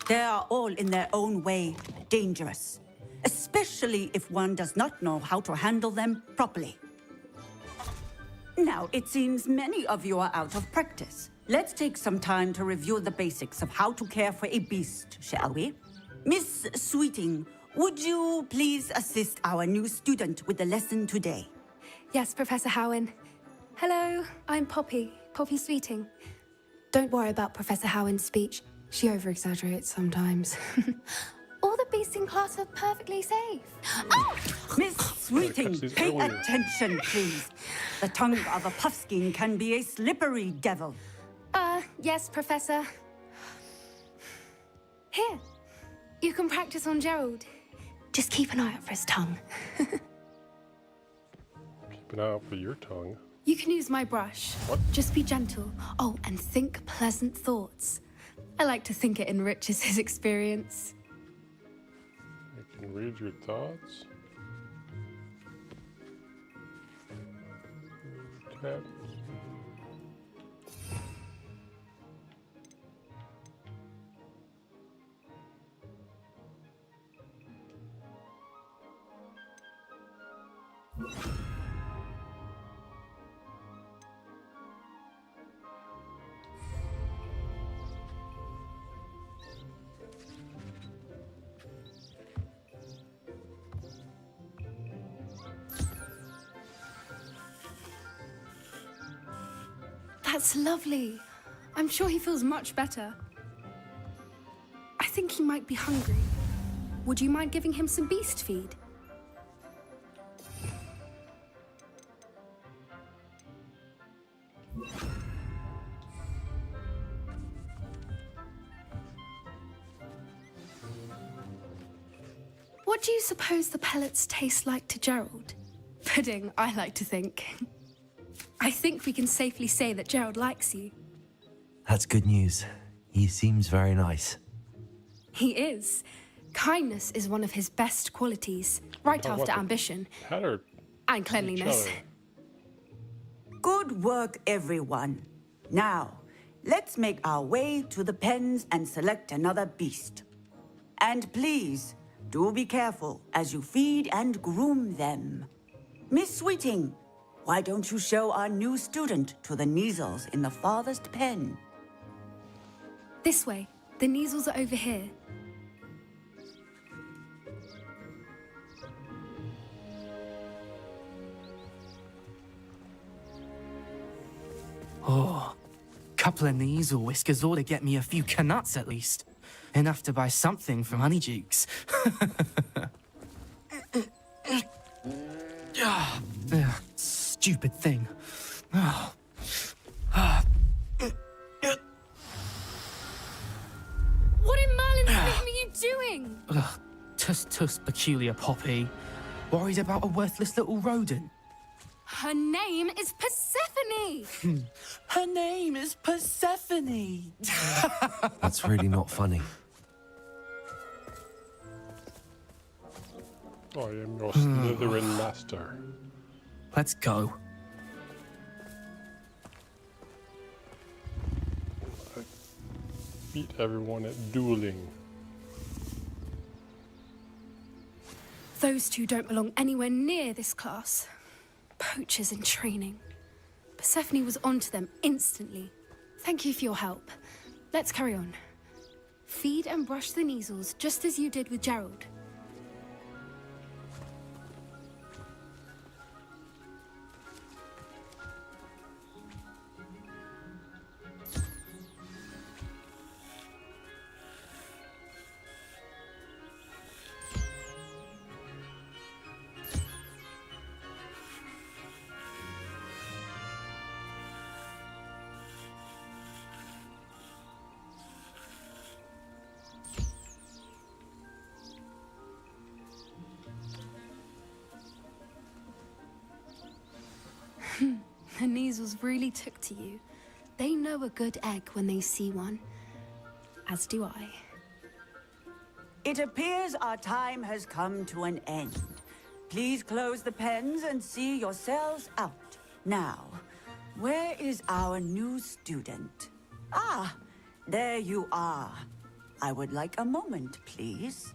They are all in their own way dangerous, especially if one does not know how to handle them properly. Now, it seems many of you are out of practice. Let's take some time to review the basics of how to care for a beast, shall we? Miss Sweeting, would you please assist our new student with the lesson today? Yes, Professor Howen. Hello, I'm Poppy Sweeting. Don't worry about Professor Howen's speech. She over-exaggerates sometimes. All the beasts in class are perfectly safe. Oh! Miss Sweeting, pay attention, please. The tongue of a puffskein can be a slippery devil. Yes, Professor. Here, you can practice on Gerald. Just keep an eye out for his tongue. Keep an eye out for your tongue. You can use my brush. What? Just be gentle. Oh, and think pleasant thoughts. I like to think it enriches his experience. I can read your thoughts. Cat. That's lovely. I'm sure he feels much better. I think he might be hungry. Would you mind giving him some beast feed? What do you suppose the pellets taste like to Gerald? Pudding, I like to think. I think we can safely say that Gerald likes you. That's good news. He seems very nice. He is. Kindness is one of his best qualities, right after ambition and cleanliness. Good work, everyone. Now, let's make our way to the pens and select another beast. And please, do be careful as you feed and groom them. Miss Sweeting, why don't you show our new student to the Neasels in the farthest pen? This way. The Neasels are over here. Oh, couple of Neasel whiskers ought to get me a few canuts at least. Enough to buy something from Honeydukes. Stupid thing. What in Merlin's name are you doing? Tuss, peculiar Poppy. Worried about a worthless little rodent. Her name is Persephone! Her name is Persephone! That's really not funny. I am your Slytherin master. Let's go. I beat everyone at dueling. Those two don't belong anywhere near this class. Poachers in training. Persephone was onto them instantly. Thank you for your help. Let's carry on. Feed and brush the Neasels just as you did with Gerald. The Neasels really took to you. They know a good egg when they see one. As do I. It appears our time has come to an end. Please close the pens and see yourselves out. Now, where is our new student? Ah, there you are. I would like a moment, please.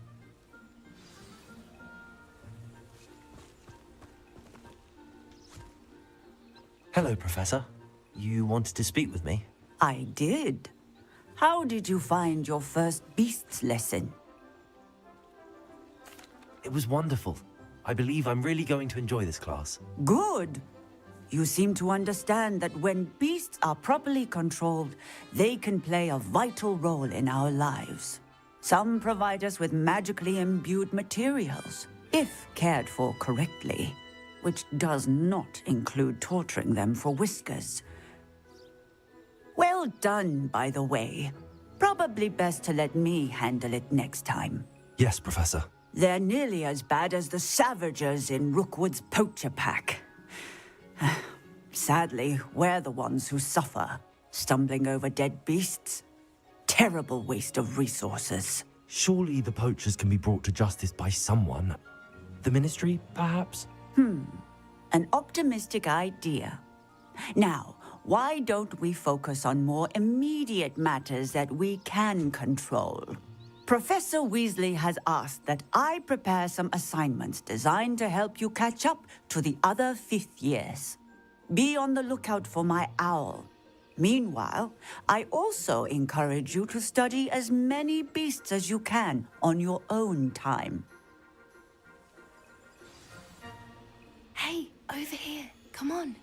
Hello, Professor. You wanted to speak with me? I did. How did you find your first beasts lesson? It was wonderful. I believe I'm really going to enjoy this class. Good. You seem to understand that when beasts are properly controlled, they can play a vital role in our lives. Some provide us with magically imbued materials, if cared for correctly, which does not include torturing them for whiskers. Well done, by the way. Probably best to let me handle it next time. Yes, Professor. They're nearly as bad as the Savagers in Rookwood's poacher pack. Sadly, we're the ones who suffer, stumbling over dead beasts. Terrible waste of resources. Surely the poachers can be brought to justice by someone. The Ministry, perhaps? An optimistic idea. Now, why don't we focus on more immediate matters that we can control? Professor Weasley has asked that I prepare some assignments designed to help you catch up to the other fifth years. Be on the lookout for my owl. Meanwhile, I also encourage you to study as many beasts as you can on your own time. Hey, over here. Come on.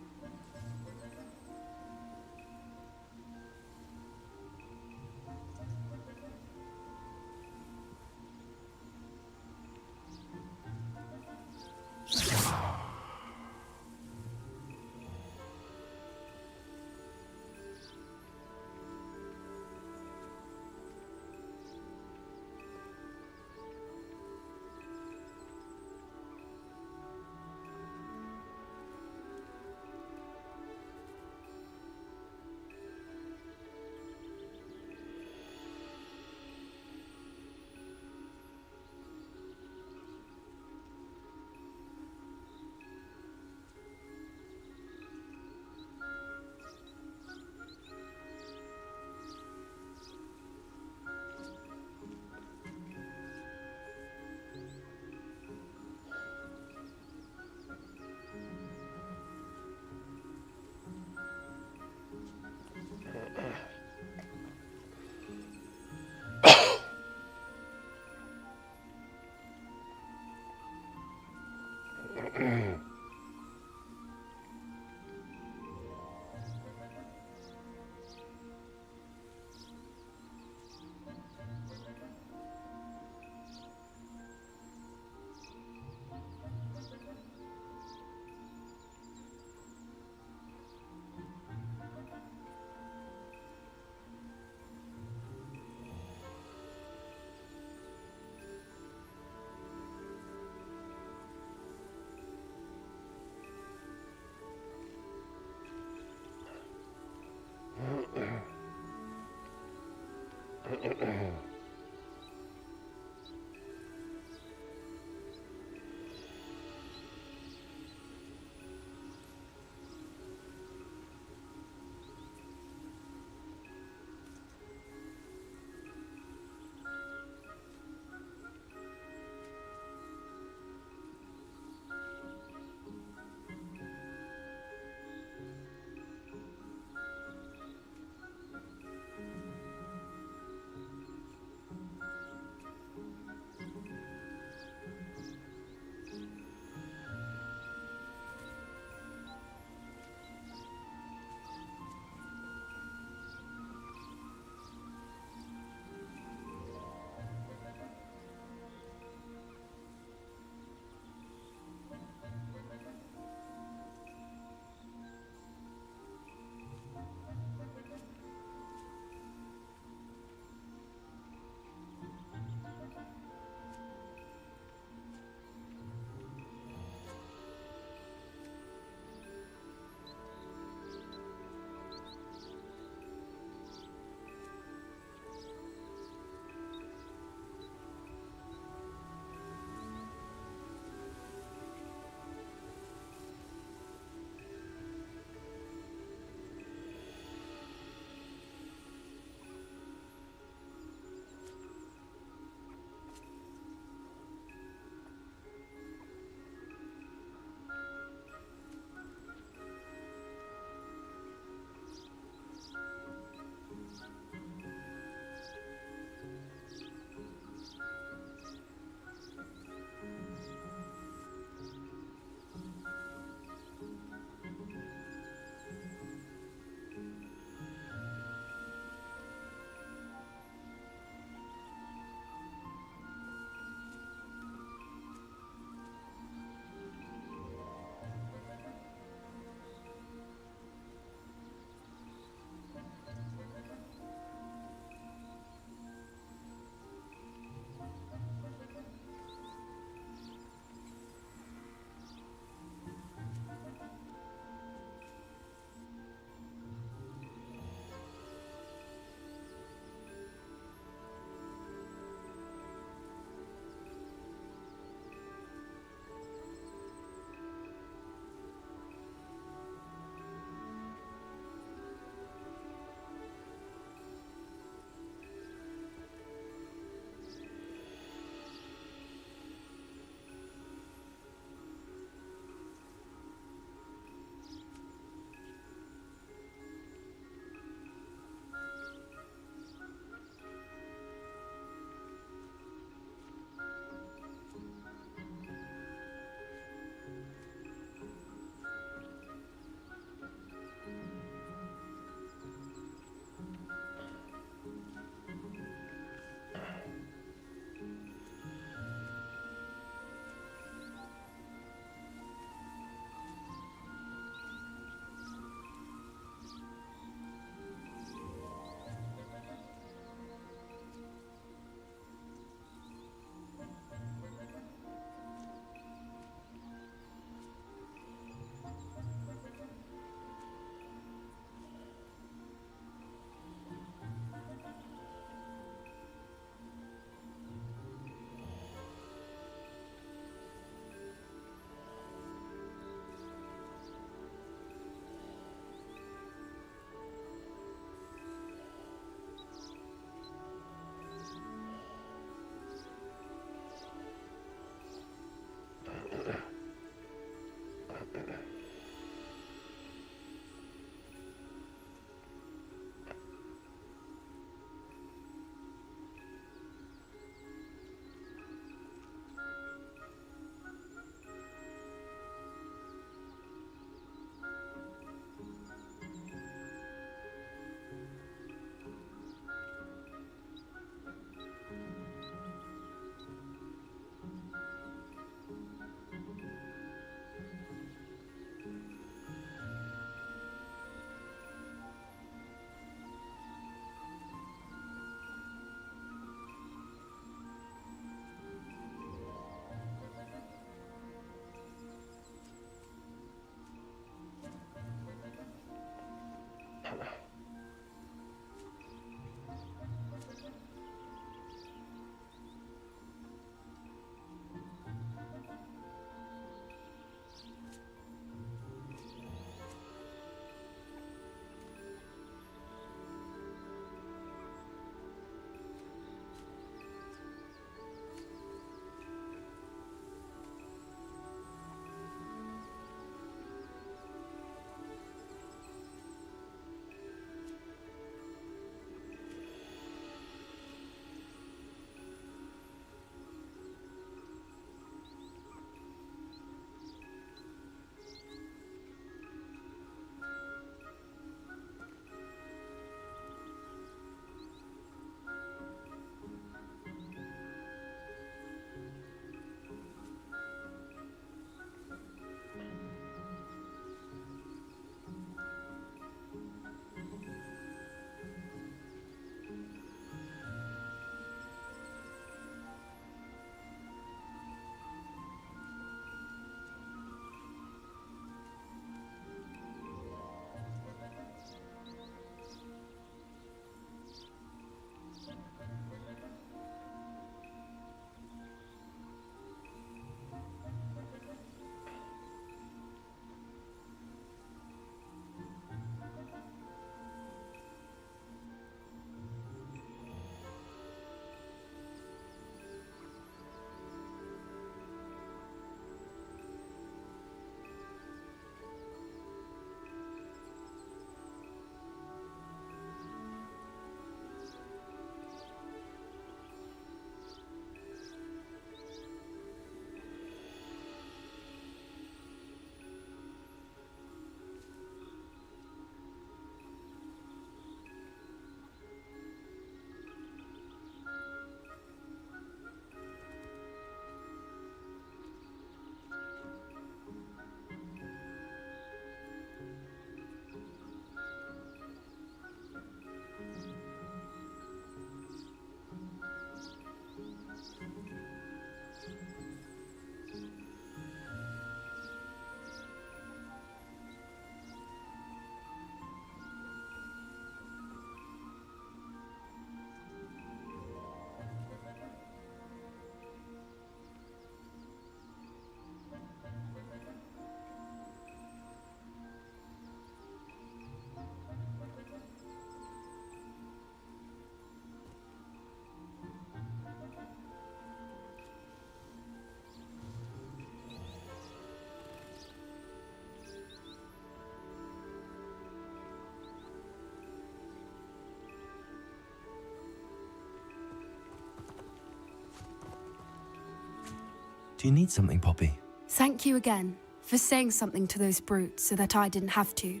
Do you need something, Poppy? Thank you again for saying something to those brutes so that I didn't have to.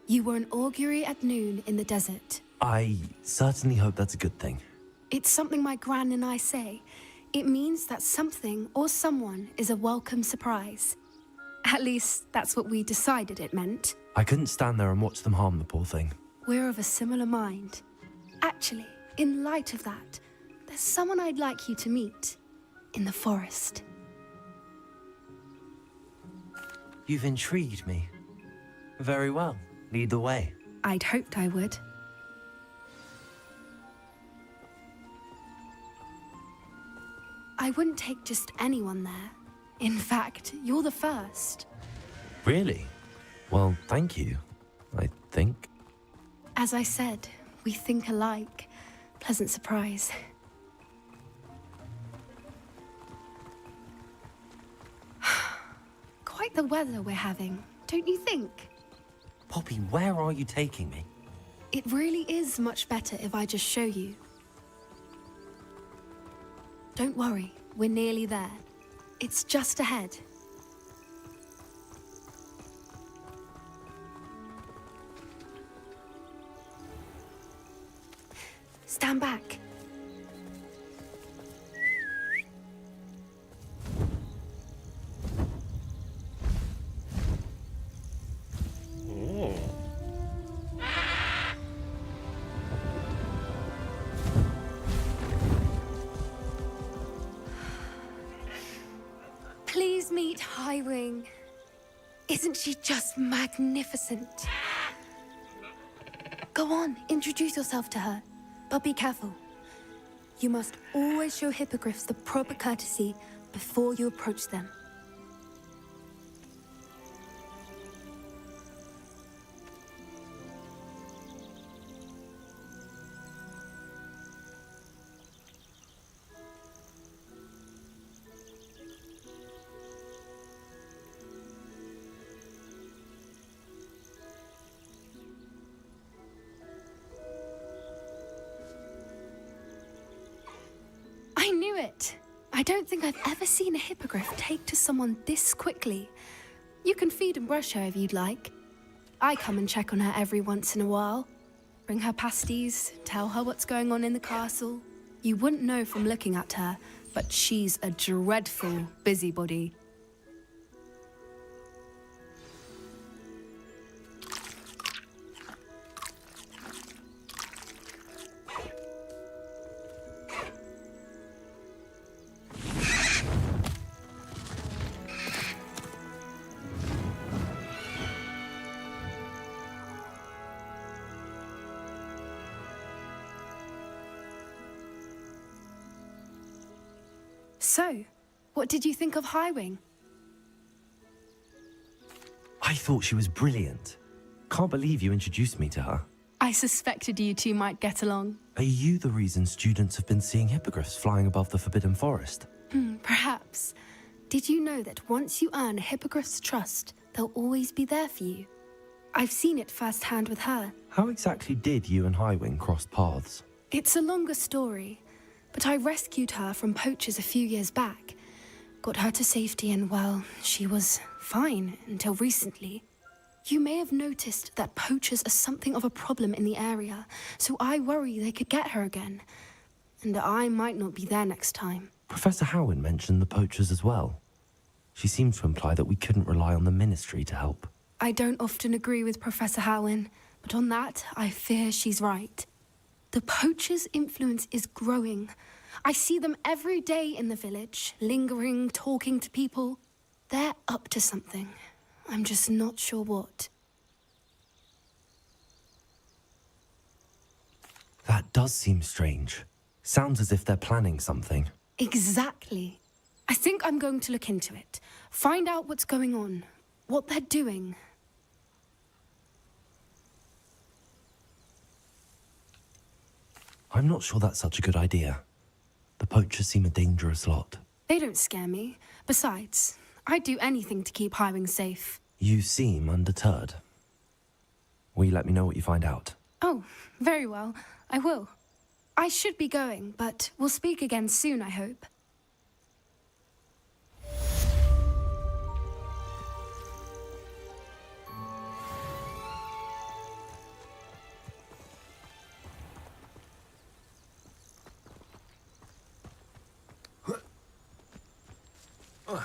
You were an augury at noon in the desert. I certainly hope that's a good thing. It's something my gran and I say. It means that something or someone is a welcome surprise. At least, that's what we decided it meant. I couldn't stand there and watch them harm the poor thing. We're of a similar mind. Actually, in light of that, there's someone I'd like you to meet in the forest. You've intrigued me. Very well. Lead the way. I'd hoped I would. I wouldn't take just anyone there. In fact, you're the first. Really? Well, thank you, I think. As I said, we think alike. Pleasant surprise. Quite the weather we're having, don't you think? Poppy, where are you taking me? It really is much better if I just show you. Don't worry, we're nearly there. It's just ahead. Stand back. Please meet Highwing. Isn't she just magnificent? Go on, introduce yourself to her. But be careful. You must always show hippogriffs the proper courtesy before you approach them. I knew it! I don't think I've ever seen a hippogriff take to someone this quickly. You can feed and brush her if you'd like. I come and check on her every once in a while. Bring her pasties, tell her what's going on in the castle. You wouldn't know from looking at her, but she's a dreadful busybody. So, what did you think of Highwing? I thought she was brilliant. Can't believe you introduced me to her. I suspected you two might get along. Are you the reason students have been seeing hippogriffs flying above the Forbidden Forest? Perhaps. Did you know that once you earn a hippogriff's trust, they'll always be there for you? I've seen it firsthand with her. How exactly did you and Highwing cross paths? It's a longer story, but I rescued her from poachers a few years back. Got her to safety and, well, she was fine until recently. You may have noticed that poachers are something of a problem in the area, so I worry they could get her again. And I might not be there next time. Professor Howen mentioned the poachers as well. She seemed to imply that we couldn't rely on the Ministry to help. I don't often agree with Professor Howen, but on that, I fear she's right. The poachers' influence is growing. I see them every day in the village, lingering, talking to people. They're up to something. I'm just not sure what. That does seem strange. Sounds as if they're planning something. Exactly. I think I'm going to look into it. Find out what's going on, what they're doing. I'm not sure that's such a good idea. The poachers seem a dangerous lot. They don't scare me. Besides, I'd do anything to keep Highwing safe. You seem undeterred. Will you let me know what you find out? Oh, very well. I will. I should be going, but we'll speak again soon, I hope. How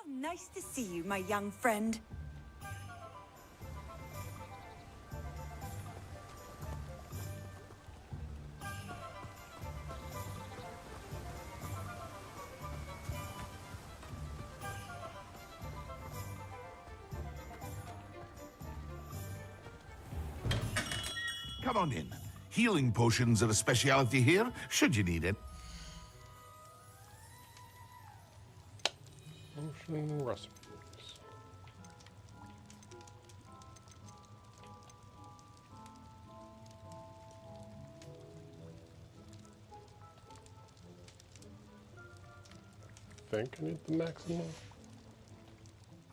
nice to see you, my young friend. Come on in. Healing potions are a speciality here, should you need it. Potion recipes. I think I need the maximum.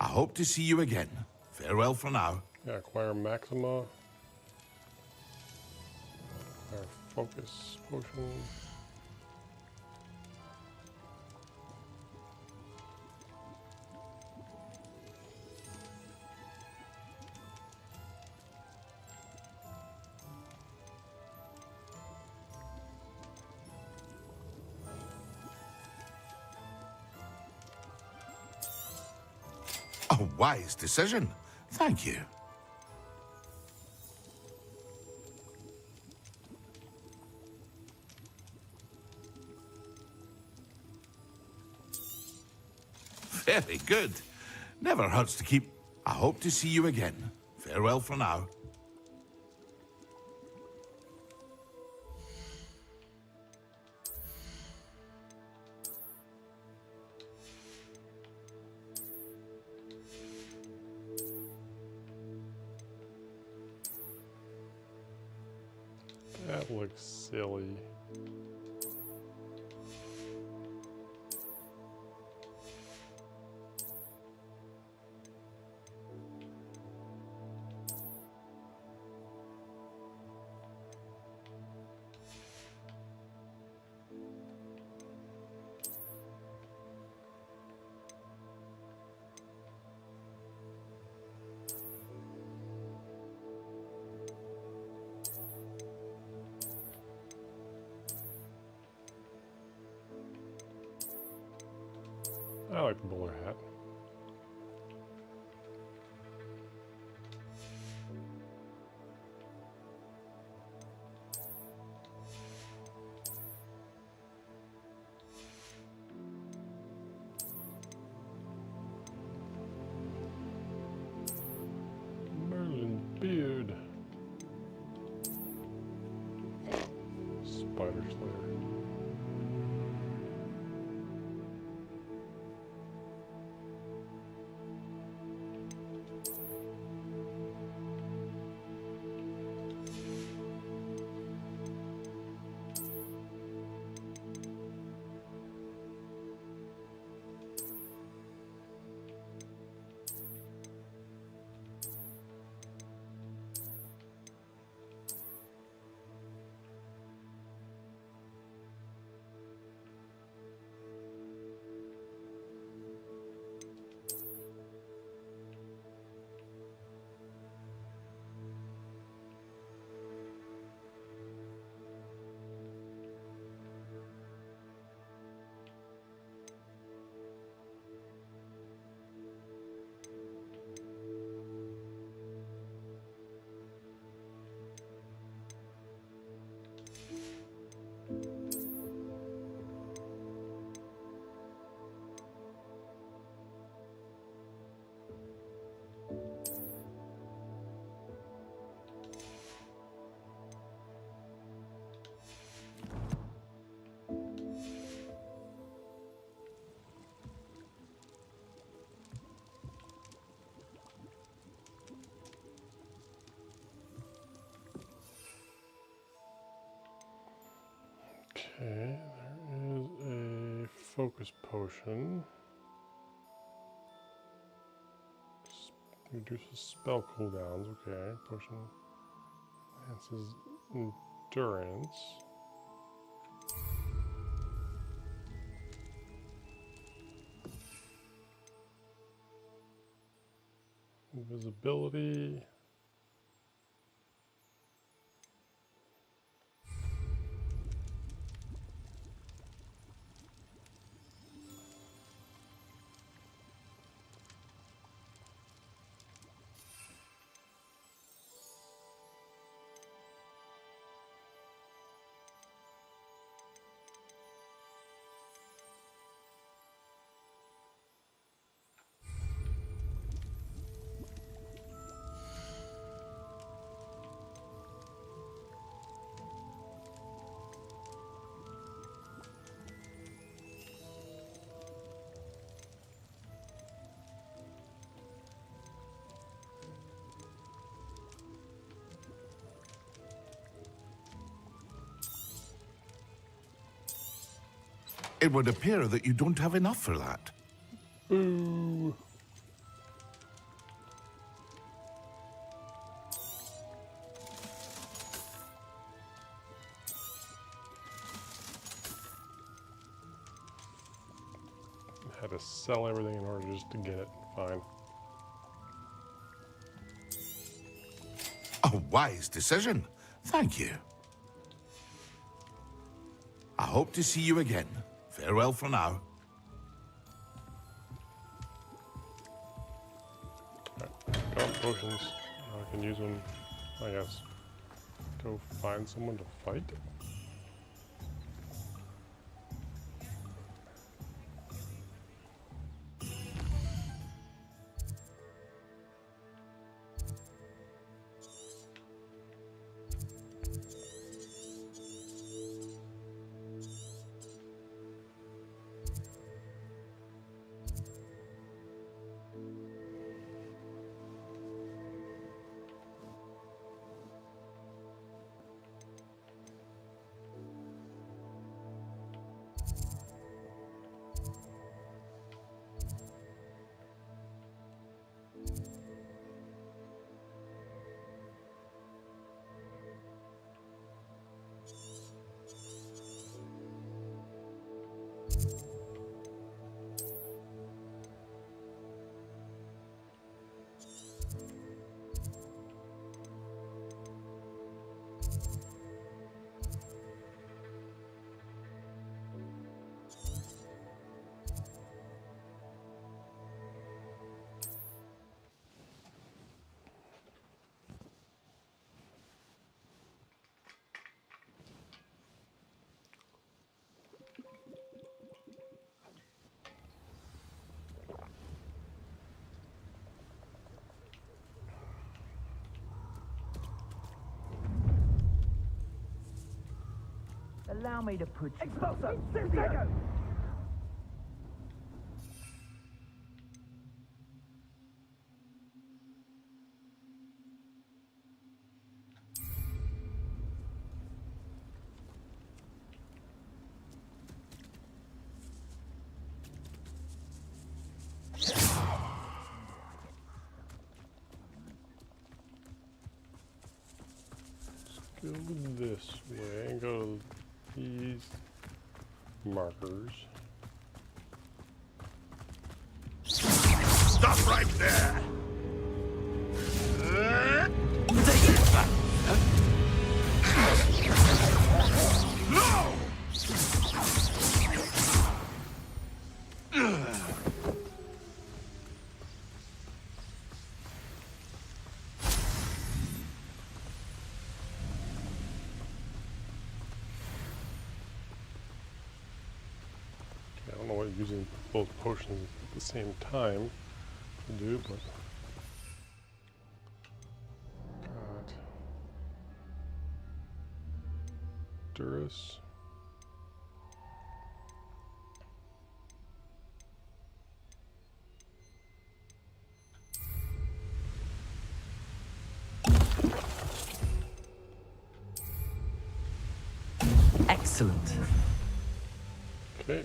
I hope to see you again. Farewell for now. Yeah, acquire maxima. Acquire focus potion. A wise decision. Thank you. Very good. Never hurts to keep. I hope to see you again. Farewell for now. That looks silly. I like the bowler hat. Okay, there is a focus potion. Reduces spell cooldowns, okay. Potion enhances endurance. Invisibility. It would appear that you don't have enough for that. Boo. I had to sell everything in order just to get it. Fine. A wise decision. Thank you. I hope to see you again. Farewell for now. Got potions. I can use them, I guess. Go find someone to fight. Allow me to put you... Expulso! Incendio! Go this way and go to these markers. Stop right there! No! I don't know what using both potions at the same time to do, but got Durus. Excellent. Okay.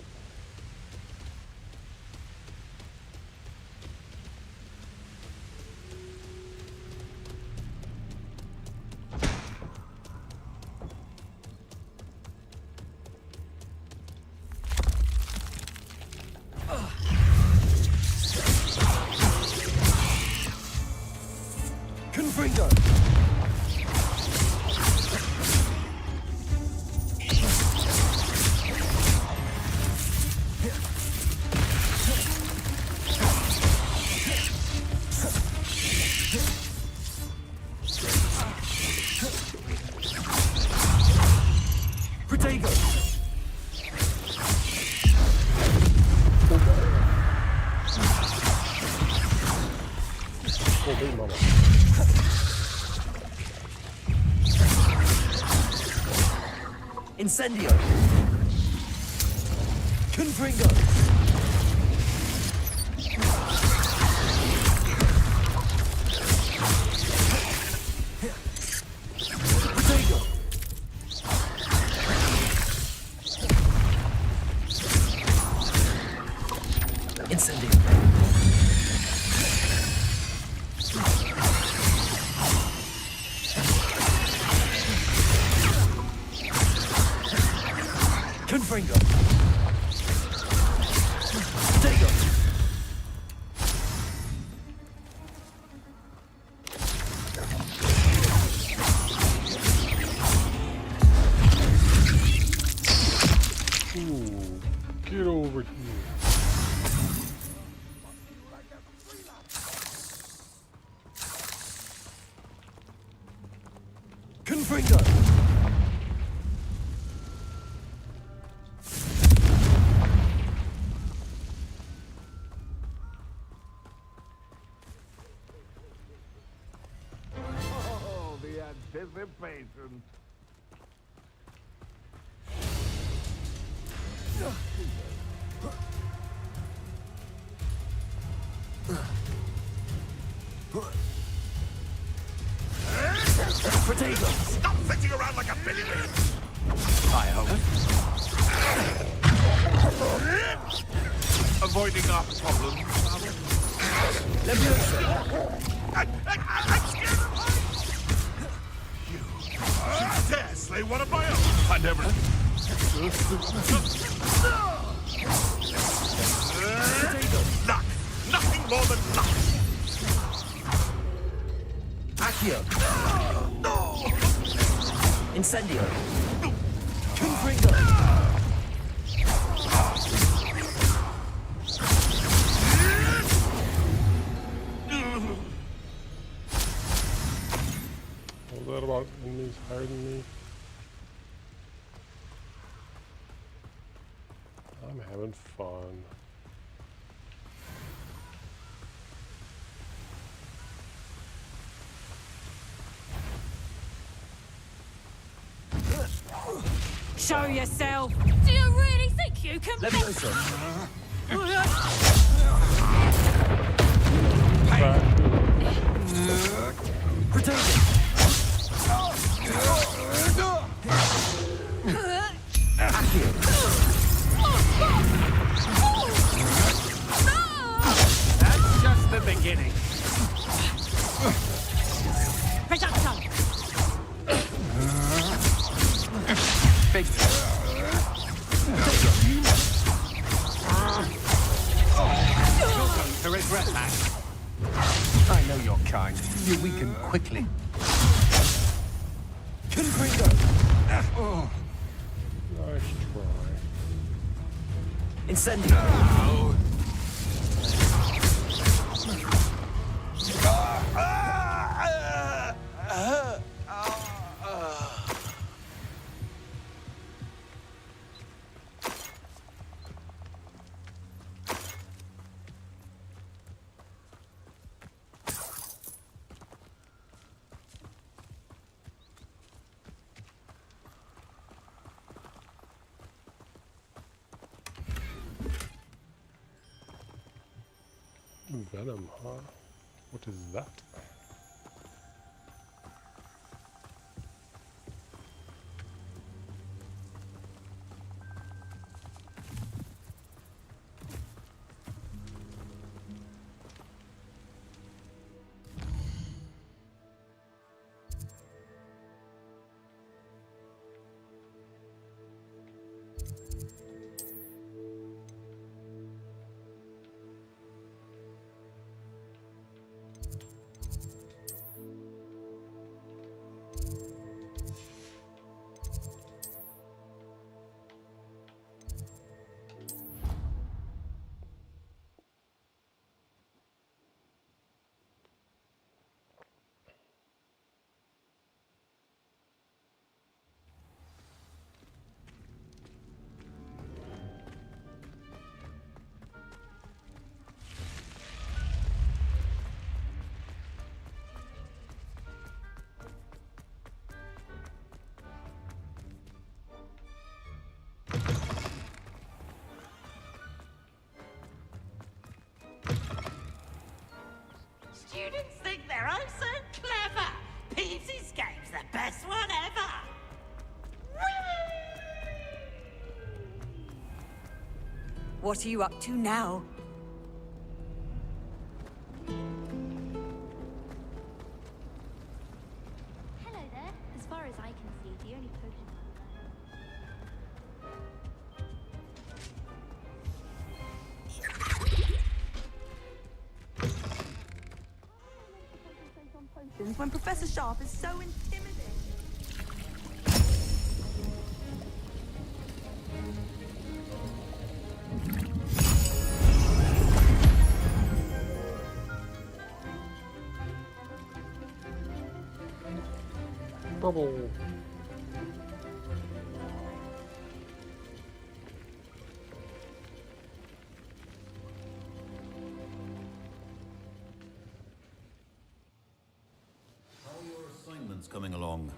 Confringo! Protego! Oh, big mama. Incendio! Confringo! Protego! Incendio! Confringo! Protego! Ooh, get over here. Confringo! Oh, the anticipation. Protego! Stop fetching around like a billy wing! I hope. Avoiding our problems. Leviosa! I'm scared of you! Dare slay one of my own! I never... Luck! Nothing more than luck! Accio! Incendio! Confringo! What was that about enemies higher than me? I'm having fun. Show yourself! Do you really think you can... Let me go, sir. Protect it! That's just the beginning. Big. You're going to regret that. I know your kind. You weaken quickly. Oh. Nice try. Incendio! Venom, huh? What is that? Students think they're oh so clever. Peeves' Escape's the best one ever. What are you up to now? Hello there. As far as I can see, the only potion When Professor Sharp is so intimidating. Bubble. Coming along.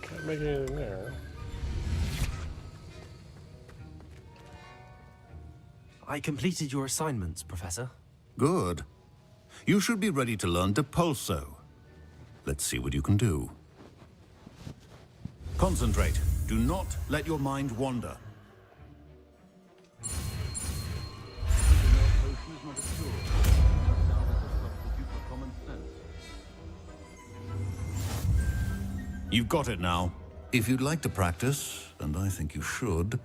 Can't make anything there. I completed your assignments, Professor. Good. You should be ready to learn Depulso. Let's see what you can do. Concentrate. Do not let your mind wander. You've got it now. If you'd like to practice, and I think you should,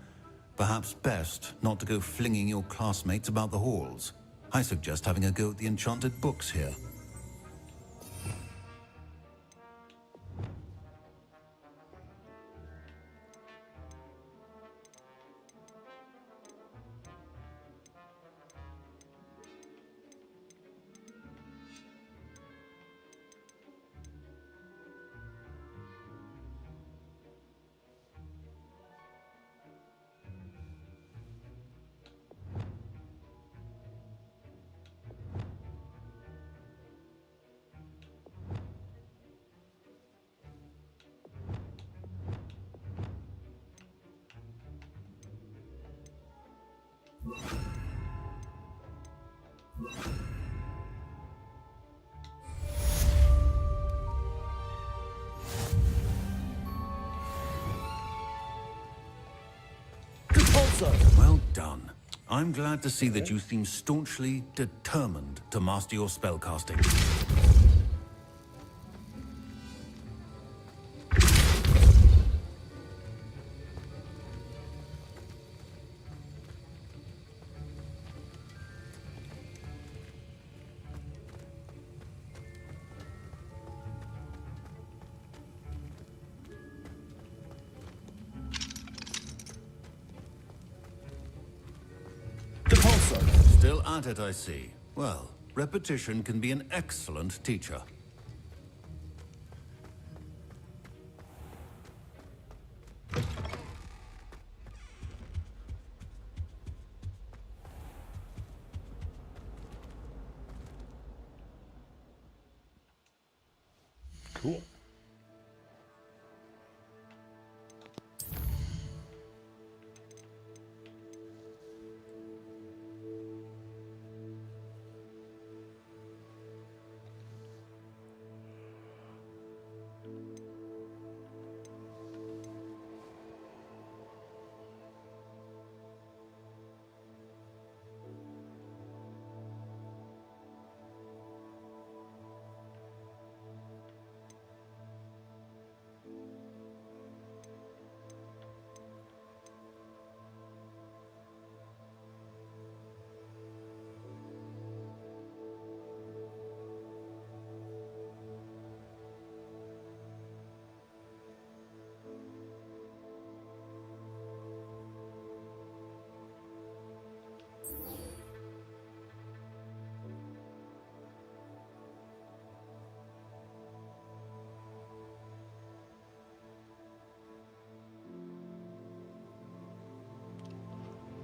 perhaps best not to go flinging your classmates about the halls. I suggest having a go at the enchanted books here. Well done. I'm glad to see that you seem staunchly determined to master your spellcasting. Still at it, I see. Well, repetition can be an excellent teacher. Cool.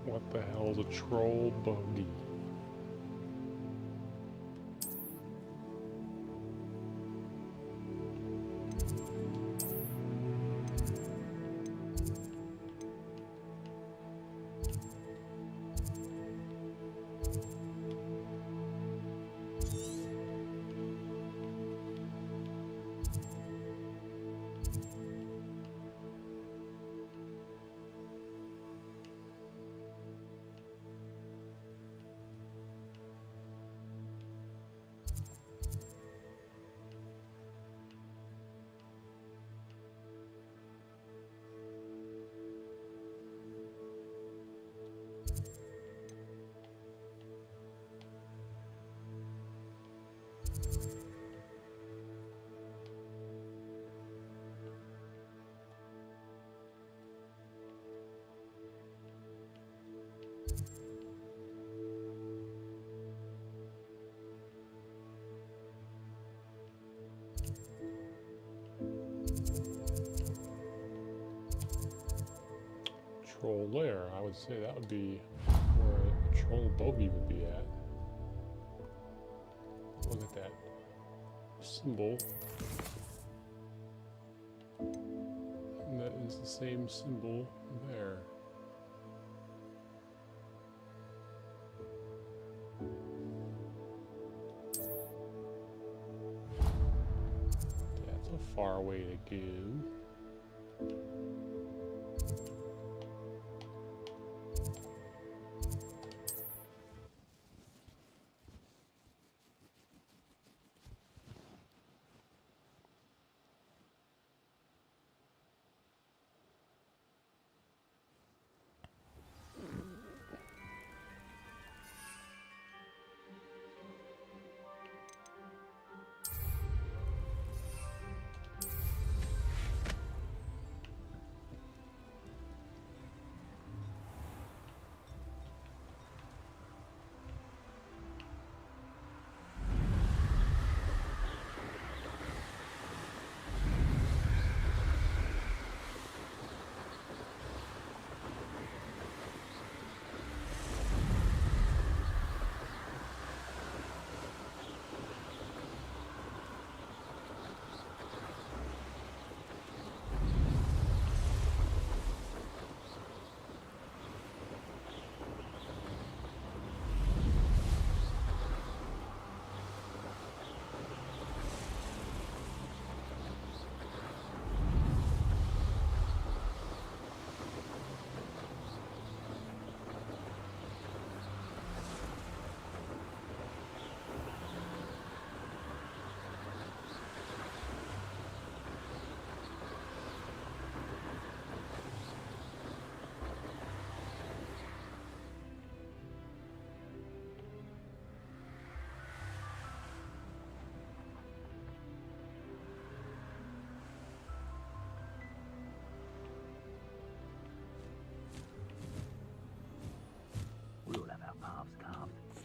What the hell is a troll bogey? Troll lair, I would say that would be where a troll bogey would be at. Look at that symbol. And that is the same symbol there. That's a far way to go.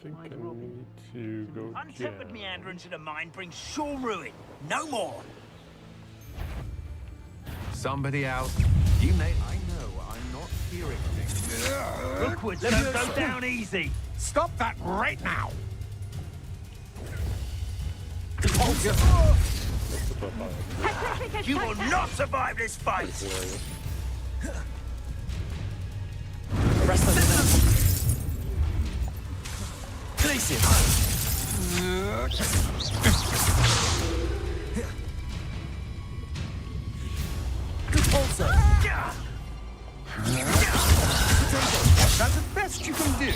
think I need to go Untempered down. meanderance in a mine brings sure ruin. No more. Somebody else. You may. I know. I'm not hearing things. Rookwood, don't go down easy. Stop that right now! You will not survive this fight! Glacier! Good pulsar! That's the best you can do.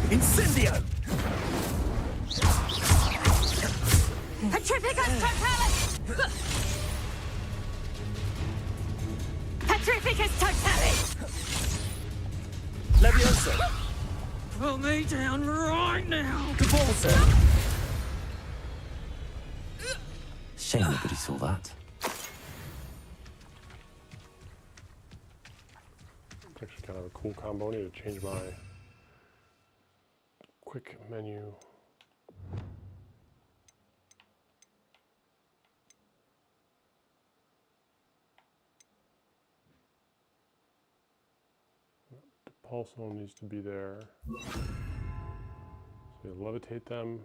Incendio! Petrificus Totalis! Petrificus Totalis! Leviosa! Pull me down right now! Convulsor! Shame nobody saw that. It's actually kind of a cool combo. I need to change my quick menu. The pulse one needs to be there. So you levitate them,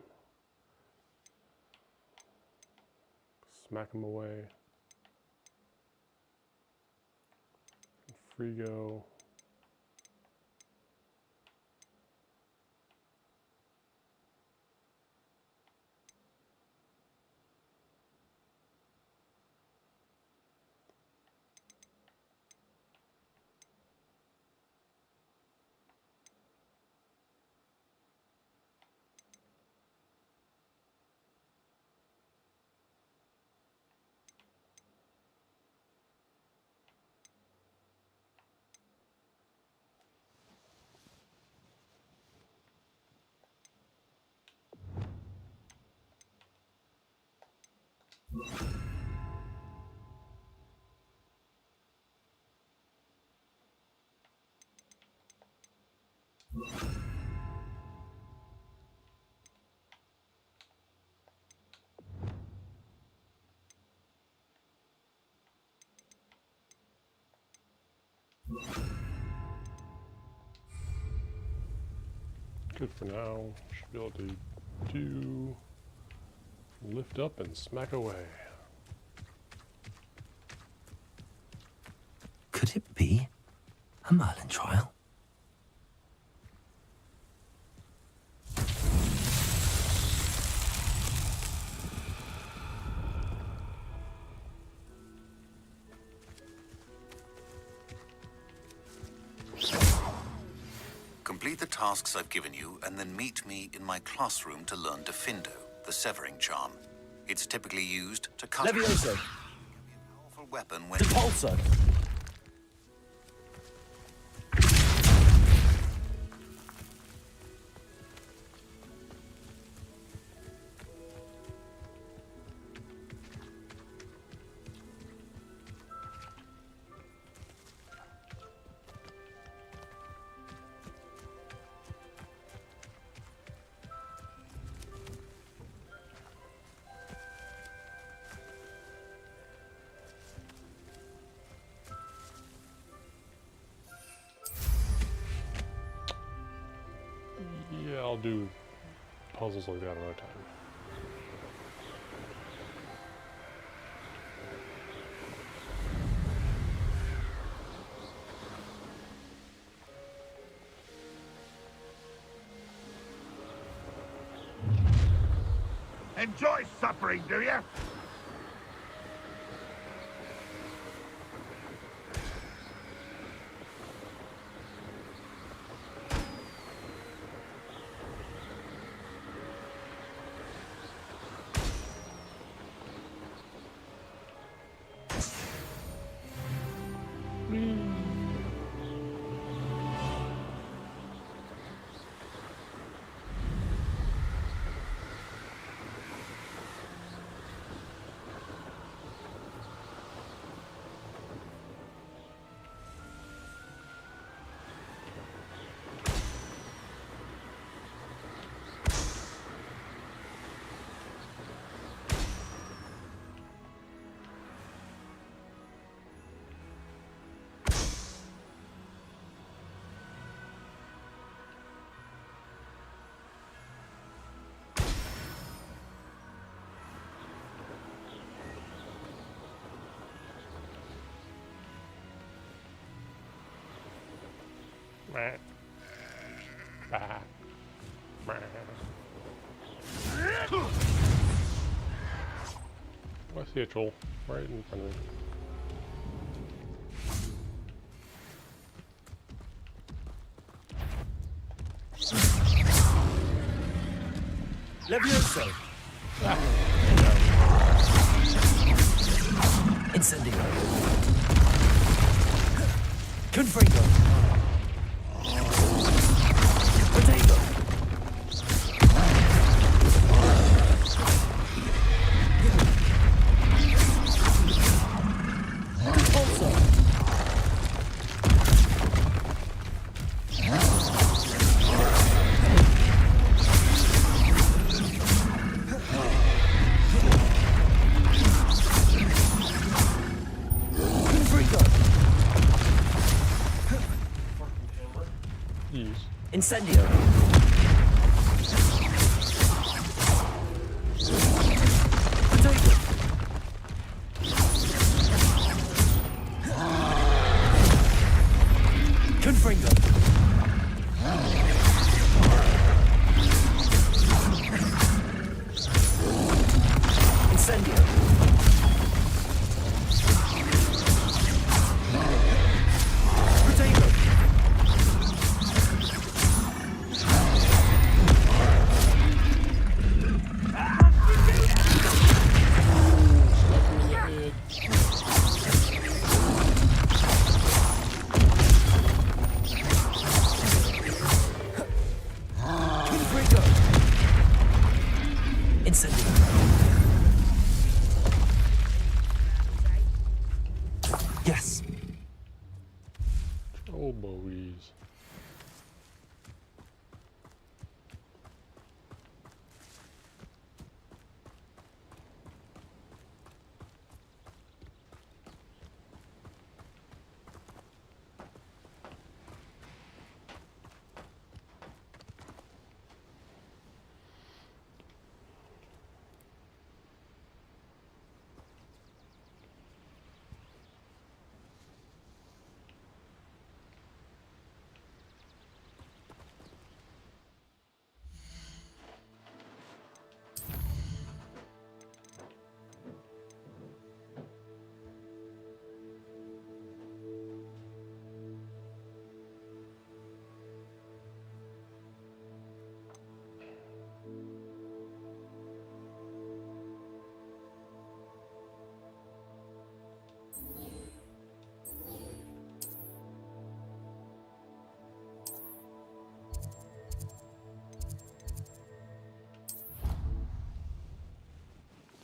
smack them away, and free go. Good for now. Should be able to do lift up and smack away. Could it be a Merlin trial? Complete the tasks I've given you, and then meet me in my classroom to learn Defindo, the severing charm. It's typically used to cut Leviosa! a powerful weapon when... Repulsor! Yeah, I'll do puzzles like that another time. Enjoy suffering, do you? I see a troll right in front of me. Levioso! Incendio! Confringo! Potato! Also! Incendio! Potato! Confringo! Incendio! Potato! Yes. Oh, boys.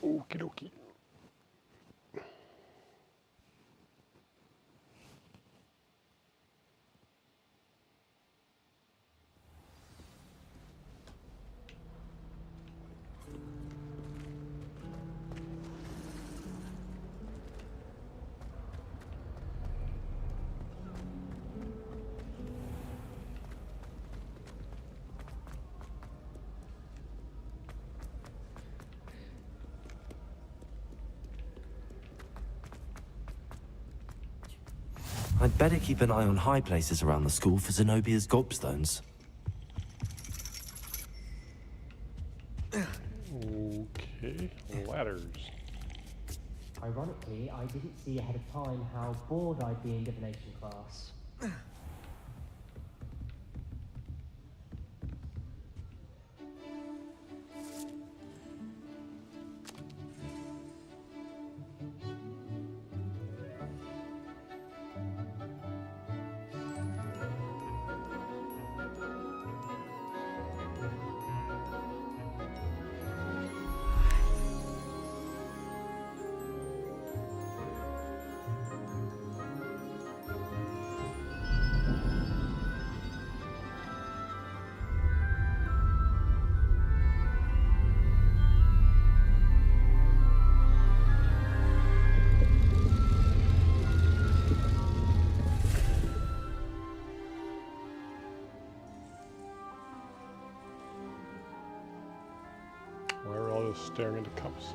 Okie dokie. I'd better keep an eye on high places around the school for Zenobia's gobstones. Okay, ladders. Ironically, I didn't see ahead of time how bored I'd be in divination class. Why are we all just staring into cups?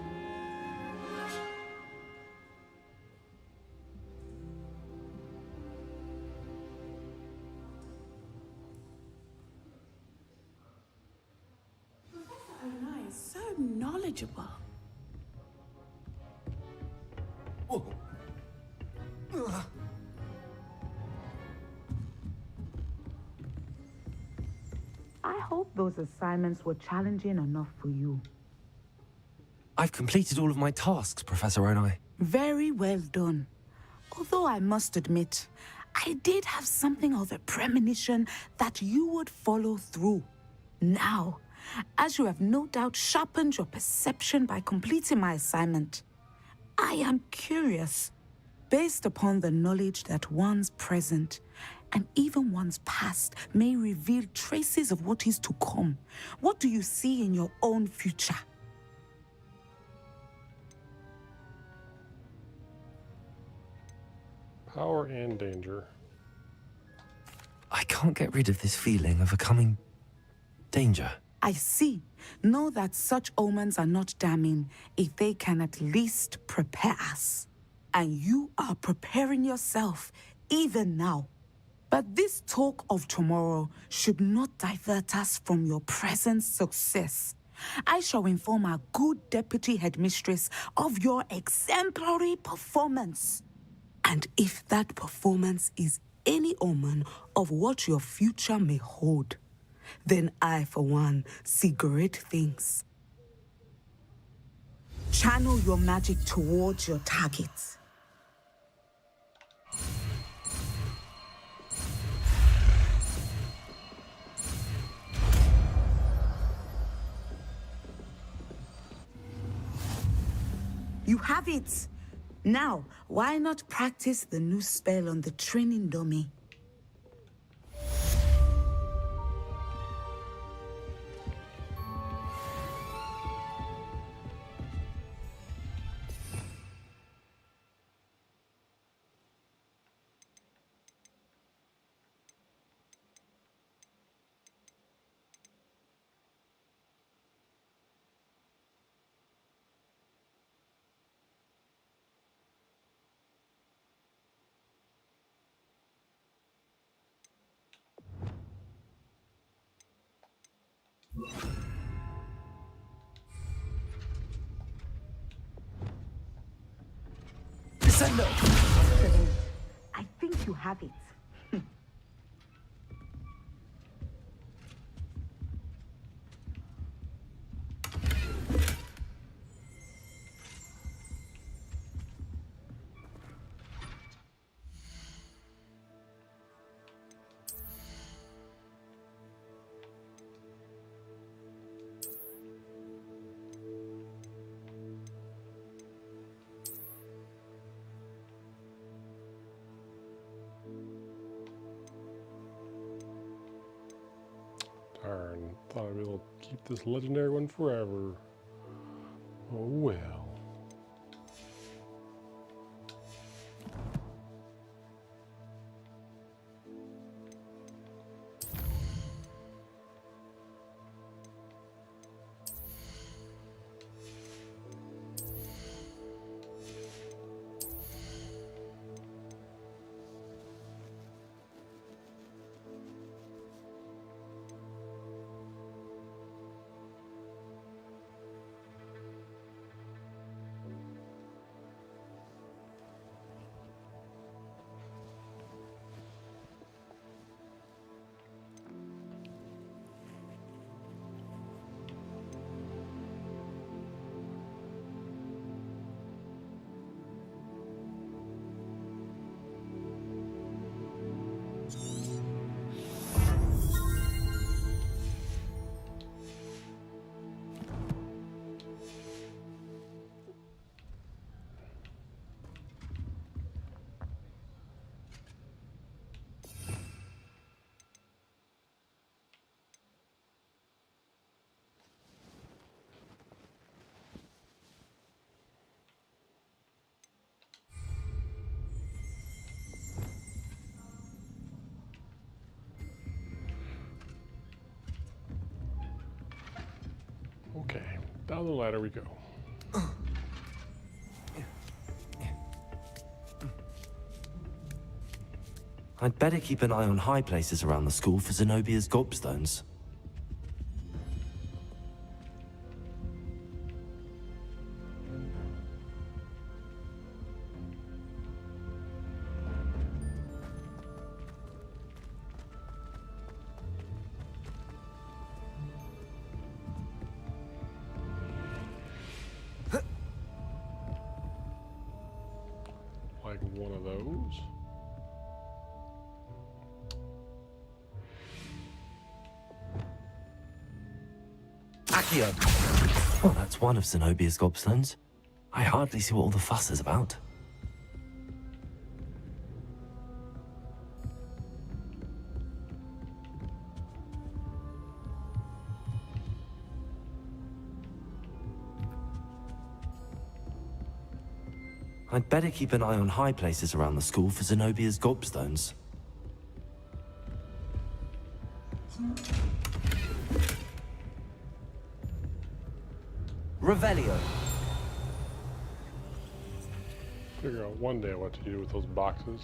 knowledgeable. I hope those assignments were challenging enough for you. I've completed all of my tasks, Professor Onai. Very well done. Although I must admit, I did have something of a premonition that you would follow through. Now, as you have no doubt sharpened your perception by completing my assignment, I am curious, based upon the knowledge that one's present and even one's past may reveal traces of what is to come. What do you see in your own future? Power and danger. I can't get rid of this feeling of a coming danger. I see. Know that such omens are not damning if they can at least prepare us. And you are preparing yourself, even now. But this talk of tomorrow should not divert us from your present success. I shall inform our good deputy headmistress of your exemplary performance. And if that performance is any omen of what your future may hold, then I, for one, see great things. Channel your magic towards your targets. You have it! Now, why not practice the new spell on the training dummy? Descendo! I think you have it. Darn, thought I'd be able to keep this legendary one forever. Oh well. Okay, down the ladder we go. I'd better keep an eye on high places around the school for Zenobia's gobstones. like one of those. Accio! Well, that's one of Zenobia's gobstones. I hardly see what all the fuss is about. I'd better keep an eye on high places around the school for Zenobia's gobstones. Revelio. Figure out one day what to do with those boxes.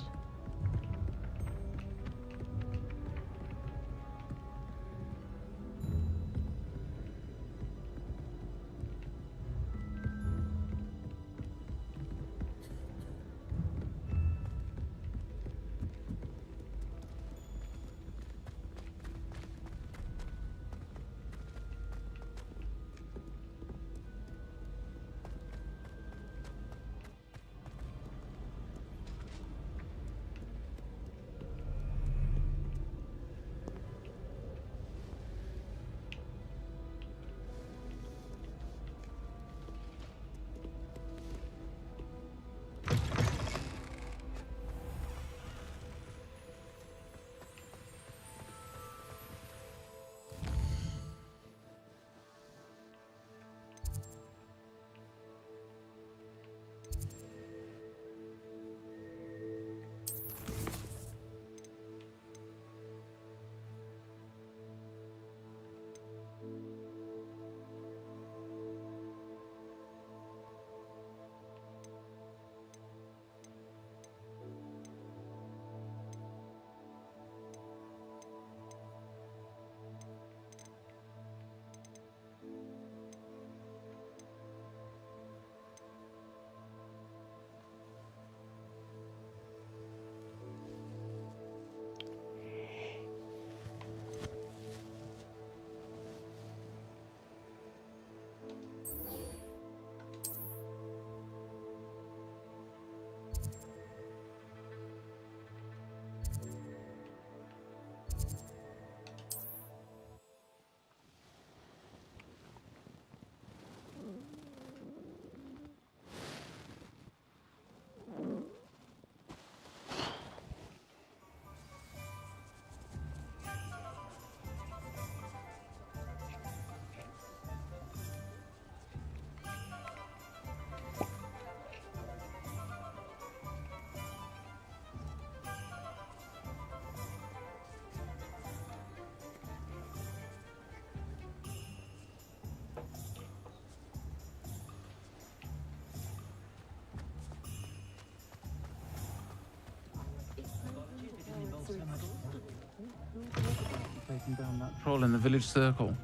Taking down that troll in the village circle.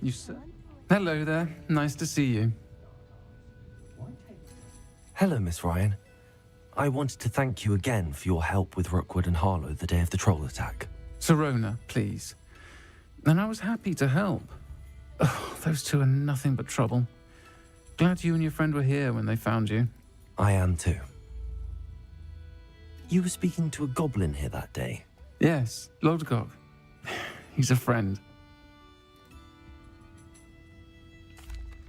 You said? Hello there. Nice to see you. Hello, Miss Ryan. I wanted to thank you again for your help with Rookwood and Harlow the day of the troll attack. Serona, please. And I was happy to help. Oh, those two are nothing but trouble. Glad you and your friend were here when they found you. I am too. You were speaking to a goblin here that day? Yes, Lodgok. He's a friend.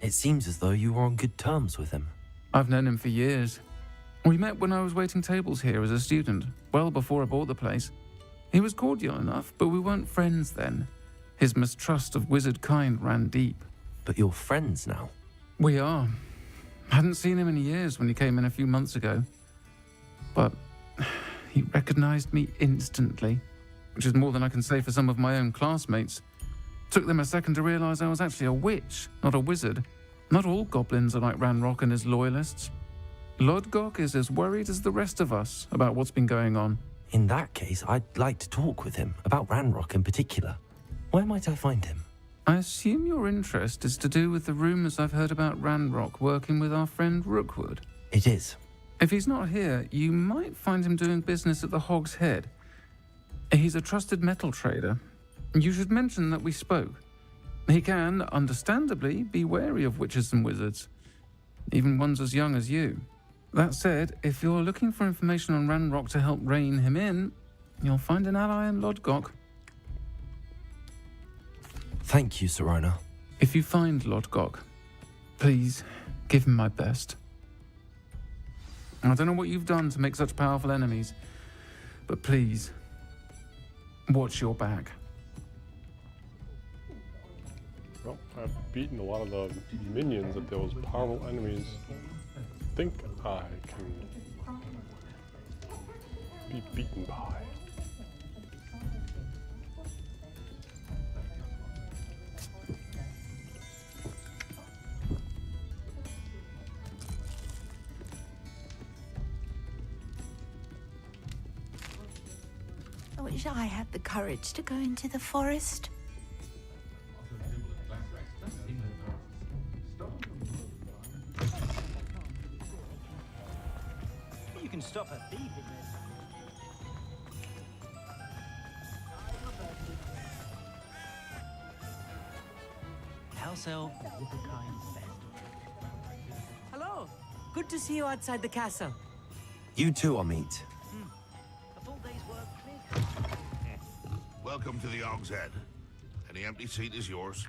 It seems as though you were on good terms with him. I've known him for years. We met when I was waiting tables here as a student, well before I bought the place. He was cordial enough, but we weren't friends then. His mistrust of wizard kind ran deep. But you're friends now? We are. Hadn't seen him in years when he came in a few months ago. But he recognized me instantly, which is more than I can say for some of my own classmates. Took them a second to realize I was actually a witch, not a wizard. Not all goblins are like Ranrock and his loyalists. Lodgok is as worried as the rest of us about what's been going on. In that case, I'd like to talk with him, about Ranrock in particular. Where might I find him? I assume your interest is to do with the rumors I've heard about Ranrock working with our friend Rookwood. It is. If he's not here, you might find him doing business at the Hog's Head. He's a trusted metal trader. You should mention that we spoke. He can, understandably, be wary of witches and wizards, even ones as young as you. That said, if you're looking for information on Ranrock to help rein him in, you'll find an ally in Lodgok. Thank you, Serona. If you find Lodgok, please give him my best. I don't know what you've done to make such powerful enemies, but please, watch your back. Well, I've beaten a lot of the minions that those powerful enemies think I can be beaten by. I wish I had the courage to go into the forest. You can stop her thieving then. House elf is Wookie's best. Hello. Good to see you outside the castle. You too, Amit. A full day's work clear. Welcome to the Og's Head. Any empty seat is yours.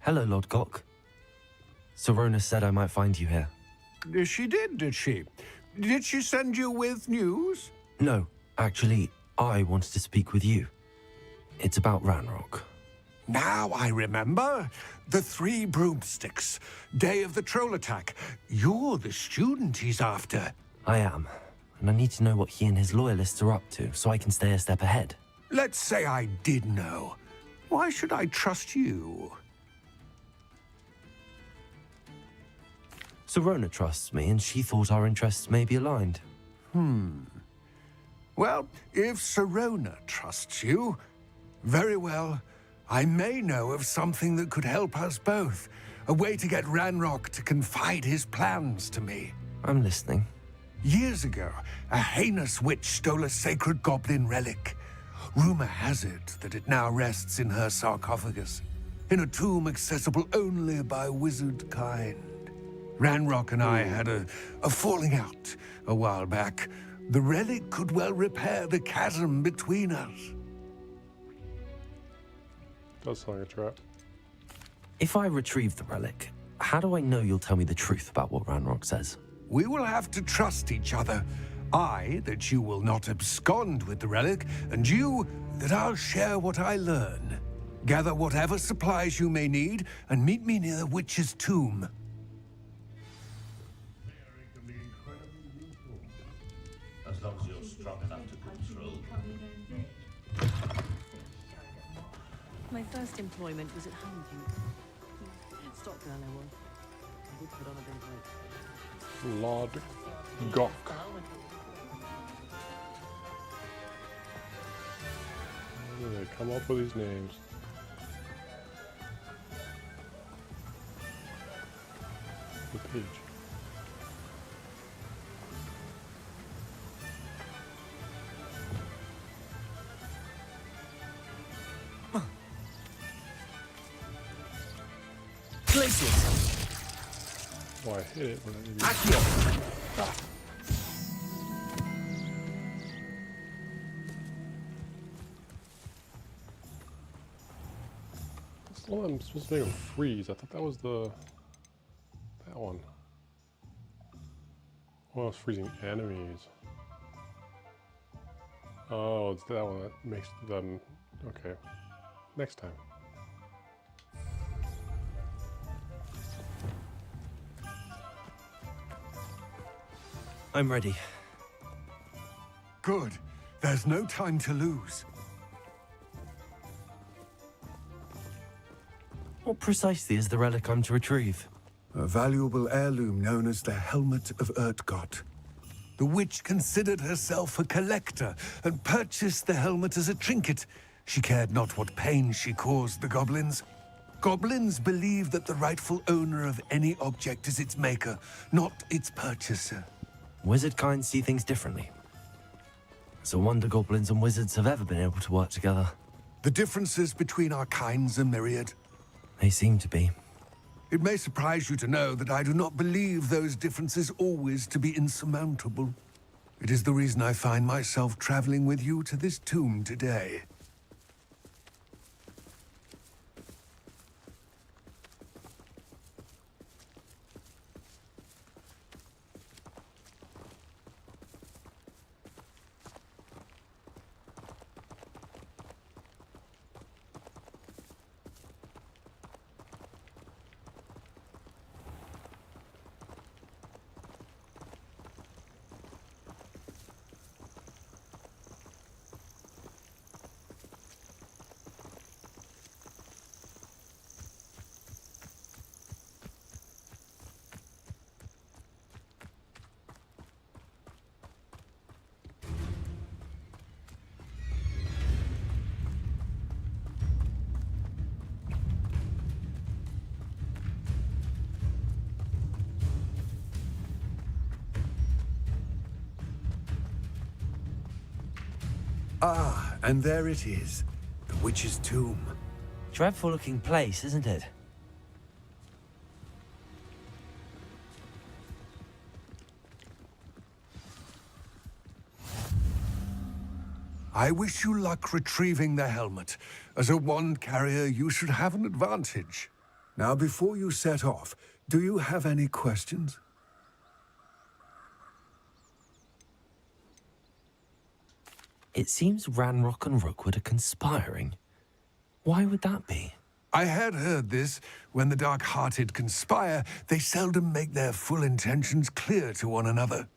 Hello, Lodgok. Serona said I might find you here. She did she? Did she send you with news? No, actually, I wanted to speak with you. It's about Ranrock. Now I remember. The 3 broomsticks. Day of the troll attack. You're the student he's after. I am, and I need to know what he and his loyalists are up to so I can stay a step ahead. Let's say I did know. Why should I trust you? Serona trusts me, and she thought our interests may be aligned. Well, if Serona trusts you, very well. I may know of something that could help us both. A way to get Ranrock to confide his plans to me. I'm listening. Years ago, a heinous witch stole a sacred goblin relic. Rumor has it that it now rests in her sarcophagus, in a tomb accessible only by wizard kind. Ranrock and I had a falling out a while back. The relic could well repair the chasm between us. Does sound like a trap. If I retrieve the relic, how do I know you'll tell me the truth about what Ranrock says? We will have to trust each other. I, that you will not abscond with the relic, and you, that I'll share what I learn. Gather whatever supplies you may need, and meet me near the witch's tomb. As long as you're strong enough to control. My first employment was at home, Stock girl I was. I did put on a bit of weight. Lord Gok. Where do they come up with these names? The page. Glacius. Oh, I hit it when it Accio. Ah. That's the one I'm supposed to make them freeze. I thought that was that one. Oh, I was freezing enemies. Oh, it's that one that makes them... Okay. Next time. I'm ready. Good. There's no time to lose. What precisely is the relic I'm to retrieve? A valuable heirloom known as the Helmet of Urtgott. The witch considered herself a collector and purchased the helmet as a trinket. She cared not what pain she caused the goblins. Goblins believe that the rightful owner of any object is its maker, not its purchaser. Wizard kind see things differently. It's a wonder goblins and wizards have ever been able to work together. The differences between our kinds are myriad. They seem to be. It may surprise you to know that I do not believe those differences always to be insurmountable. It is the reason I find myself traveling with you to this tomb today. Ah, and there it is. The witch's tomb. Dreadful looking place, isn't it? I wish you luck retrieving the helmet. As a wand carrier, you should have an advantage. Now, before you set off, do you have any questions? It seems Ranrock and Rookwood are conspiring. Why would that be? I had heard this. When the dark-hearted conspire, they seldom make their full intentions clear to one another.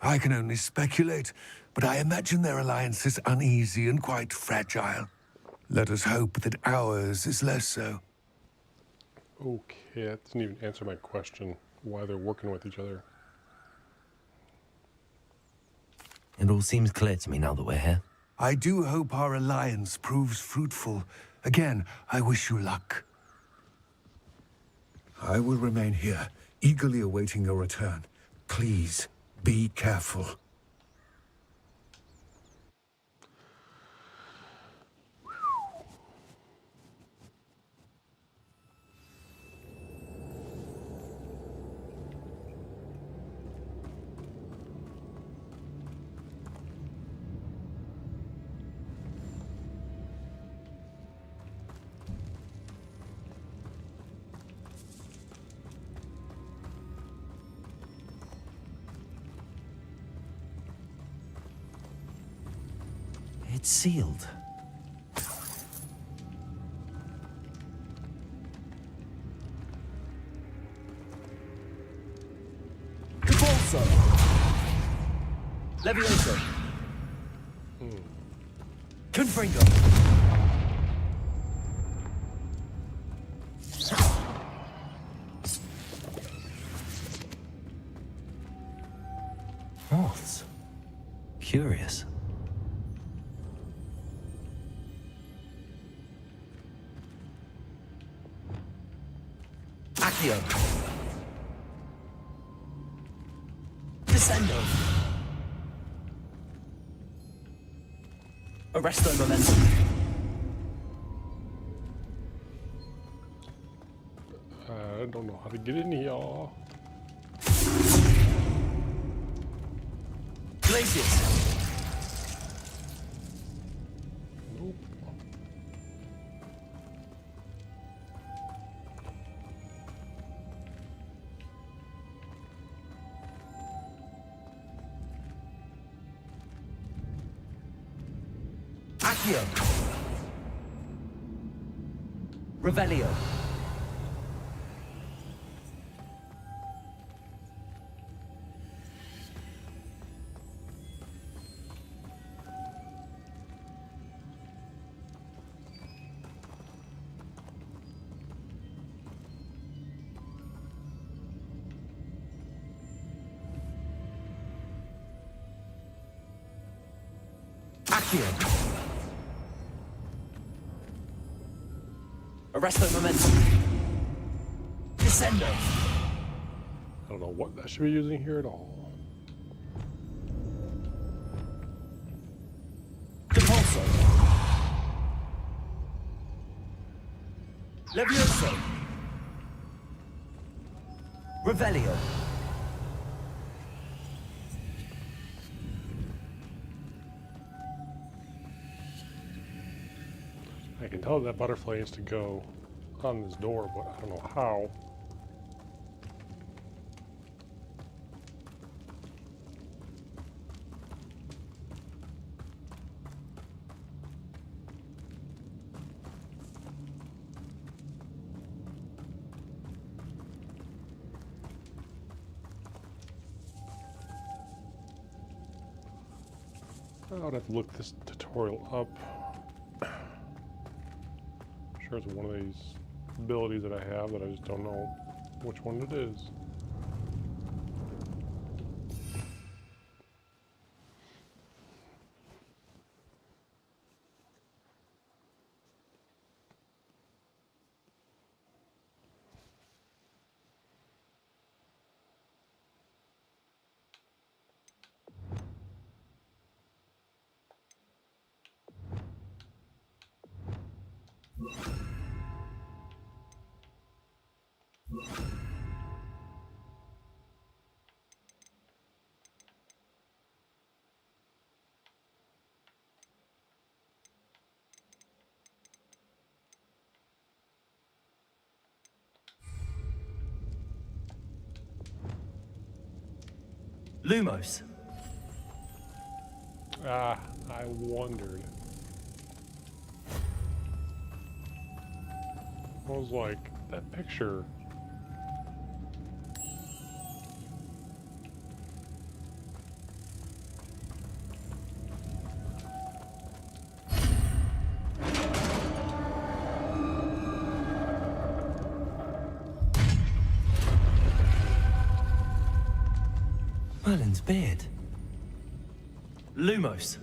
I can only speculate, but I imagine their alliance is uneasy and quite fragile. Let us hope that ours is less so. Okay, that doesn't even answer my question, why they're working with each other. It all seems clear to me now that we're here. I do hope our alliance proves fruitful. Again, I wish you luck. I will remain here, eagerly awaiting your return. Please, be careful. It's sealed. Repulso! Levioso! Confringo! Moths. Curious. Accio. Descendo. Arresto Momentum. I don't know how to get in here. Glacius. Nope. Accio. Revelio. Accio. Arresto Momentum. Descendo. I don't know what I should be using here at all. Repulso. Levioso. Revelio. I can tell that butterfly needs to go on this door, but I don't know how. I would have to look this tutorial up. I'm sure it's one of these abilities that I have that I just don't know which one it is. Lumos. Ah, I wondered. I was like, that picture. Merlin's beard. Lumos.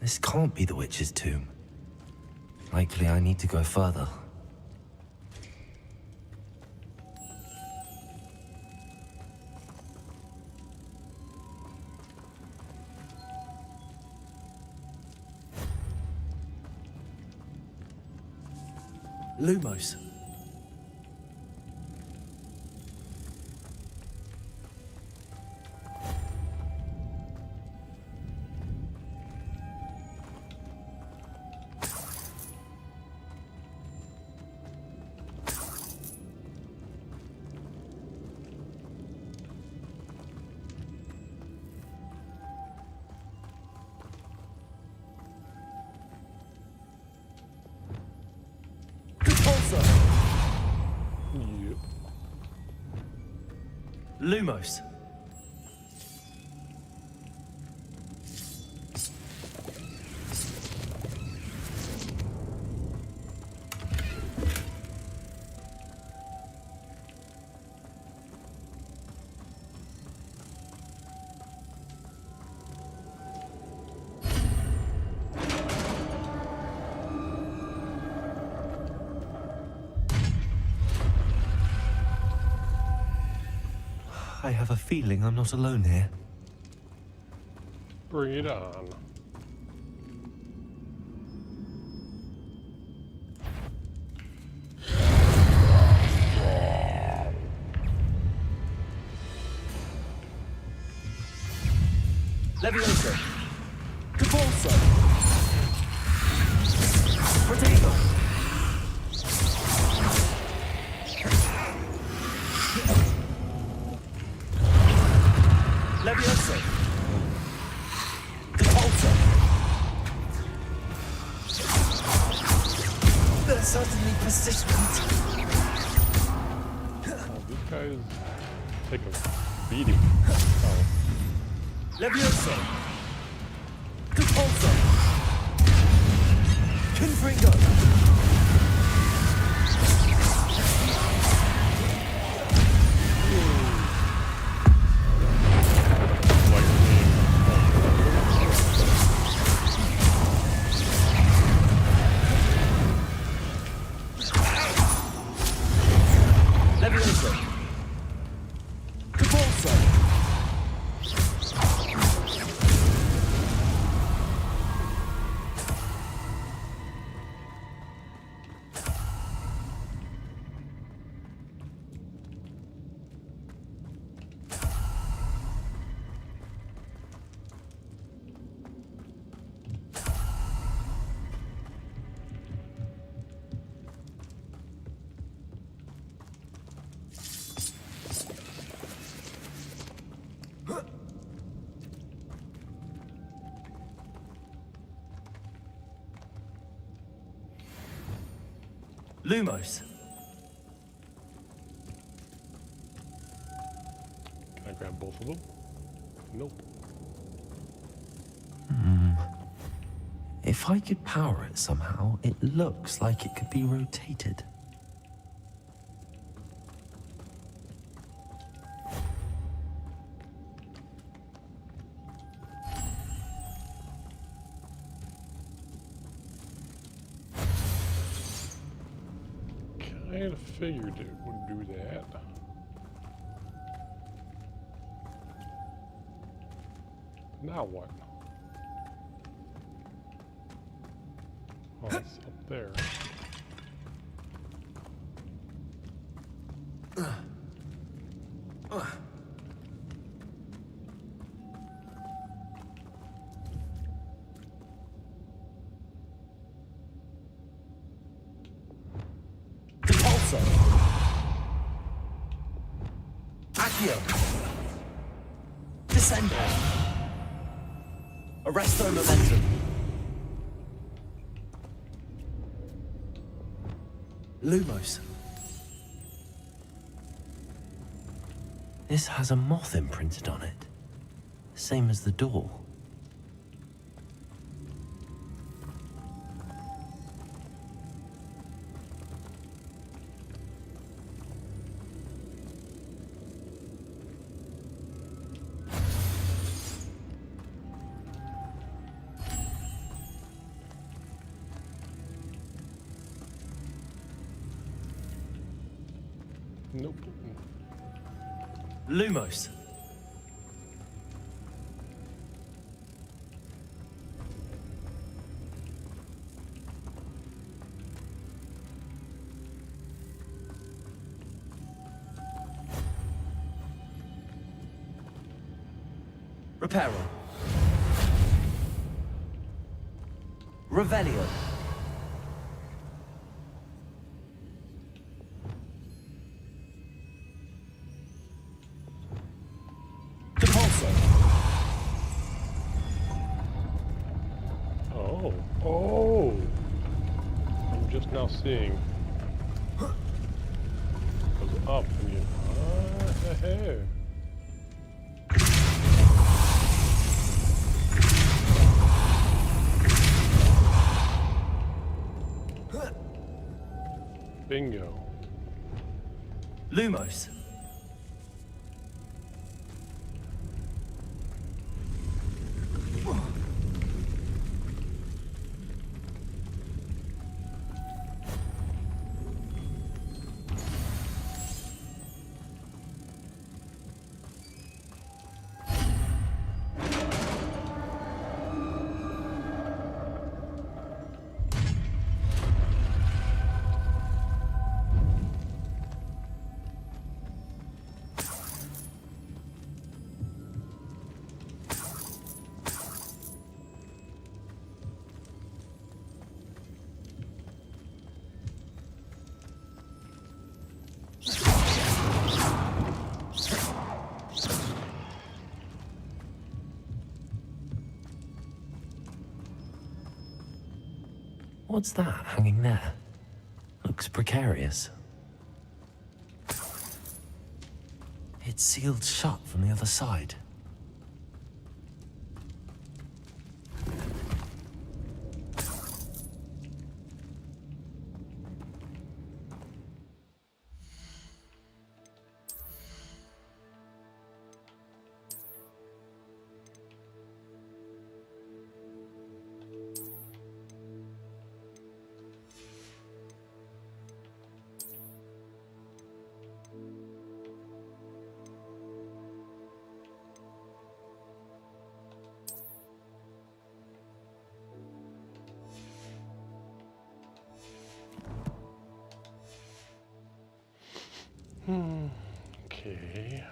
This can't be the witch's tomb. Likely I need to go further. Lumos. Yep. Lumos. I have a feeling I'm not alone here. Bring it on. Levioso. Capulso. Protego. Levioso. Capulso. They're certainly persistent. These guys take a beating. Oh. Levioso. Capulso. Confringo. Lumos. Can I grab both of them? Nope. If I could power it somehow, it looks like it could be rotated. Kind of figured it would do that. Now what? Oh, it's up there. Accio. Descendo. Arresto momentum. Lumos. This has a moth imprinted on it. Same as the door. Nope. Lumos. Reparo. Revelio. Oh! I'm just now seeing. It goes up and you. Hey. Bingo. Lumos. What's that hanging there? Looks precarious. It's sealed shut from the other side. Okay.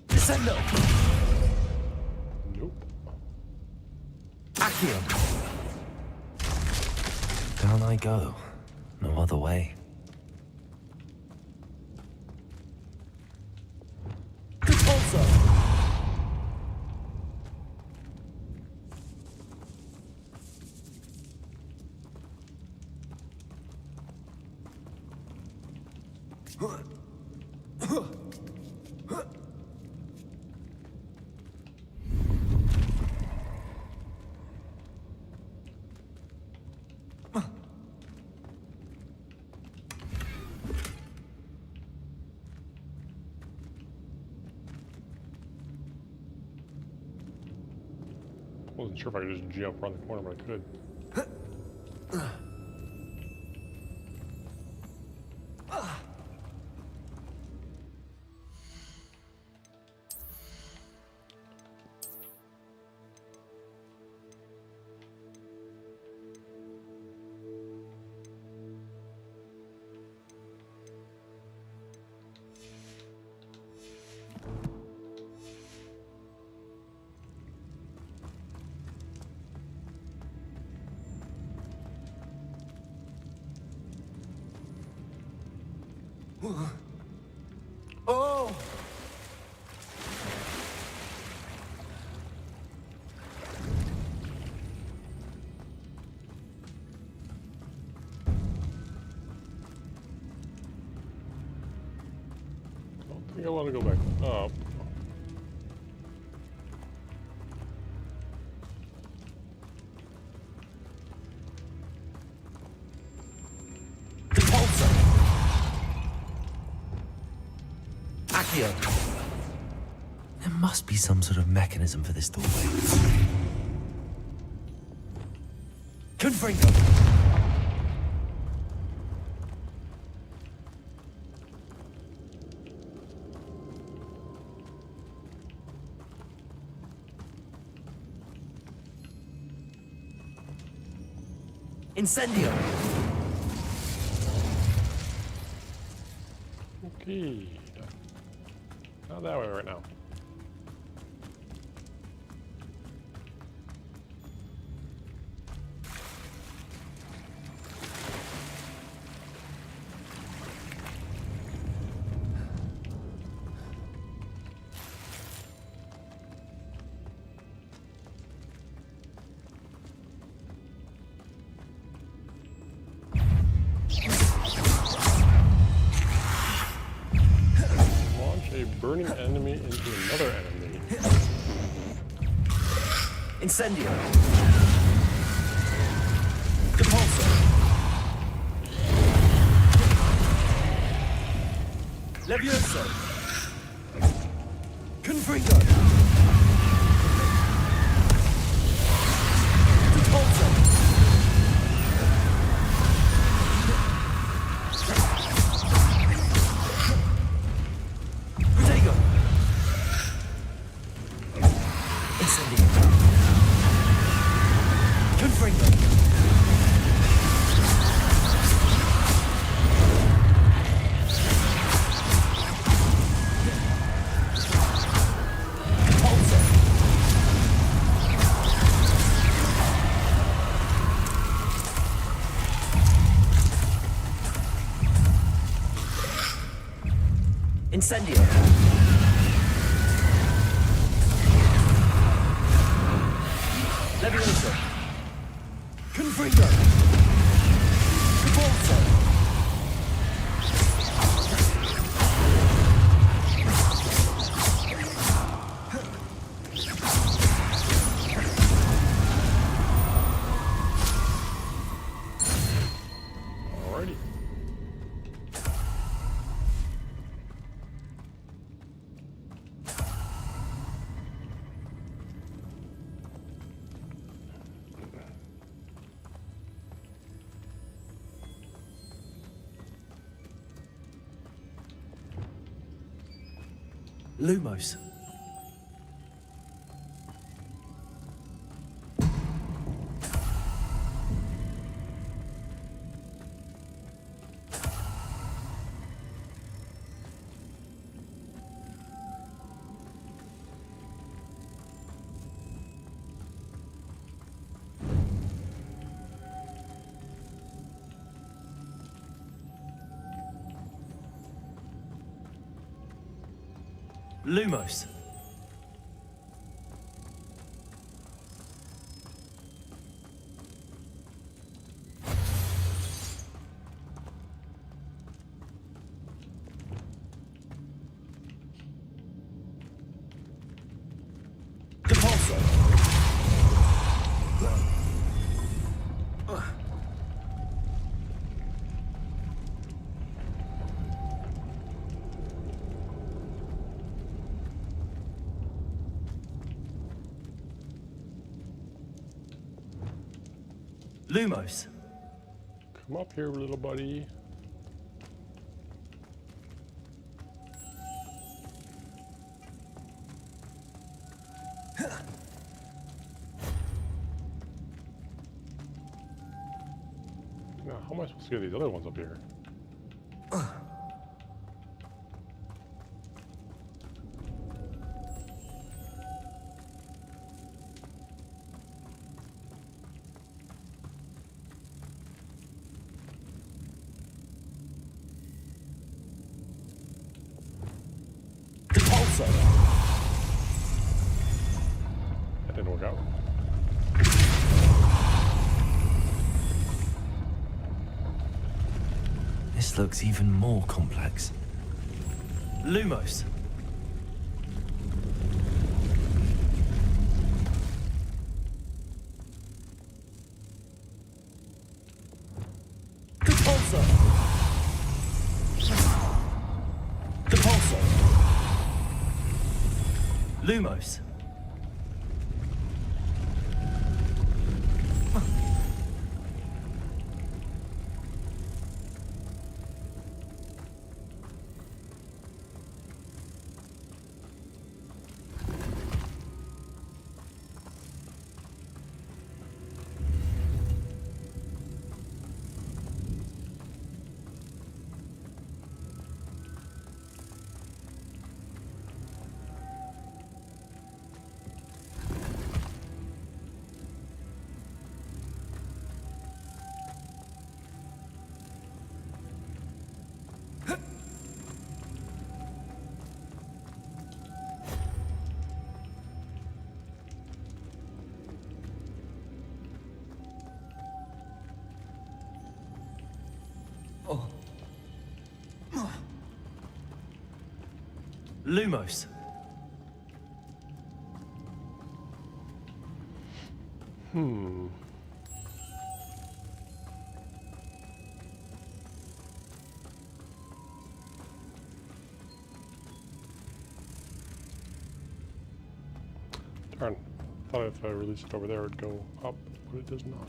Descendo! Nope. Accio! Down I go. No other way. Repulsor! Wasn't sure if I could just jump around the corner, but I could. Oh! I think I want to go back up. There must be some sort of mechanism for this doorway. Confringo! Incendio! Okay. Not that way right now. Burning enemy into another enemy. Incendio. Depulso. Levioso. Confringo. Depulso. Incendio. Levioso. Confringo. Depulso. Alrighty. Lumos. Lumos. Lumos. Come up here, little buddy. Now, how am I supposed to get these other ones up here? That didn't work out. This looks even more complex. Lumos. Depulso. Depulso. Lumos. Lumos. Darn. Thought if I released it over there, it would go up, but it does not.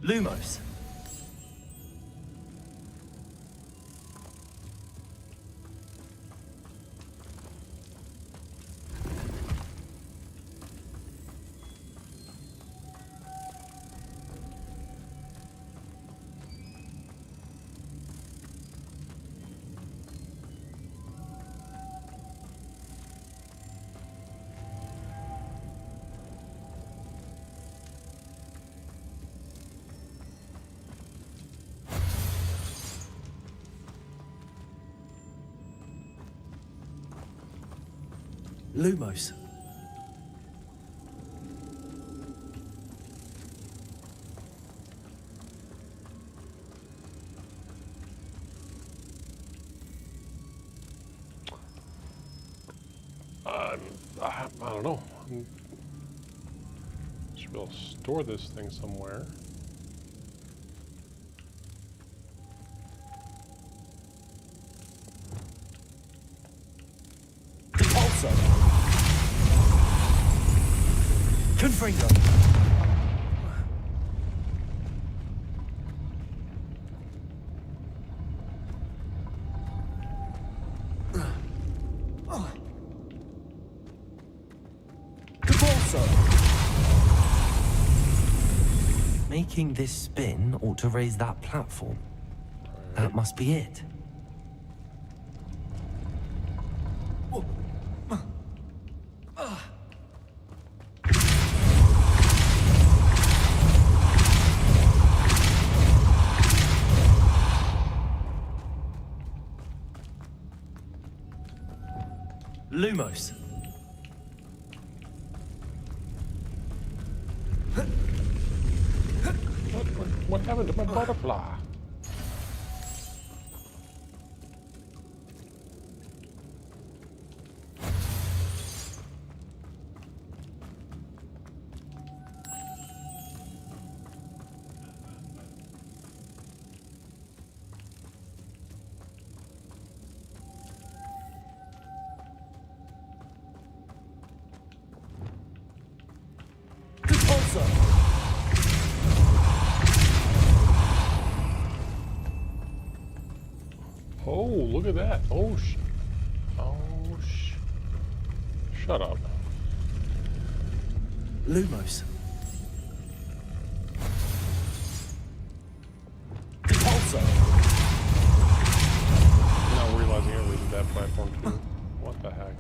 Lumos. Lumos. I don't know. Should be able to store this thing somewhere. Befriended. Making this spin ought to raise that platform. That must be it. Lumos. What happened to my butterfly? Oh, look at that. Oh, shut up. Lumos. Now realizing I reached that platform too. What the heck?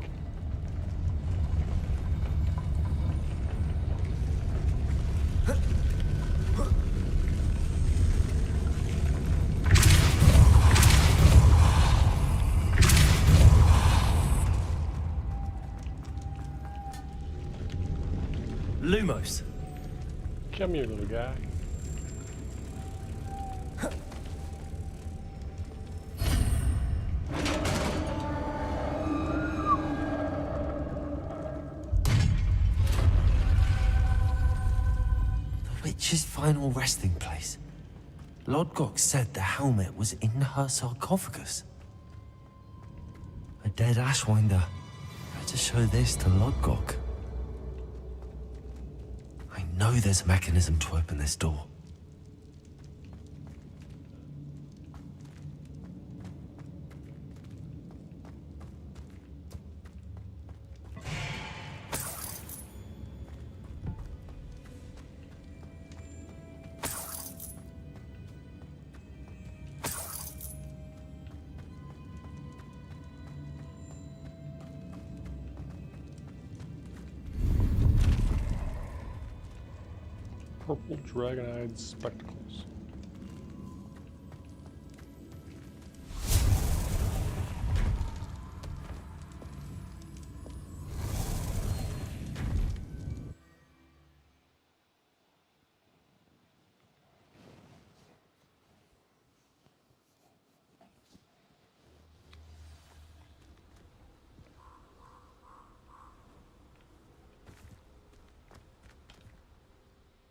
Lumos. Come here, little guy. The witch's final resting place. Lodgok said the helmet was in her sarcophagus. A dead Ashwinder. Better show this to Lodgok. I know there's a mechanism to open this door. Purple dragon-eyed spectacles.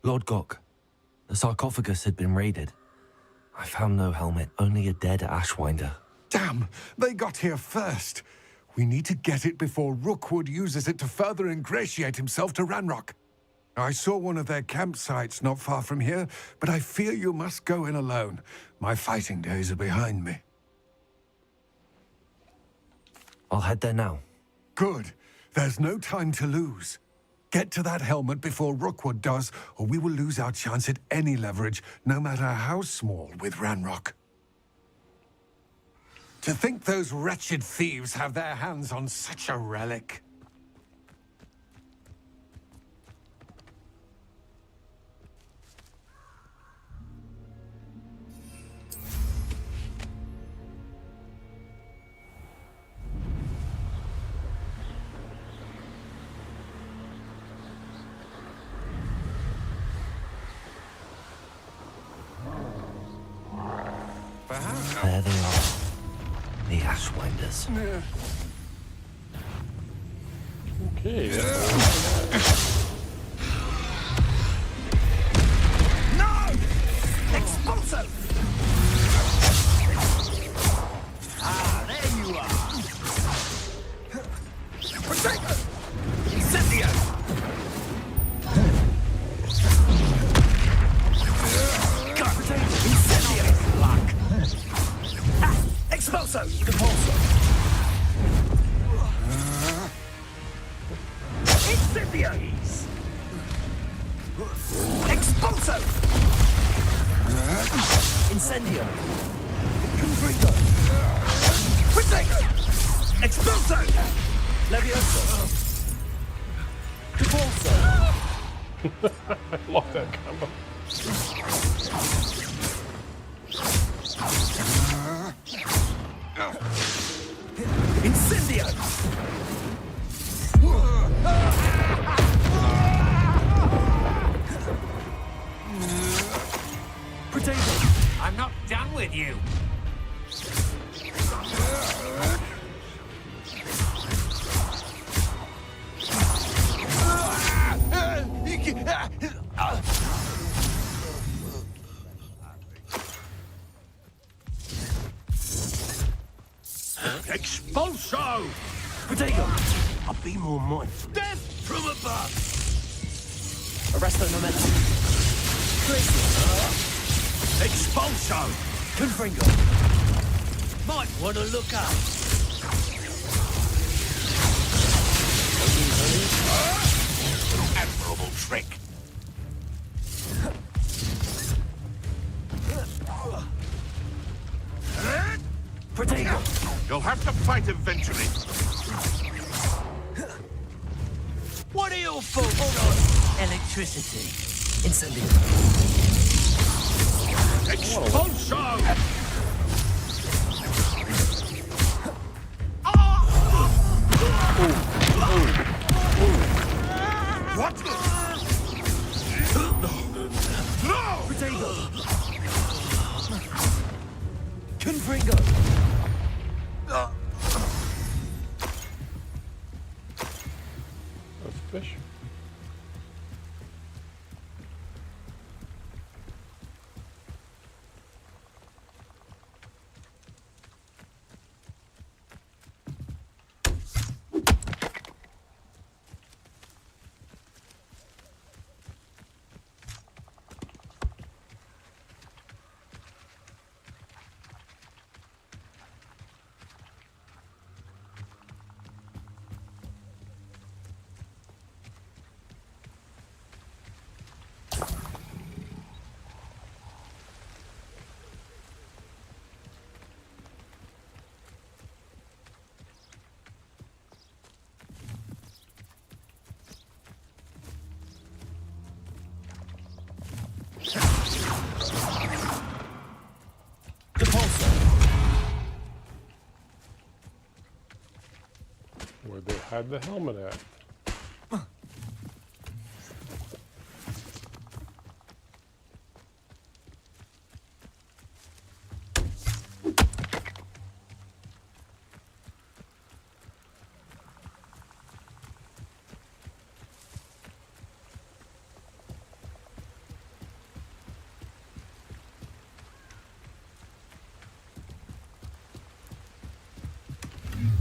Lodgok, the sarcophagus had been raided. I found no helmet, only a dead Ashwinder. Damn, they got here first. We need to get it before Rookwood uses it to further ingratiate himself to Ranrock. I saw one of their campsites not far from here, but I fear you must go in alone. My fighting days are behind me. I'll head there now. Good. There's no time to lose. Get to that helmet before Rookwood does, or we will lose our chance at any leverage, no matter how small, with Ranrock. To think those wretched thieves have their hands on such a relic. There they are. The Ashwinders. Okay. No! Expulso! Ah, there you are! Potato! Incendio! Expulso! Incendio! Confringo! Protect! Expulso! Levioso! Expulso! I love that combo. Incendio! Potato! I'm not done with you. Expulso! Potato! I'll be more mindful. Death from above! Arresto momentum. Glacius! Expulso! Confringo! Might want to look up. Admirable trick. Potato! You'll have to fight eventually. What are your thoughts on electricity? Incendio! Expulso! What? No! Potato! Confringo! A fish. Where'd they hide the helmet at?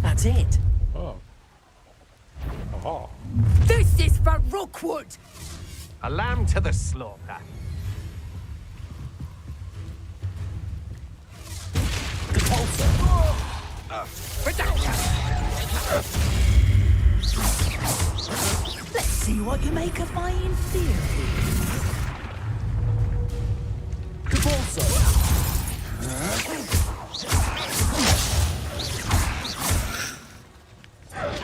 That's it. Oh. Aha. This is for Rookwood! A lamb to the slaughter. Let's see what you make of my inferior.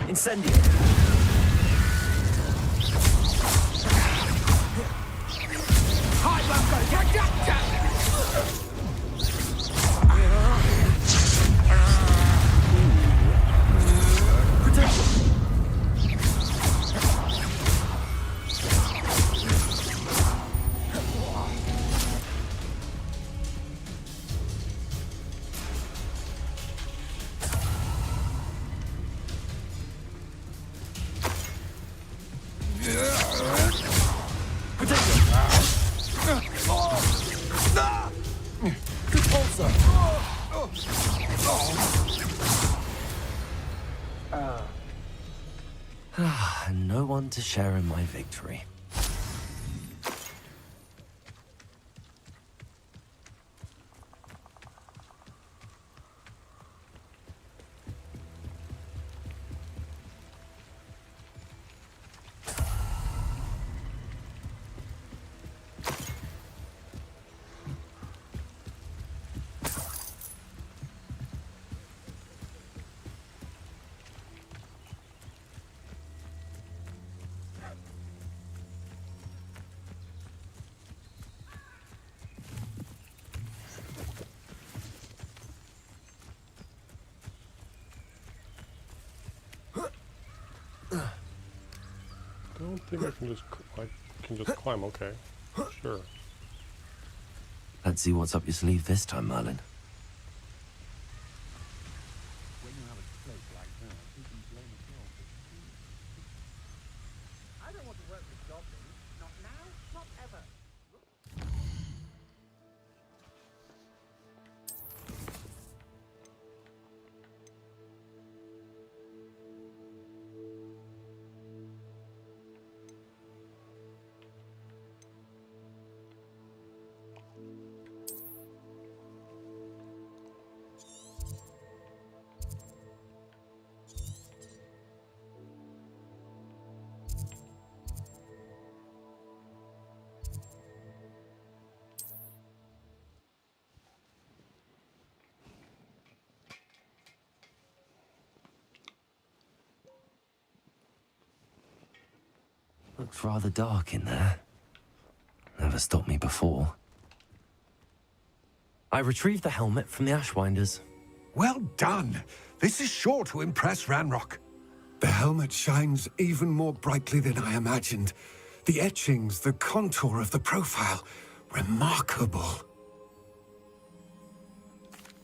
Incendio! No one to share in my victory. don't think I can just climb. Okay, sure. Let's see what's up your sleeve this time, Merlin. I don't want to work with goblins. Not now, not ever. Looks rather dark in there. Never stopped me before. I retrieved the helmet from the Ashwinders. Well done. This is sure to impress Ranrock. The helmet shines even more brightly than I imagined. The etchings, the contour of the profile, remarkable.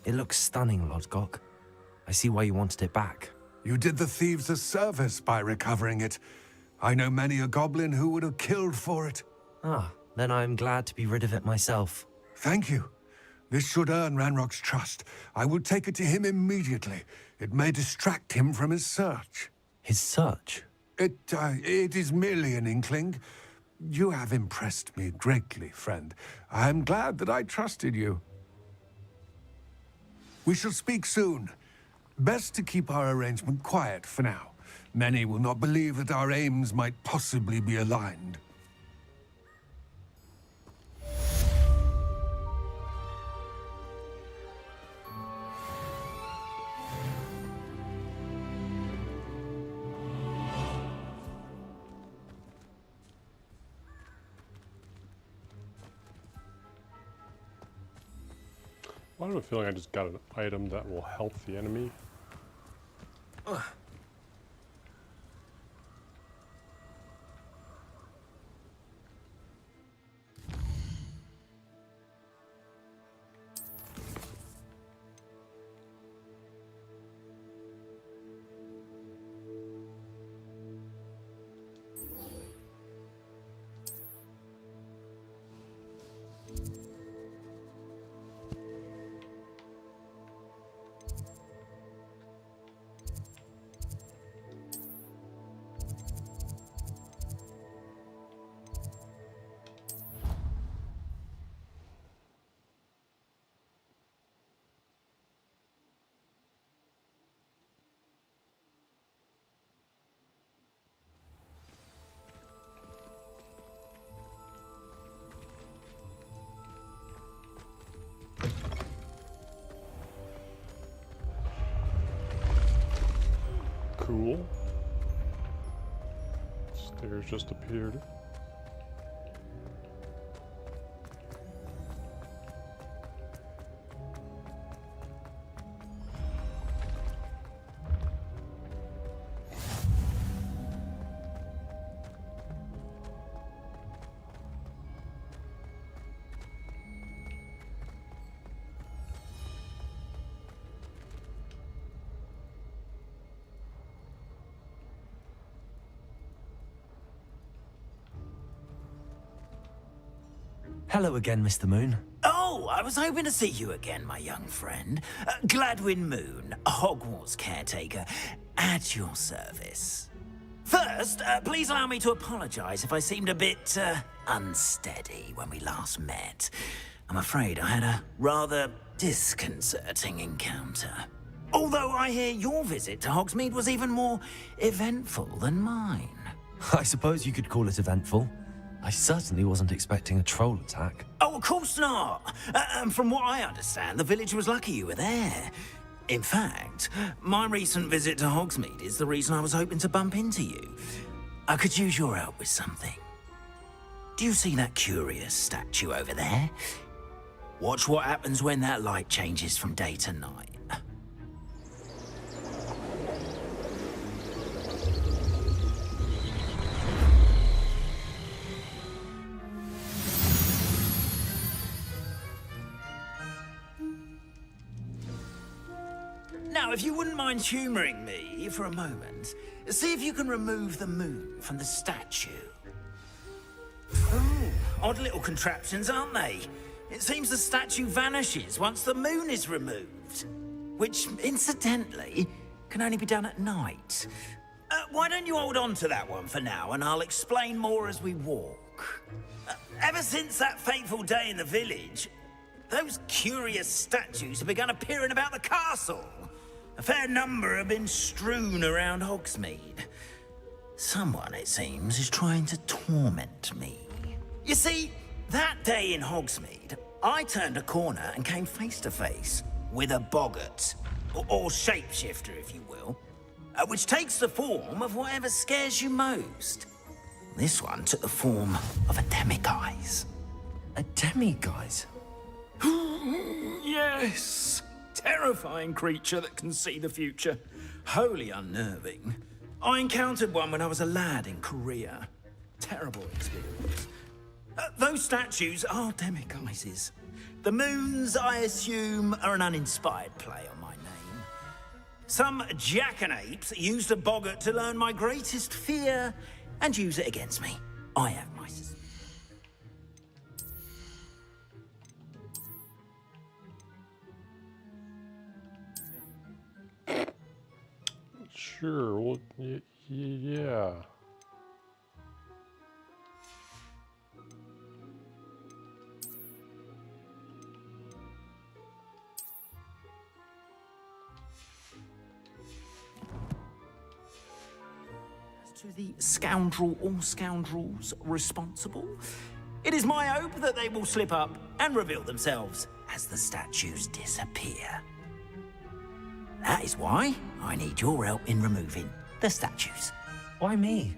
It looks stunning, Lodgok. I see why you wanted it back. You did the thieves a service by recovering it. I know many a goblin who would have killed for it. Ah, then I'm glad to be rid of it myself. Thank you. This should earn Ranrock's trust. I will take it to him immediately. It may distract him from his search. His search? It is merely an inkling. You have impressed me greatly, friend. I am glad that I trusted you. We shall speak soon. Best to keep our arrangement quiet for now. Many will not believe that our aims might possibly be aligned. I have a feeling I just got an item that will help the enemy. Cool. Stairs just appeared. Hello again, Mr. Moon. Oh, I was hoping to see you again, my young friend. Gladwin Moon, Hogwarts caretaker, at your service. First, please allow me to apologize if I seemed a bit unsteady when we last met. I'm afraid I had a rather disconcerting encounter. Although I hear your visit to Hogsmeade was even more eventful than mine. I suppose you could call it eventful. I certainly wasn't expecting a troll attack. Oh, of course not. And from what I understand, the village was lucky you were there. In fact, my recent visit to Hogsmeade is the reason I was hoping to bump into you. I could use your help with something. Do you see that curious statue over there? Watch what happens when that light changes from day to night. Now, if you wouldn't mind humouring me for a moment, see if you can remove the moon from the statue. Oh, odd little contraptions, aren't they? It seems the statue vanishes once the moon is removed. Which, incidentally, can only be done at night. Why don't you hold on to that one for now, and I'll explain more as we walk. Ever since that fateful day in the village, those curious statues have begun appearing about the castle. A fair number have been strewn around Hogsmeade. Someone, it seems, is trying to torment me. You see, that day in Hogsmeade, I turned a corner and came face to face with a boggart, or shapeshifter, if you will, which takes the form of whatever scares you most. This one took the form of a demiguise. A demiguise? Yes! Terrifying creature that can see the future. Wholly unnerving. I encountered one when I was a lad in Korea. Terrible experience. Those statues are demiguises. The moons, I assume, are an uninspired play on my name. Some jackanapes used a boggart to learn my greatest fear and use it against me. I have my suspicions. Sure, well, yeah. To the scoundrel or scoundrels responsible, it is my hope that they will slip up and reveal themselves as the statues disappear. That is why I need your help in removing the statues. Why me?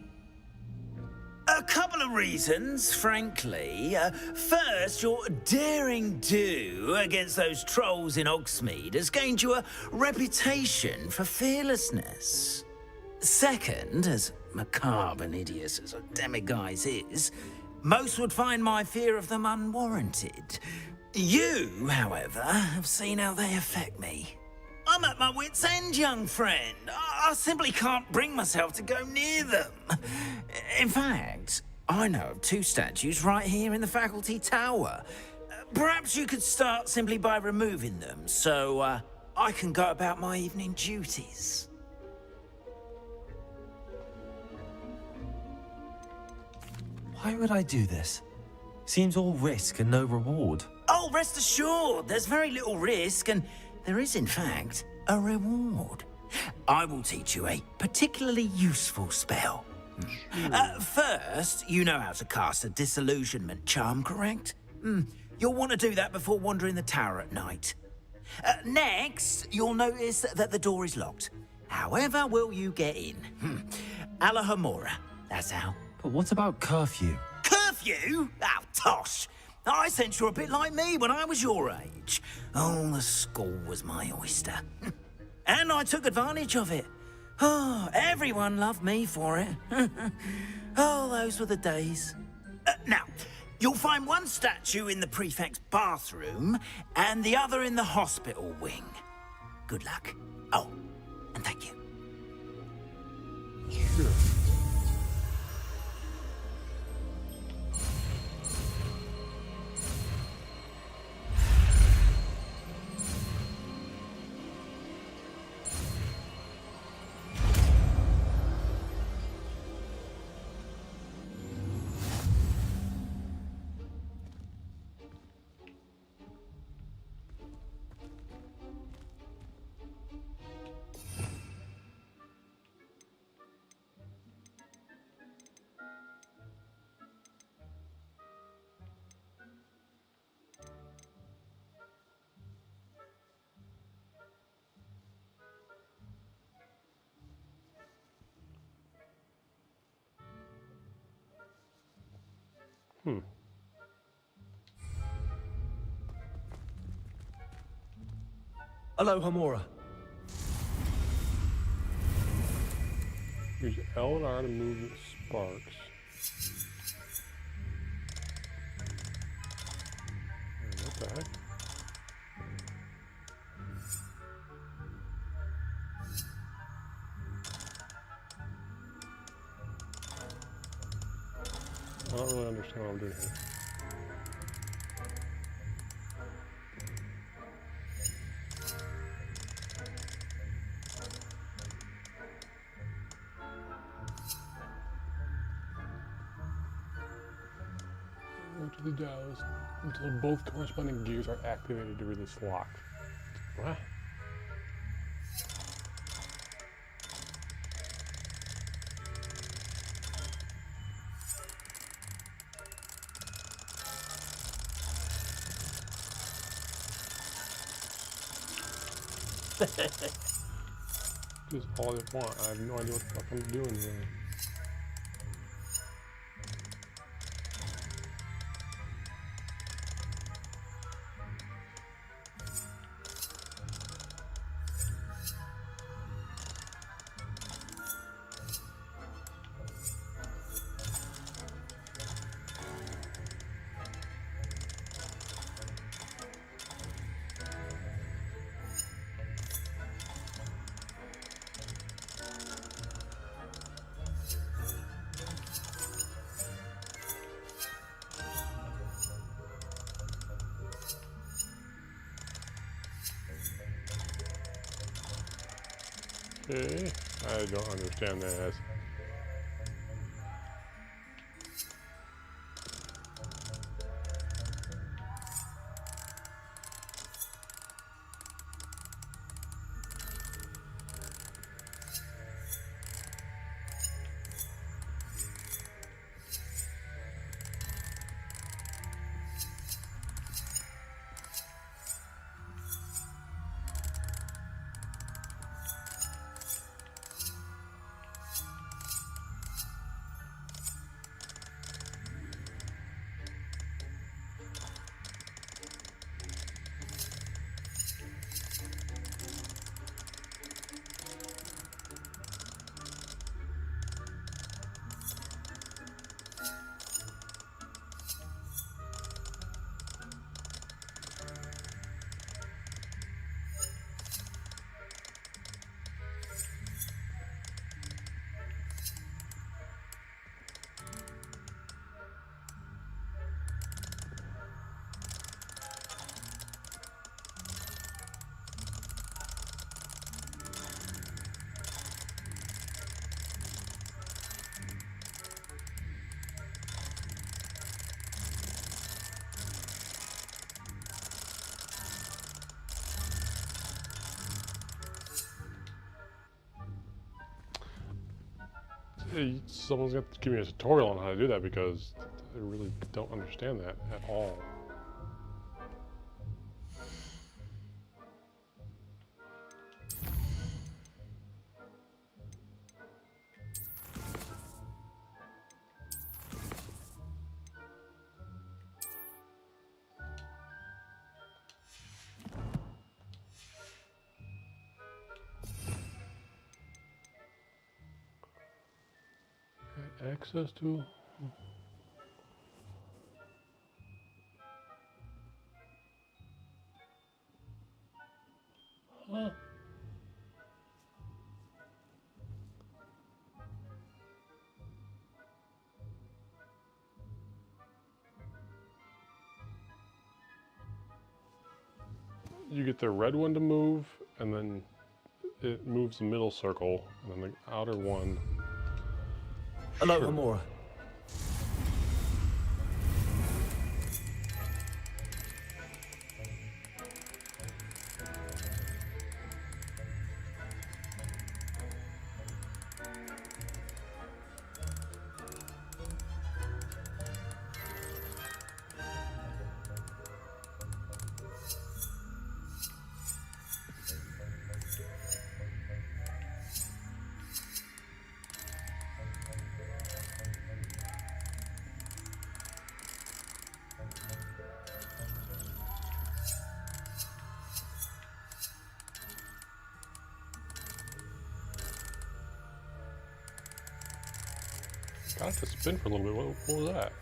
A couple of reasons, frankly. First, your daring do against those trolls in Hogsmeade has gained you a reputation for fearlessness. Second, as macabre and hideous as a demiguise is, most would find my fear of them unwarranted. You, however, have seen how they affect me. I'm at my wit's end, young friend. I simply can't bring myself to go near them. In fact, I know of 2 statues right here in the faculty tower. Perhaps you could start simply by removing them, so I can go about my evening duties. Why would I do this? Seems all risk and no reward. Oh, rest assured, there's very little risk, and there is, in fact, a reward. I will teach you a particularly useful spell. First, you know how to cast a disillusionment charm, correct? You'll want to do that before wandering the tower at night. Next, you'll notice that the door is locked. However will you get in? Alahomora, that's how. But what about curfew? Curfew? Oh, tosh! I sense you're a bit like me when I was your age. Oh, the school was my oyster. And I took advantage of it. Oh, everyone loved me for it. Oh, those were the days. Now, you'll find one statue in the prefect's bathroom and the other in the hospital wing. Good luck. Oh, and thank you. Sure. Alohomora. Use L and R to move sparks. What the heck? don't really understand what I'm doing here. Go to the dials until both corresponding gears are activated to release lock. What? Just all they want. I have no idea what the fuck I'm doing really. Okay, I don't understand this. Someone's got to give me a tutorial on how to do that because I really don't understand that at all. Access to? Huh? You get the red one to move, and then it moves the middle circle, and then the outer one. Hello, Sure. Hamura. Got it to spin for a little bit. What was that?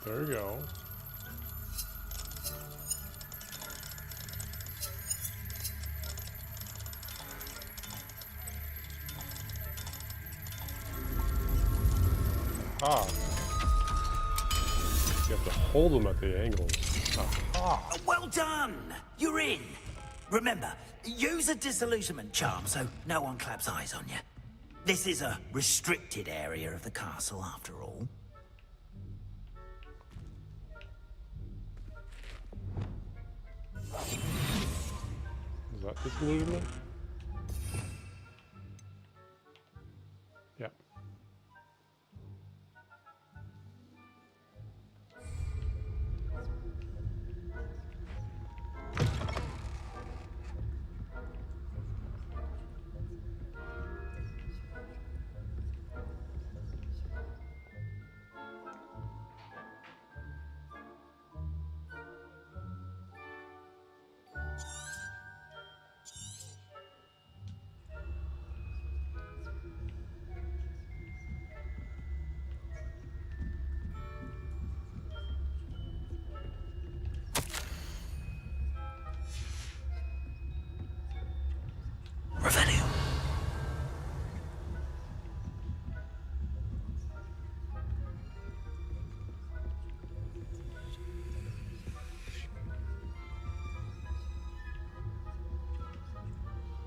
There we go. Ah. You have to hold them at the angles. Aha. Well done! You're in! Remember, use a disillusionment charm so no one claps eyes on you. This is a restricted area of the castle, after all. Is that disillusionment? Yep.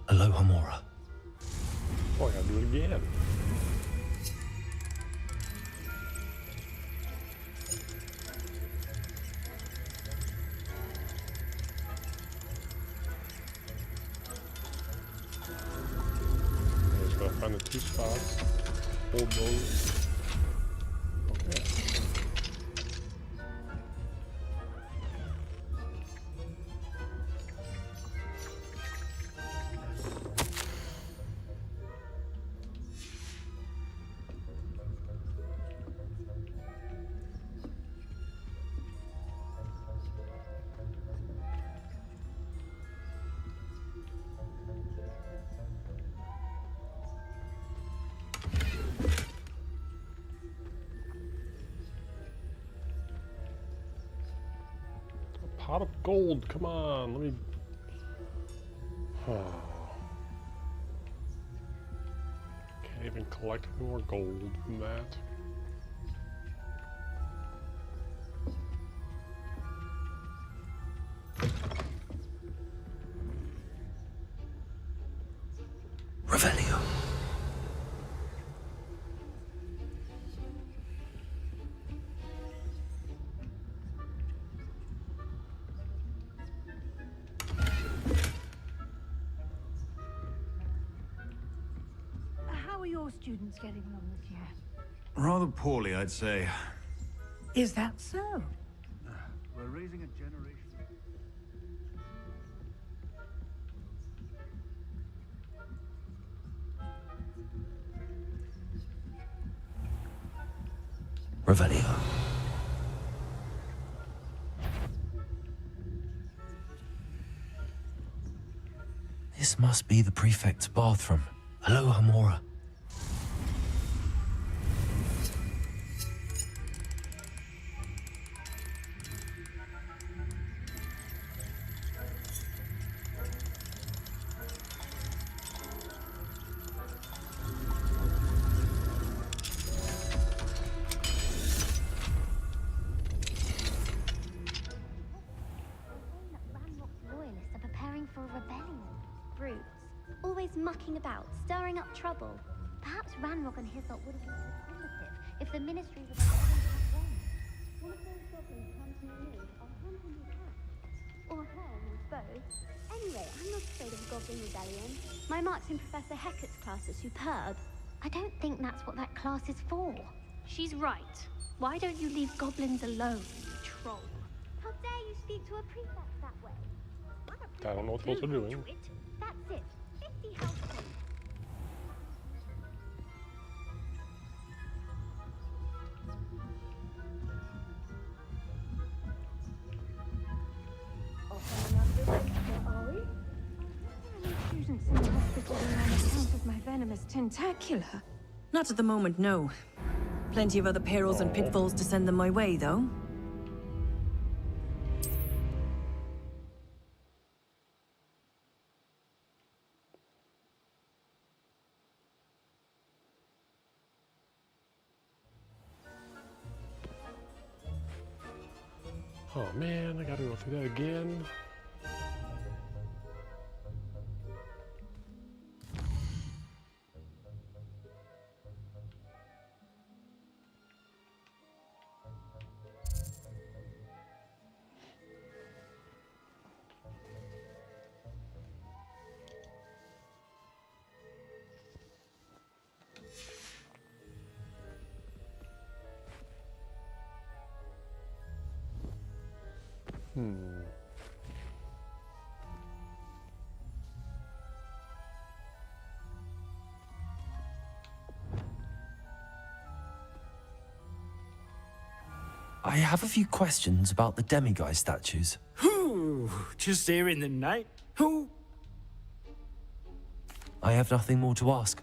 Aloha Mora. Oh, I gotta do it again. I just gotta find the two spots, hold those. Okay. Pot of gold, come on, let me... Can't even collect any more gold from that. Revelio. How are your students getting along this year? Rather poorly, I'd say. Is that so? We're raising a generation. Revelio. This must be the prefect's bathroom. Aloha Mora. Loyalists are preparing for a rebellion. Brutes, always mucking about, stirring up trouble. Perhaps Ranrock and his lot would have been competitive if the ministry would have won. One of those goblins comes near me, I'll hand him his hat. Or her, both. Anyway, I'm not afraid of a goblin rebellion. My marks in Professor Hecat's class are superb. I don't think that's what that class is for. She's right. Why don't you leave goblins alone, you troll? How dare you speak to a prefect that way? I don't know what those are doing. That's it. 50 house points. Are we? Any students in the hospital on account of my venomous tentacular? Not at the moment, no. Plenty of other perils and pitfalls to send them my way, though. Oh man, I gotta go through that again. I have a few questions about the demiguise statues. Whew, just here in the night. Who? I have nothing more to ask.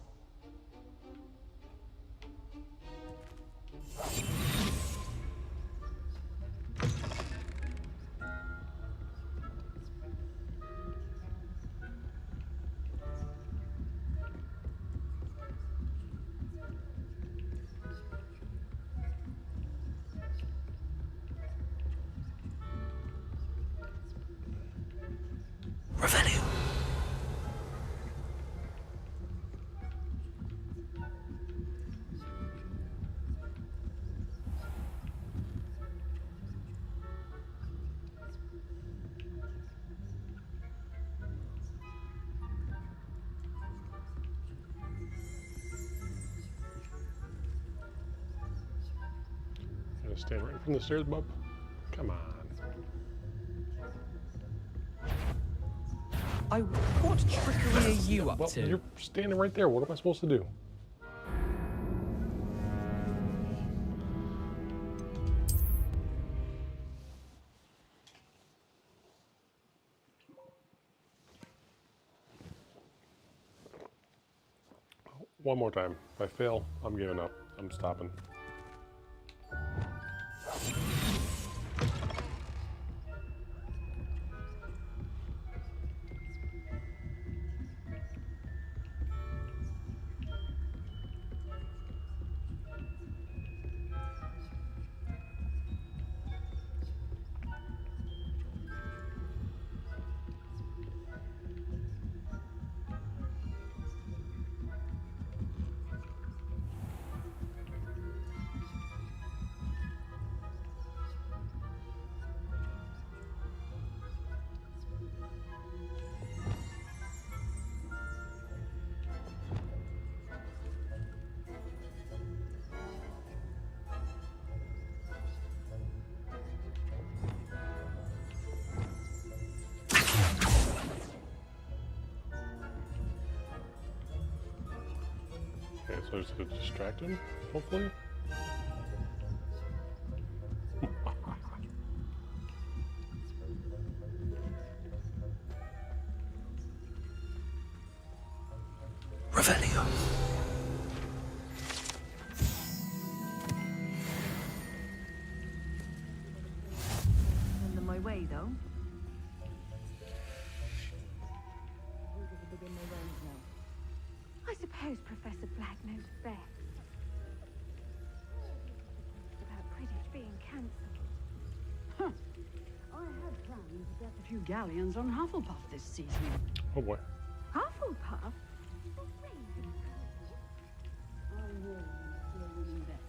Gonna stand right from the stairs, bub. Come on. What trickery are you up Well, to? you're standing right there. What am I supposed to do? One more time. If I fail, I'm giving up. I'm stopping. Okay, so just to distract him, hopefully. Revelio. Send them my way, though. I suppose Professor Black knows best. About Quidditch being cancelled. Huh. I had planned to get a few galleons on Hufflepuff this season. Oh boy. Hufflepuff? I warned Sir Vet,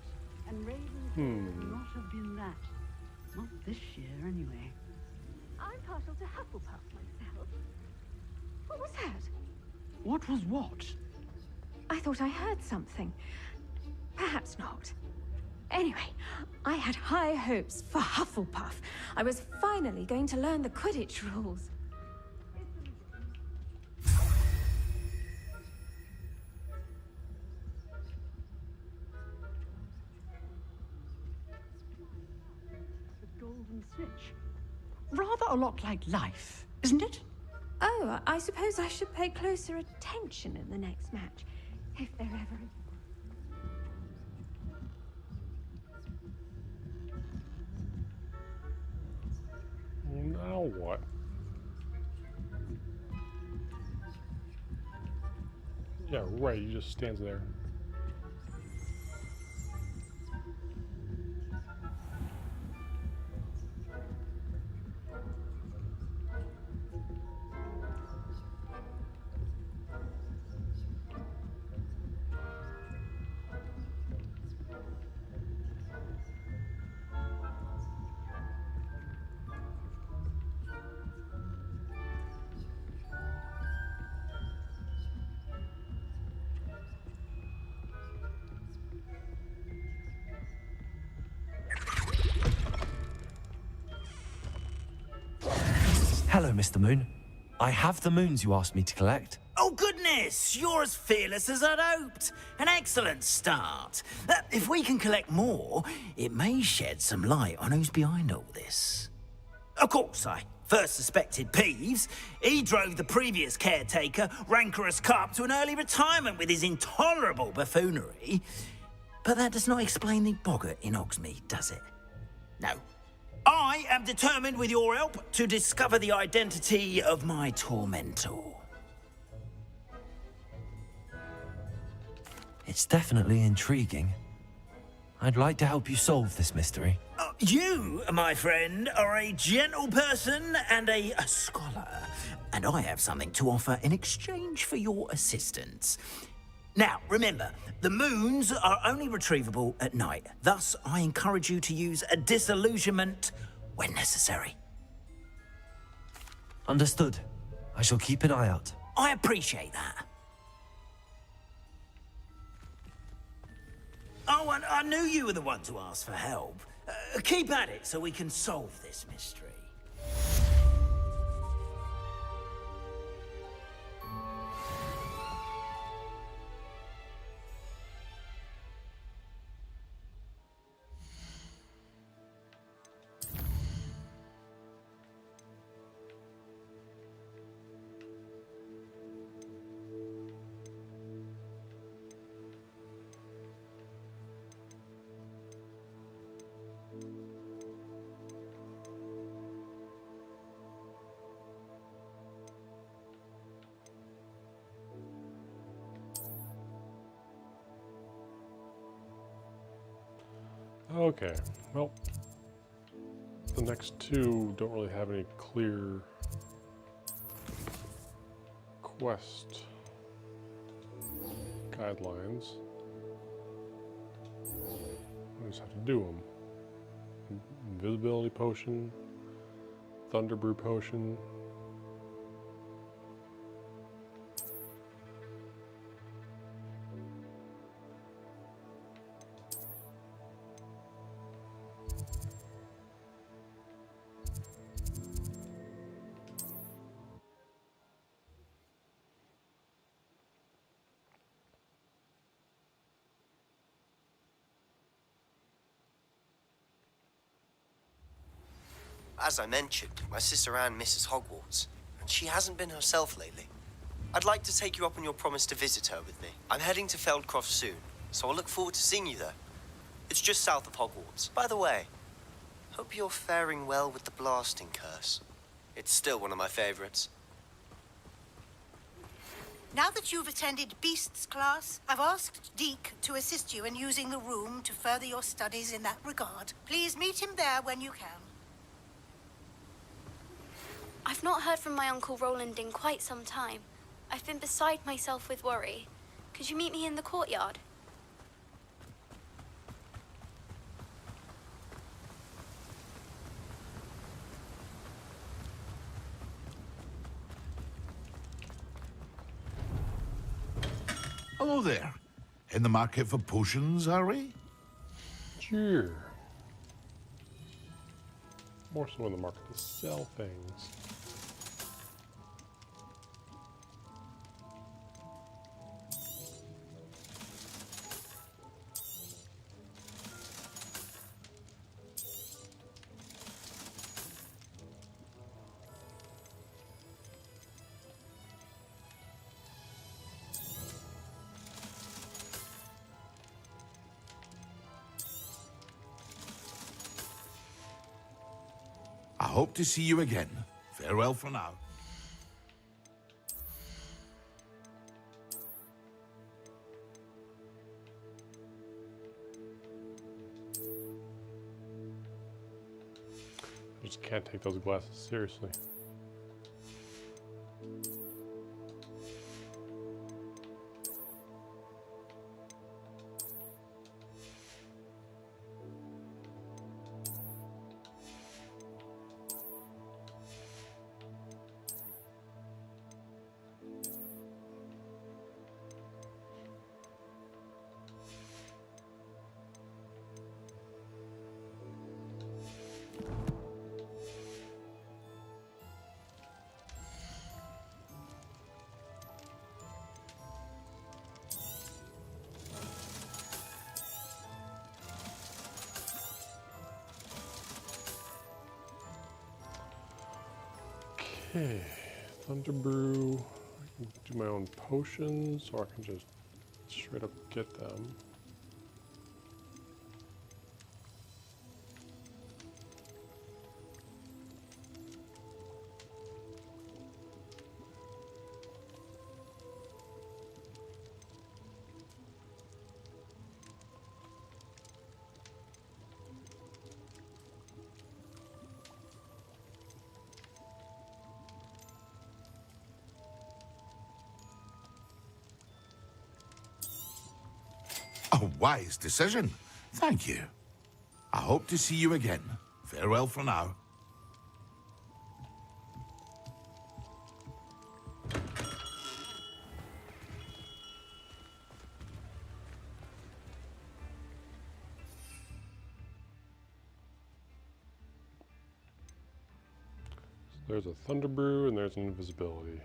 and Ravenclaw would not have been that. Not this year, anyway. I'm partial to Hufflepuff myself. What was that? What was what? I thought I heard something. Perhaps not. Anyway, I had high hopes for Hufflepuff. I was finally going to learn the Quidditch rules. The Golden Snitch. Rather a lot like life, isn't it? Oh, I suppose I should pay closer attention in the next match, if there ever is. what? Yeah, right, he just stands there. Hello, Mr. Moon. I have the moons you asked me to collect. Oh, goodness! You're as fearless as I'd hoped. An excellent start. If we can collect more, it may shed some light on who's behind all this. Of course, I first suspected Peeves. He drove the previous caretaker, Rancorous Carp, to an early retirement with his intolerable buffoonery. But that does not explain the boggart in Hogsmeade, does it? No. I am determined, with your help, to discover the identity of my tormentor. It's definitely intriguing. I'd like to help you solve this mystery. You, my friend, are a gentle person and a scholar, and I have something to offer in exchange for your assistance. Now, remember, the moons are only retrievable at night. Thus, I encourage you to use a disillusionment when necessary. Understood. I shall keep an eye out. I appreciate that. Oh, and I knew you were the one to ask for help. Keep at it so we can solve this mystery. Okay, well, the next two don't really have any clear quest guidelines. We just have to do them. Invisibility potion, Thunder Brew potion. As I mentioned, my sister Anne misses Hogwarts, and she hasn't been herself lately. I'd like to take you up on your promise to visit her with me. I'm heading to Feldcroft soon, so I'll look forward to seeing you there. It's just south of Hogwarts. By the way, hope you're faring well with the blasting curse. It's still one of my favorites. Now that you've attended Beasts class, I've asked Deke to assist you in using the room to further your studies in that regard. Please meet him there when you can. I've not heard from my Uncle Roland in quite some time. I've been beside myself with worry. Could you meet me in the courtyard? Hello there. In the market for potions, are we? Sure. More so in the market to sell things. I hope to see you again. Farewell for now. I just can't take those glasses seriously. Okay, Thunder Brew. I can do my own potions, or I can just straight up get them. A wise decision. Thank you. I hope to see you again. Farewell for now. So there's a Thunder Brew and there's an invisibility.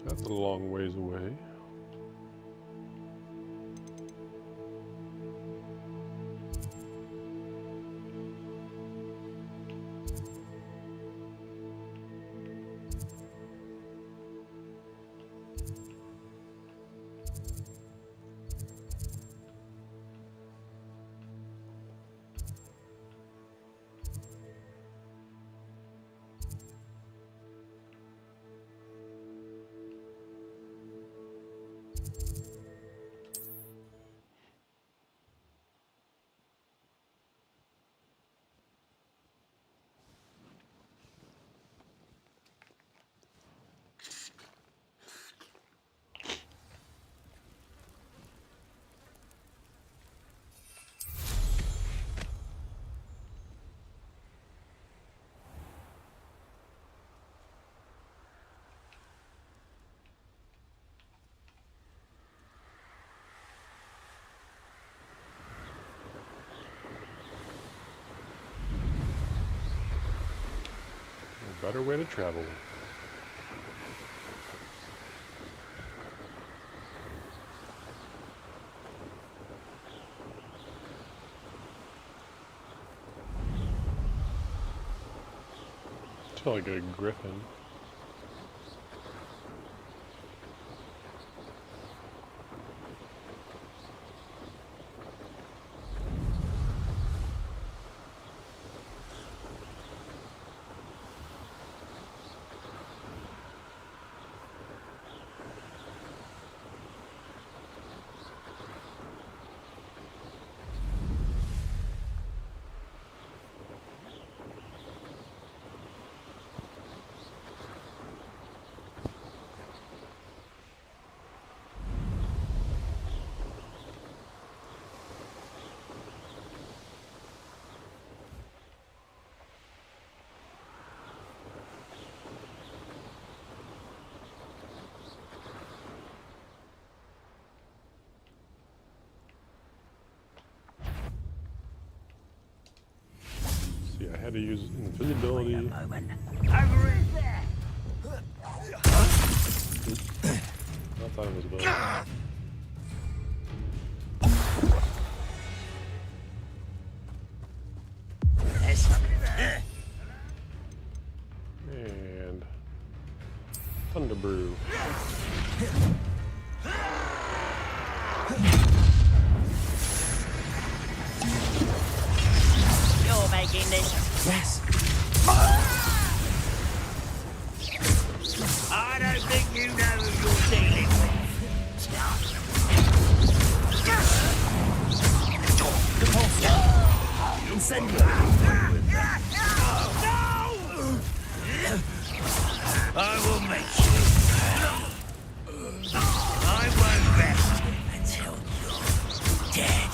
That's a long ways away. better way to travel. Until I get a griffin. See, I had to use invisibility. Over it there. Not that invisibility. And Thunder Brew. You're making this. Yes. I don't think you know who you're dealing with. Incendiary. I will make you. I won't rest until you're dead.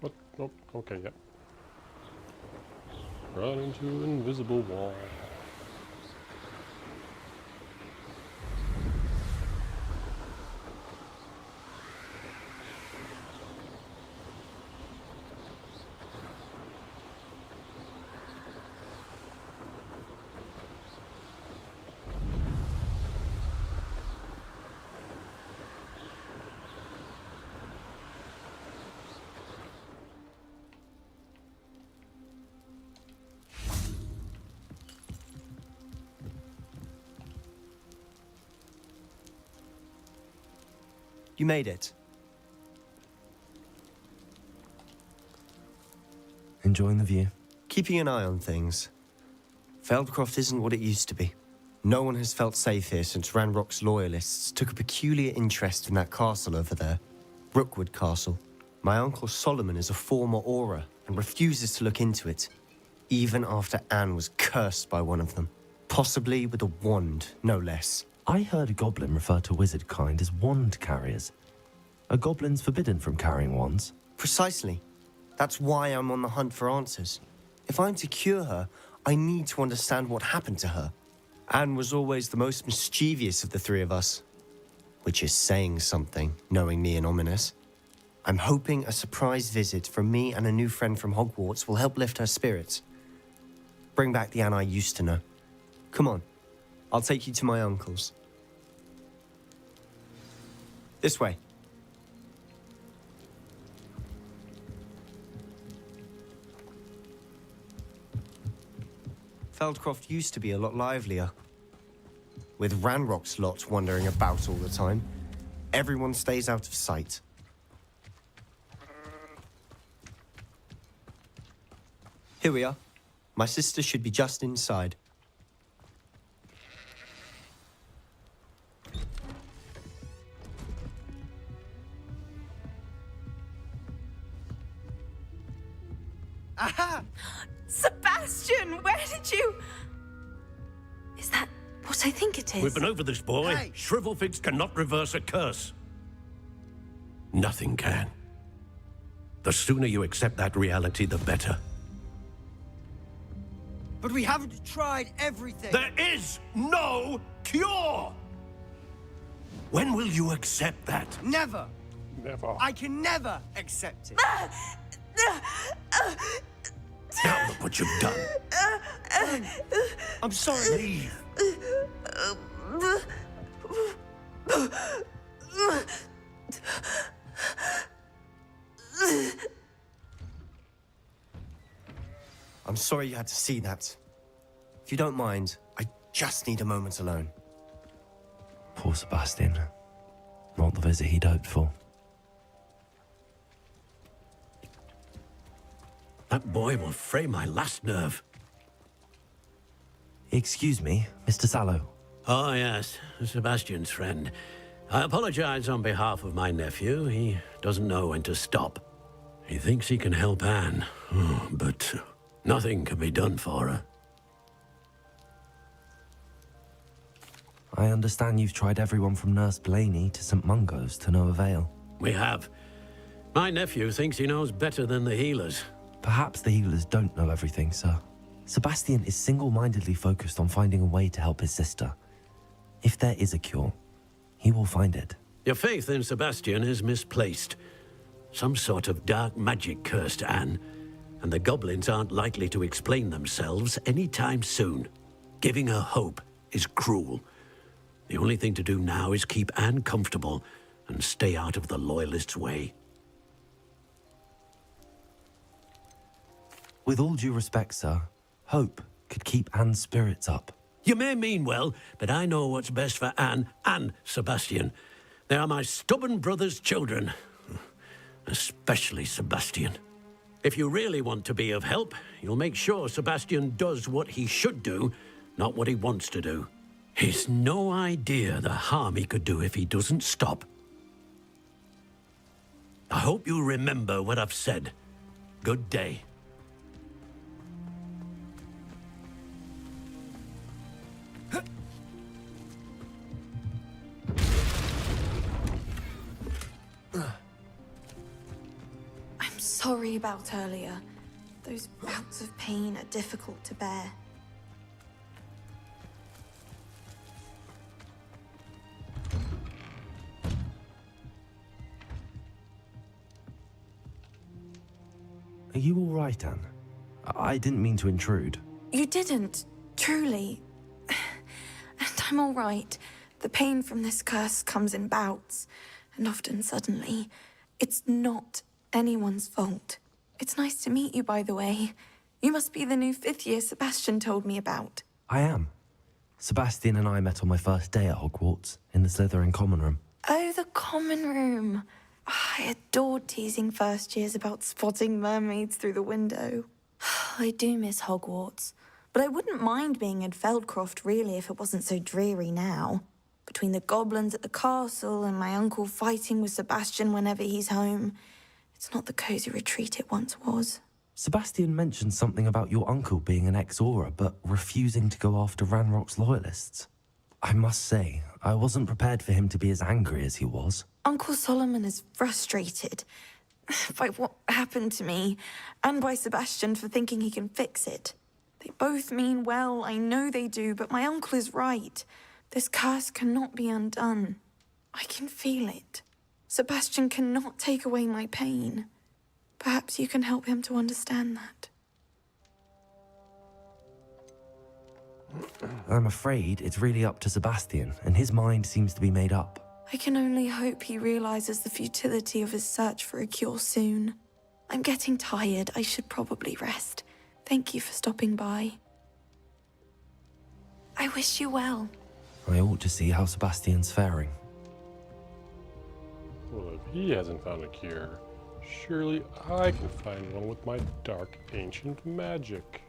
What? Nope. Okay, yep. Run into invisible wall. You made it. Enjoying the view? Keeping an eye on things. Feldcroft isn't what it used to be. No one has felt safe here since Ranrock's loyalists took a peculiar interest in that castle over there. Rookwood Castle. My uncle Solomon is a former Auror and refuses to look into it, even after Anne was cursed by one of them. Possibly with a wand, no less. I heard a goblin refer to wizard kind as wand carriers. Are goblins forbidden from carrying wands? Precisely. That's why I'm on the hunt for answers. If I'm to cure her, I need to understand what happened to her. Anne was always the most mischievous of the three of us. Which is saying something, knowing me and Ominous. I'm hoping a surprise visit from me and a new friend from Hogwarts will help lift her spirits. Bring back the Anne I used to know. Come on, I'll take you to my uncle's. This way. Feldcroft used to be a lot livelier. With Ranrock's lot wandering about all the time, everyone stays out of sight. Here we are. My sister should be just inside. Aha! Sebastian, where did you... Is that what I think it is? We've been over this, boy. Hey. Shrivelfigs cannot reverse a curse. Nothing can. The sooner you accept that reality, the better. But we haven't tried everything. There is no cure! When will you accept that? Never. Never. I can never accept it. Now look what you've done. I'm sorry. Leave. I'm sorry you had to see that. If you don't mind, I just need a moment alone. Poor Sebastian. Not the visit he'd hoped for. That boy will fray my last nerve. Excuse me, Mr. Sallow. Oh, yes, Sebastian's friend. I apologize on behalf of my nephew. He doesn't know when to stop. He thinks he can help Anne, but nothing can be done for her. I understand you've tried everyone from Nurse Blaney to St. Mungo's to no avail. We have. My nephew thinks he knows better than the healers. Perhaps the healers don't know everything, sir. Sebastian is single-mindedly focused on finding a way to help his sister. If there is a cure, he will find it. Your faith in Sebastian is misplaced. Some sort of dark magic cursed Anne, and the goblins aren't likely to explain themselves anytime soon. Giving her hope is cruel. The only thing to do now is keep Anne comfortable and stay out of the Loyalists' way. With all due respect, sir, hope could keep Anne's spirits up. You may mean well, but I know what's best for Anne and Sebastian. They are my stubborn brother's children. Especially Sebastian. If you really want to be of help, you'll make sure Sebastian does what he should do, not what he wants to do. He's no idea the harm he could do if he doesn't stop. I hope you remember what I've said. Good day. I'm sorry about earlier. Those bouts of pain are difficult to bear. Are you all right, Anne? I didn't mean to intrude. You didn't, truly. And I'm all right. The pain from this curse comes in bouts, and often suddenly. It's not anyone's fault. It's nice to meet you, by the way. You must be the new 5th year Sebastian told me about. I am. Sebastian and I met on my first day at Hogwarts, in the Slytherin common room. Oh, the common room. I adored teasing first years about spotting mermaids through the window. I do miss Hogwarts, but I wouldn't mind being in Feldcroft, really, if it wasn't so dreary now. Between the goblins at the castle and my uncle fighting with Sebastian whenever he's home, it's not the cosy retreat it once was. Sebastian mentioned something about your uncle being an ex-Auror, but refusing to go after Ranrock's loyalists. I must say, I wasn't prepared for him to be as angry as he was. Uncle Solomon is frustrated by what happened to me, and by Sebastian for thinking he can fix it. They both mean well, I know they do, but my uncle is right. This curse cannot be undone. I can feel it. Sebastian cannot take away my pain. Perhaps you can help him to understand that. I'm afraid it's really up to Sebastian, and his mind seems to be made up. I can only hope he realizes the futility of his search for a cure soon. I'm getting tired. I should probably rest. Thank you for stopping by. I wish you well. I ought to see how Sebastian's faring. Well, if he hasn't found a cure, surely I can find one with my dark ancient magic.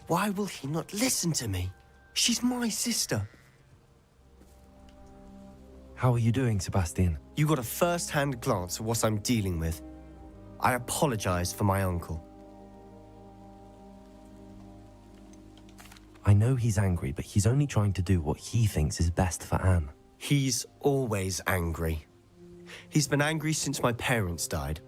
Why will he not listen to me? She's my sister. How are you doing, Sebastian? You got a first-hand glance at what I'm dealing with. I apologize for my uncle. I know he's angry, but he's only trying to do what he thinks is best for Anne. He's always angry. He's been angry since my parents died.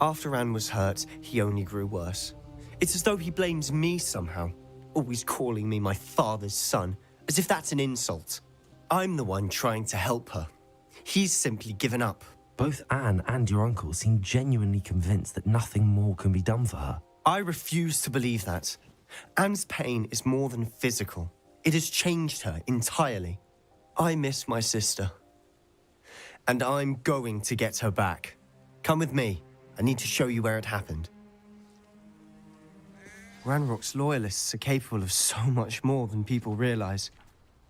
After Anne was hurt, he only grew worse. It's as though he blames me somehow, always calling me my father's son, as if that's an insult. I'm the one trying to help her. He's simply given up. Both Anne and your uncle seem genuinely convinced that nothing more can be done for her. I refuse to believe that. Anne's pain is more than physical. It has changed her entirely. I miss my sister. And I'm going to get her back. Come with me. I need to show you where it happened. Ranrock's loyalists are capable of so much more than people realize.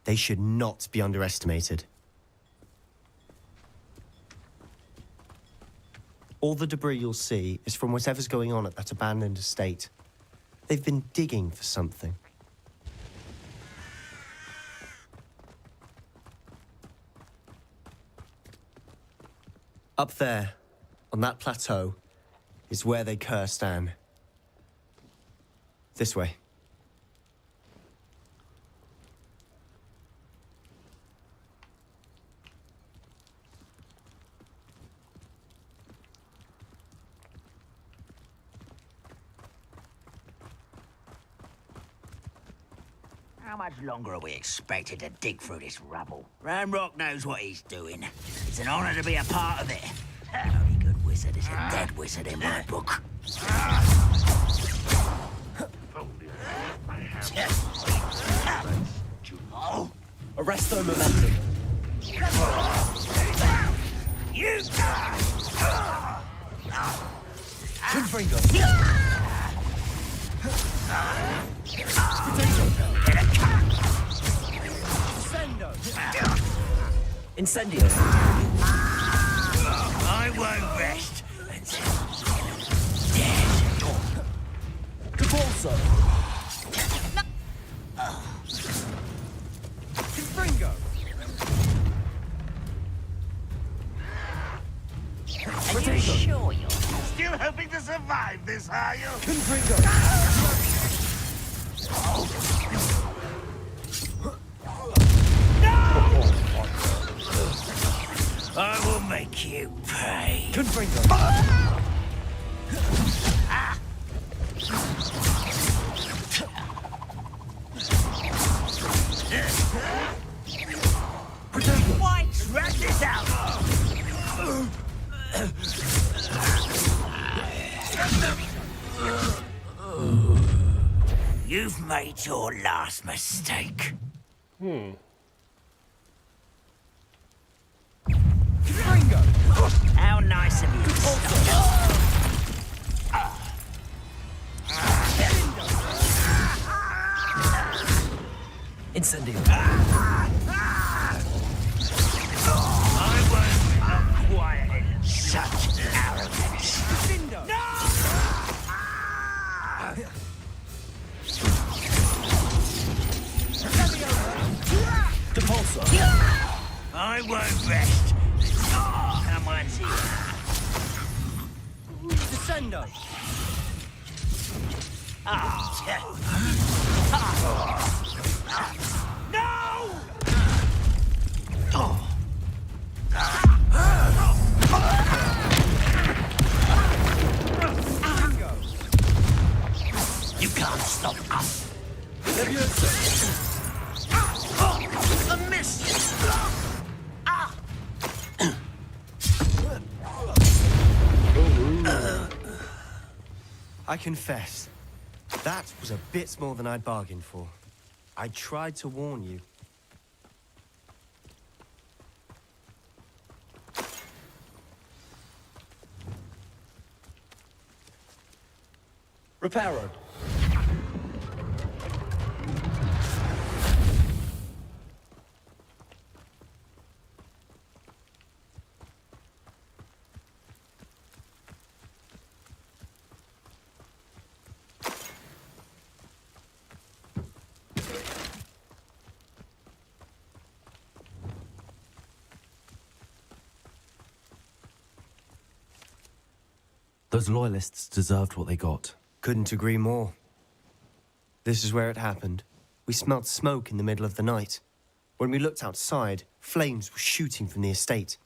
They should not be underestimated. All the debris you'll see is from whatever's going on at that abandoned estate. They've been digging for something. Up there, on that plateau, is where they cursed Anne. This way. How much longer are we expected to dig through this rubble? Ranrock knows what he's doing. It's an honor to be a part of it. The only good wizard is a dead wizard in my book. Arresto momentum. You! Confringo. Incendio. I won't rest until you're dead. Capulso. Confringo. Are you sure you're still hoping to survive this, are you? I will make you pay. Confringo. Why drag this out? You've made your last mistake. How nice of you to stop. Incendio. I won't be quiet in such arrogance. Depulso. I won't rest. Someone's here. Descendo. No! You can't stop us. A miss! I confess, that was a bit more than I'd bargained for. I tried to warn you. Reparo. Those loyalists deserved what they got. Couldn't agree more. This is where it happened. We smelled smoke in the middle of the night. When we looked outside, flames were shooting from the estate.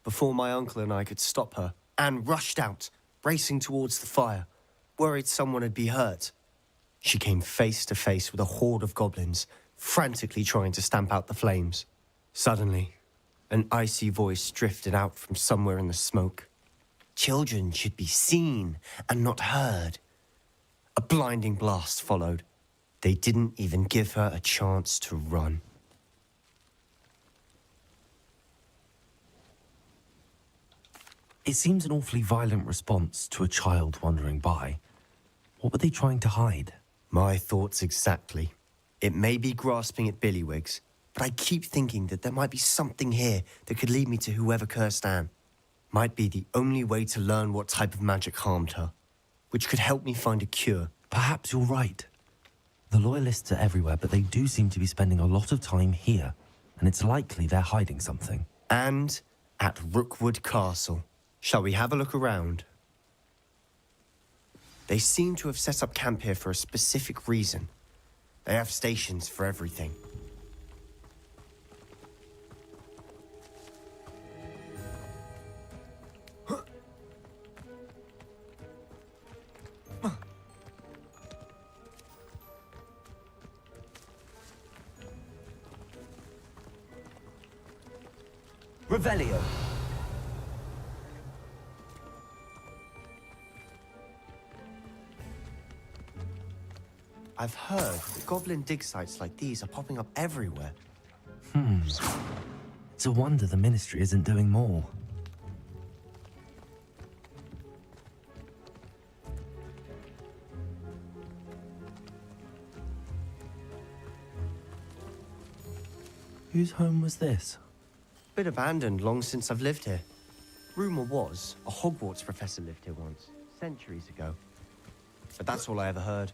Before my uncle and I could stop her, Anne rushed out, racing towards the fire, worried someone had been hurt. She came face to face with a horde of goblins, frantically trying to stamp out the flames. Suddenly, an icy voice drifted out from somewhere in the smoke. Children should be seen and not heard. A blinding blast followed. They didn't even give her a chance to run. It seems an awfully violent response to a child wandering by. What were they trying to hide? My thoughts exactly. It may be grasping at billywhigs, but I keep thinking that there might be something here that could lead me to whoever cursed Anne. Might be the only way to learn what type of magic harmed her, which could help me find a cure. Perhaps you're right. The loyalists are everywhere, but they do seem to be spending a lot of time here, and it's likely they're hiding something. And at Rookwood Castle. Shall we have a look around? They seem to have set up camp here for a specific reason. They have stations for everything. Revelio. I've heard that goblin dig sites like these are popping up everywhere. It's a wonder the Ministry isn't doing more. Whose home was this? Been abandoned long since I've lived here. Rumour was a Hogwarts professor lived here once, centuries ago. But that's all I ever heard.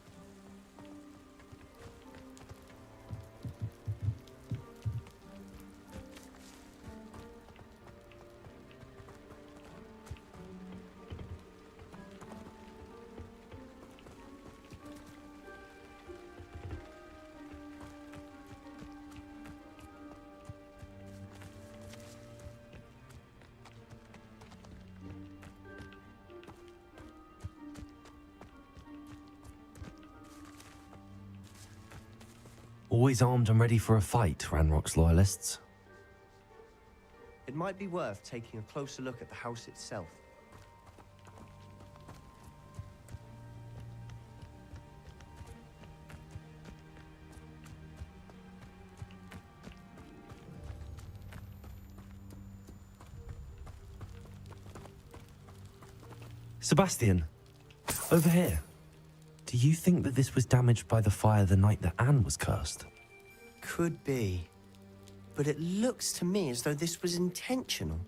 Always armed and ready for a fight, Ranrock's loyalists. It might be worth taking a closer look at the house itself. Sebastian, over here. Do you think that this was damaged by the fire the night that Anne was cursed? Could be. But it looks to me as though this was intentional.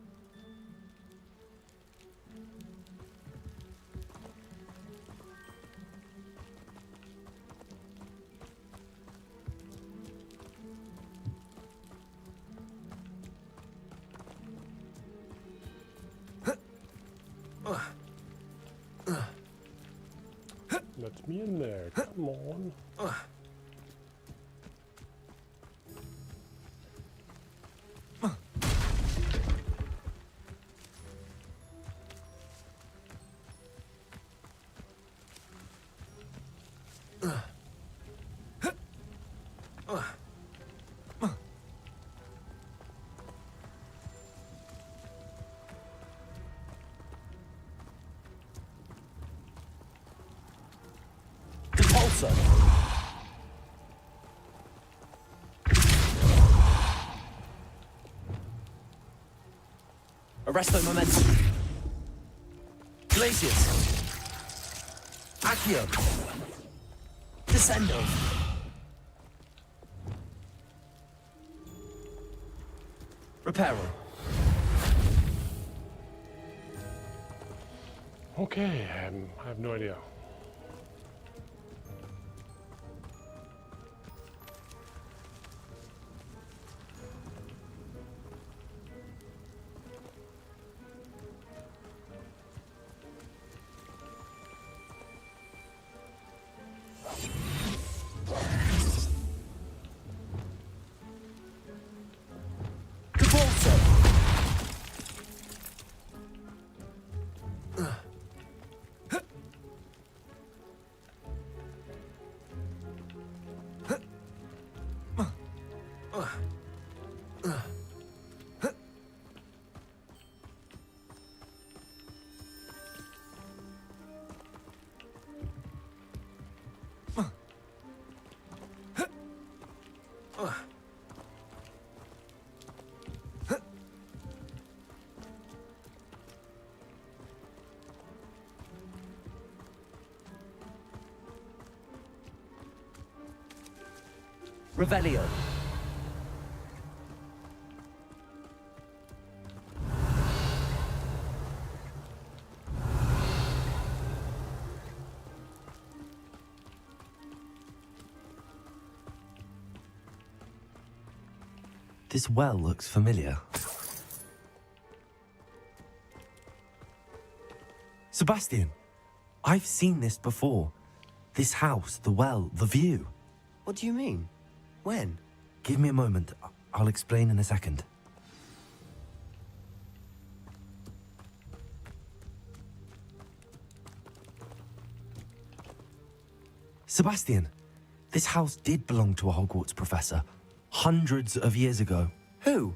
Let me in there, come on. Presto momentum. Glacius. Accio. Descendo. Reparo. Okay, I have no idea. Revelio. This well looks familiar. Sebastian, I've seen this before. This house, the well, the view. What do you mean? When? Give me a moment. I'll explain in a second. Sebastian, this house did belong to a Hogwarts professor hundreds of years ago. Who?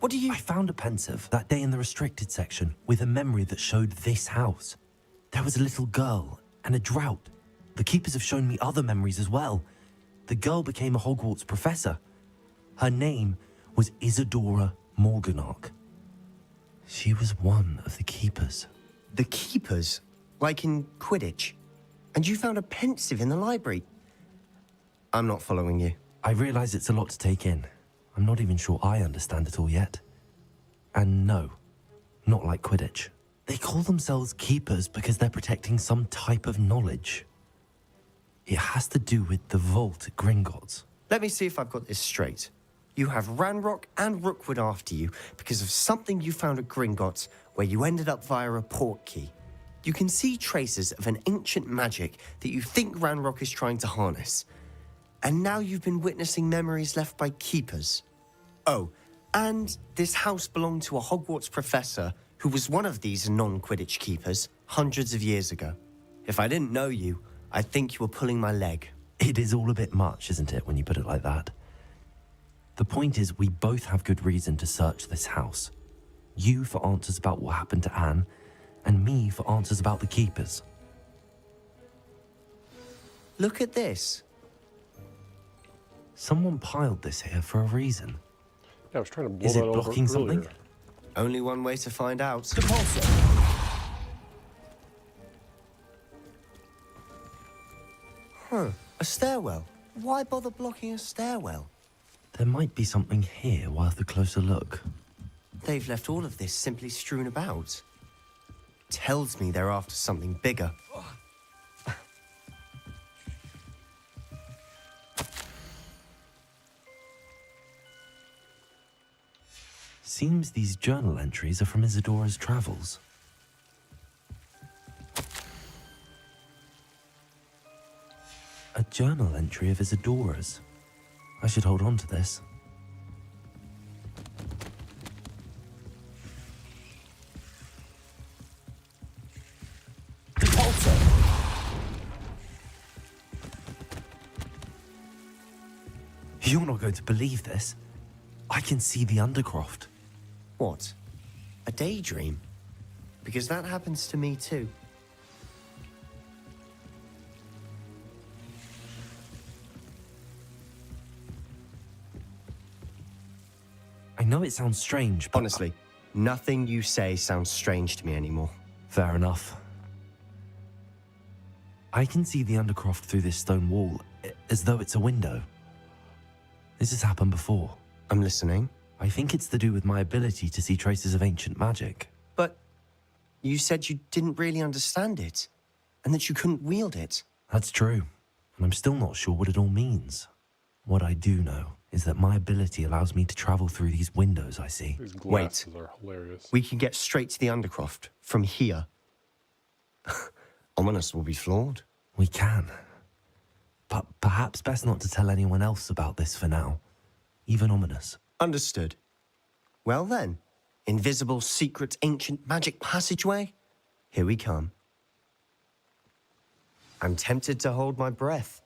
What do you... I found a pensive that day in the restricted section with a memory that showed this house. There was a little girl and a drought. The keepers have shown me other memories as well. The girl became a Hogwarts professor. Her name was Isadora Morganach. She was one of the keepers. The keepers? Like in Quidditch? And you found a pensive in the library? I'm not following you. I realize it's a lot to take in. I'm not even sure I understand it all yet. And no, not like Quidditch. They call themselves keepers because they're protecting some type of knowledge. It has to do with the vault at Gringotts. Let me see if I've got this straight. You have Ranrock and Rookwood after you because of something you found at Gringotts where you ended up via a port key. You can see traces of an ancient magic that you think Ranrock is trying to harness. And now you've been witnessing memories left by keepers. Oh, and this house belonged to a Hogwarts professor who was one of these non-Quidditch keepers hundreds of years ago. If I didn't know you, I'd think you were pulling my leg. It is all a bit much, isn't it, when you put it like that? The point is, we both have good reason to search this house. You for answers about what happened to Anne, and me for answers about the keepers. Look at this. Someone piled this here for a reason. Yeah, I was trying to blow Is that it over blocking something? earlier. Only one way to find out. Huh, a stairwell. Why bother blocking a stairwell? There might be something here worth a closer look. They've left all of this simply strewn about. Tells me they're after something bigger. Seems these journal entries are from Isadora's travels. A journal entry of Isadora's. I should hold on to this. You're not going to believe this. I can see the Undercroft. What? A daydream? Because that happens to me too. I know it sounds strange, but... Honestly, Nothing you say sounds strange to me anymore. Fair enough. I can see the Undercroft through this stone wall, as though it's a window. This has happened before. I'm listening. I think it's to do with my ability to see traces of ancient magic. But you said you didn't really understand it, and that you couldn't wield it. That's true, and I'm still not sure what it all means. What I do know is that my ability allows me to travel through these windows I see. These glasses are hilarious. We can get straight to the Undercroft from here. Ominous will be floored. We can. But perhaps best not to tell anyone else about this for now. Even Ominous. Understood. Well then, invisible, secret, ancient magic passageway? Here we come. I'm tempted to hold my breath.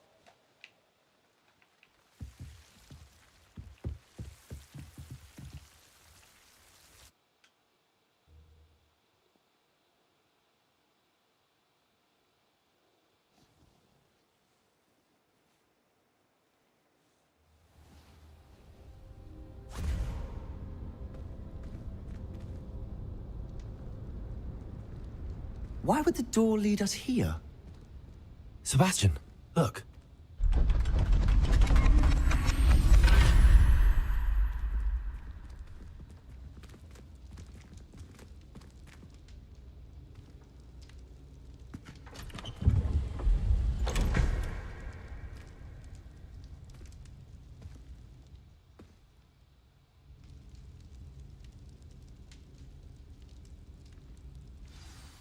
Why would the door lead us here? Sebastian, look.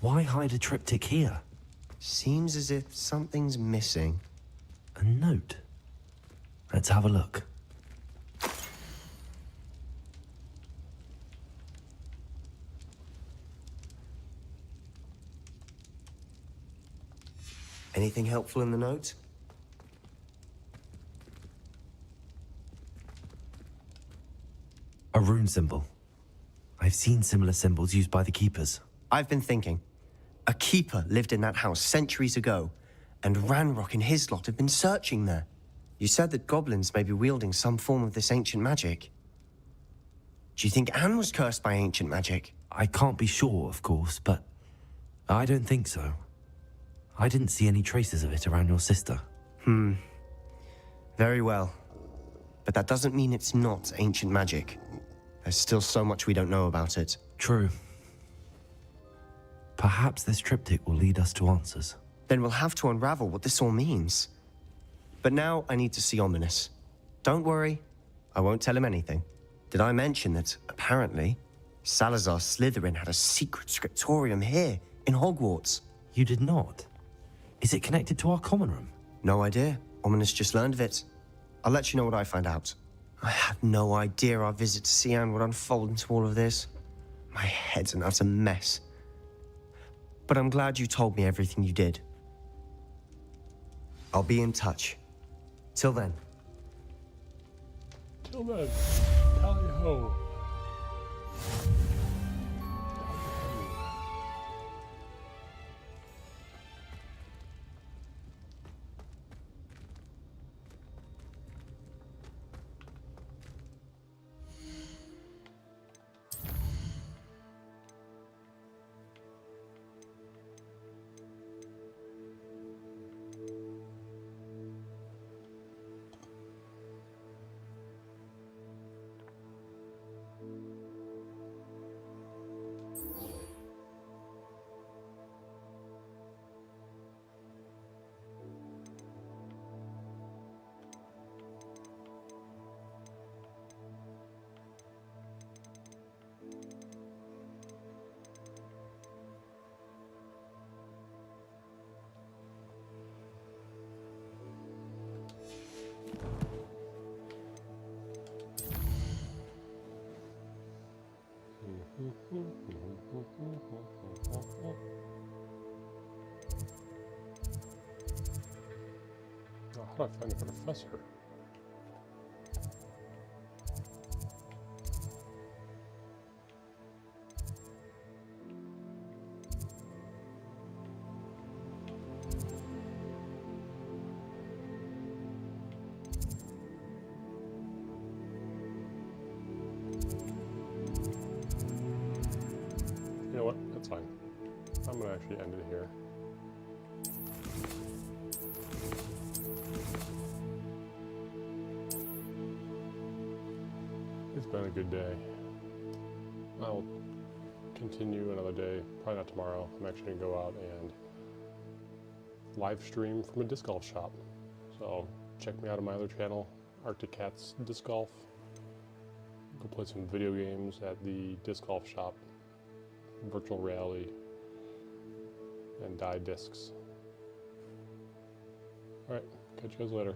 Why hide a triptych here? Seems as if something's missing. A note. Let's have a look. Anything helpful in the note? A rune symbol. I've seen similar symbols used by the keepers. I've been thinking. A keeper lived in that house centuries ago, and Ranrock and his lot have been searching there. You said that goblins may be wielding some form of this ancient magic. Do you think Anne was cursed by ancient magic? I can't be sure, of course, but I don't think so. I didn't see any traces of it around your sister. Very well. But that doesn't mean it's not ancient magic. There's still so much we don't know about it. True. Perhaps this triptych will lead us to answers. Then we'll have to unravel what this all means. But now I need to see Ominous. Don't worry, I won't tell him anything. Did I mention that, apparently, Salazar Slytherin had a secret scriptorium here, in Hogwarts? You did not? Is it connected to our common room? No idea. Ominous just learned of it. I'll let you know what I find out. I had no idea our visit to Cian would unfold into all of this. My head's an utter mess. But I'm glad you told me everything you did. I'll be in touch. Till then. Till then, tally ho. How do I find the professor? fine. I'm gonna actually end it here. It's been a good day. I'll continue another day, probably not tomorrow. I'm actually gonna go out and live stream from a disc golf shop. So check me out on my other channel, Arctic Cats Disc Golf. Go play some video games at the disc golf shop, virtual reality, and dye discs. Alright, catch you guys later.